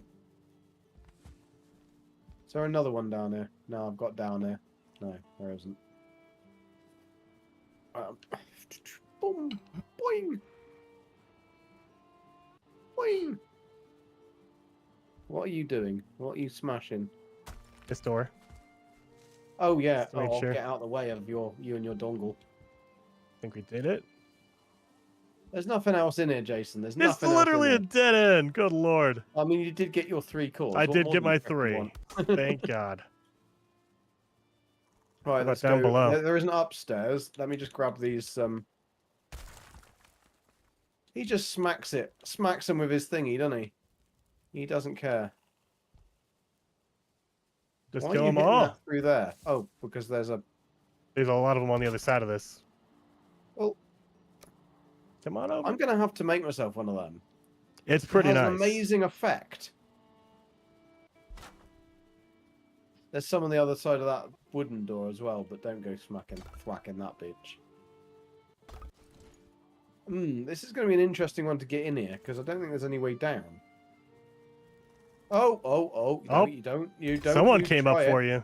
Speaker 3: Is there another one down here? No, I've got down here. No, there isn't. Boom! Boing! Boing! What are you doing? What are you smashing?
Speaker 2: This door.
Speaker 3: Oh yeah.
Speaker 2: Just to make
Speaker 3: I'll
Speaker 2: sure.
Speaker 3: get out of the way of you and your dongle.
Speaker 2: I think we did it.
Speaker 3: There's nothing else in here, Jason. There's nothing.
Speaker 2: It's literally a
Speaker 3: else
Speaker 2: dead end. Good lord.
Speaker 3: I mean, you did get your 3 cores.
Speaker 2: I
Speaker 3: What
Speaker 2: did
Speaker 3: more
Speaker 2: get
Speaker 3: do
Speaker 2: my
Speaker 3: you freaking
Speaker 2: 3.
Speaker 3: want?
Speaker 2: Thank God.
Speaker 3: Right, let's
Speaker 2: down
Speaker 3: go.
Speaker 2: below?
Speaker 3: There isn't upstairs. Let me just grab these. He just smacks him with his thingy, doesn't he? He doesn't care.
Speaker 2: Just
Speaker 3: Why
Speaker 2: kill
Speaker 3: are you
Speaker 2: them
Speaker 3: hitting
Speaker 2: all.
Speaker 3: that through there? Oh, because there's a.
Speaker 2: There's a lot of them on the other side of this.
Speaker 3: Well,
Speaker 2: come on over.
Speaker 3: I'm gonna have to make myself one of them.
Speaker 2: It's pretty
Speaker 3: it has
Speaker 2: nice.
Speaker 3: an amazing effect. There's some on the other side of that wooden door as well, but don't go thwacking that bitch. This is going to be an interesting one to get in here because I don't think there's any way down. Oh! You don't.
Speaker 2: Someone came up for you.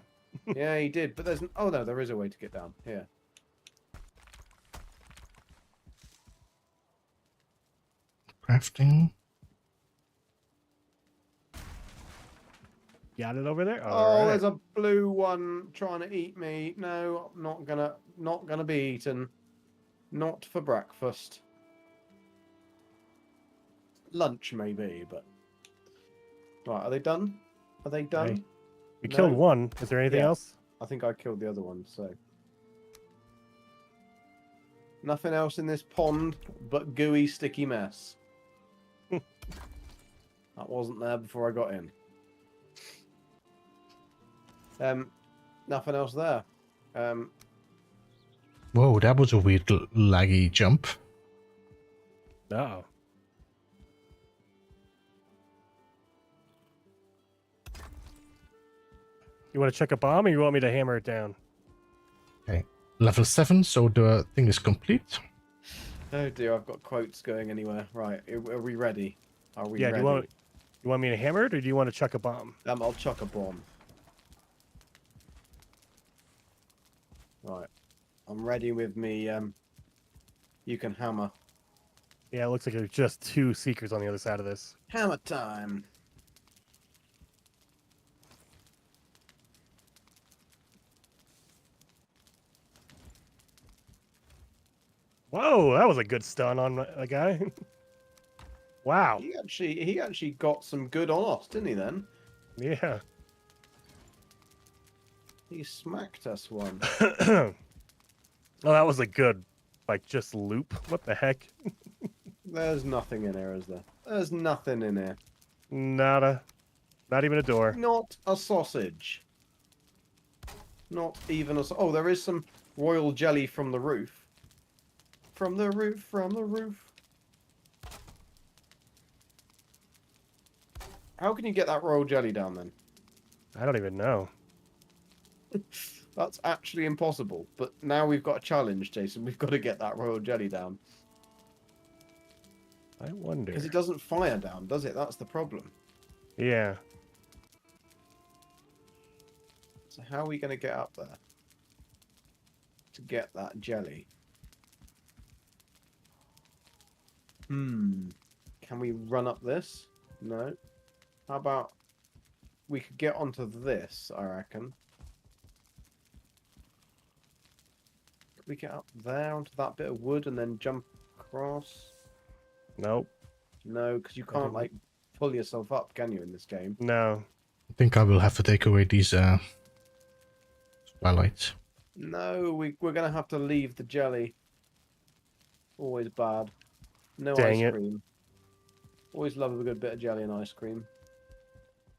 Speaker 3: Yeah, he did, but there's. Oh no, there is a way to get down here.
Speaker 1: Crafting.
Speaker 2: Got it over there.
Speaker 3: There's a blue one trying to eat me. No, not gonna be eaten. Not for breakfast. Lunch maybe, but right. Are they done? Are they done?
Speaker 2: Right. We killed one. Is there anything else?
Speaker 3: I think I killed the other one. So Nothing else in this pond but gooey, sticky mess. That wasn't there before I got in. Nothing else there.
Speaker 1: Whoa, that was a weird laggy jump.
Speaker 2: No. You want to check a bomb, or you want me to hammer it down?
Speaker 1: Okay, level 7, so the thing is complete.
Speaker 3: Oh dear, I've got quotes going anywhere. Right, are we ready? Are we ready?
Speaker 2: Do you want me to hammer it, or do you want to chuck a bomb?
Speaker 3: I'll chuck a bomb. Right, I'm ready with me. You can hammer.
Speaker 2: Yeah, it looks like there's just 2 seekers on the other side of this.
Speaker 3: Hammer time.
Speaker 2: Whoa, that was a good stun on a guy. Wow.
Speaker 3: He actually got some good on us, didn't he? Then
Speaker 2: Yeah.
Speaker 3: he smacked us one.
Speaker 2: Oh, that was a good, like, just loop. What the heck?
Speaker 3: There's nothing in here, is there? There's nothing in here.
Speaker 2: Nada. Not even a door.
Speaker 3: Not a sausage. Not even a... Oh, there is some royal jelly from the roof. From the roof, from the roof. How can you get that royal jelly down, then?
Speaker 2: I don't even know.
Speaker 3: That's actually impossible. But now we've got a challenge, Jason. We've got to get that royal jelly down.
Speaker 2: I wonder.
Speaker 3: Because it doesn't fire down, does it? That's the problem.
Speaker 2: Yeah.
Speaker 3: So how are we going to get up there? To get that jelly? Can we run up this? No. How about we could get onto this, I reckon. Could we get up there onto that bit of wood and then jump across?
Speaker 2: Nope.
Speaker 3: No, because you can't, like, pull yourself up, can you, in this game?
Speaker 2: No.
Speaker 1: I think I will have to take away these spotlights.
Speaker 3: No, we're going to have to leave the jelly. Always bad. No
Speaker 2: Dang
Speaker 3: ice
Speaker 2: it.
Speaker 3: cream. Always love a good bit of jelly and ice cream.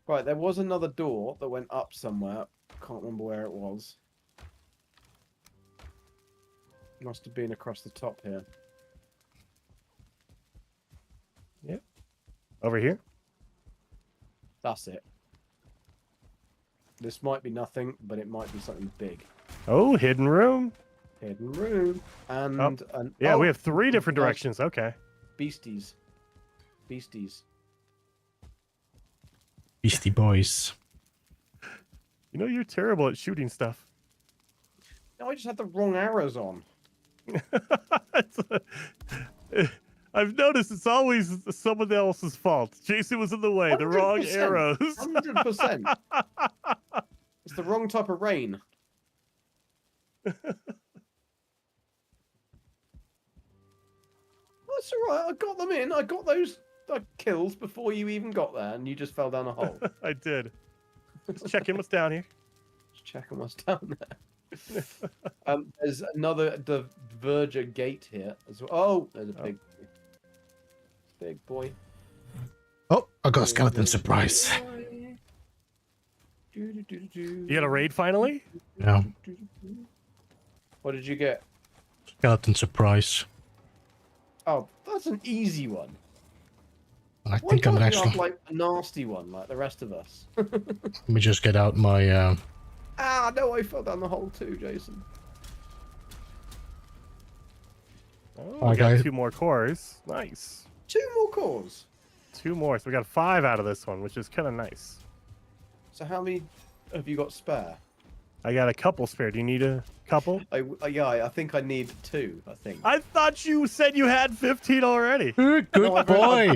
Speaker 3: Right, there was another door that went up somewhere. Can't remember where it was. Must have been across the top here.
Speaker 2: Yep. Over here?
Speaker 3: That's it. This might be nothing, but it might be something big.
Speaker 2: Oh, hidden room.
Speaker 3: Hidden room. And...
Speaker 2: Yeah,
Speaker 3: oh,
Speaker 2: we have 3 different directions. Okay.
Speaker 3: Beasties. Beasties.
Speaker 1: Beastie Boys.
Speaker 2: You know, you're terrible at shooting stuff.
Speaker 3: No, I just had the wrong arrows on.
Speaker 2: I've noticed it's always someone else's fault. Jason was in the way. The wrong
Speaker 3: 100%,
Speaker 2: arrows.
Speaker 3: 100%. It's the wrong type of rain. That's all right. I got them in. I got those kills before you even got there, and you just fell down a hole.
Speaker 2: I did. Let's check in what's down here.
Speaker 3: Just checking what's down there. There's another diverger gate here as well. Oh, there's a big boy.
Speaker 1: Oh, I got a skeleton surprise.
Speaker 2: You got a raid finally?
Speaker 1: Yeah,
Speaker 3: What did you get?
Speaker 1: skeleton surprise.
Speaker 3: Oh, that's an easy one.
Speaker 1: I
Speaker 3: Why
Speaker 1: think I'm
Speaker 3: can't you
Speaker 1: actually...
Speaker 3: have, like, a nasty one like the rest of us?
Speaker 1: Let me just get out my...
Speaker 3: Ah, no, I fell down the hole too, Jason.
Speaker 2: Oh, we got 2 more cores. Nice.
Speaker 3: 2 more cores.
Speaker 2: 2 more. So we got 5 out of this one, which is kind of nice.
Speaker 3: So how many have you got spare?
Speaker 2: I got a couple spare. Do you need a couple?
Speaker 3: Yeah, I think I need 2, I think.
Speaker 2: I thought you said you had 15 already.
Speaker 1: Good
Speaker 3: No,
Speaker 1: boy!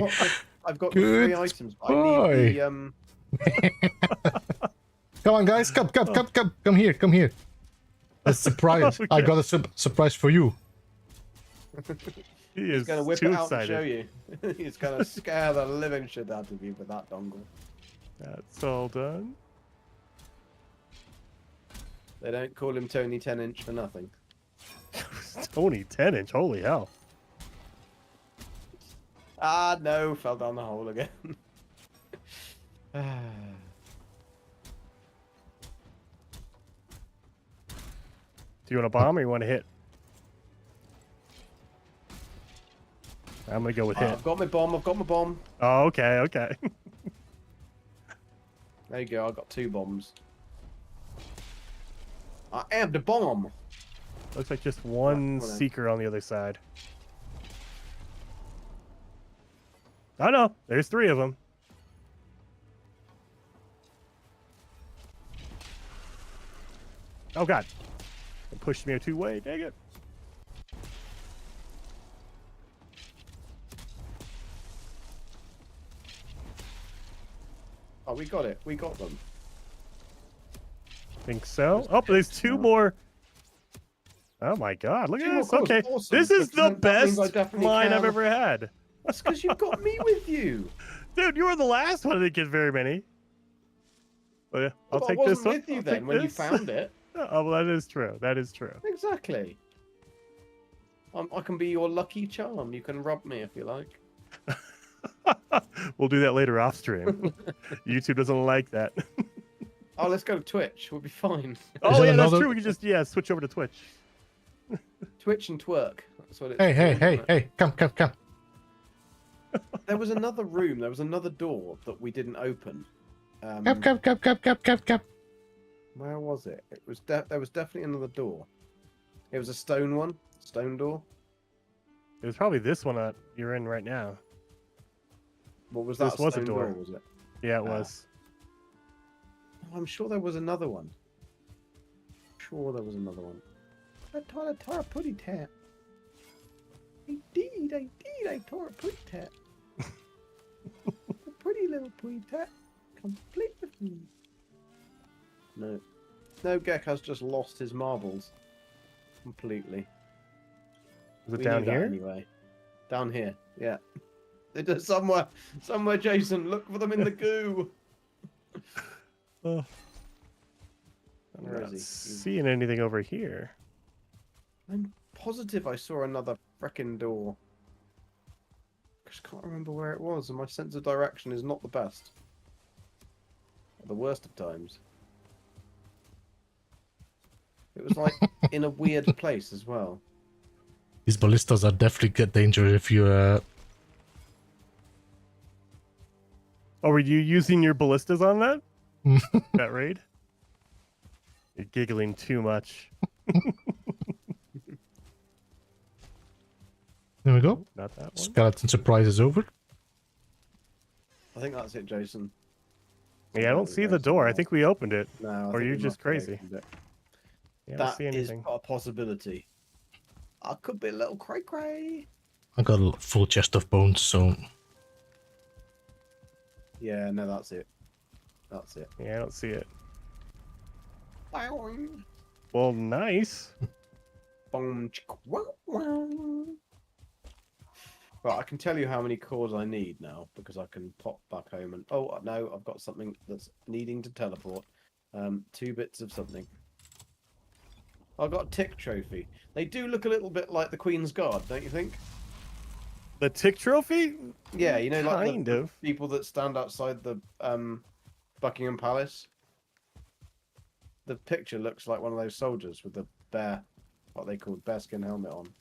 Speaker 3: I've got
Speaker 1: Good
Speaker 3: 3 items. But I need the,
Speaker 1: Come on, guys, come here. A surprise!
Speaker 2: Okay.
Speaker 1: I got a surprise for you.
Speaker 2: He
Speaker 3: He's
Speaker 2: is
Speaker 3: going to whip
Speaker 2: too
Speaker 3: it out
Speaker 2: excited.
Speaker 3: and show you. He's going to scare the living shit out of you with that dongle.
Speaker 2: That's all done.
Speaker 3: They don't call him Tony 10-inch for nothing.
Speaker 2: Stony 10-inch. Holy hell.
Speaker 3: Ah, no, fell down the hole again.
Speaker 2: Do you want a bomb or you want to hit? I'm gonna go with hit.
Speaker 3: I've got my bomb. I've got my bomb.
Speaker 2: Oh, okay, okay.
Speaker 3: There you go. I've got 2 bombs. I am the bomb.
Speaker 2: Looks like just one
Speaker 3: Hold on.
Speaker 2: seeker on the other side. Oh no, there's 3 of them. Oh god. It pushed me a 2-way, dang it.
Speaker 3: Oh, we got it. We got them.
Speaker 2: Think so. Oh, there's 2 more. Oh my god, look
Speaker 3: 2
Speaker 2: at
Speaker 3: more
Speaker 2: this.
Speaker 3: calls.
Speaker 2: Okay,
Speaker 3: Awesome,
Speaker 2: this is
Speaker 3: because
Speaker 2: the
Speaker 3: that means I
Speaker 2: best
Speaker 3: definitely
Speaker 2: line I've
Speaker 3: can.
Speaker 2: ever had.
Speaker 3: That's because you've got me with you.
Speaker 2: Dude, you were the last one that didn't get very many. Oh yeah, I'll
Speaker 3: Well,
Speaker 2: take
Speaker 3: I wasn't
Speaker 2: this one.
Speaker 3: with you
Speaker 2: I'll
Speaker 3: then
Speaker 2: take
Speaker 3: when you
Speaker 2: this.
Speaker 3: found it.
Speaker 2: Oh, well, that is true. That is true.
Speaker 3: Exactly. I can be your lucky charm. You can rub me if you like.
Speaker 2: We'll do that later off stream. YouTube doesn't like that.
Speaker 3: Oh, let's go to Twitch. We'll be fine.
Speaker 2: Oh
Speaker 1: it
Speaker 2: yeah, that's
Speaker 1: another-
Speaker 2: true. We can just switch over to Twitch.
Speaker 3: Twitch and twerk. That's what it's
Speaker 1: Hey, hey,
Speaker 3: called,
Speaker 1: hey,
Speaker 3: isn't it?
Speaker 1: hey, come.
Speaker 3: There was another room. There was another door that we didn't open.
Speaker 1: Cap.
Speaker 3: Where was it? It was there was definitely another door. It was a stone one. Stone door.
Speaker 2: It was probably this one that you're in right now.
Speaker 3: What was
Speaker 2: This
Speaker 3: that?
Speaker 2: was a
Speaker 3: Stone
Speaker 2: door.
Speaker 3: Was it?
Speaker 2: Yeah, it was.
Speaker 3: Oh, I'm sure there was another one. Sure, there was another one. I tore a putty tat. Indeed, I tore a putty tat. A pretty little putty tat, complete with me. No, Gek has just lost his marbles completely.
Speaker 2: Was it
Speaker 3: We
Speaker 2: down
Speaker 3: knew that
Speaker 2: here?
Speaker 3: anyway? Down here, yeah. They're somewhere, Jason. Look for them in the goo.
Speaker 2: Oh. I'm
Speaker 3: Where
Speaker 2: not
Speaker 3: is he?
Speaker 2: seeing anything over here.
Speaker 3: I'm positive I saw another frickin' door. Just can't remember where it was, and my sense of direction is not the best. At the worst of times. It was like in a weird place as well.
Speaker 1: These ballistas are definitely good danger if you
Speaker 2: Oh, were you using your ballistas on that? That raid? You're giggling too much.
Speaker 1: There we go.
Speaker 2: Not that one.
Speaker 1: Skeleton surprise is over.
Speaker 3: I think that's it, Jason.
Speaker 2: Yeah, I don't see the door. I think we opened it.
Speaker 3: No, I
Speaker 2: Or
Speaker 3: think
Speaker 2: you
Speaker 3: we
Speaker 2: just
Speaker 3: must have
Speaker 2: crazy.
Speaker 3: opened it.
Speaker 2: Yeah, I don't
Speaker 3: That
Speaker 2: see
Speaker 3: is
Speaker 2: anything.
Speaker 3: a possibility. I could be a little cray-cray.
Speaker 1: I got a full chest of bones, so
Speaker 3: Yeah, no, that's it. That's it.
Speaker 2: Yeah, I don't see it.
Speaker 3: Boing.
Speaker 2: Well, nice.
Speaker 3: Boom, chicka, wow, wow. Right, I can tell you how many cores I need now because I can pop back home and oh no, I've got something that's needing to teleport. 2 bits of something. I've got a tick trophy. They do look a little bit like the Queen's Guard, don't you think?
Speaker 2: The tick trophy?
Speaker 3: Yeah, you know, like
Speaker 2: Kind
Speaker 3: the
Speaker 2: of.
Speaker 3: people that stand outside the Buckingham Palace. The picture looks like one of those soldiers with the bear, what they called bearskin helmet on.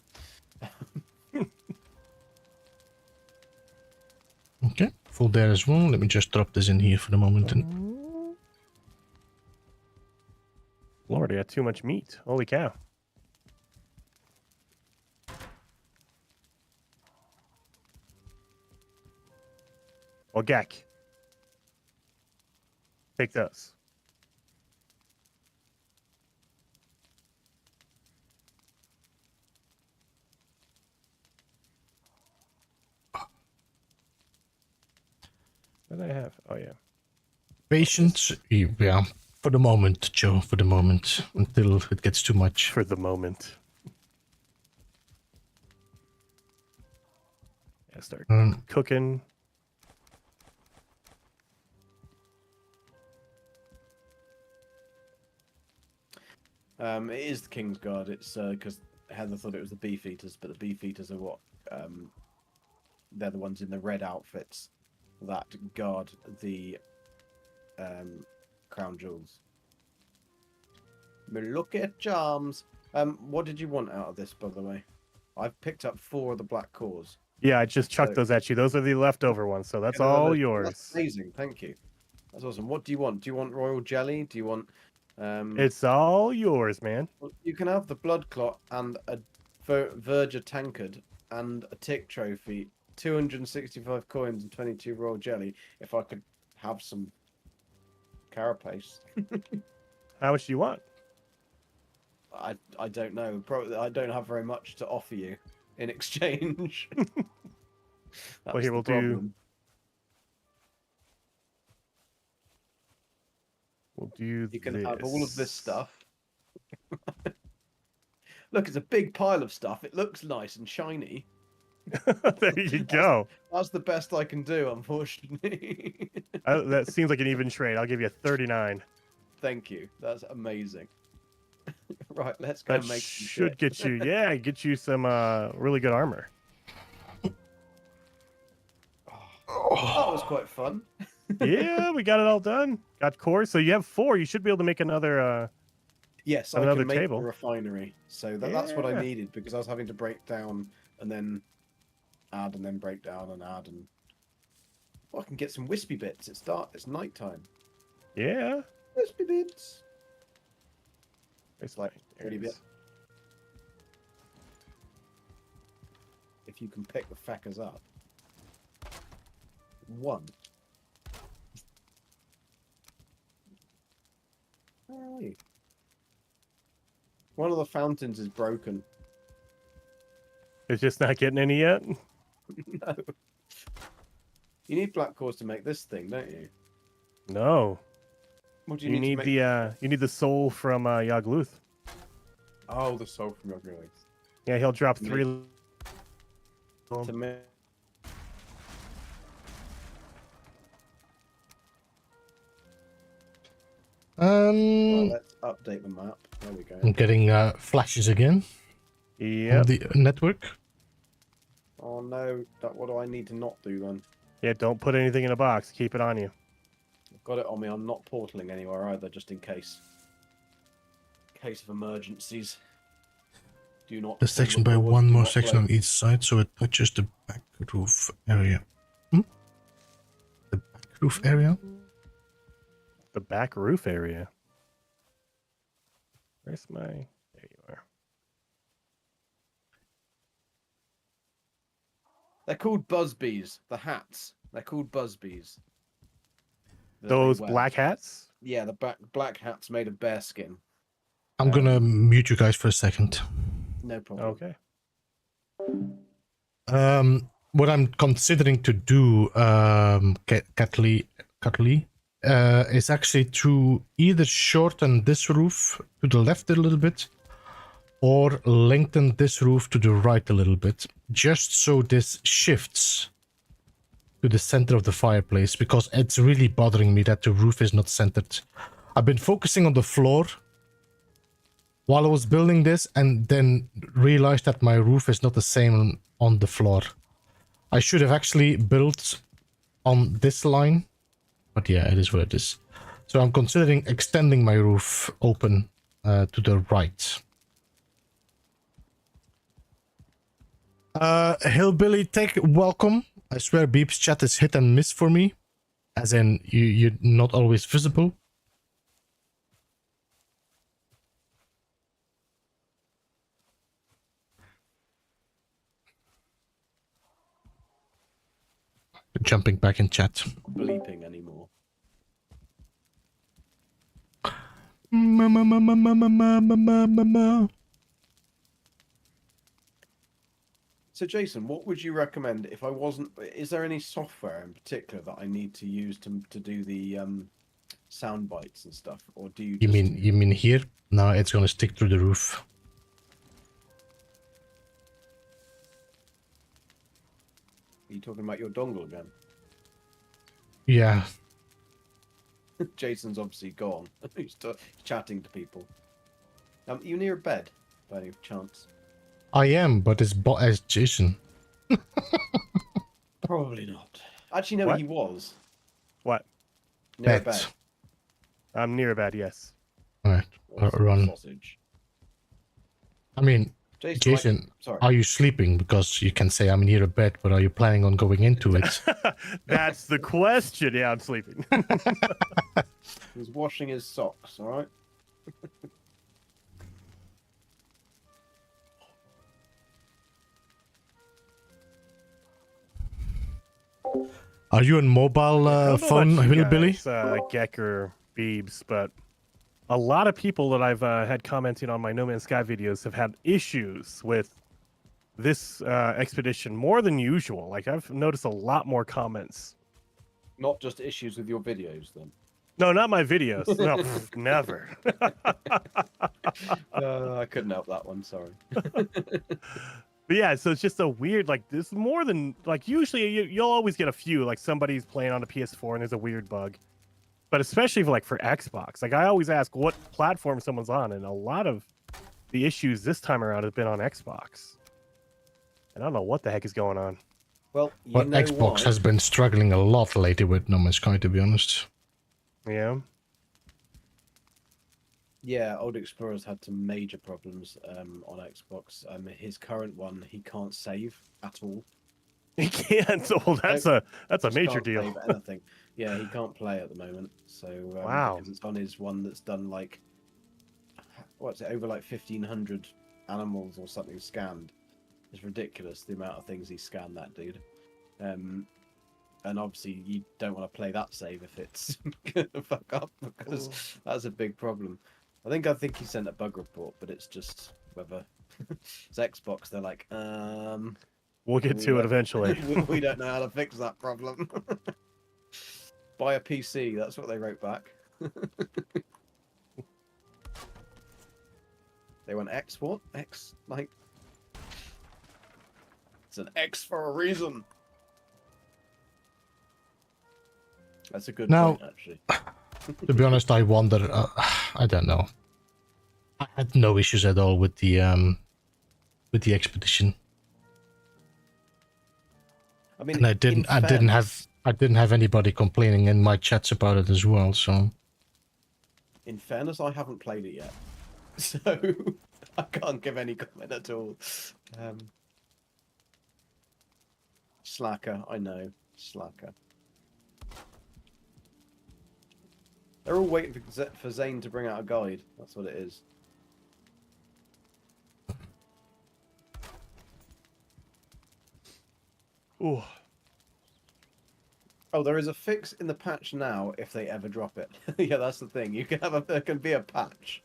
Speaker 1: okay, full there as well. Let me just drop this in here for the moment. And
Speaker 2: Lord, I got too much meat. Holy cow. Well, Gek. Take those. What do I have? Oh, yeah.
Speaker 1: patience, yeah, for the moment, Joe, for the moment, until it gets too much.
Speaker 2: For the moment. Yeah, start cooking.
Speaker 3: It is the King's Guard. It's because Heather thought it was the beefeaters, but the beefeaters are what? They're the ones in the red outfits that guard the crown jewels. Look at charms. What did you want out of this, by the way? I've picked up 4 of the black cores.
Speaker 2: Yeah, I just chucked those at you. Those are the leftover ones, so that's all yours.
Speaker 3: That's amazing. Thank you. That's awesome. What do you want? Do you want royal jelly? Do you want...
Speaker 2: It's all yours, man.
Speaker 3: You can have the blood clot and a verger tankard and a tick trophy, 265 coins and 22 royal jelly. If I could have some carapace.
Speaker 2: How much do you want?
Speaker 3: I don't know. Probably I don't have very much to offer you in exchange.
Speaker 2: Well, here we'll do. We'll do.
Speaker 3: You can have all of this stuff. Look, it's a big pile of stuff. It looks nice and shiny.
Speaker 2: There you go.
Speaker 3: That's the best I can do, unfortunately.
Speaker 2: That seems like an even trade. I'll give you 39.
Speaker 3: Thank you. That's amazing. Right, let's go
Speaker 2: that
Speaker 3: make some
Speaker 2: should
Speaker 3: shit.
Speaker 2: get you, yeah, get you some really good armor.
Speaker 3: That was quite fun.
Speaker 2: Yeah, we got it all done. Got cores, so you have 4. You should be able to make another.
Speaker 3: Yes, I
Speaker 2: another
Speaker 3: can make
Speaker 2: table.
Speaker 3: a refinery. So that's what I needed because I was having to break down and then add and then break down and add and. Oh, I can get some wispy bits. It's dark. It's nighttime.
Speaker 2: Yeah.
Speaker 3: Wispy bits.
Speaker 2: It's
Speaker 3: like pretty bit. If you can pick the feckers up. 1. Where are you? One of the fountains is broken.
Speaker 2: It's just not getting any yet.
Speaker 3: No. You need black cores to make this thing, don't you?
Speaker 2: No.
Speaker 3: What do
Speaker 2: You need
Speaker 3: to make...
Speaker 2: you need the soul from Yagluth.
Speaker 3: Oh, the soul from Yagluth.
Speaker 2: Yeah, he'll drop 3.
Speaker 3: To make... Well, let's update the map. There we go.
Speaker 1: I'm getting flashes again.
Speaker 2: Yeah.
Speaker 1: On the network.
Speaker 3: Oh no! What do I need to not do then?
Speaker 2: Yeah, don't put anything in a box. Keep it on you.
Speaker 3: I've got it on me. I'm not portaling anywhere either, just in case. In case of emergencies. Do not.
Speaker 1: The section by one more section on each side, so it touches the back roof area. The back roof area?
Speaker 2: The back roof area. Where's my... There you are.
Speaker 3: They're called buzzbees. The hats. They're called buzzbees.
Speaker 2: Those black hats?
Speaker 3: Yeah, the black hats made of bear skin.
Speaker 1: I'm gonna mute you guys for a second.
Speaker 3: No problem.
Speaker 2: Okay.
Speaker 1: What I'm considering to do, Catley, is actually to either shorten this roof to the left a little bit, or lengthen this roof to the right a little bit, just so this shifts to the center of the fireplace, because it's really bothering me that the roof is not centered. I've been focusing on the floor while I was building this, and then realized that my roof is not the same on the floor. I should have actually built on this line, but yeah, it is what it is. So I'm considering extending my roof open to the right. Hillbilly Tech, welcome. I swear Beep's chat is hit and miss for me. As in, you're not always visible. Jumping back in chat.
Speaker 3: Bleeping anymore. So Jason, what would you recommend if I wasn't? Is there any software in particular that I need to use to do the sound bites and stuff, or do you?
Speaker 1: You mean here? No, it's gonna stick through the roof.
Speaker 3: Are you talking about your dongle again?
Speaker 1: Yeah.
Speaker 3: Jason's obviously gone. He's chatting to people. You near a bed, by any chance?
Speaker 1: I am, but it's bot as Jason.
Speaker 3: Probably not. Actually, no,
Speaker 2: What?
Speaker 3: he was.
Speaker 2: What?
Speaker 3: Near
Speaker 1: Bet.
Speaker 3: bed.
Speaker 2: I'm near bad, yes.
Speaker 1: Alright, run.
Speaker 3: Sausage.
Speaker 1: I mean, Jason,
Speaker 3: sorry.
Speaker 1: are you sleeping? Because you can say I'm near a bed, but are you planning on going into it?
Speaker 2: That's the question. Yeah, I'm sleeping.
Speaker 3: He's washing his socks, alright?
Speaker 1: Are you on mobile phone, Hillbilly?
Speaker 2: Geck or Beebs, but a lot of people that I've had commenting on my No Man's Sky videos have had issues with this expedition more than usual. Like, I've noticed a lot more comments.
Speaker 3: Not just issues with your videos, then.
Speaker 2: No, not my videos. No, never.
Speaker 3: I couldn't help that one, sorry.
Speaker 2: But yeah, so it's just a weird, like, this more than, like, usually you'll always get a few, like, somebody's playing on a PS4 and there's a weird bug. But especially for Xbox, like, I always ask what platform someone's on, and a lot of the issues this time around have been on Xbox. And I don't know what the heck is going on.
Speaker 3: Well,
Speaker 1: But Xbox has been struggling a lot lately with No Man's Sky, to be honest.
Speaker 2: Yeah.
Speaker 3: Yeah, Old Explorer's had some major problems on Xbox. His current one, he can't save at all.
Speaker 2: He can't. Oh, that's a major deal.
Speaker 3: Save anything. Yeah, he can't play at the moment. So
Speaker 2: wow,
Speaker 3: because it's on his one that's done like what's it, over like 1,500 animals or something scanned. It's ridiculous the amount of things he scanned, that dude. And obviously you don't want to play that save if it's gonna fuck up, because that's a big problem. I think he sent a bug report, but it's just whether it's Xbox. They're like,
Speaker 2: we'll get to it eventually.
Speaker 3: we don't know how to fix that problem. Buy a PC. That's what they wrote back. They want X. What? X? Like, it's an X for a reason. That's a good point, actually.
Speaker 1: To be honest, I wonder. I don't know. I had no issues at all with the expedition.
Speaker 3: I mean,
Speaker 1: and I didn't have anybody complaining in my chats about it as well. So,
Speaker 3: in fairness, I haven't played it yet, so I can't give any comment at all. Slacker, I know, slacker. They're all waiting for Zane to bring out a guide. That's what it is.
Speaker 2: Ooh.
Speaker 3: Oh, there is a fix in the patch now if they ever drop it. Yeah, that's the thing. You can have there can be a patch,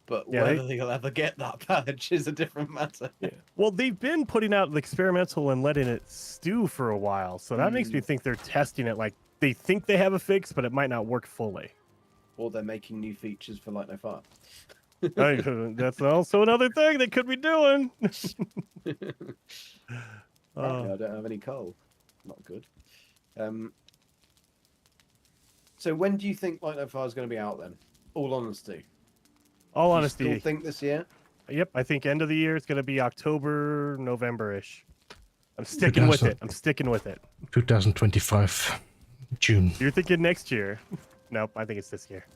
Speaker 3: but whether they'll ever get that patch is a different matter.
Speaker 2: Yeah. Well, they've been putting out the experimental and letting it stew for a while, so that makes me think they're testing it. Like, they think they have a fix, but it might not work fully.
Speaker 3: Or they're making new features for Light No Fire.
Speaker 2: That's also another thing they could be doing.
Speaker 3: I don't have any coal. Not good. So when do you think Light No Fire is going to be out then? All honesty.
Speaker 2: All honesty.
Speaker 3: Still think this year?
Speaker 2: Yep, I think end of the year it's going to be October, November-ish. I'm sticking with it.
Speaker 1: 2025, June.
Speaker 2: You're thinking next year. Nope, I think it's this year.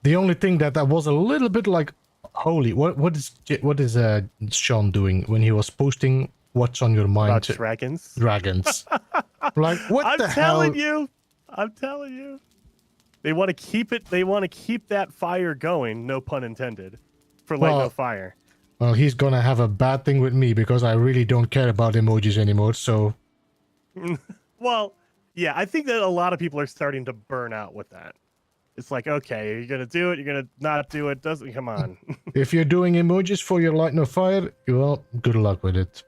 Speaker 1: The only thing that was a little bit like, holy, what is Sean doing when he was posting what's on your mind?
Speaker 2: About dragons.
Speaker 1: Dragons. Like, what the hell?
Speaker 2: I'm telling you. They want to keep it. They want to keep that fire going. No pun intended. For Light No Fire.
Speaker 1: Well, he's gonna have a bad thing with me because I really don't care about emojis anymore. So.
Speaker 2: Well, yeah, I think that a lot of people are starting to burn out with that. It's like, okay, you're gonna do it. You're gonna not do it. Doesn't come on.
Speaker 1: If you're doing emojis for your Light No Fire, well, good luck with it.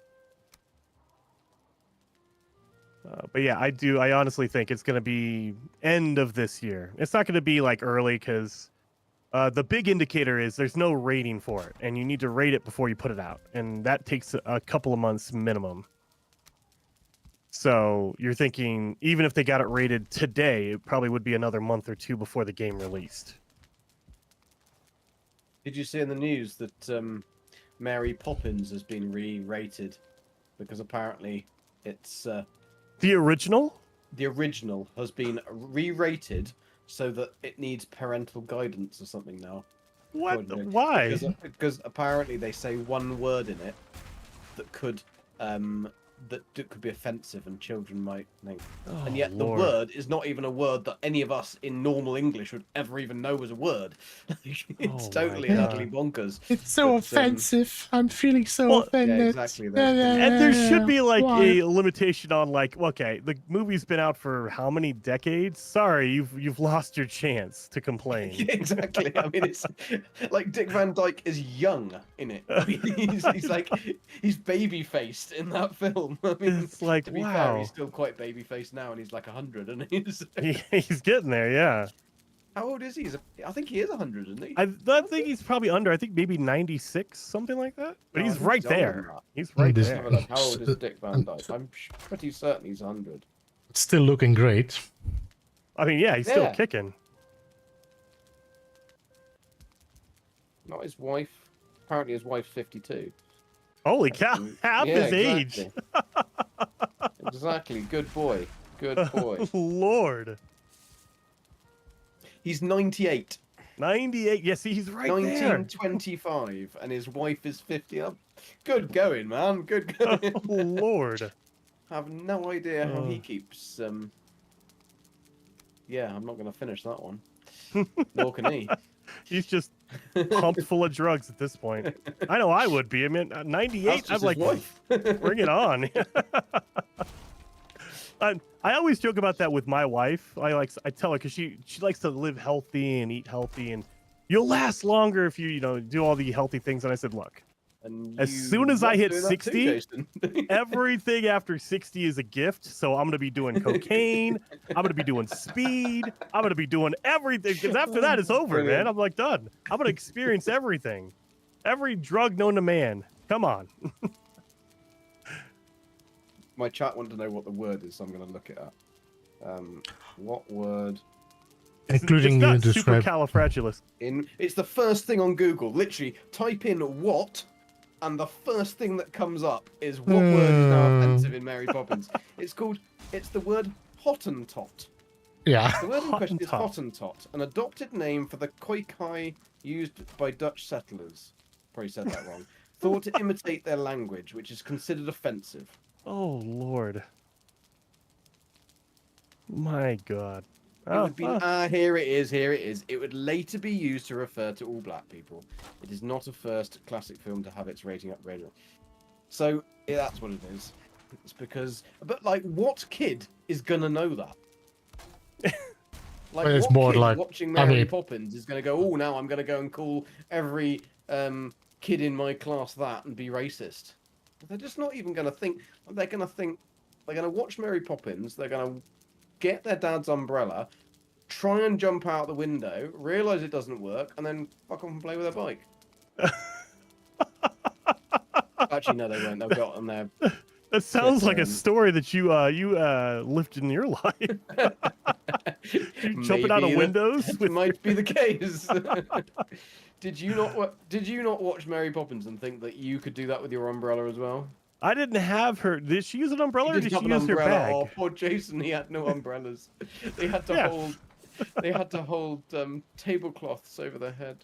Speaker 2: But yeah, I honestly think it's going to be end of this year. It's not going to be like early because the big indicator is there's no rating for it, and you need to rate it before you put it out, and that takes a couple of months minimum. So you're thinking even if they got it rated today, it probably would be another month or two before the game released.
Speaker 3: Did you see in the news that Mary Poppins has been re-rated because apparently it's
Speaker 2: the original
Speaker 3: has been re-rated so that it needs parental guidance or something now.
Speaker 2: What? Why?
Speaker 3: Because apparently they say one word in it that could be offensive and children might think.
Speaker 2: Oh,
Speaker 3: and yet
Speaker 2: Lord.
Speaker 3: the word is not even a word that any of us in normal English would ever even know was a word. It's totally and utterly bonkers.
Speaker 1: It's so offensive. I'm feeling so offended.
Speaker 3: Yeah, exactly.
Speaker 2: And there should be like a limitation on like, okay, the movie's been out for how many decades? Sorry, you've lost your chance to complain.
Speaker 3: Yeah, exactly. I mean, it's like Dick Van Dyke is young in it. I mean, he's baby faced in that film. I mean,
Speaker 2: It's like,
Speaker 3: to be fair, he's still quite baby faced now, and he's like 100, and he's
Speaker 2: he's getting there. Yeah.
Speaker 3: How old is he? I think he is 100, isn't he?
Speaker 2: I think he's probably under. I think maybe 96, something like that. But he's right there. He's right
Speaker 1: This-
Speaker 2: there.
Speaker 3: How old is Dick Van Dyke? I'm pretty certain he's 100.
Speaker 1: Still looking great.
Speaker 2: I mean, yeah, he's still kicking.
Speaker 3: Not his wife. Apparently, his wife's 52.
Speaker 2: Holy cow! Half his age.
Speaker 3: Exactly. Good boy. Good boy.
Speaker 2: Lord.
Speaker 3: He's 98.
Speaker 2: 98. Yes, he's right
Speaker 3: 1925, and his wife is 50. Good going, man. Good going.
Speaker 2: there. Oh, Lord.
Speaker 3: I have no idea how he keeps. Yeah, I'm not going to finish that one. Nor can he.
Speaker 2: He's just pumped full of drugs at this point. I know I would be. I mean, 98. I'm like,
Speaker 3: wife.
Speaker 2: bring it on. I always joke about that with my wife. I tell her because she likes to live healthy and eat healthy, and you'll last longer if you do all the healthy things. And I said, look,
Speaker 3: and
Speaker 2: as soon as I hit
Speaker 3: doing that
Speaker 2: 60,
Speaker 3: too,
Speaker 2: everything after 60 is a gift. So I'm gonna be doing cocaine. I'm gonna be doing speed. I'm gonna be doing everything because after that it's over, man. I'm like done. I'm gonna experience everything, every drug known to man. Come on.
Speaker 3: My chat want to know what the word is, so I'm going to look it up. What word?
Speaker 1: Including
Speaker 2: it's
Speaker 1: you
Speaker 2: not
Speaker 1: describe.
Speaker 2: supercalifragilistic.
Speaker 3: It's the first thing on Google. Literally, type in "what," and the first thing that comes up is what word is now offensive in Mary Poppins. It's the word Hottentot.
Speaker 1: Yeah.
Speaker 3: The word in question is
Speaker 2: Hottentot.
Speaker 3: Hottentot, an adopted name for the Khoikai used by Dutch settlers. Probably said that wrong. Thought to imitate their language, which is considered offensive.
Speaker 2: Oh Lord. My God.
Speaker 3: It would be here it is. It would later be used to refer to all black people. It is not a first classic film to have its rating upgraded. So yeah, that's what it is. It's because, but like, what kid is gonna know that? Like,
Speaker 1: It's
Speaker 3: what
Speaker 1: more
Speaker 3: kid
Speaker 1: like,
Speaker 3: watching Mary Poppins is gonna go, oh, now I'm gonna go and call every kid in my class that and be racist. They're just not even gonna think. They're gonna watch Mary Poppins. They're gonna get their dad's umbrella, try and jump out the window, realize it doesn't work, and then fuck off and play with their bike. Actually, no, they won't. They'll go on their.
Speaker 2: That sounds like a story that you lived in your life. Jumping out of windows.
Speaker 3: It might be the case. Did you not watch Mary Poppins and think that you could do that with your umbrella as well?
Speaker 2: I didn't have her. Did she use an umbrella or did she use her bag?
Speaker 3: Oh, poor Jason, he had no umbrellas. They had to hold. They had to hold tablecloths over their head.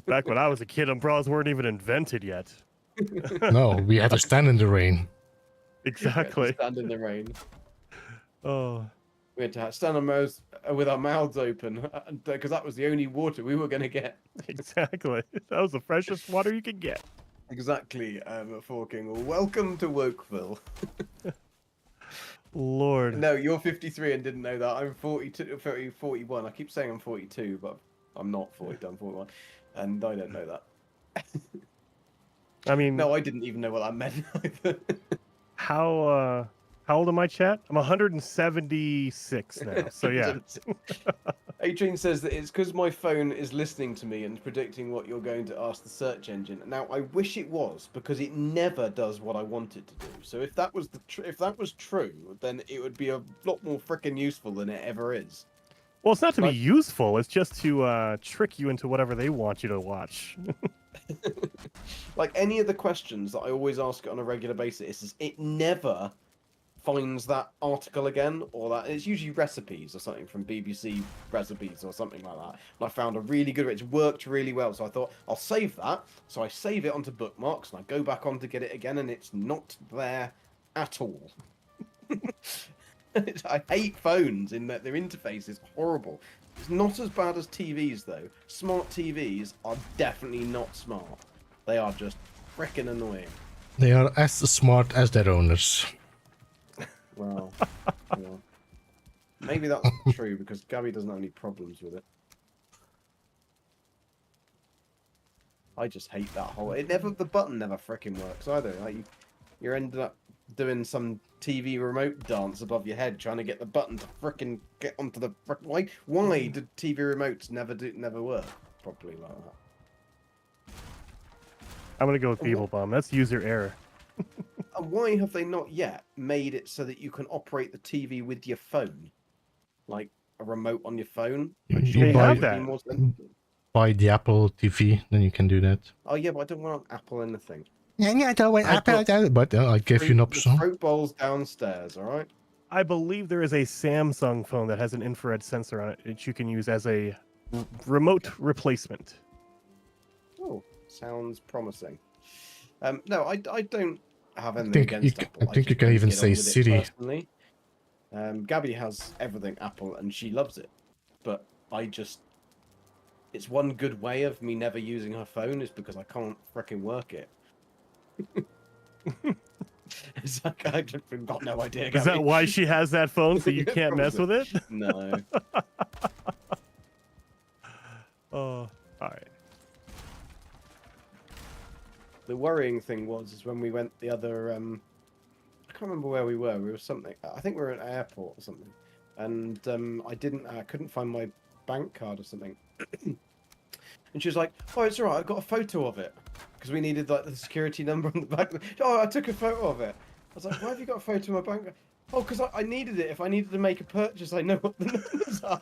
Speaker 2: Back when I was a kid, umbrellas weren't even invented yet.
Speaker 1: No, we had to stand in the rain.
Speaker 2: Exactly.
Speaker 3: Stand in the rain.
Speaker 2: Oh.
Speaker 3: We had to stand with our mouths open because that was the only water we were going to get.
Speaker 2: Exactly. That was the freshest water you could get.
Speaker 3: Exactly, Forking. Welcome to Wokeville.
Speaker 2: Lord.
Speaker 3: No, you're 53 and didn't know that. I'm 41. I keep saying I'm 42, but I'm not 40. I'm 41, and I don't know that.
Speaker 2: I mean,
Speaker 3: no, I didn't even know what that meant either.
Speaker 2: How old am I, chat? I'm 176 now. So yeah.
Speaker 3: Adrian says that it's because my phone is listening to me and predicting what you're going to ask the search engine. Now, I wish it was, because it never does what I want it to do. So if that was true, then it would be a lot more freaking useful than it ever is.
Speaker 2: Well, it's not to be useful. It's just to trick you into whatever they want you to watch.
Speaker 3: Like any of the questions that I always ask it on a regular basis, it never finds that article again, or that it's usually recipes or something from BBC recipes or something like that. And I found a really good, it's worked really well, so I thought I'll save that. So I save it onto bookmarks and I go back on to get it again, and it's not there at all. I hate phones in that their interface is horrible. It's not as bad as TVs though. Smart TVs are definitely not smart. They are just freaking annoying.
Speaker 1: They are as smart as their owners.
Speaker 3: Well, yeah. Maybe that's true because Gabby doesn't have any problems with it. I just hate that whole. The button never freaking works either. Like you're ended up doing some TV remote dance above your head trying to get the button to freaking get onto the. Why did TV remotes never work properly like that?
Speaker 2: I'm gonna go with Beeblebum. That's user error.
Speaker 3: And why have they not yet made it so that you can operate the TV with your phone, like a remote on your phone?
Speaker 1: You buy the Apple TV, then you can do that.
Speaker 3: Oh yeah, but I don't want Apple anything.
Speaker 1: Yeah, I don't want Apple, but I gave you an option.
Speaker 3: Fruit bowls downstairs, all right?
Speaker 2: I believe there is a Samsung phone that has an infrared sensor on it that you can use as a remote replacement.
Speaker 3: Oh, sounds promising. No, I don't have anything against Apple.
Speaker 1: I think you can even say Siri.
Speaker 3: Gabby has everything Apple and she loves it, but it's one good way of me never using her phone is because I can't freaking work it. It's like I've got no idea. Gabby.
Speaker 2: Is that why she has that phone so you can't mess with it?
Speaker 3: No.
Speaker 2: Oh, all right.
Speaker 3: The worrying thing is when we went the other, I can't remember where we were. We were something. I think we were at an airport or something, and I couldn't find my bank card or something. And she was like, "Oh, it's all right. I've got a photo of it because we needed like the security number on the back." Oh, I took a photo of it. I was like, "Why have you got a photo of my bank card?" Oh, because I needed it. If I needed to make a purchase, I know what the numbers are.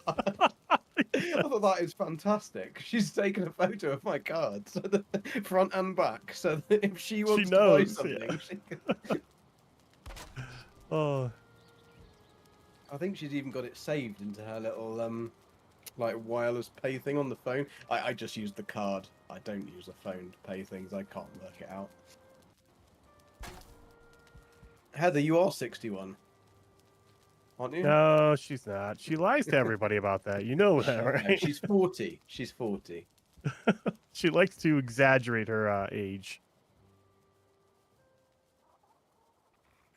Speaker 3: I thought that is fantastic. She's taken a photo of my card, so the front and back, so that if she wants to buy something, she can...
Speaker 2: Oh.
Speaker 3: I think she's even got it saved into her little like wireless pay thing on the phone. I just use the card. I don't use a phone to pay things. I can't work it out. Heather, you are 61. Aren't you?
Speaker 2: No, she's not. She lies to everybody about that. You know that, right?
Speaker 3: No, she's 40. She's 40.
Speaker 2: She likes to exaggerate her age.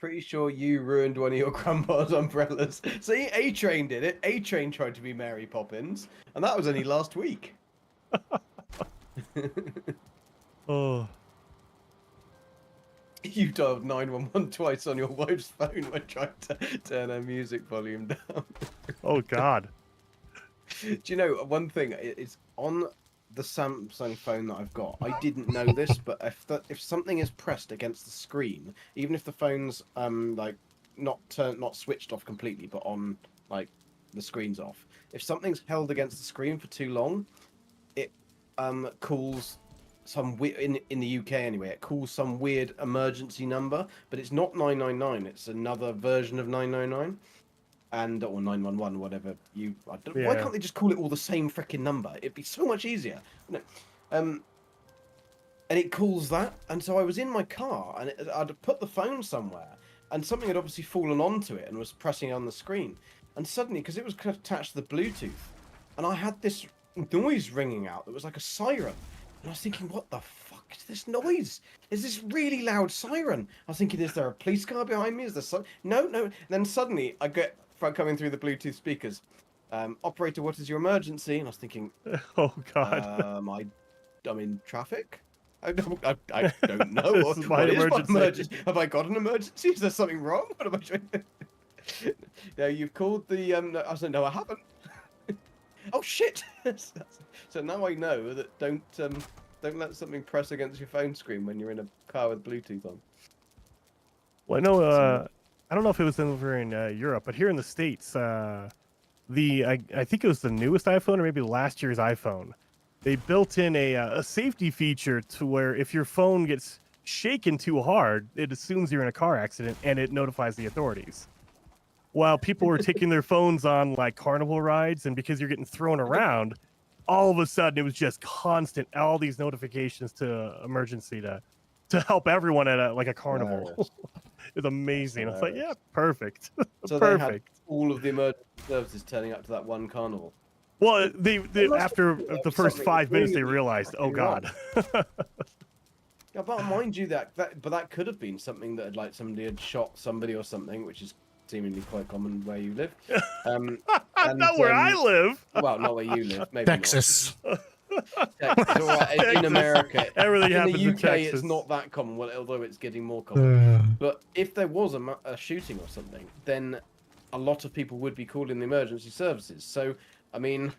Speaker 3: Pretty sure you ruined one of your grandpa's umbrellas. See, A-Train did it. A-Train tried to be Mary Poppins, and that was only last week.
Speaker 2: Oh. You
Speaker 3: dialed 911 twice on your wife's phone when trying to turn her music volume down.
Speaker 2: Oh, God.
Speaker 3: Do you know, one thing, it's on the Samsung phone that I've got. I didn't know this, but if something is pressed against the screen, even if the phone's like not switched off completely, but on like the screen's off, if something's held against the screen for too long, it calls some in the UK anyway. It calls some weird emergency number, but it's not 999. It's another version of 999. Or 911, whatever why can't they just call it all the same freaking number? It'd be so much easier. No. And it calls that, and so I was in my car, and I'd put the phone somewhere, and something had obviously fallen onto it and was pressing on the screen. And suddenly, because it was attached to the Bluetooth, and I had this noise ringing out that was like a siren. And I was thinking, what the fuck is this noise? Is this really loud siren? I was thinking, is there a police car behind me? Is there no? And then suddenly I get coming through the Bluetooth speakers. Operator, what is your emergency? And I was thinking,
Speaker 2: oh God,
Speaker 3: I'm in traffic. I don't know. What is my emergency? Have I got an emergency? Is there something wrong? What am I trying to... Yeah, you've called the. I said, no, I haven't. Oh shit! So now I know that don't let something press against your phone screen when you're in a car with Bluetooth on.
Speaker 2: Well, I know. I don't know if it was over in Europe, but here in the States, I think it was the newest iPhone or maybe last year's iPhone. they built in a safety feature to where if your phone gets shaken too hard, it assumes you're in a car accident and it notifies the authorities. While people were taking their phones on like carnival rides, and because you're getting thrown around, all of a sudden it was just constant, all these notifications to emergency to help everyone at a carnival. It's amazing. It's like, yeah, perfect.
Speaker 3: So
Speaker 2: perfect.
Speaker 3: They had all of the emergency services turning up to that one carnival.
Speaker 2: Well, they after the first 5 minutes they realized, oh god.
Speaker 3: Yeah, but mind you, that could have been something that like somebody had shot somebody or something, which is seemingly quite common where you live.
Speaker 2: Not where I live.
Speaker 3: Well, not where you live. Maybe
Speaker 1: Texas.
Speaker 3: Texas. All right. In America,
Speaker 2: everything
Speaker 3: in
Speaker 2: happens
Speaker 3: the UK,
Speaker 2: in Texas.
Speaker 3: it's not that common. Well, although it's getting more common. But if there was a shooting or something, then a lot of people would be calling the emergency services. So, I mean,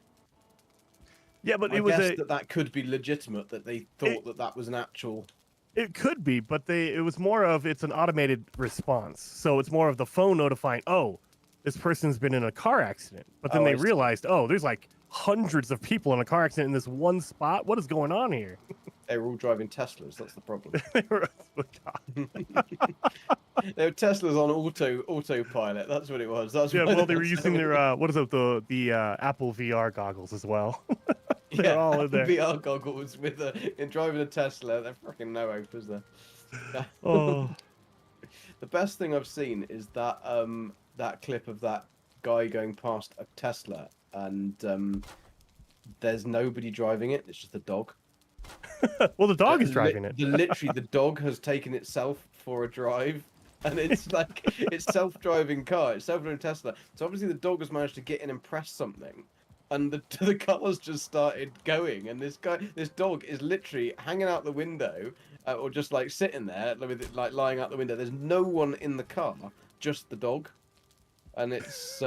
Speaker 2: yeah, but
Speaker 3: I guess that could be legitimate that they thought that was an actual.
Speaker 2: It could be, but it was more of it's an automated response. So it's more of the phone notifying, oh, this person's been in a car accident. But then they realized, oh, there's like hundreds of people in a car accident in this one spot. What is going on here?
Speaker 3: They were all driving Teslas. That's the problem.
Speaker 2: They were
Speaker 3: Teslas on autopilot. That's what it was. That's
Speaker 2: well, they were using their what is it, the Apple VR goggles as well. They're all in there.
Speaker 3: VR goggles with in driving a Tesla. They're freaking no hope, is there?
Speaker 2: Oh.
Speaker 3: The best thing I've seen is that that clip of that guy going past a Tesla and there's nobody driving it. It's just a dog.
Speaker 2: Well, the dog is driving it.
Speaker 3: Literally, the dog has taken itself for a drive, and it's like it's self-driving car, it's self-driving Tesla. So obviously, the dog has managed to get in and press something, and the colours just started going. And this dog is literally hanging out the window, or just like sitting there with it like lying out the window. There's no one in the car, just the dog. And it's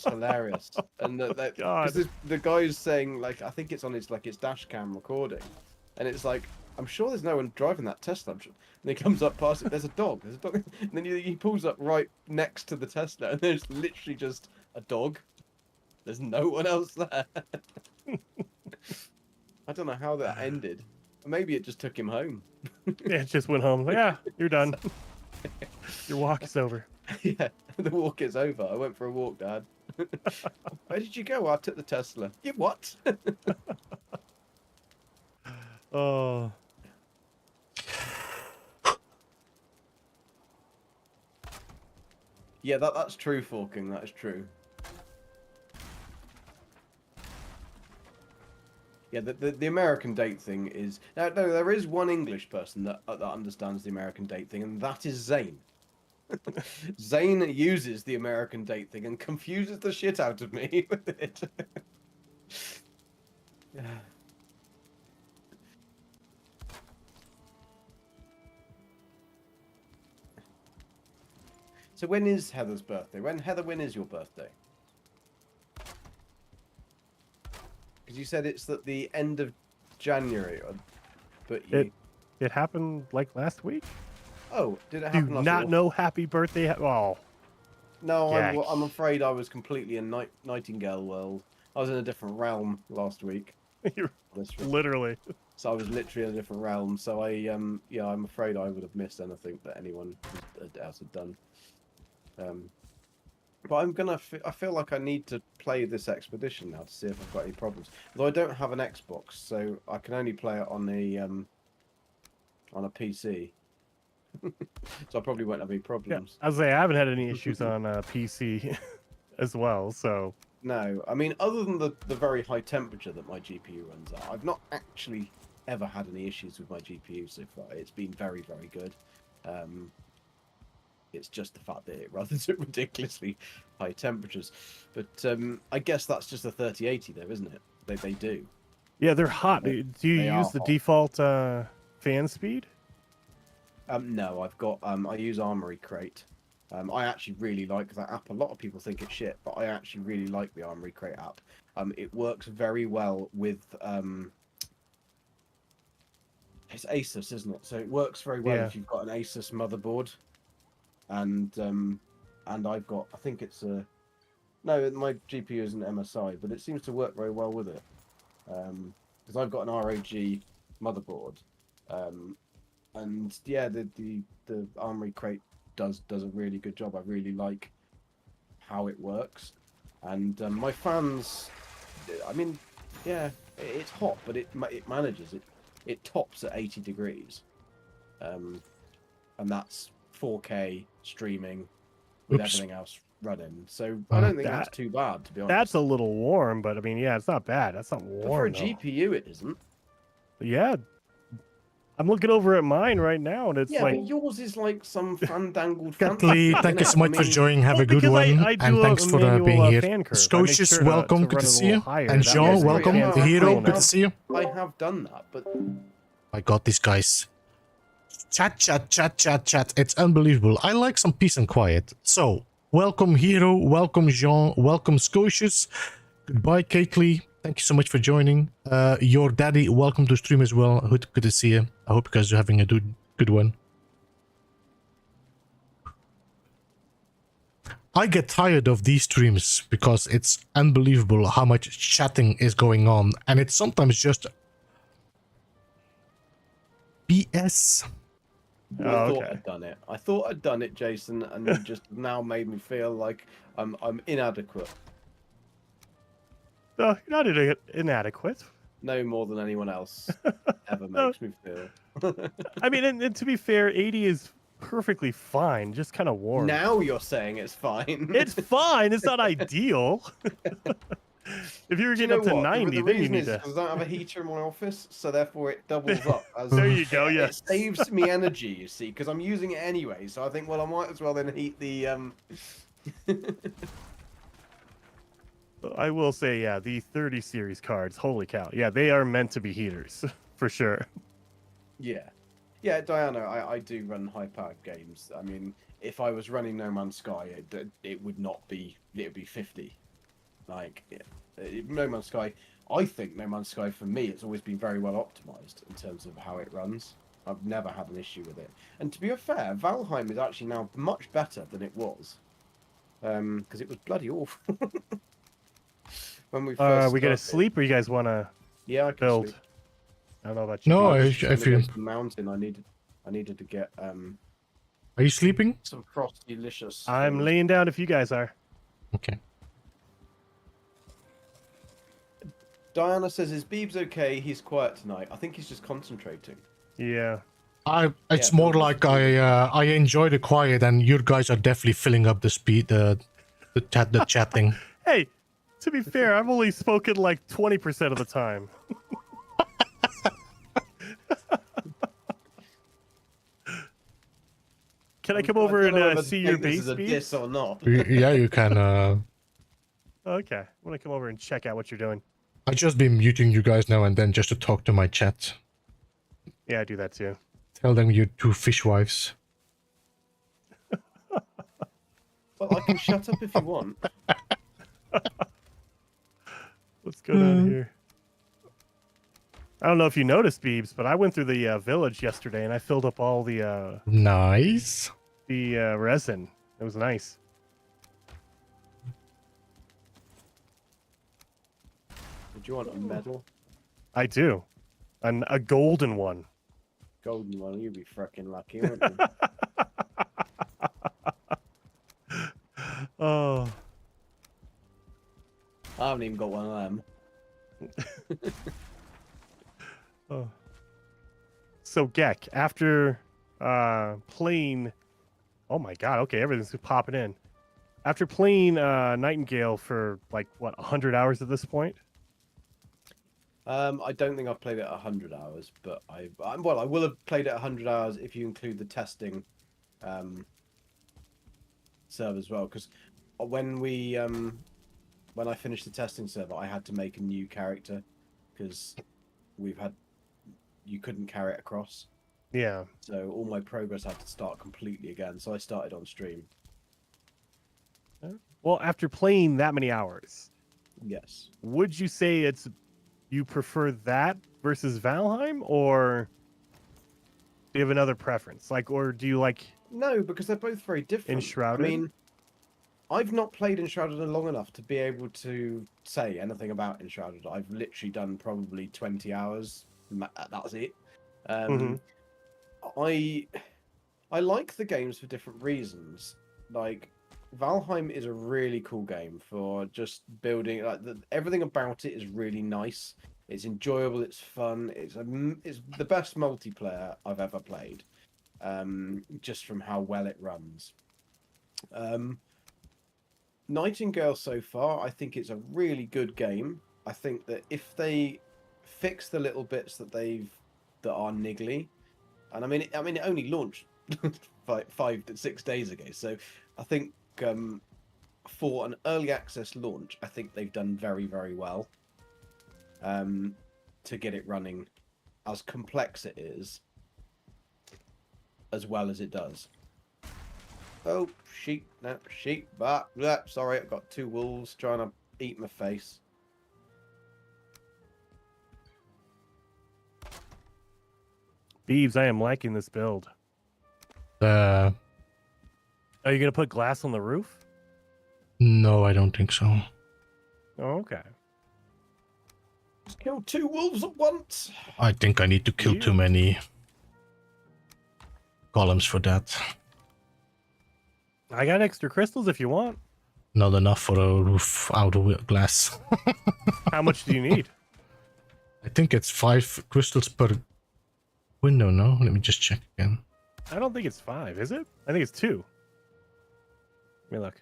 Speaker 3: hilarious. And the guy's saying, like, I think it's on his dash cam recording, and it's like, I'm sure there's no one driving that Tesla. And he comes up past it. There's a dog. And then he pulls up right next to the Tesla, and there's literally just a dog. There's no one else there. I don't know how that ended. Maybe it just took him home.
Speaker 2: Yeah, it just went home. Yeah, you're done. Your walk is over.
Speaker 3: Yeah, the walk is over. I went for a walk, Dad. Where did you go? I took the Tesla. You what?
Speaker 2: Oh.
Speaker 3: Yeah, that's true, Forking. That is true. Yeah, the American date thing is... No, there is one English person that understands the American date thing, and that is Zane. Zane uses the American date thing and confuses the shit out of me with it. Yeah. So when is Heather's birthday? Heather, when is your birthday? Because you said it's at the end of January, but
Speaker 2: it happened like last week.
Speaker 3: Oh, did it happen?
Speaker 2: Do not know happy birthday? Oh.
Speaker 3: No, I'm afraid I was completely in Nightingale world. I was in a different realm last week.
Speaker 2: Literally.
Speaker 3: So I was literally in a different realm. So I'm afraid I would have missed anything that anyone else had done. But I feel like I need to play this expedition now to see if I've got any problems. Though I don't have an Xbox, so I can only play it on a PC. So I probably won't have any problems.
Speaker 2: Yeah, I haven't had any issues on PC as well, so...
Speaker 3: No, I mean, other than the very high temperature that my GPU runs at, I've not actually ever had any issues with my GPU so far. It's been very, very good. It's just the fact that it runs at ridiculously high temperatures. But I guess that's just a 3080 though, isn't it? They do.
Speaker 2: Yeah, they're hot. Do you use the default fan speed?
Speaker 3: No, I've got I use Armory Crate. I actually really like that app. A lot of people think it's shit, but I actually really like the Armory Crate app. It works very well with it's Asus, isn't it? So it works very well if you've got an Asus motherboard. And I've got, I think it's no, my GPU is an MSI, but it seems to work very well with it. because I've got an ROG motherboard, and yeah, the Armory crate does a really good job. I really like how it works, and my fans, I mean, yeah, it's hot, but it manages it. It tops at 80 degrees, and that's 4K streaming with everything else running. So I don't think that's too bad, to be honest.
Speaker 2: That's a little warm, but I mean, yeah, it's not bad. That's not warm.
Speaker 3: But for a GPU, it isn't.
Speaker 2: Yeah. I'm looking over at mine right now, and it's like...
Speaker 3: but yours is like some fandangled
Speaker 1: Catley, thank you so much for joining. Have a good one. And thanks for being here. Scocious, welcome. Good to see you. And Jean, welcome. The hero, good to see you.
Speaker 3: I have done that, but...
Speaker 1: I got these guys. Chat. It's unbelievable. I like some peace and quiet. So, welcome, hero. Welcome, Jean. Welcome, Scocious. Goodbye, Catley. Thank you so much for joining. Your daddy, welcome to stream as well. Good to see you. I hope you guys are having a good one. I get tired of these streams because it's unbelievable how much chatting is going on, and it's sometimes just BS.
Speaker 3: I thought I'd done it. I thought I'd done it, Jason, and you just now made me feel like I'm inadequate.
Speaker 2: No, you're not inadequate.
Speaker 3: No more than anyone else ever makes me feel.
Speaker 2: I mean, and to be fair, 80 is perfectly fine, just kind of warm.
Speaker 3: Now you're saying it's fine.
Speaker 2: It's fine. It's not ideal. If you were getting up to 90, then you need to...
Speaker 3: Because I don't have a heater in my office, so therefore it doubles up. As
Speaker 2: there you go, yes.
Speaker 3: It saves me energy, you see, because I'm using it anyway. So I think, well, I might as well then heat the...
Speaker 2: I will say, yeah, the 30 series cards, holy cow. Yeah, they are meant to be heaters, for sure.
Speaker 3: Yeah. Yeah, Diana, I do run high-powered games. I mean, if I was running No Man's Sky, it would not be... It would be 50. Like, No Man's Sky... I think No Man's Sky, for me, it's always been very well optimized in terms of how it runs. I've never had an issue with it. And to be fair, Valheim is actually now much better than it was. Because it was bloody awful. When we first
Speaker 2: we gonna sleep, or you guys want to
Speaker 3: I can
Speaker 2: build?
Speaker 3: Sleep.
Speaker 2: I don't know about you.
Speaker 1: No, if you...
Speaker 3: The mountain, I needed to get...
Speaker 1: Are you sleeping?
Speaker 3: Some frosty delicious.
Speaker 2: I'm laying down if you guys are.
Speaker 1: Okay.
Speaker 3: Diana says, is Beebs okay? He's quiet tonight. I think he's just concentrating.
Speaker 2: Yeah.
Speaker 1: It's more like I enjoy the quiet, and you guys are definitely filling up the speed, the chatting.
Speaker 2: Hey, to be fair, I've only spoken like 20% of the time. Can I come over and see your base speed?
Speaker 3: This or not?
Speaker 1: Yeah, you can.
Speaker 2: Okay, I'm gonna come over and check out what you're doing.
Speaker 1: I just been muting you guys now and then just to talk to my chat.
Speaker 2: Yeah, I do that too.
Speaker 1: Tell them you're two fishwives.
Speaker 3: Well, I can shut up if you want.
Speaker 2: What's going on here? I don't know if you noticed, Beebs, but I went through the village yesterday and I filled up all the
Speaker 1: nice.
Speaker 2: The resin. It was nice.
Speaker 3: Did you want a medal?
Speaker 2: I do. A golden one.
Speaker 3: Golden one? You'd be freaking lucky, wouldn't you?
Speaker 2: Oh.
Speaker 3: I haven't even got one of them.
Speaker 2: Oh. So Gek, after playing, oh my god, okay, everything's popping in. After playing Nightingale for like what 100 hours at this point.
Speaker 3: I don't think I've played it 100 hours, but I will have played it 100 hours if you include the testing server as well. Because when I finished the testing server, I had to make a new character because you couldn't carry it across.
Speaker 2: Yeah.
Speaker 3: So all my progress had to start completely again. So I started on stream.
Speaker 2: Well, after playing that many hours,
Speaker 3: yes,
Speaker 2: would you say you prefer that versus Valheim, or do you have another preference? Like, or do you like?
Speaker 3: No, because they're both very different.
Speaker 2: Enshrouded?
Speaker 3: I mean, I've not played Enshrouded long enough to be able to say anything about Enshrouded. I've literally done probably 20 hours. That's it.
Speaker 2: Mhm.
Speaker 3: I like the games for different reasons. Like Valheim is a really cool game for just building. Like everything about it is really nice. It's enjoyable. It's fun. It's the best multiplayer I've ever played. Just from how well it runs. Nightingale so far, I think it's a really good game. I think that if they fix the little bits that are niggly, and I mean it only launched 5 to 6 days ago, so I think for an early access launch, I think they've done very, very well to get it running as complex it is, as well as it does. Oh, sheep, no, sheep, but sorry, I've got 2 wolves trying to eat my face.
Speaker 2: Beebs, I am liking this build.
Speaker 1: Uh,
Speaker 2: Are you gonna put glass on the roof?
Speaker 1: no, I don't think so.
Speaker 2: Oh, okay.
Speaker 3: Just kill 2 wolves at once.
Speaker 1: I think I need to kill too many columns for that.
Speaker 2: I got extra crystals if you want.
Speaker 1: Not enough for a roof out of glass.
Speaker 2: How much do you need?
Speaker 1: I think it's 5 crystals per window, no? Let me just check again.
Speaker 2: I don't think it's 5, is it? I think it's 2. Let me look.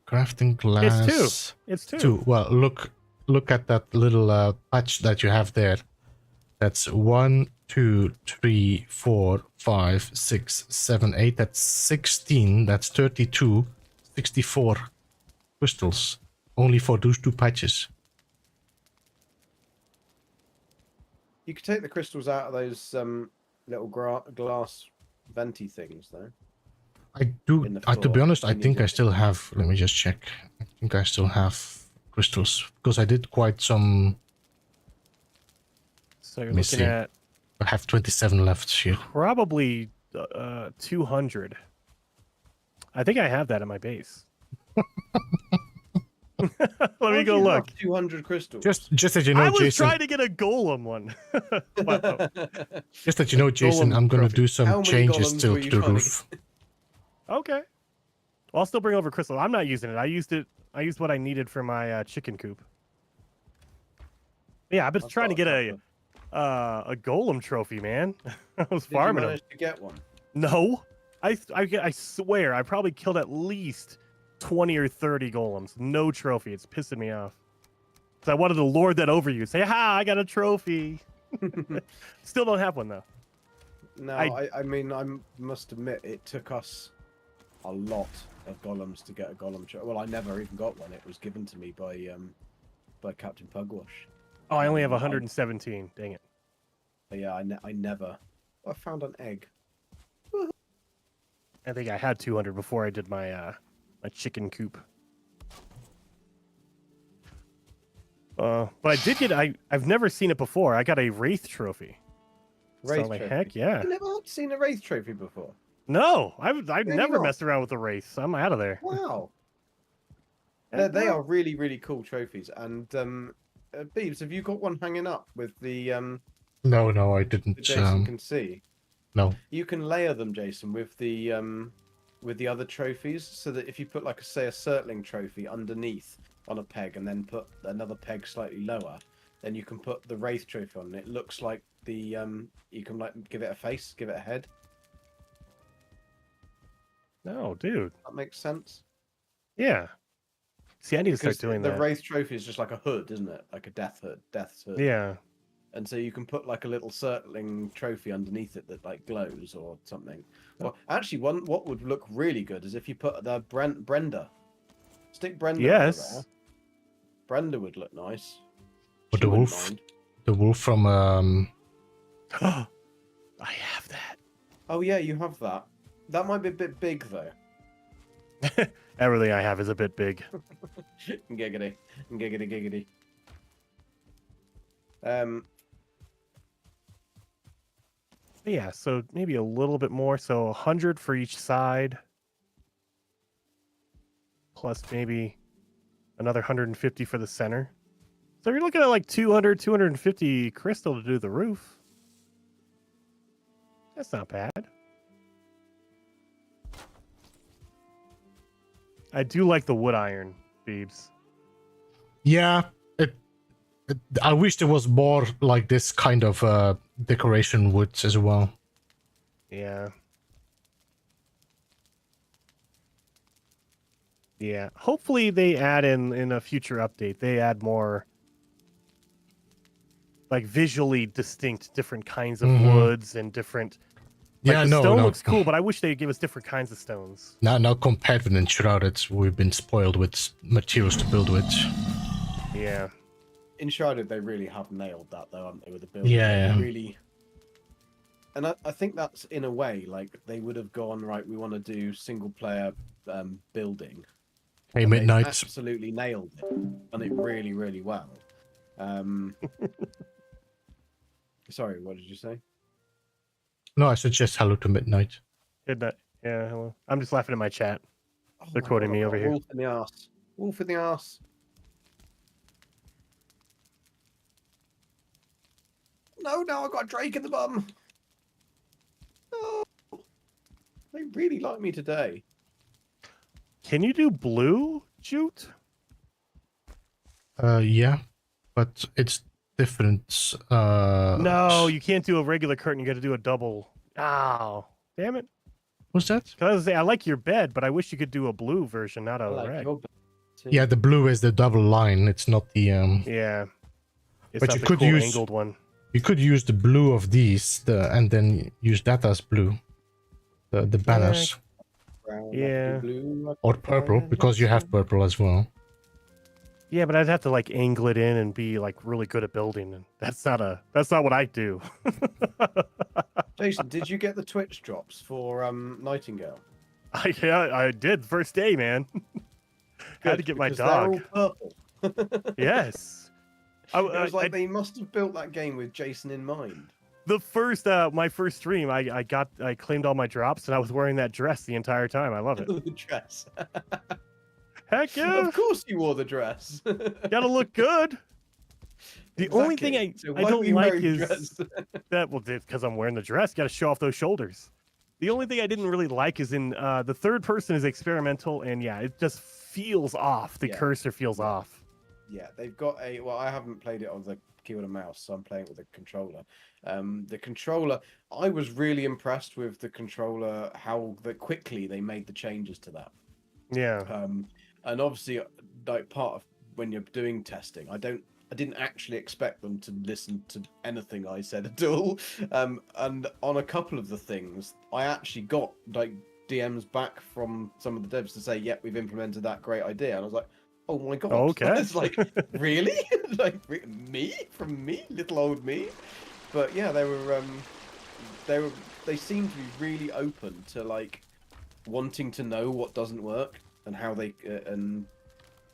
Speaker 1: Crafting glass.
Speaker 2: It's 2. It's 2.
Speaker 1: 2. Well, look at that little patch that you have there. That's 1, 2, 3, 4, 5, 6, 7, 8. That's 16. That's 32. 64 crystals. Only for those 2 patches.
Speaker 3: You could take the crystals out of those little glass venti things, though.
Speaker 1: I do. To be honest, I think I still have. Let me just check. I think I still have crystals because I did quite some.
Speaker 2: So you're looking at.
Speaker 1: I have 27 left here.
Speaker 2: Probably 200. I think I have that in my base. Let me go look.
Speaker 3: 200 crystals.
Speaker 1: Just that you know,
Speaker 2: I was
Speaker 1: Jason.
Speaker 2: trying to get a golem one.
Speaker 1: Just that you know, Jason, I'm going to do some changes to the roof.
Speaker 2: Okay. Well, I'll still bring over crystal. I'm not using it. I used what I needed for my chicken coop. Yeah, I've been trying to get a golem trophy, man. I was farming them.
Speaker 3: Did you manage to get one?
Speaker 2: No. I swear, I probably killed at least 20 or 30 golems. No trophy. It's pissing me off. So I wanted to lord that over you. Say, ha, I got a trophy. Still don't have one, though.
Speaker 3: No, I mean, I must admit, it took us a lot of golems to get a golem trophy. Well, I never even got one. It was given to me by Captain Pugwash.
Speaker 2: Oh, I only have 117. Dang it.
Speaker 3: But yeah, I never... I found an egg.
Speaker 2: I think I had 200 before I did my my chicken coop. But I did get I've never seen it before. I got a wraith trophy.
Speaker 3: Wraith
Speaker 2: so like,
Speaker 3: trophy.
Speaker 2: heck yeah.
Speaker 3: I've never seen a wraith trophy before.
Speaker 2: No, I've never messed around with the wraiths. I'm out of there.
Speaker 3: Wow. They are really, really cool trophies. And Beebs, have you got one hanging up with the
Speaker 1: No, I didn't.
Speaker 3: Jason can see.
Speaker 1: No.
Speaker 3: You can layer them, Jason, with the other trophies, so that if you put like say a Surtling trophy underneath on a peg and then put another peg slightly lower, then you can put the Wraith trophy on. It looks like the you can like give it a face, give it a head.
Speaker 2: No, dude.
Speaker 3: That makes sense.
Speaker 2: Yeah. See, I need to start doing that.
Speaker 3: The Wraith trophy is just like a hood, isn't it? Like a death's hood.
Speaker 2: Yeah.
Speaker 3: And so you can put like a little Surtling trophy underneath it that like glows or something. Well, actually, what would look really good is if you put the Brenda. Stick Brenda
Speaker 2: yes.
Speaker 3: over there. Brenda would look nice.
Speaker 1: But the wolf.
Speaker 3: Mind.
Speaker 1: The wolf from
Speaker 2: I have that.
Speaker 3: Oh yeah, you have that. That might be a bit big though.
Speaker 2: Everything I have is a bit big.
Speaker 3: Giggity. Giggity.
Speaker 2: Yeah, so maybe a little bit more. So 100 for each side. plus maybe another 150 for the center. So you're looking at like 200, 250 crystal to do the roof. That's not bad. I do like the wood iron, Beebs.
Speaker 1: Yeah, I wish there was more like this kind of decoration woods as well.
Speaker 2: Yeah. Yeah. Hopefully they add in a future update, they add more like visually distinct different kinds of woods and different like
Speaker 1: Yeah,
Speaker 2: the
Speaker 1: no,
Speaker 2: stone
Speaker 1: no.
Speaker 2: looks cool, but I wish they'd give us different kinds of stones.
Speaker 1: Now compared with Enshrouded, we've been spoiled with materials to build with.
Speaker 2: Yeah.
Speaker 3: Enshrouded, they really have nailed that though, haven't they, with the building?
Speaker 1: Yeah.
Speaker 3: Really. And I think that's in a way like they would have gone right. We want to do single player building.
Speaker 1: Hey, Midnight.
Speaker 3: Absolutely nailed it, and it really, really well. Sorry, what did you say?
Speaker 1: No, I suggest hello to Midnight.
Speaker 2: Midnight. Yeah, hello. I'm just laughing at my chat.
Speaker 3: Oh
Speaker 2: They're quoting me over here.
Speaker 3: Wolf in the ass. Wolf in the ass. No, I got a Drake in the bum. Oh, they really like me today.
Speaker 2: Can you do blue, Jute?
Speaker 1: Yeah, but it's different.
Speaker 2: No, you can't do a regular curtain. You got to do a double. Oh, damn it!
Speaker 1: What's that?
Speaker 2: Because I like your bed, but I wish you could do a blue version, not a red.
Speaker 1: Yeah, the blue is the double line. It's not the
Speaker 2: Yeah, it's
Speaker 1: but
Speaker 2: not
Speaker 1: you
Speaker 2: the
Speaker 1: could
Speaker 2: cool
Speaker 1: use
Speaker 2: angled one.
Speaker 1: You could use the blue of these, and then use that as blue. The banners.
Speaker 2: Yeah.
Speaker 1: Or purple, because you have purple as well.
Speaker 2: Yeah, but I'd have to like angle it in and be like really good at building, and that's not what I do.
Speaker 3: Jason, did you get the Twitch drops for Nightingale?
Speaker 2: I did first day, man. Had to get my dog.
Speaker 3: They're all purple.
Speaker 2: Yes.
Speaker 3: It was like they must have built that game with Jason in mind.
Speaker 2: The first my first stream, I claimed all my drops and I was wearing that dress the entire time. I love it.
Speaker 3: The dress.
Speaker 2: Heck yeah!
Speaker 3: Of course you wore the dress.
Speaker 2: Gotta look good. The only thing I don't like is that because I'm wearing the dress. Got to show off those shoulders. The only thing I didn't really like is in the third person is experimental, and yeah, it just feels off. The cursor feels off.
Speaker 3: Yeah, they've got well, I haven't played it on the keyboard and mouse, so I'm playing it with a controller. The controller, I was really impressed with the controller, how quickly they made the changes to that.
Speaker 2: Yeah.
Speaker 3: And obviously, like part of when you're doing testing, I didn't actually expect them to listen to anything I said at all. And on a couple of the things, I actually got like DMs back from some of the devs to say, "Yep, we've implemented that great idea." And I was like, "Oh my god!"
Speaker 2: Okay.
Speaker 3: It's like, really? Like me? From me, little old me? But yeah, they seem to be really open to like wanting to know what doesn't work and how they and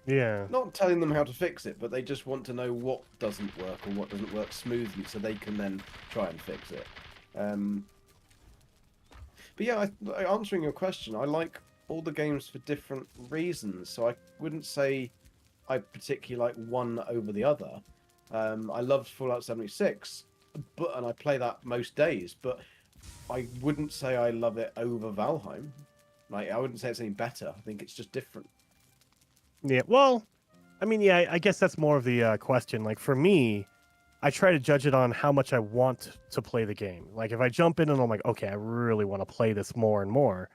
Speaker 2: yeah,
Speaker 3: not telling them how to fix it, but they just want to know what doesn't work or what doesn't work smoothly, so they can then try and fix it. But yeah, answering your question, I like all the games for different reasons, so I wouldn't say I particularly like one over the other. I loved Fallout 76, and I play that most days, but I wouldn't say I love it over Valheim. Like, I wouldn't say it's any better. I think it's just different.
Speaker 2: Yeah, well, I mean, yeah, I guess that's more of the question. Like, for me, I try to judge it on how much I want to play the game. Like, if I jump in and I'm like, okay, I really want to play this more and more,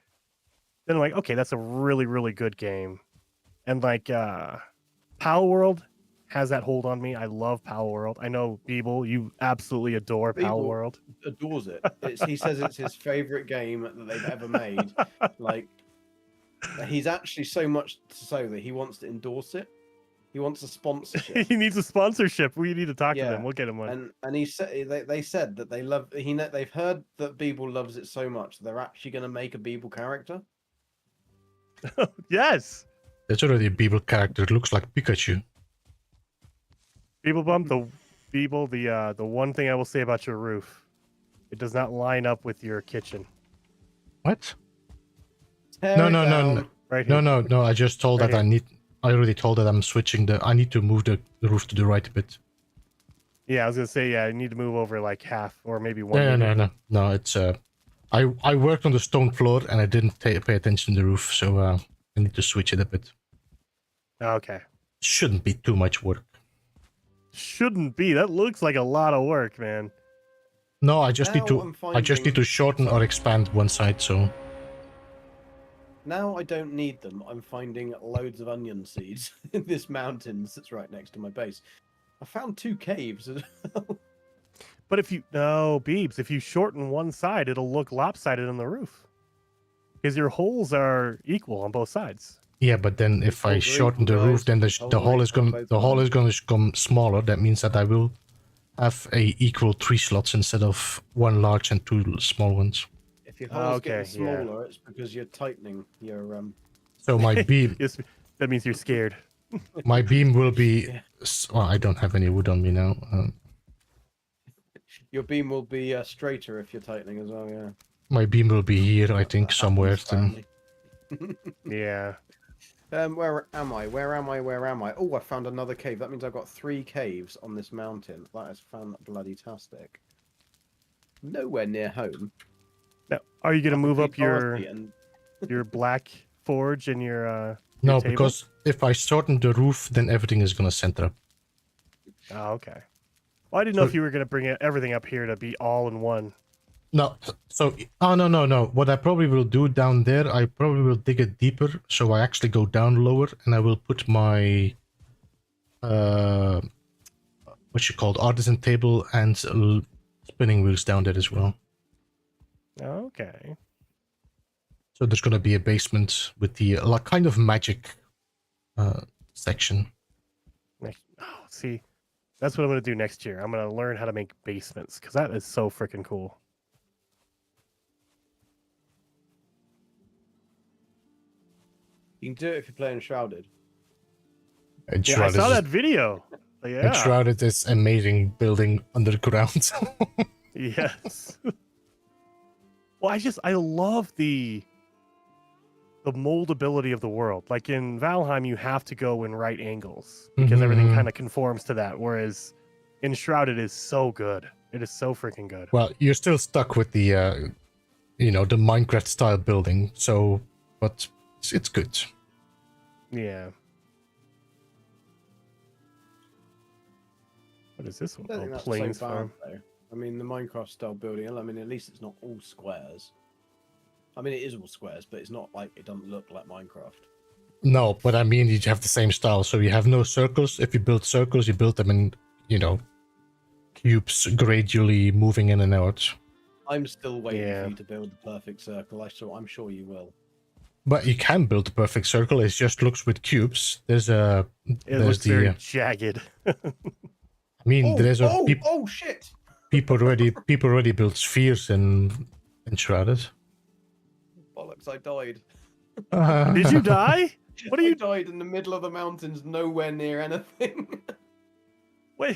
Speaker 2: then I'm like, okay, that's a really, really good game. And, like, Power World has that hold on me. I love Power World. I know, Beeble, you absolutely adore Power World.
Speaker 3: Adores it. He says it's his favorite game that they've ever made. Like, he's actually so much so that he wants to endorse it. He wants a sponsorship.
Speaker 2: He needs a sponsorship. We need to talk to them. We'll get him one.
Speaker 3: And he said they said that they love. They've heard that Beeble loves it so much they're actually going to make a Beeble character.
Speaker 2: Yes.
Speaker 1: There's already a Beeble character. It looks like Pikachu.
Speaker 2: Beeblebum, the one thing I will say about your roof, it does not line up with your kitchen.
Speaker 1: What?
Speaker 3: No.
Speaker 2: Right
Speaker 1: No,
Speaker 2: here.
Speaker 1: no. I just told
Speaker 2: Right
Speaker 1: that
Speaker 2: here.
Speaker 1: I already told that I'm switching I need to move the roof to the right a bit.
Speaker 2: Yeah, I was gonna say, yeah, you need to move over like half or maybe one.
Speaker 1: No,
Speaker 2: meter.
Speaker 1: no. It's I worked on the stone floor and I didn't pay attention to the roof, so I need to switch it a bit.
Speaker 2: Okay.
Speaker 1: Shouldn't be too much work.
Speaker 2: Shouldn't be. That looks like a lot of work, man.
Speaker 1: No, I just need
Speaker 3: Now
Speaker 1: to shorten or expand one side. So
Speaker 3: now I don't need them. I'm finding loads of onion seeds in this mountains that's right next to my base. I found 2 caves as well.
Speaker 2: But if you Beebs, if you shorten one side, it'll look lopsided on the roof. Because your holes are equal on both sides.
Speaker 1: yeah, but then if I shorten the roof, then the hole is going to become smaller. That means that I will have a equal 3 slots instead of 1 large and 2 small ones.
Speaker 3: If your hole's getting smaller, it's because you're tightening your
Speaker 1: So my beam,
Speaker 2: Yes, that means you're scared.
Speaker 1: my beam will be. Well, I don't have any wood on me now.
Speaker 3: Your beam will be straighter if you're tightening as well. Yeah.
Speaker 1: My beam will be here, I think, somewhere.
Speaker 2: Yeah.
Speaker 3: Where am I? Where am I? Where am I? Oh, I found another cave. That means I've got 3 caves on this mountain. That is fan-bloody-tastic. Nowhere near home.
Speaker 2: Now, are you gonna move up your
Speaker 3: And
Speaker 2: your black forge and your
Speaker 1: No,
Speaker 2: table?
Speaker 1: because if I shorten the roof, then everything is gonna center up.
Speaker 2: Oh, okay. Well, I didn't know if you were gonna bring everything up here to be all in one.
Speaker 1: No, so no. What I probably will do down there, I probably will dig it deeper, so I actually go down lower, and I will put my what you called artisan table and spinning wheels down there as well.
Speaker 2: Okay.
Speaker 1: So there's gonna be a basement with the like kind of magic section.
Speaker 2: Oh, see, that's what I'm gonna do next year. I'm gonna learn how to make basements because that is so freaking cool.
Speaker 3: you can do it if you're playing Shrouded.
Speaker 2: Yeah, I saw that video. Yeah.
Speaker 1: And Shrouded is amazing building underground.
Speaker 2: Yes. Well, I love the moldability of the world. Like in Valheim, you have to go in right angles because everything kind of conforms to that. Whereas in Shrouded is so good. It is so freaking good.
Speaker 1: Well, you're still stuck with the the Minecraft style building. So, but it's good.
Speaker 2: Yeah. What is this one?
Speaker 3: I don't think
Speaker 2: Oh,
Speaker 3: that's
Speaker 2: Plains
Speaker 3: so bad,
Speaker 2: Farm.
Speaker 3: though. I mean, the Minecraft style building, I mean, at least it's not all squares. I mean, it is all squares, but it's not like it doesn't look like Minecraft.
Speaker 1: No, but I mean, you have the same style. So you have no circles. If you build circles, you build them in, cubes gradually moving in and out.
Speaker 3: I'm still waiting for you to build the perfect circle. I'm sure you will.
Speaker 1: But you can build the perfect circle. It just looks with cubes. It
Speaker 2: looks very jagged.
Speaker 1: I mean,
Speaker 3: oh shit!
Speaker 1: People already built spheres in Shrouded.
Speaker 3: Bollocks! I died.
Speaker 2: Did you die? What are you?
Speaker 3: I died in the middle of the mountains, nowhere near anything.
Speaker 2: Wait.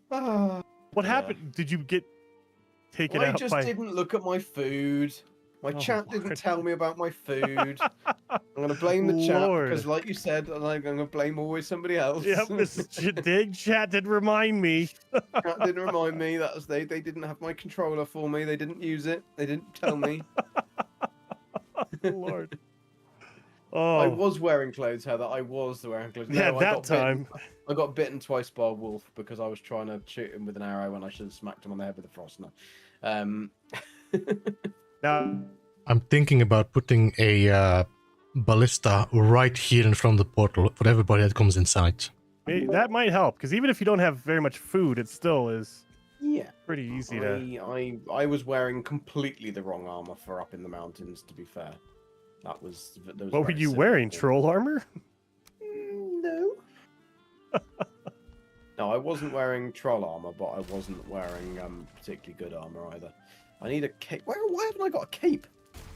Speaker 2: What happened? Did you get taken out?
Speaker 3: I just didn't look at my food. My chat didn't tell me about my food. I'm going to blame the chat because, like you said, I'm going to blame always somebody else.
Speaker 2: Yep, chat did remind me.
Speaker 3: Chat didn't remind me. They didn't have my controller for me. They didn't use it. They didn't tell me.
Speaker 2: Lord. Oh.
Speaker 3: I was wearing clothes, Heather. I was wearing clothes.
Speaker 2: Yeah, that time.
Speaker 3: I got bitten twice by a wolf because I was trying to shoot him with an arrow when I should have smacked him on the head with a frostner.
Speaker 2: Now,
Speaker 1: I'm thinking about putting a ballista right here in front of the portal for everybody that comes inside.
Speaker 2: That might help because even if you don't have very much food, it still is pretty easy
Speaker 3: to. I was wearing completely the wrong armor for up in the mountains. To be fair, that was.
Speaker 2: What were you wearing? Troll armor?
Speaker 3: No. No, I wasn't wearing troll armor, but I wasn't wearing particularly good armor either. I need a cape. Why haven't I got a cape?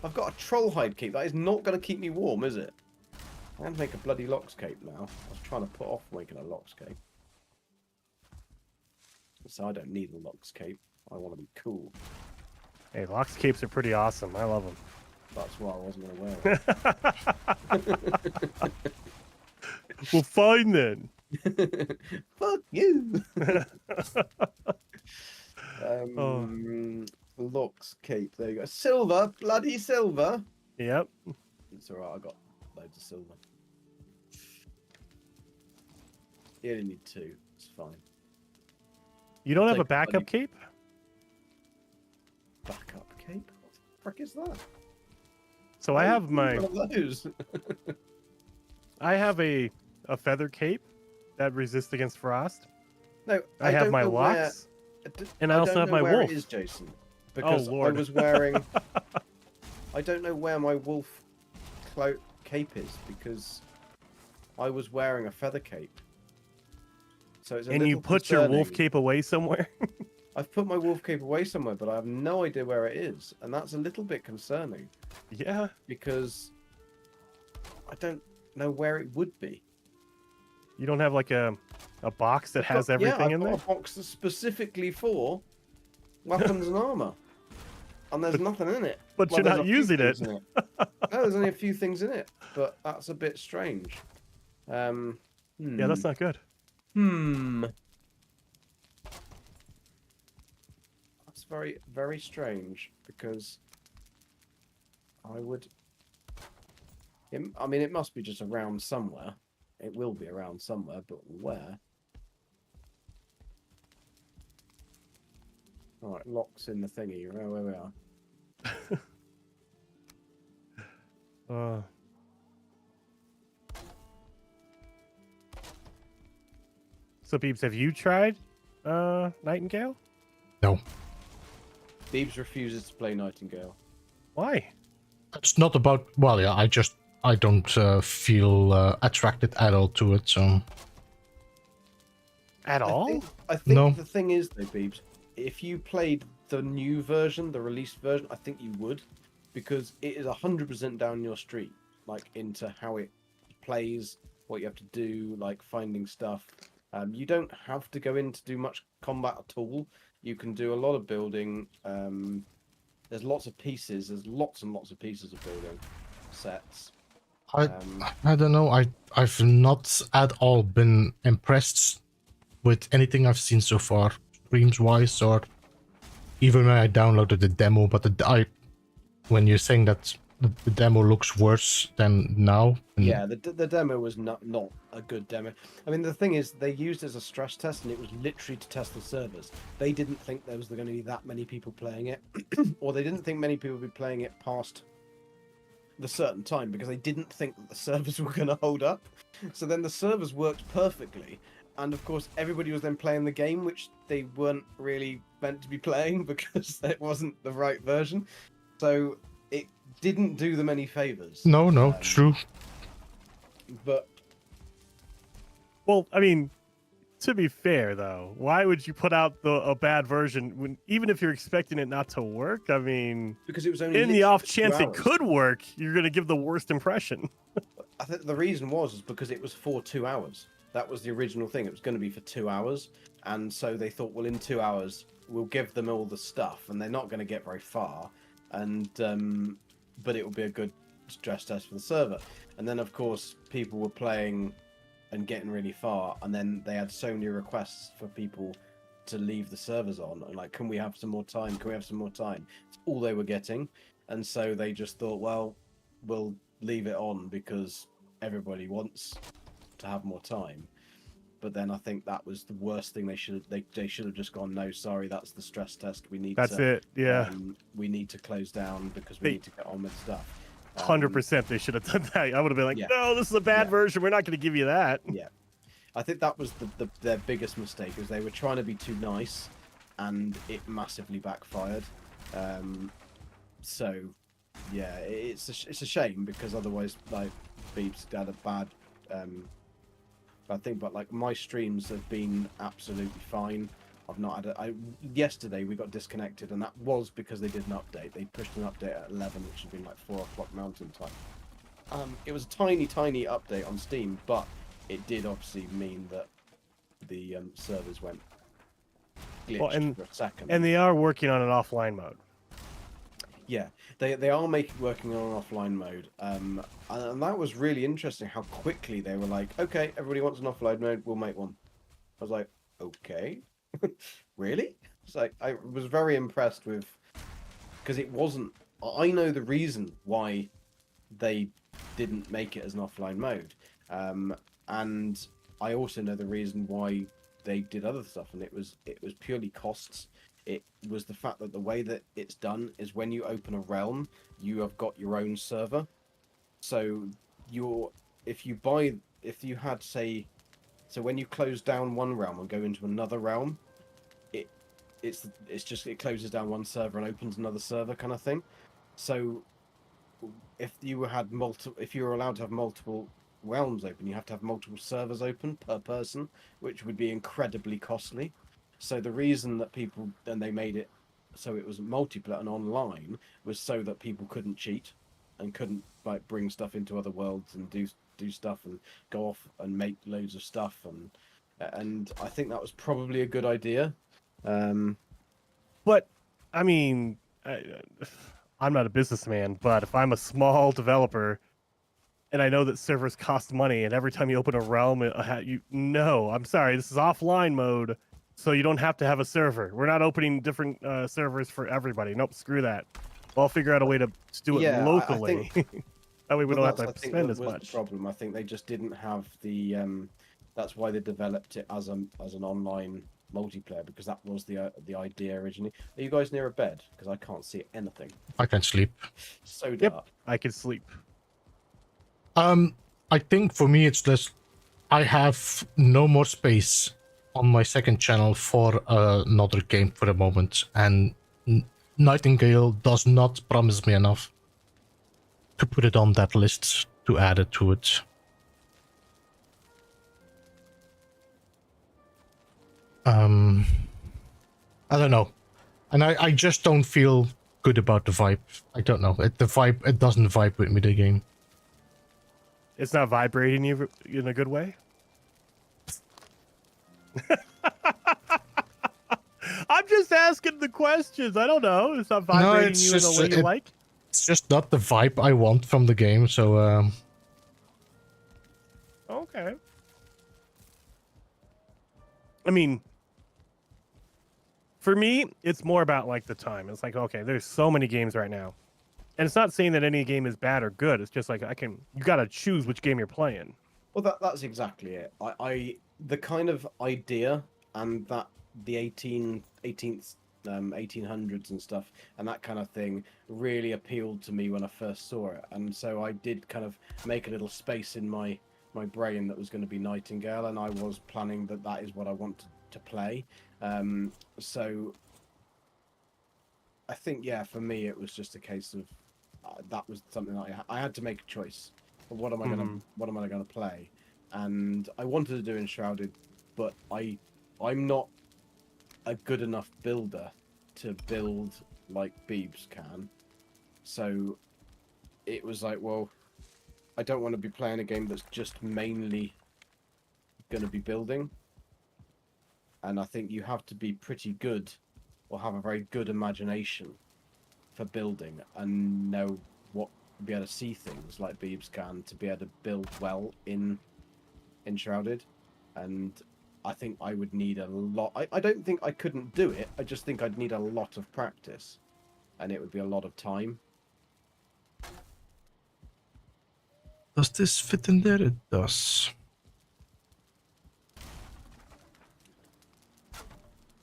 Speaker 3: I've got a troll hide cape. That is not going to keep me warm, is it? I'm going to make a bloody Lox cape now. I was trying to put off making a Lox cape. So I don't need a Lox cape. I want to be cool.
Speaker 2: Hey, Lox capes are pretty awesome. I love them.
Speaker 3: That's why I wasn't going to wear
Speaker 2: Well, fine then.
Speaker 3: Fuck you.
Speaker 2: Oh.
Speaker 3: Locks cape. There you go. Silver, bloody silver.
Speaker 2: Yep.
Speaker 3: It's alright. I got loads of silver. You only need 2. It's fine.
Speaker 2: You don't have a
Speaker 3: Take
Speaker 2: backup
Speaker 3: bloody-
Speaker 2: cape?
Speaker 3: Backup cape? What the frick is that?
Speaker 2: So I have my.
Speaker 3: One of those.
Speaker 2: I have a feather cape that resists against frost.
Speaker 3: No,
Speaker 2: I have
Speaker 3: don't
Speaker 2: my
Speaker 3: know where-
Speaker 2: locks, and I also
Speaker 3: don't
Speaker 2: have
Speaker 3: know
Speaker 2: my
Speaker 3: where
Speaker 2: wolf.
Speaker 3: It is, Jason, because I
Speaker 2: Lord.
Speaker 3: was wearing. I don't know where my wolf cape is because I was wearing a feather cape. So it's a
Speaker 2: And
Speaker 3: little
Speaker 2: you put your wolf
Speaker 3: concerning.
Speaker 2: cape away somewhere?
Speaker 3: I've put my wolf cape away somewhere, but I have no idea where it is, and that's a little bit concerning
Speaker 2: Yeah.
Speaker 3: because I don't know where it would be.
Speaker 2: You don't have like a box that has
Speaker 3: I've
Speaker 2: everything in
Speaker 3: got
Speaker 2: there?
Speaker 3: a box that's specifically for weapons and armor, and there's nothing in it.
Speaker 2: But
Speaker 3: Well,
Speaker 2: you're
Speaker 3: there's
Speaker 2: not
Speaker 3: a few
Speaker 2: using it.
Speaker 3: things in No, there's only a few things in it, but that's a bit strange.
Speaker 2: Yeah, that's not good.
Speaker 3: That's very, very strange because I would. I mean, it must be just around somewhere. It will be around somewhere, but where? All right, locks in the thingy. Where we are.
Speaker 2: So, Beebs, have you tried Nightingale?
Speaker 1: No.
Speaker 3: Beebs refuses to play Nightingale.
Speaker 2: Why?
Speaker 1: It's not about. Well, yeah. I don't feel attracted at all to it. So
Speaker 2: At all?
Speaker 3: I think
Speaker 1: No.
Speaker 3: the thing is, though, Beebs, if you played the new version, the released version, I think you would, because it is 100% down your street, like into how it plays, what you have to do, like finding stuff. You don't have to go in to do much combat at all. You can do a lot of building. There's lots of pieces. There's lots and lots of pieces of building sets.
Speaker 1: I don't know. I've not at all been impressed with anything I've seen so far, streams wise, or even when I downloaded the demo. But when you're saying that the demo looks worse than now,
Speaker 3: Yeah, the demo was not a good demo. I mean, the thing is, they used it as a stress test, and it was literally to test the servers. They didn't think there was going to be that many people playing it, or they didn't think many people would be playing it past the certain time, because they didn't think that the servers were going to hold up. So then the servers worked perfectly, and of course everybody was then playing the game, which they weren't really meant to be playing because it wasn't the right version. So it didn't do them any favors.
Speaker 1: no, true.
Speaker 3: But
Speaker 2: Well, I mean, to be fair, though, why would you put out a bad version when, even if you're expecting it not to work? I mean,
Speaker 3: because it was only
Speaker 2: in the
Speaker 3: literally
Speaker 2: off
Speaker 3: for 2
Speaker 2: chance it
Speaker 3: hours.
Speaker 2: could work, you're going to give the worst impression.
Speaker 3: I think the reason was because it was for 2 hours. That was the original thing. It was going to be for 2 hours, and so they thought, well, in 2 hours we'll give them all the stuff, and they're not going to get very far, and but it will be a good stress test for the server. And then, of course, people were playing and getting really far, and then they had so many requests for people to leave the servers on, and like, can we have some more time? Can we have some more time? It's all they were getting, and so they just thought, well, we'll leave it on because everybody wants to have more time. But then I think that was the worst thing. They should have just gone, no, sorry, that's the stress test. We need
Speaker 2: That's
Speaker 3: to,
Speaker 2: it. Yeah.
Speaker 3: we need to close down because we need to get on with stuff.
Speaker 2: 100% they should have done that. I would have been like,
Speaker 3: yeah.
Speaker 2: no, this is a bad
Speaker 3: Yeah.
Speaker 2: version. We're not going to give you that.
Speaker 3: Yeah, I think that was their biggest mistake, is they were trying to be too nice, and it massively backfired. So yeah, it's a shame, because otherwise, like, Beebs had a bad thing. But like, my streams have been absolutely fine. I've not had yesterday we got disconnected, and that was because they did an update. They pushed an update at 11, which had been like 4 o'clock Mountain Time. It was a tiny update on Steam, but it did obviously mean that the servers went glitched for a second.
Speaker 2: And they are working on an offline mode.
Speaker 3: Yeah, they are working on an offline mode, and that was really interesting. How quickly they were like, okay, everybody wants an offline mode, we'll make one. I was like, okay, really? It's like I was very impressed with, because it wasn't. I know the reason why they didn't make it as an offline mode, and I also know the reason why they did other stuff, and it was purely costs. It was the fact that the way that it's done is when you open a realm, you have got your own server. So if you had, say, so when you close down one realm and go into another realm, it closes down one server and opens another server kind of thing. So if you were allowed to have multiple realms open, you have to have multiple servers open per person, which would be incredibly costly. So the reason that they made it so it was multiplayer and online was so that people couldn't cheat and couldn't like bring stuff into other worlds and do stuff and go off and make loads of stuff, and I think that was probably a good idea.
Speaker 2: But I mean, I'm not a businessman, but if I'm a small developer and I know that servers cost money, and every time you open a realm, I'm sorry, this is offline mode. So you don't have to have a server. We're not opening different servers for everybody. Nope, screw that. I'll figure out a way to do it locally. That way we don't have to spend as much.
Speaker 3: The problem. I think they just didn't have the. That's why they developed it as an online multiplayer, because that was the idea originally. Are you guys near a bed? Because I can't see anything.
Speaker 1: I can sleep.
Speaker 3: So dark.
Speaker 2: Yep, I can sleep.
Speaker 1: I think for me it's just I have no more space on my second channel for another game for the moment, and Nightingale does not promise me enough to put it on that list, to add it to it. I don't know, and I just don't feel good about the vibe. I don't know, it doesn't vibe with me, the game.
Speaker 2: It's not vibrating you in a good way? I'm just asking the questions. I don't know. It's not vibrating you in the way you like?
Speaker 1: It's just not the vibe I want from the game, so...
Speaker 2: Okay. I mean, for me, it's more about like the time. It's like, okay, there's so many games right now. And it's not saying that any game is bad or good. It's just like you gotta choose which game you're playing.
Speaker 3: Well, that's exactly it. The kind of idea and that the 1800s and stuff and that kind of thing really appealed to me when I first saw it, and so I did kind of make a little space in my brain that was going to be Nightingale, and I was planning that is what I wanted to play. So I think, yeah, for me it was just a case of that was something that I had to make a choice. What am I gonna play? And I wanted to do Enshrouded, but I'm not a good enough builder to build like Beebs can. So it was like, well, I don't want to be playing a game that's just mainly going to be building. And I think you have to be pretty good or have a very good imagination for building and be able to see things like Beebs can to be able to build well in Enshrouded. And I think I would need a lot. I don't think I couldn't do it. I just think I'd need a lot of practice, and it would be a lot of time.
Speaker 1: Does this fit in there? It does.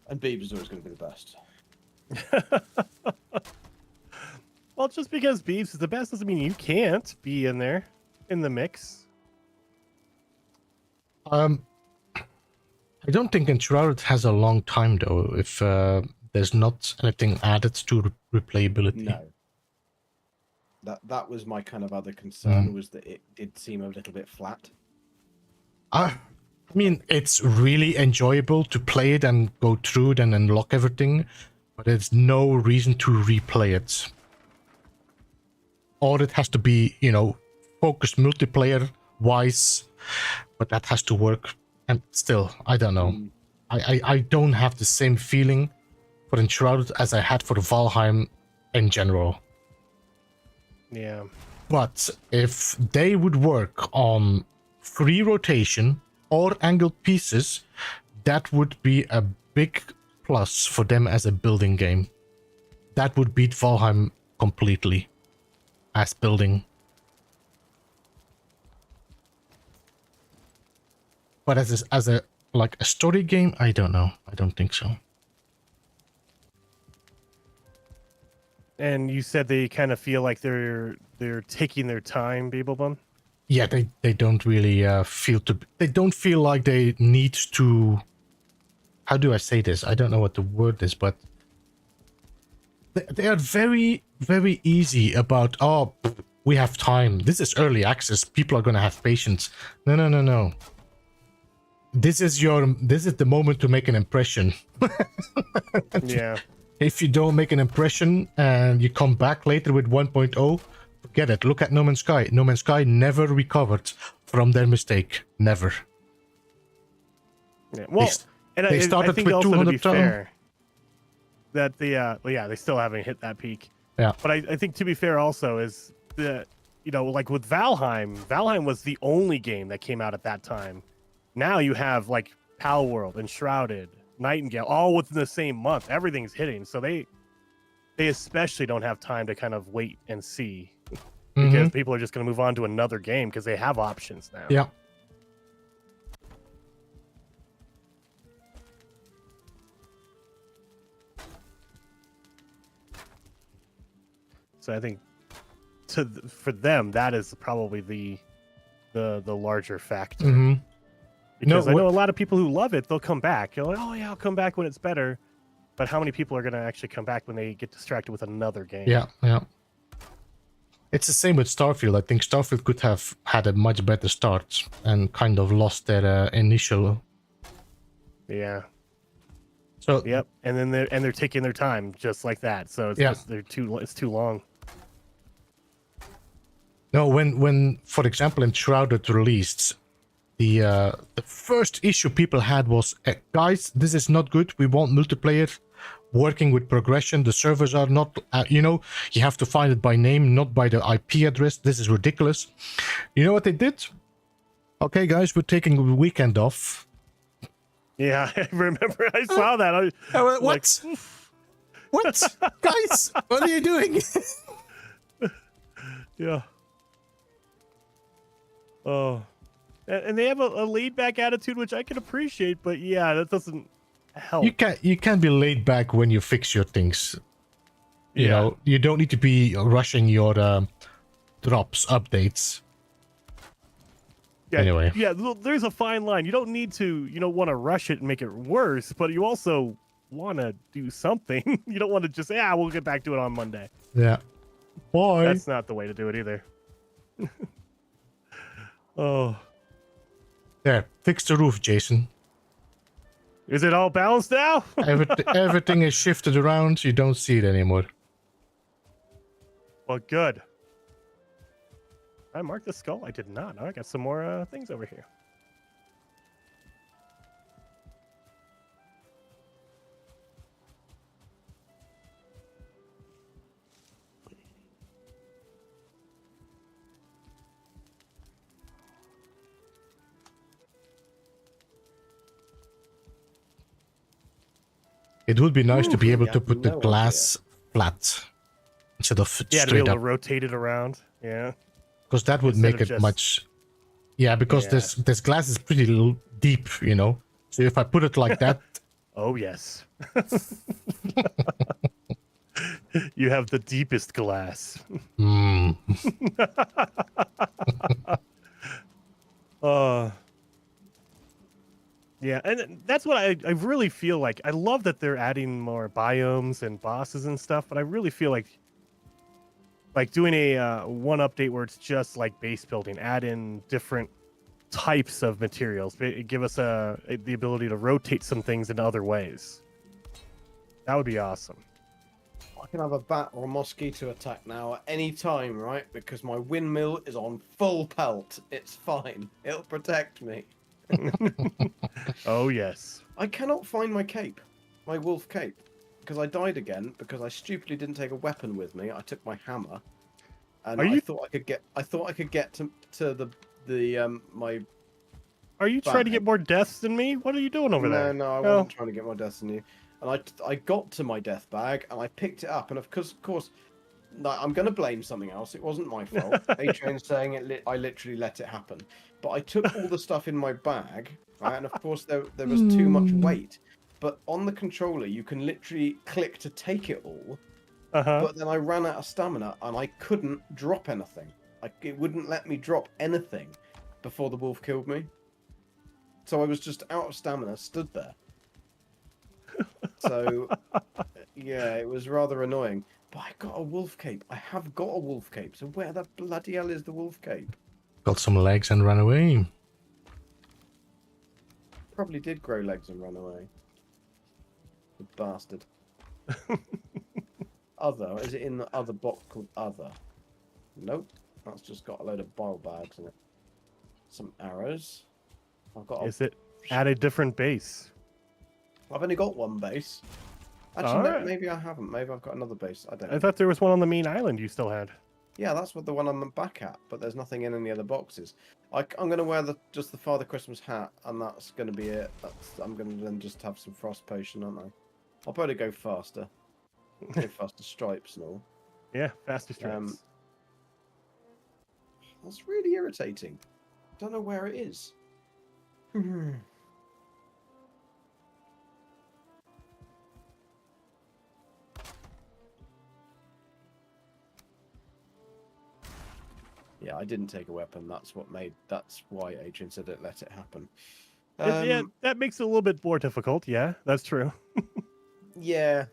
Speaker 3: And Beebs is always going to be the best.
Speaker 2: Well, just because Beebs is the best doesn't mean you can't be in there, in the mix.
Speaker 1: I don't think Enshrouded has a long time though, if there's not anything added to replayability.
Speaker 3: No. That was my kind of other concern, was that it did seem a little bit flat.
Speaker 1: I mean, it's really enjoyable to play it and go through it and unlock everything, but there's no reason to replay it. Or it has to be, focused multiplayer-wise, but that has to work. And still, I don't know. I don't have the same feeling for Enshrouded as I had for Valheim in general.
Speaker 2: Yeah.
Speaker 1: But if they would work on free rotation or angled pieces, that would be a big plus for them as a building game. That would beat Valheim completely as building. But as a like a story game, I don't know. I don't think so.
Speaker 2: And you said they kind of feel like they're taking their time, Beeblebum?
Speaker 1: Yeah, they don't really they don't feel like they need to, how do I say this? I don't know what the word is, but they are very, very easy about, oh, we have time. This is early access. People are going to have patience. No, no, no, no. This is the moment to make an impression.
Speaker 2: Yeah.
Speaker 1: If you don't make an impression and you come back later with 1.0, forget it. Look at No Man's Sky. No Man's Sky never recovered from their mistake. Never.
Speaker 2: Yeah. Well,
Speaker 1: they started
Speaker 2: I think
Speaker 1: with
Speaker 2: also
Speaker 1: 200
Speaker 2: to be fair, that they still haven't hit that peak.
Speaker 1: Yeah.
Speaker 2: But I think to be fair also is that, like with Valheim was the only game that came out at that time. Now you have like Pal World, Enshrouded, Nightingale, all within the same month. Everything's hitting. So they especially don't have time to kind of wait and see, because people are just going to move on to another game because they have options now.
Speaker 1: Yeah.
Speaker 2: So I think for them that is probably the larger factor. Because I know a lot of people who love it, they'll come back. You're like, oh yeah, I'll come back when it's better. But how many people are going to actually come back when they get distracted with another game?
Speaker 1: Yeah, yeah. It's the same with Starfield. I think Starfield could have had a much better start and kind of lost their initial.
Speaker 2: Yeah.
Speaker 1: So
Speaker 2: yep, and then they're taking their time just like that. So it's just it's too long.
Speaker 1: No, when for example Enshrouded released, the first issue people had was, guys, this is not good. We want multiplayer working with progression. The servers are not, you have to find it by name, not by the IP address. This is ridiculous. You know what they did? Okay, guys, we're taking a weekend off.
Speaker 2: Yeah, I remember. I saw that.
Speaker 1: What? Like, what? Guys, what are you doing?
Speaker 2: Yeah. Oh. And they have a laid back attitude, which I can appreciate, but yeah, that doesn't help.
Speaker 1: You can't be laid back when you fix your things. You know, you don't need to be rushing your drops, updates.
Speaker 2: Yeah,
Speaker 1: anyway.
Speaker 2: Yeah, there's a fine line. You don't need to, want to rush it and make it worse, but you also want to do something. You don't want to just say, we'll get back to it on Monday.
Speaker 1: Yeah. Why?
Speaker 2: That's not the way to do it either. Oh.
Speaker 1: There, fix the roof, Jason.
Speaker 2: Is it all balanced now?
Speaker 1: Everything is shifted around. You don't see it anymore.
Speaker 2: Well, good. I marked the skull? I did not. I got some more things over here.
Speaker 1: It would be nice to be able to put the glass flat instead of straight
Speaker 2: to be able
Speaker 1: up.
Speaker 2: To rotate it around. Yeah.
Speaker 1: Because that would make it much. Yeah, because this glass is pretty deep, So if I put it like that.
Speaker 2: Oh yes. You have the deepest glass. Yeah, and that's what I really feel like. I love that they're adding more biomes and bosses and stuff, but I really feel like doing a one update where it's just like base building, add in different types of materials, give us the ability to rotate some things in other ways. That would be awesome.
Speaker 3: I can have a bat or a mosquito attack now at any time, right? Because my windmill is on full pelt. It's fine. It'll protect me.
Speaker 2: Oh yes.
Speaker 3: I cannot find my cape, my wolf cape, because I died again because I stupidly didn't take a weapon with me. I took my hammer. and
Speaker 2: Are
Speaker 3: I
Speaker 2: you-
Speaker 3: thought I could get to the my.
Speaker 2: Are you trying to
Speaker 3: Bag.
Speaker 2: get more deaths than me? What are you doing over there?
Speaker 3: No, I wasn't trying to get more deaths than you. And I got to my death bag and I picked it up, and of course, I'm going to blame something else. It wasn't my fault. A-Train's saying I literally let it happen. But I took all the stuff in my bag, right? And of course there was too much weight. But on the controller, you can literally click to take it all. But then I ran out of stamina and I couldn't drop anything. It wouldn't let me drop anything before the wolf killed me. So I was just out of stamina, stood there. So, yeah, it was rather annoying. But I got a wolf cape. I have got a wolf cape. So where the bloody hell is the wolf cape?
Speaker 1: Got some legs and ran away.
Speaker 3: Probably did grow legs and run away. The bastard. Other. Is it in the other box called Other? Nope. That's just got a load of bile bags in it. Some arrows. I've got.
Speaker 2: Is it at a different base?
Speaker 3: I've only got one base. Actually, no, maybe I haven't. Maybe I've got another base. I don't know.
Speaker 2: I thought there was one on the main island you still had.
Speaker 3: Yeah, that's what the one I'm back at, but there's nothing in any other boxes. I'm going to wear just the Father Christmas hat, and that's going to be it. I'm going to then just have some frost potion, aren't I? I'll probably go faster. Go faster stripes and all.
Speaker 2: Yeah, faster stripes.
Speaker 3: That's really irritating. Don't know where it is. Yeah, I didn't take a weapon. That's why Adrian said it. Let it happen.
Speaker 2: Yeah, that makes it a little bit more difficult. Yeah, that's true.
Speaker 3: Yeah,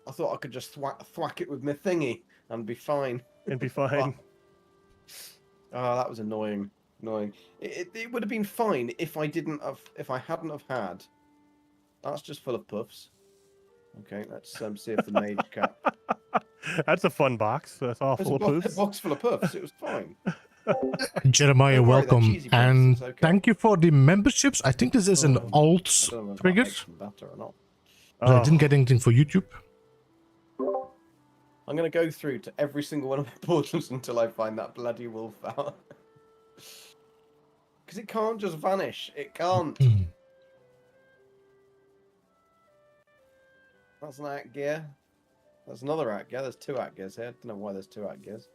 Speaker 3: I thought I could just thwack it with my thingy and be fine.
Speaker 2: And be fine.
Speaker 3: Oh, that was annoying. Annoying. It would have been fine if I hadn't have had. That's just full of puffs. Okay, let's see if the mage cap.
Speaker 2: That's a fun box. That's all full of
Speaker 3: A
Speaker 2: poofs.
Speaker 3: box full of puffs. It was fine.
Speaker 1: Jeremiah,
Speaker 3: Don't worry, they're
Speaker 1: welcome.
Speaker 3: cheesy puffs,
Speaker 1: And
Speaker 3: it's okay.
Speaker 1: thank you for the memberships. I think this is an alt
Speaker 3: I don't know if that
Speaker 1: trigger.
Speaker 3: makes them better or not.
Speaker 1: I didn't get anything for YouTube.
Speaker 3: I'm going to go through to every single one of the portals until I find that bloody wolf out. Because it can't just vanish. It can't. That's an act gear. That's another act gear. There's two act gears here. I don't know why there's two act gears.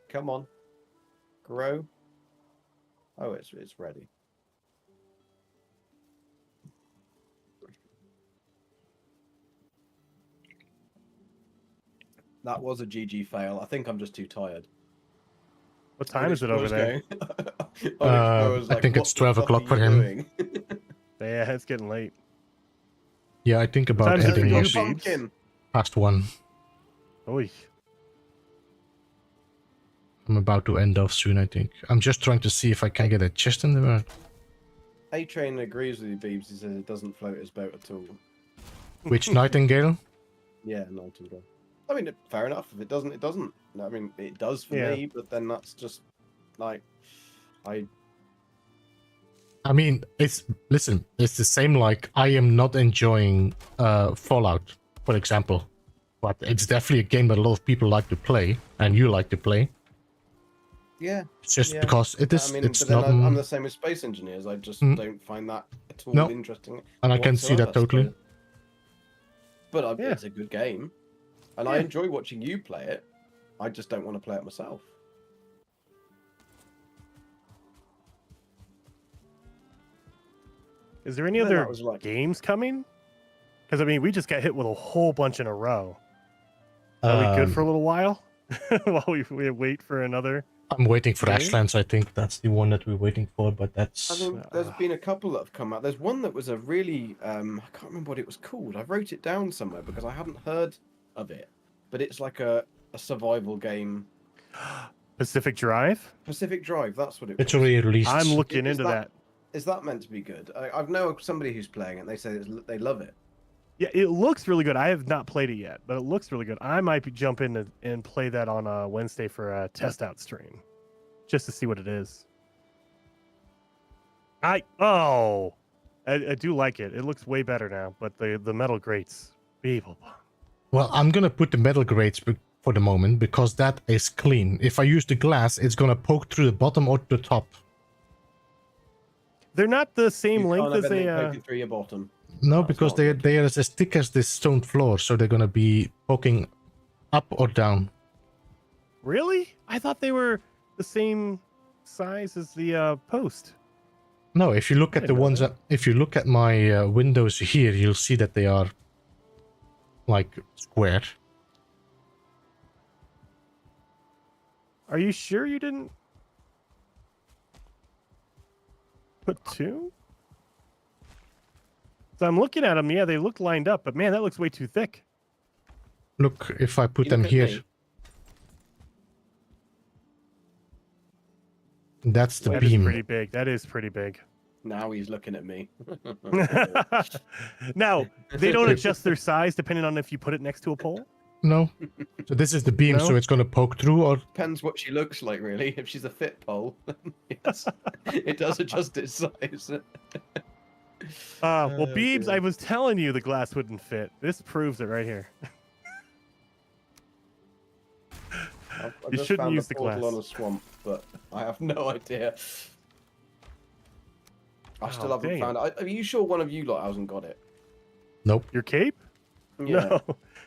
Speaker 3: Come on. Grow. Oh, it's ready. That was a GG fail. I think I'm just too tired.
Speaker 2: What time is it over there?
Speaker 1: I think it's 12 o'clock for him.
Speaker 2: Yeah, it's getting late.
Speaker 1: Yeah, I think about
Speaker 2: What time is it for
Speaker 1: ending
Speaker 2: you,
Speaker 1: was
Speaker 2: Beebs?
Speaker 1: past 1.
Speaker 2: Oy.
Speaker 1: I'm about to end off soon, I think. I'm just trying to see if I can get a chest in there.
Speaker 3: A-Train agrees with you, Beebs. He says it doesn't float his boat at all.
Speaker 1: Which Nightingale?
Speaker 3: Yeah, Nightingale. I mean, fair enough. If it doesn't, it doesn't. I mean, it does for
Speaker 2: Yeah.
Speaker 3: me, but then that's just like
Speaker 1: I mean, it's the same. Like, I am not enjoying Fallout, for example, but it's definitely a game that a lot of people like to play, and you like to play.
Speaker 3: Yeah.
Speaker 1: It's just
Speaker 3: yeah.
Speaker 1: because it is.
Speaker 3: I mean,
Speaker 1: it's
Speaker 3: but then
Speaker 1: not.
Speaker 3: I'm the same with Space Engineers. I just don't find that at all
Speaker 1: No.
Speaker 3: interesting.
Speaker 1: And I can see that
Speaker 3: whatsoever,
Speaker 1: totally.
Speaker 3: so- But
Speaker 2: Yeah.
Speaker 3: it's a good game, and I
Speaker 2: Yeah.
Speaker 3: enjoy watching you play it. I just don't want to play it myself.
Speaker 2: Is there any
Speaker 3: Then
Speaker 2: other
Speaker 3: that was like-
Speaker 2: games coming? Because I mean, we just got hit with a whole bunch in a row. Are we good for a little while while we wait for another?
Speaker 1: I'm waiting for
Speaker 2: game?
Speaker 1: Ashlands. I think that's the one that we're waiting for, but that's.
Speaker 3: I mean, there's been a couple that have come out. There's one that was a really, I can't remember what it was called. I wrote it down somewhere because I hadn't heard of it. But it's like a survival game.
Speaker 2: Pacific Drive?
Speaker 3: Pacific Drive, that's what it was.
Speaker 1: It's already released.
Speaker 2: I'm looking
Speaker 3: Is
Speaker 2: into that.
Speaker 3: Is that meant to be good? I know somebody who's playing it, and they say they love it.
Speaker 2: Yeah, it looks really good. I have not played it yet, but it looks really good. I might jump in and play that on Wednesday for a test out stream, just to see what it is. I do like it. It looks way better now, but the metal grates, Beeblebum.
Speaker 1: Well, I'm gonna put the metal grades for the moment because that is clean. If I use the glass, it's gonna poke through the bottom or the top.
Speaker 2: They're not the same
Speaker 3: You
Speaker 2: length
Speaker 3: can't
Speaker 2: as
Speaker 3: have
Speaker 2: a.
Speaker 3: anything poking through your bottom.
Speaker 1: No,
Speaker 3: That's
Speaker 1: because
Speaker 3: not
Speaker 1: they
Speaker 3: good.
Speaker 1: they are as thick as this stone floor, so they're gonna be poking up or down.
Speaker 2: Really? I thought they were the same size as the post.
Speaker 1: No, if you look at the ones that, if you look at my windows here, you'll see that they are like square.
Speaker 2: Are you sure you didn't put two? So I'm looking at them. Yeah, they look lined up, but man, that looks way too thick.
Speaker 1: Look, if I put
Speaker 3: You
Speaker 1: them
Speaker 3: look at
Speaker 1: here,
Speaker 3: me.
Speaker 1: that's the
Speaker 2: That is
Speaker 1: beam.
Speaker 2: pretty big. That is pretty big.
Speaker 3: Now he's looking at me.
Speaker 2: Now, they don't adjust their size depending on if you put it next to a pole?
Speaker 1: No. So this is the beam,
Speaker 2: No?
Speaker 1: so it's gonna poke through, or
Speaker 3: Depends what she looks like, really. If she's a fit pole, yes, it does adjust its size.
Speaker 2: Well, Beebs,
Speaker 3: dear.
Speaker 2: I was telling you the glass wouldn't fit. This proves it right here.
Speaker 3: I've
Speaker 2: You
Speaker 3: just
Speaker 2: shouldn't
Speaker 3: found
Speaker 2: use
Speaker 3: a
Speaker 2: the
Speaker 3: portal
Speaker 2: glass.
Speaker 3: on a swamp, but I have no idea. I still
Speaker 2: Oh,
Speaker 3: haven't
Speaker 2: dang
Speaker 3: found it. Are you sure one of you lot hasn't got it?
Speaker 1: nope.
Speaker 2: Your cape?
Speaker 3: Yeah.
Speaker 2: No,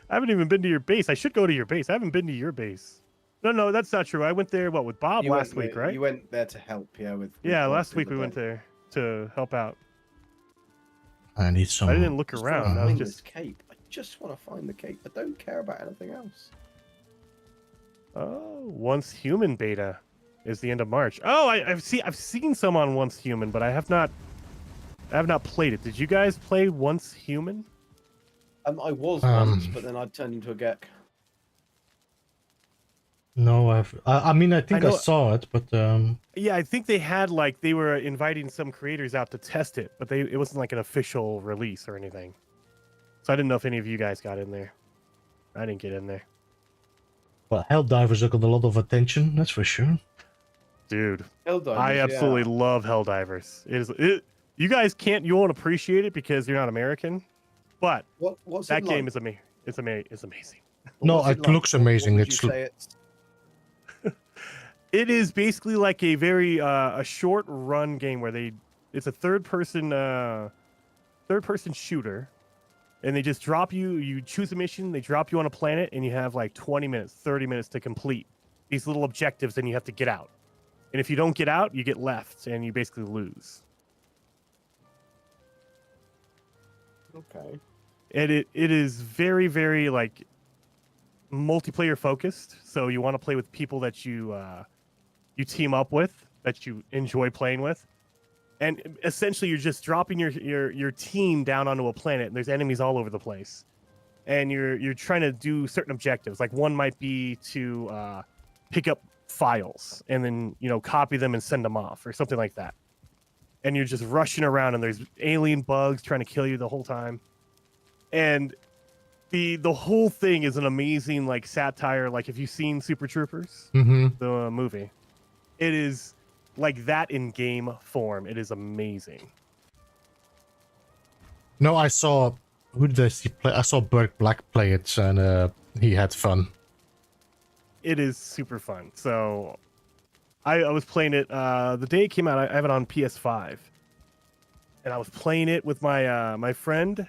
Speaker 2: I haven't even been to your base. I should go to your base. I haven't been to your base. No, that's not true. I went there, with Bob
Speaker 3: You
Speaker 2: last
Speaker 3: went
Speaker 2: week,
Speaker 3: there-
Speaker 2: right?
Speaker 3: You went there to help, yeah. With
Speaker 2: Yeah,
Speaker 3: Bob
Speaker 2: last
Speaker 3: the
Speaker 2: week
Speaker 3: other
Speaker 2: we went
Speaker 3: day.
Speaker 2: there to help out.
Speaker 1: I need some.
Speaker 2: I didn't look
Speaker 3: Just
Speaker 2: around.
Speaker 3: wanna
Speaker 2: I was
Speaker 3: find
Speaker 2: just.
Speaker 3: this cape. I just want to find the cape. I don't care about anything else.
Speaker 2: Oh, Once Human beta is the end of March. Oh, I've seen some on Once Human, but I have not played it. Did you guys play Once Human?
Speaker 3: I was once, but then I turned into a geck.
Speaker 1: No, I mean, I think I
Speaker 2: know-
Speaker 1: saw it, but
Speaker 2: Yeah, I think they had they were inviting some creators out to test it, but it wasn't like an official release or anything. So I didn't know if any of you guys got in there. I didn't get in there.
Speaker 1: well, Helldivers got a lot of attention. That's for sure.
Speaker 2: Dude,
Speaker 3: Helldivers,
Speaker 2: I absolutely
Speaker 3: yeah.
Speaker 2: love Helldivers. You guys won't appreciate it because you're not American, but
Speaker 3: What's
Speaker 2: that
Speaker 3: it
Speaker 2: game
Speaker 3: like?
Speaker 2: is amazing.
Speaker 1: No,
Speaker 3: What's
Speaker 1: it
Speaker 3: like?
Speaker 1: looks amazing.
Speaker 3: What would
Speaker 1: It's
Speaker 3: you say it's
Speaker 2: It is basically like a very a short run game where it's a third person shooter, and they just drop you. You choose a mission, they drop you on a planet, and you have like 20 minutes, 30 minutes to complete these little objectives, and you have to get out. And if you don't get out, you get left, and you basically lose.
Speaker 3: okay?
Speaker 2: And it is very, very multiplayer focused. So you want to play with people that you team up with, that you enjoy playing with. And essentially you're just dropping your team down onto a planet, and there's enemies all over the place. And you're trying to do certain objectives. Like one might be to pick up files and then, copy them and send them off or something like that. And you're just rushing around, and there's alien bugs trying to kill you the whole time. And the whole thing is an amazing satire. Like, if you've seen Super Troopers,
Speaker 1: Mm-hmm.
Speaker 2: the movie, it is like that in game form. It is amazing.
Speaker 1: No, I saw. Who did I see play? I saw Burke Black play it, and he had fun.
Speaker 2: It is super fun. So I was playing it the day it came out. I have it on PS5, and I was playing it with my my friend.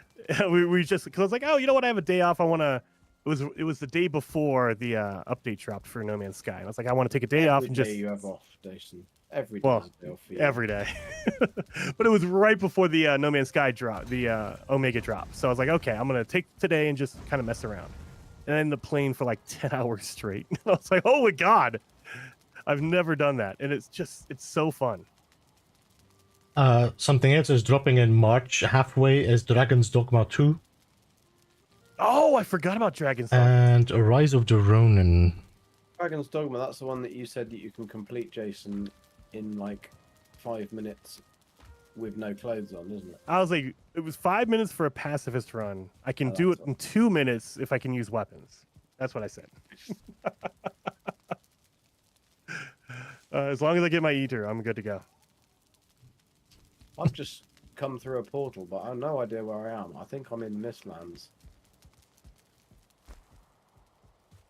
Speaker 2: we just, because I was like, oh, you know what? I have a day off. I want to. It was the day before the update dropped for No Man's Sky, and I was like, I want to take a day off and just.
Speaker 3: You have off, Jason. Every day.
Speaker 2: Well,
Speaker 3: is a day off for you.
Speaker 2: every day. But it was right before the No Man's Sky drop, the Omega drop. So I was like, okay, I'm gonna take today and just kind of mess around. And I ended up playing for like 10 hours straight. I was like, oh my god, I've never done that, and it's so fun.
Speaker 1: Something else is dropping in March. Halfway is Dragon's Dogma 2
Speaker 2: Oh, I forgot about Dragon's Dogma.
Speaker 1: and Rise of the Ronin.
Speaker 3: Dragon's Dogma, that's the one that you said that you can complete, Jason, in like 5 minutes with no clothes on, isn't it?
Speaker 2: I was like, it was 5 minutes for a pacifist run. I can
Speaker 3: Oh,
Speaker 2: do it
Speaker 3: that's
Speaker 2: in 2 minutes if I can use weapons. That's what I said. As long as I get my eater, I'm good to go.
Speaker 3: I've just come through a portal, but I have no idea where I am. I think I'm in Mistlands.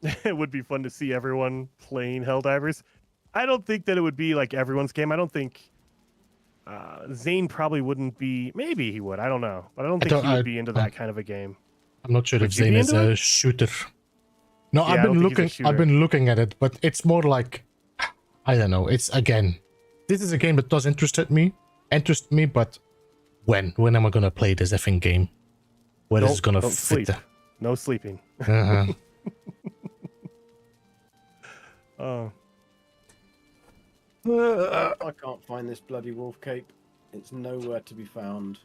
Speaker 2: It would be fun to see everyone playing Helldivers. I don't think that it would be like everyone's game. I don't think Zane probably wouldn't be. Maybe he would. I don't know, but I don't think he would be into that kind of a game.
Speaker 1: I'm not sure
Speaker 2: Would
Speaker 1: if
Speaker 2: you
Speaker 1: Zane
Speaker 2: be
Speaker 1: is
Speaker 2: into
Speaker 1: a
Speaker 2: it?
Speaker 1: shooter. No,
Speaker 2: Yeah, I
Speaker 1: I've
Speaker 2: don't
Speaker 1: been
Speaker 2: think he's a
Speaker 1: looking.
Speaker 2: shooter.
Speaker 1: I've been looking at it, but it's more like I don't know. It's again, this is a game that does interest me, but when am I gonna play this effing game? Where is it gonna
Speaker 2: Don't
Speaker 1: fit?
Speaker 2: sleep. No sleeping.
Speaker 1: Uh-huh.
Speaker 2: Oh.
Speaker 3: I can't find this bloody wolf cape. It's nowhere to be found.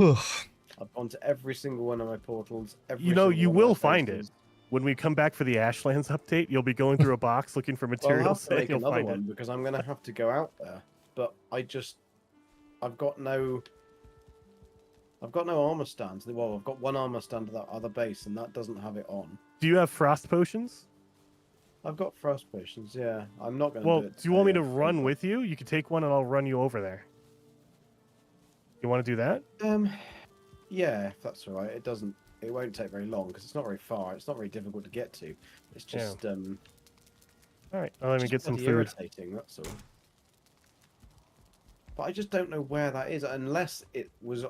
Speaker 3: I've gone to every single one of my portals.
Speaker 2: You know, you will find it. When we come back for the Ashlands update, you'll be going through a box looking for
Speaker 3: Well, I'll have
Speaker 2: materials
Speaker 3: to
Speaker 2: and
Speaker 3: make
Speaker 2: you'll
Speaker 3: another
Speaker 2: find
Speaker 3: one
Speaker 2: it.
Speaker 3: because I'm going to have to go out there. But I've got no armor stands. Well, I've got one armor stand at that other base, and that doesn't have it on.
Speaker 2: Do you have frost potions?
Speaker 3: I've got frost potions. Yeah, I'm not going to.
Speaker 2: Well,
Speaker 3: do it
Speaker 2: do you want me
Speaker 3: today,
Speaker 2: to
Speaker 3: I
Speaker 2: run
Speaker 3: think.
Speaker 2: with you? You can take one and I'll run you over there. You want to do that?
Speaker 3: Yeah, if that's all right. It won't take very long because it's not very far. It's not very difficult to get to. It's just
Speaker 2: All right. Well, let me
Speaker 3: just
Speaker 2: get some
Speaker 3: bloody
Speaker 2: food.
Speaker 3: irritating. That's all. But I just don't know where that is, unless it was.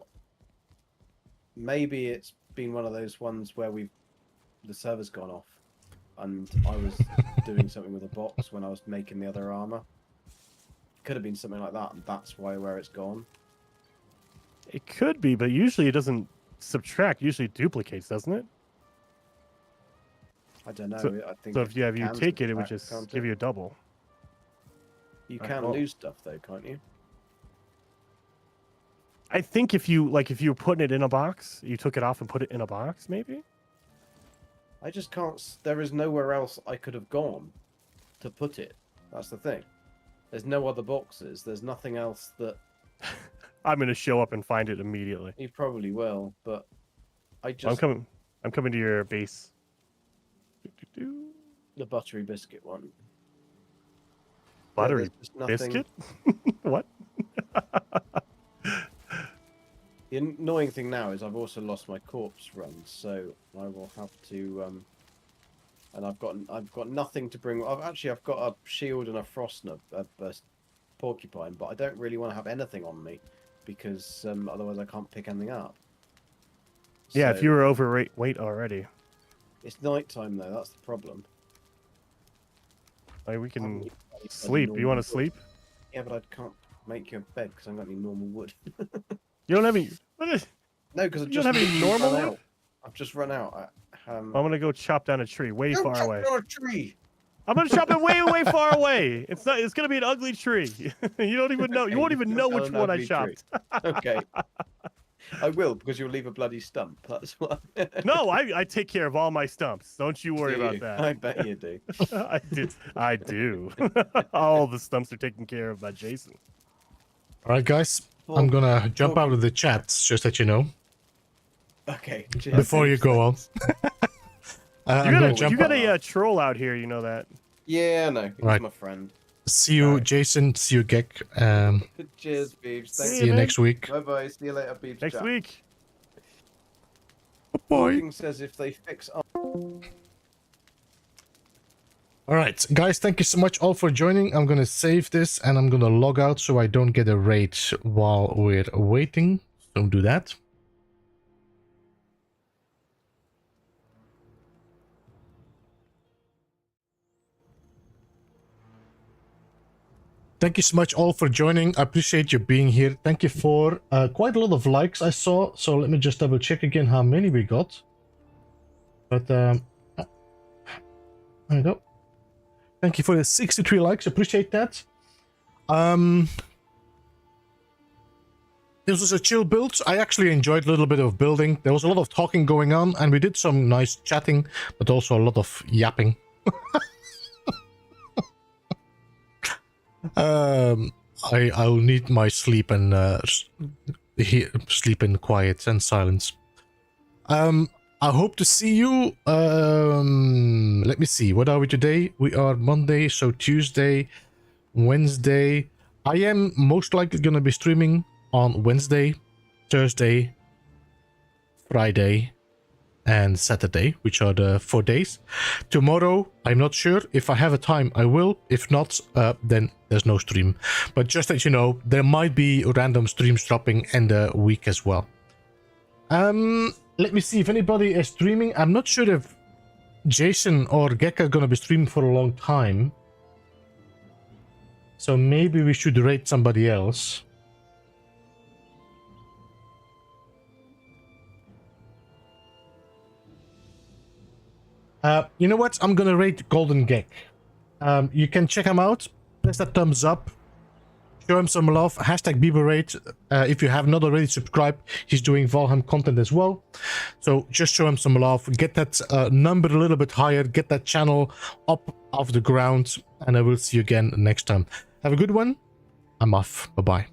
Speaker 3: Maybe it's been one of those ones where the server's gone off, and I was doing something with a box when I was making the other armor. Could have been something like that, and that's where it's gone.
Speaker 2: It could be, but usually it doesn't subtract. Usually it duplicates, doesn't it?
Speaker 3: I don't know.
Speaker 2: So-
Speaker 3: I think
Speaker 2: So if you
Speaker 3: can
Speaker 2: take it, it would
Speaker 3: subtract,
Speaker 2: just
Speaker 3: can't
Speaker 2: give
Speaker 3: it?
Speaker 2: you a double.
Speaker 3: You
Speaker 2: Right,
Speaker 3: can
Speaker 2: well-
Speaker 3: lose stuff though, can't you?
Speaker 2: I think if you were putting it in a box, you took it off and put it in a box, maybe.
Speaker 3: I just can't. There is nowhere else I could have gone to put it. That's the thing. There's no other boxes. There's nothing else that
Speaker 2: I'm gonna show up and find it immediately.
Speaker 3: you probably will, but I just
Speaker 2: I'm coming to your base. Do-do-do.
Speaker 3: the buttery biscuit one.
Speaker 2: Buttery
Speaker 3: There's just nothing-
Speaker 2: biscuit? What?
Speaker 3: The annoying thing now is I've also lost my corpse run, so I will have to. And I've got nothing to bring. I've got a shield and a frost and a porcupine, but I don't really want to have anything on me because otherwise I can't pick anything up.
Speaker 2: Yeah,
Speaker 3: So,
Speaker 2: if you were overweight already,
Speaker 3: it's night time though. That's the problem.
Speaker 2: like we can
Speaker 3: I'm-
Speaker 2: sleep. You want to
Speaker 3: normal
Speaker 2: sleep?
Speaker 3: wood. Yeah, but I can't make you a bed because I haven't got any normal wood.
Speaker 2: You don't have any. What is?
Speaker 3: No, because I've
Speaker 2: You
Speaker 3: just
Speaker 2: don't have any
Speaker 3: literally
Speaker 2: normal
Speaker 3: run
Speaker 2: wood?
Speaker 3: out. I've just run out.
Speaker 2: I'm gonna go chop down a tree way
Speaker 3: Don't
Speaker 2: far
Speaker 3: chop
Speaker 2: away.
Speaker 3: down a tree.
Speaker 2: I'm gonna chop it way far away. It's not. It's gonna be an ugly tree. You don't even know. You
Speaker 3: Okay,
Speaker 2: won't even
Speaker 3: chop
Speaker 2: know
Speaker 3: down
Speaker 2: which
Speaker 3: an
Speaker 2: one I
Speaker 3: ugly tree.
Speaker 2: chopped.
Speaker 3: Okay. I will because you'll leave a bloody stump. That's what.
Speaker 2: No, I take care of all my stumps. Don't you worry
Speaker 3: Do
Speaker 2: about
Speaker 3: you?
Speaker 2: that.
Speaker 3: I bet you do.
Speaker 2: I do. All the stumps are taken care of by Jason.
Speaker 1: All right, guys. I'm gonna jump out of the chats, just that you know,
Speaker 3: Okay.
Speaker 1: before you go on. I'm gonna
Speaker 2: You
Speaker 1: jump
Speaker 2: got
Speaker 1: out.
Speaker 2: a troll out here. You know that.
Speaker 3: Yeah, no, he's
Speaker 1: Right.
Speaker 3: my friend.
Speaker 1: See you,
Speaker 3: Alright.
Speaker 1: Jason. See you, Gek.
Speaker 3: Cheers, Beebs.
Speaker 2: See
Speaker 3: Thank
Speaker 1: See
Speaker 2: you,
Speaker 1: you
Speaker 2: man.
Speaker 1: next week.
Speaker 3: Bye bye. See you later, Beebs.
Speaker 2: Next
Speaker 3: chat.
Speaker 2: week.
Speaker 1: Bye.
Speaker 3: King says if they fix up.
Speaker 1: All right, guys. Thank you so much all for joining. I'm gonna save this and I'm gonna log out so I don't get a raid while we're waiting. Don't do that. Thank you so much all for joining. I appreciate you being here. Thank you for quite a lot of likes I saw. So let me just double check again how many we got. But there we go. Thank you for the 63 likes. Appreciate that. This was a chill build. I actually enjoyed a little bit of building. There was a lot of talking going on, and we did some nice chatting, but also a lot of yapping. I'll need my sleep and sleep in quiet and silence. I hope to see you. Let me see. What are we today? We are Monday, so Tuesday, Wednesday. I am most likely gonna be streaming on Wednesday, Thursday, Friday, and Saturday, which are the 4 days. Tomorrow, I'm not sure. If I have a time, I will. If not, then there's no stream. But just that you know, there might be random streams dropping in the week as well. Let me see if anybody is streaming. I'm not sure if Jason or Gekka are gonna be streaming for a long time. So maybe we should rate somebody else. You know what? I'm gonna rate Golden Gek. You can check him out. Press that thumbs up. Show him some love. Hashtag Beeblebum. If you have not already subscribed, he's doing Valheim content as well. So just show him some love. Get that number a little bit higher. Get that channel up off the ground. And I will see you again next time. Have a good one. I'm off. Bye-bye.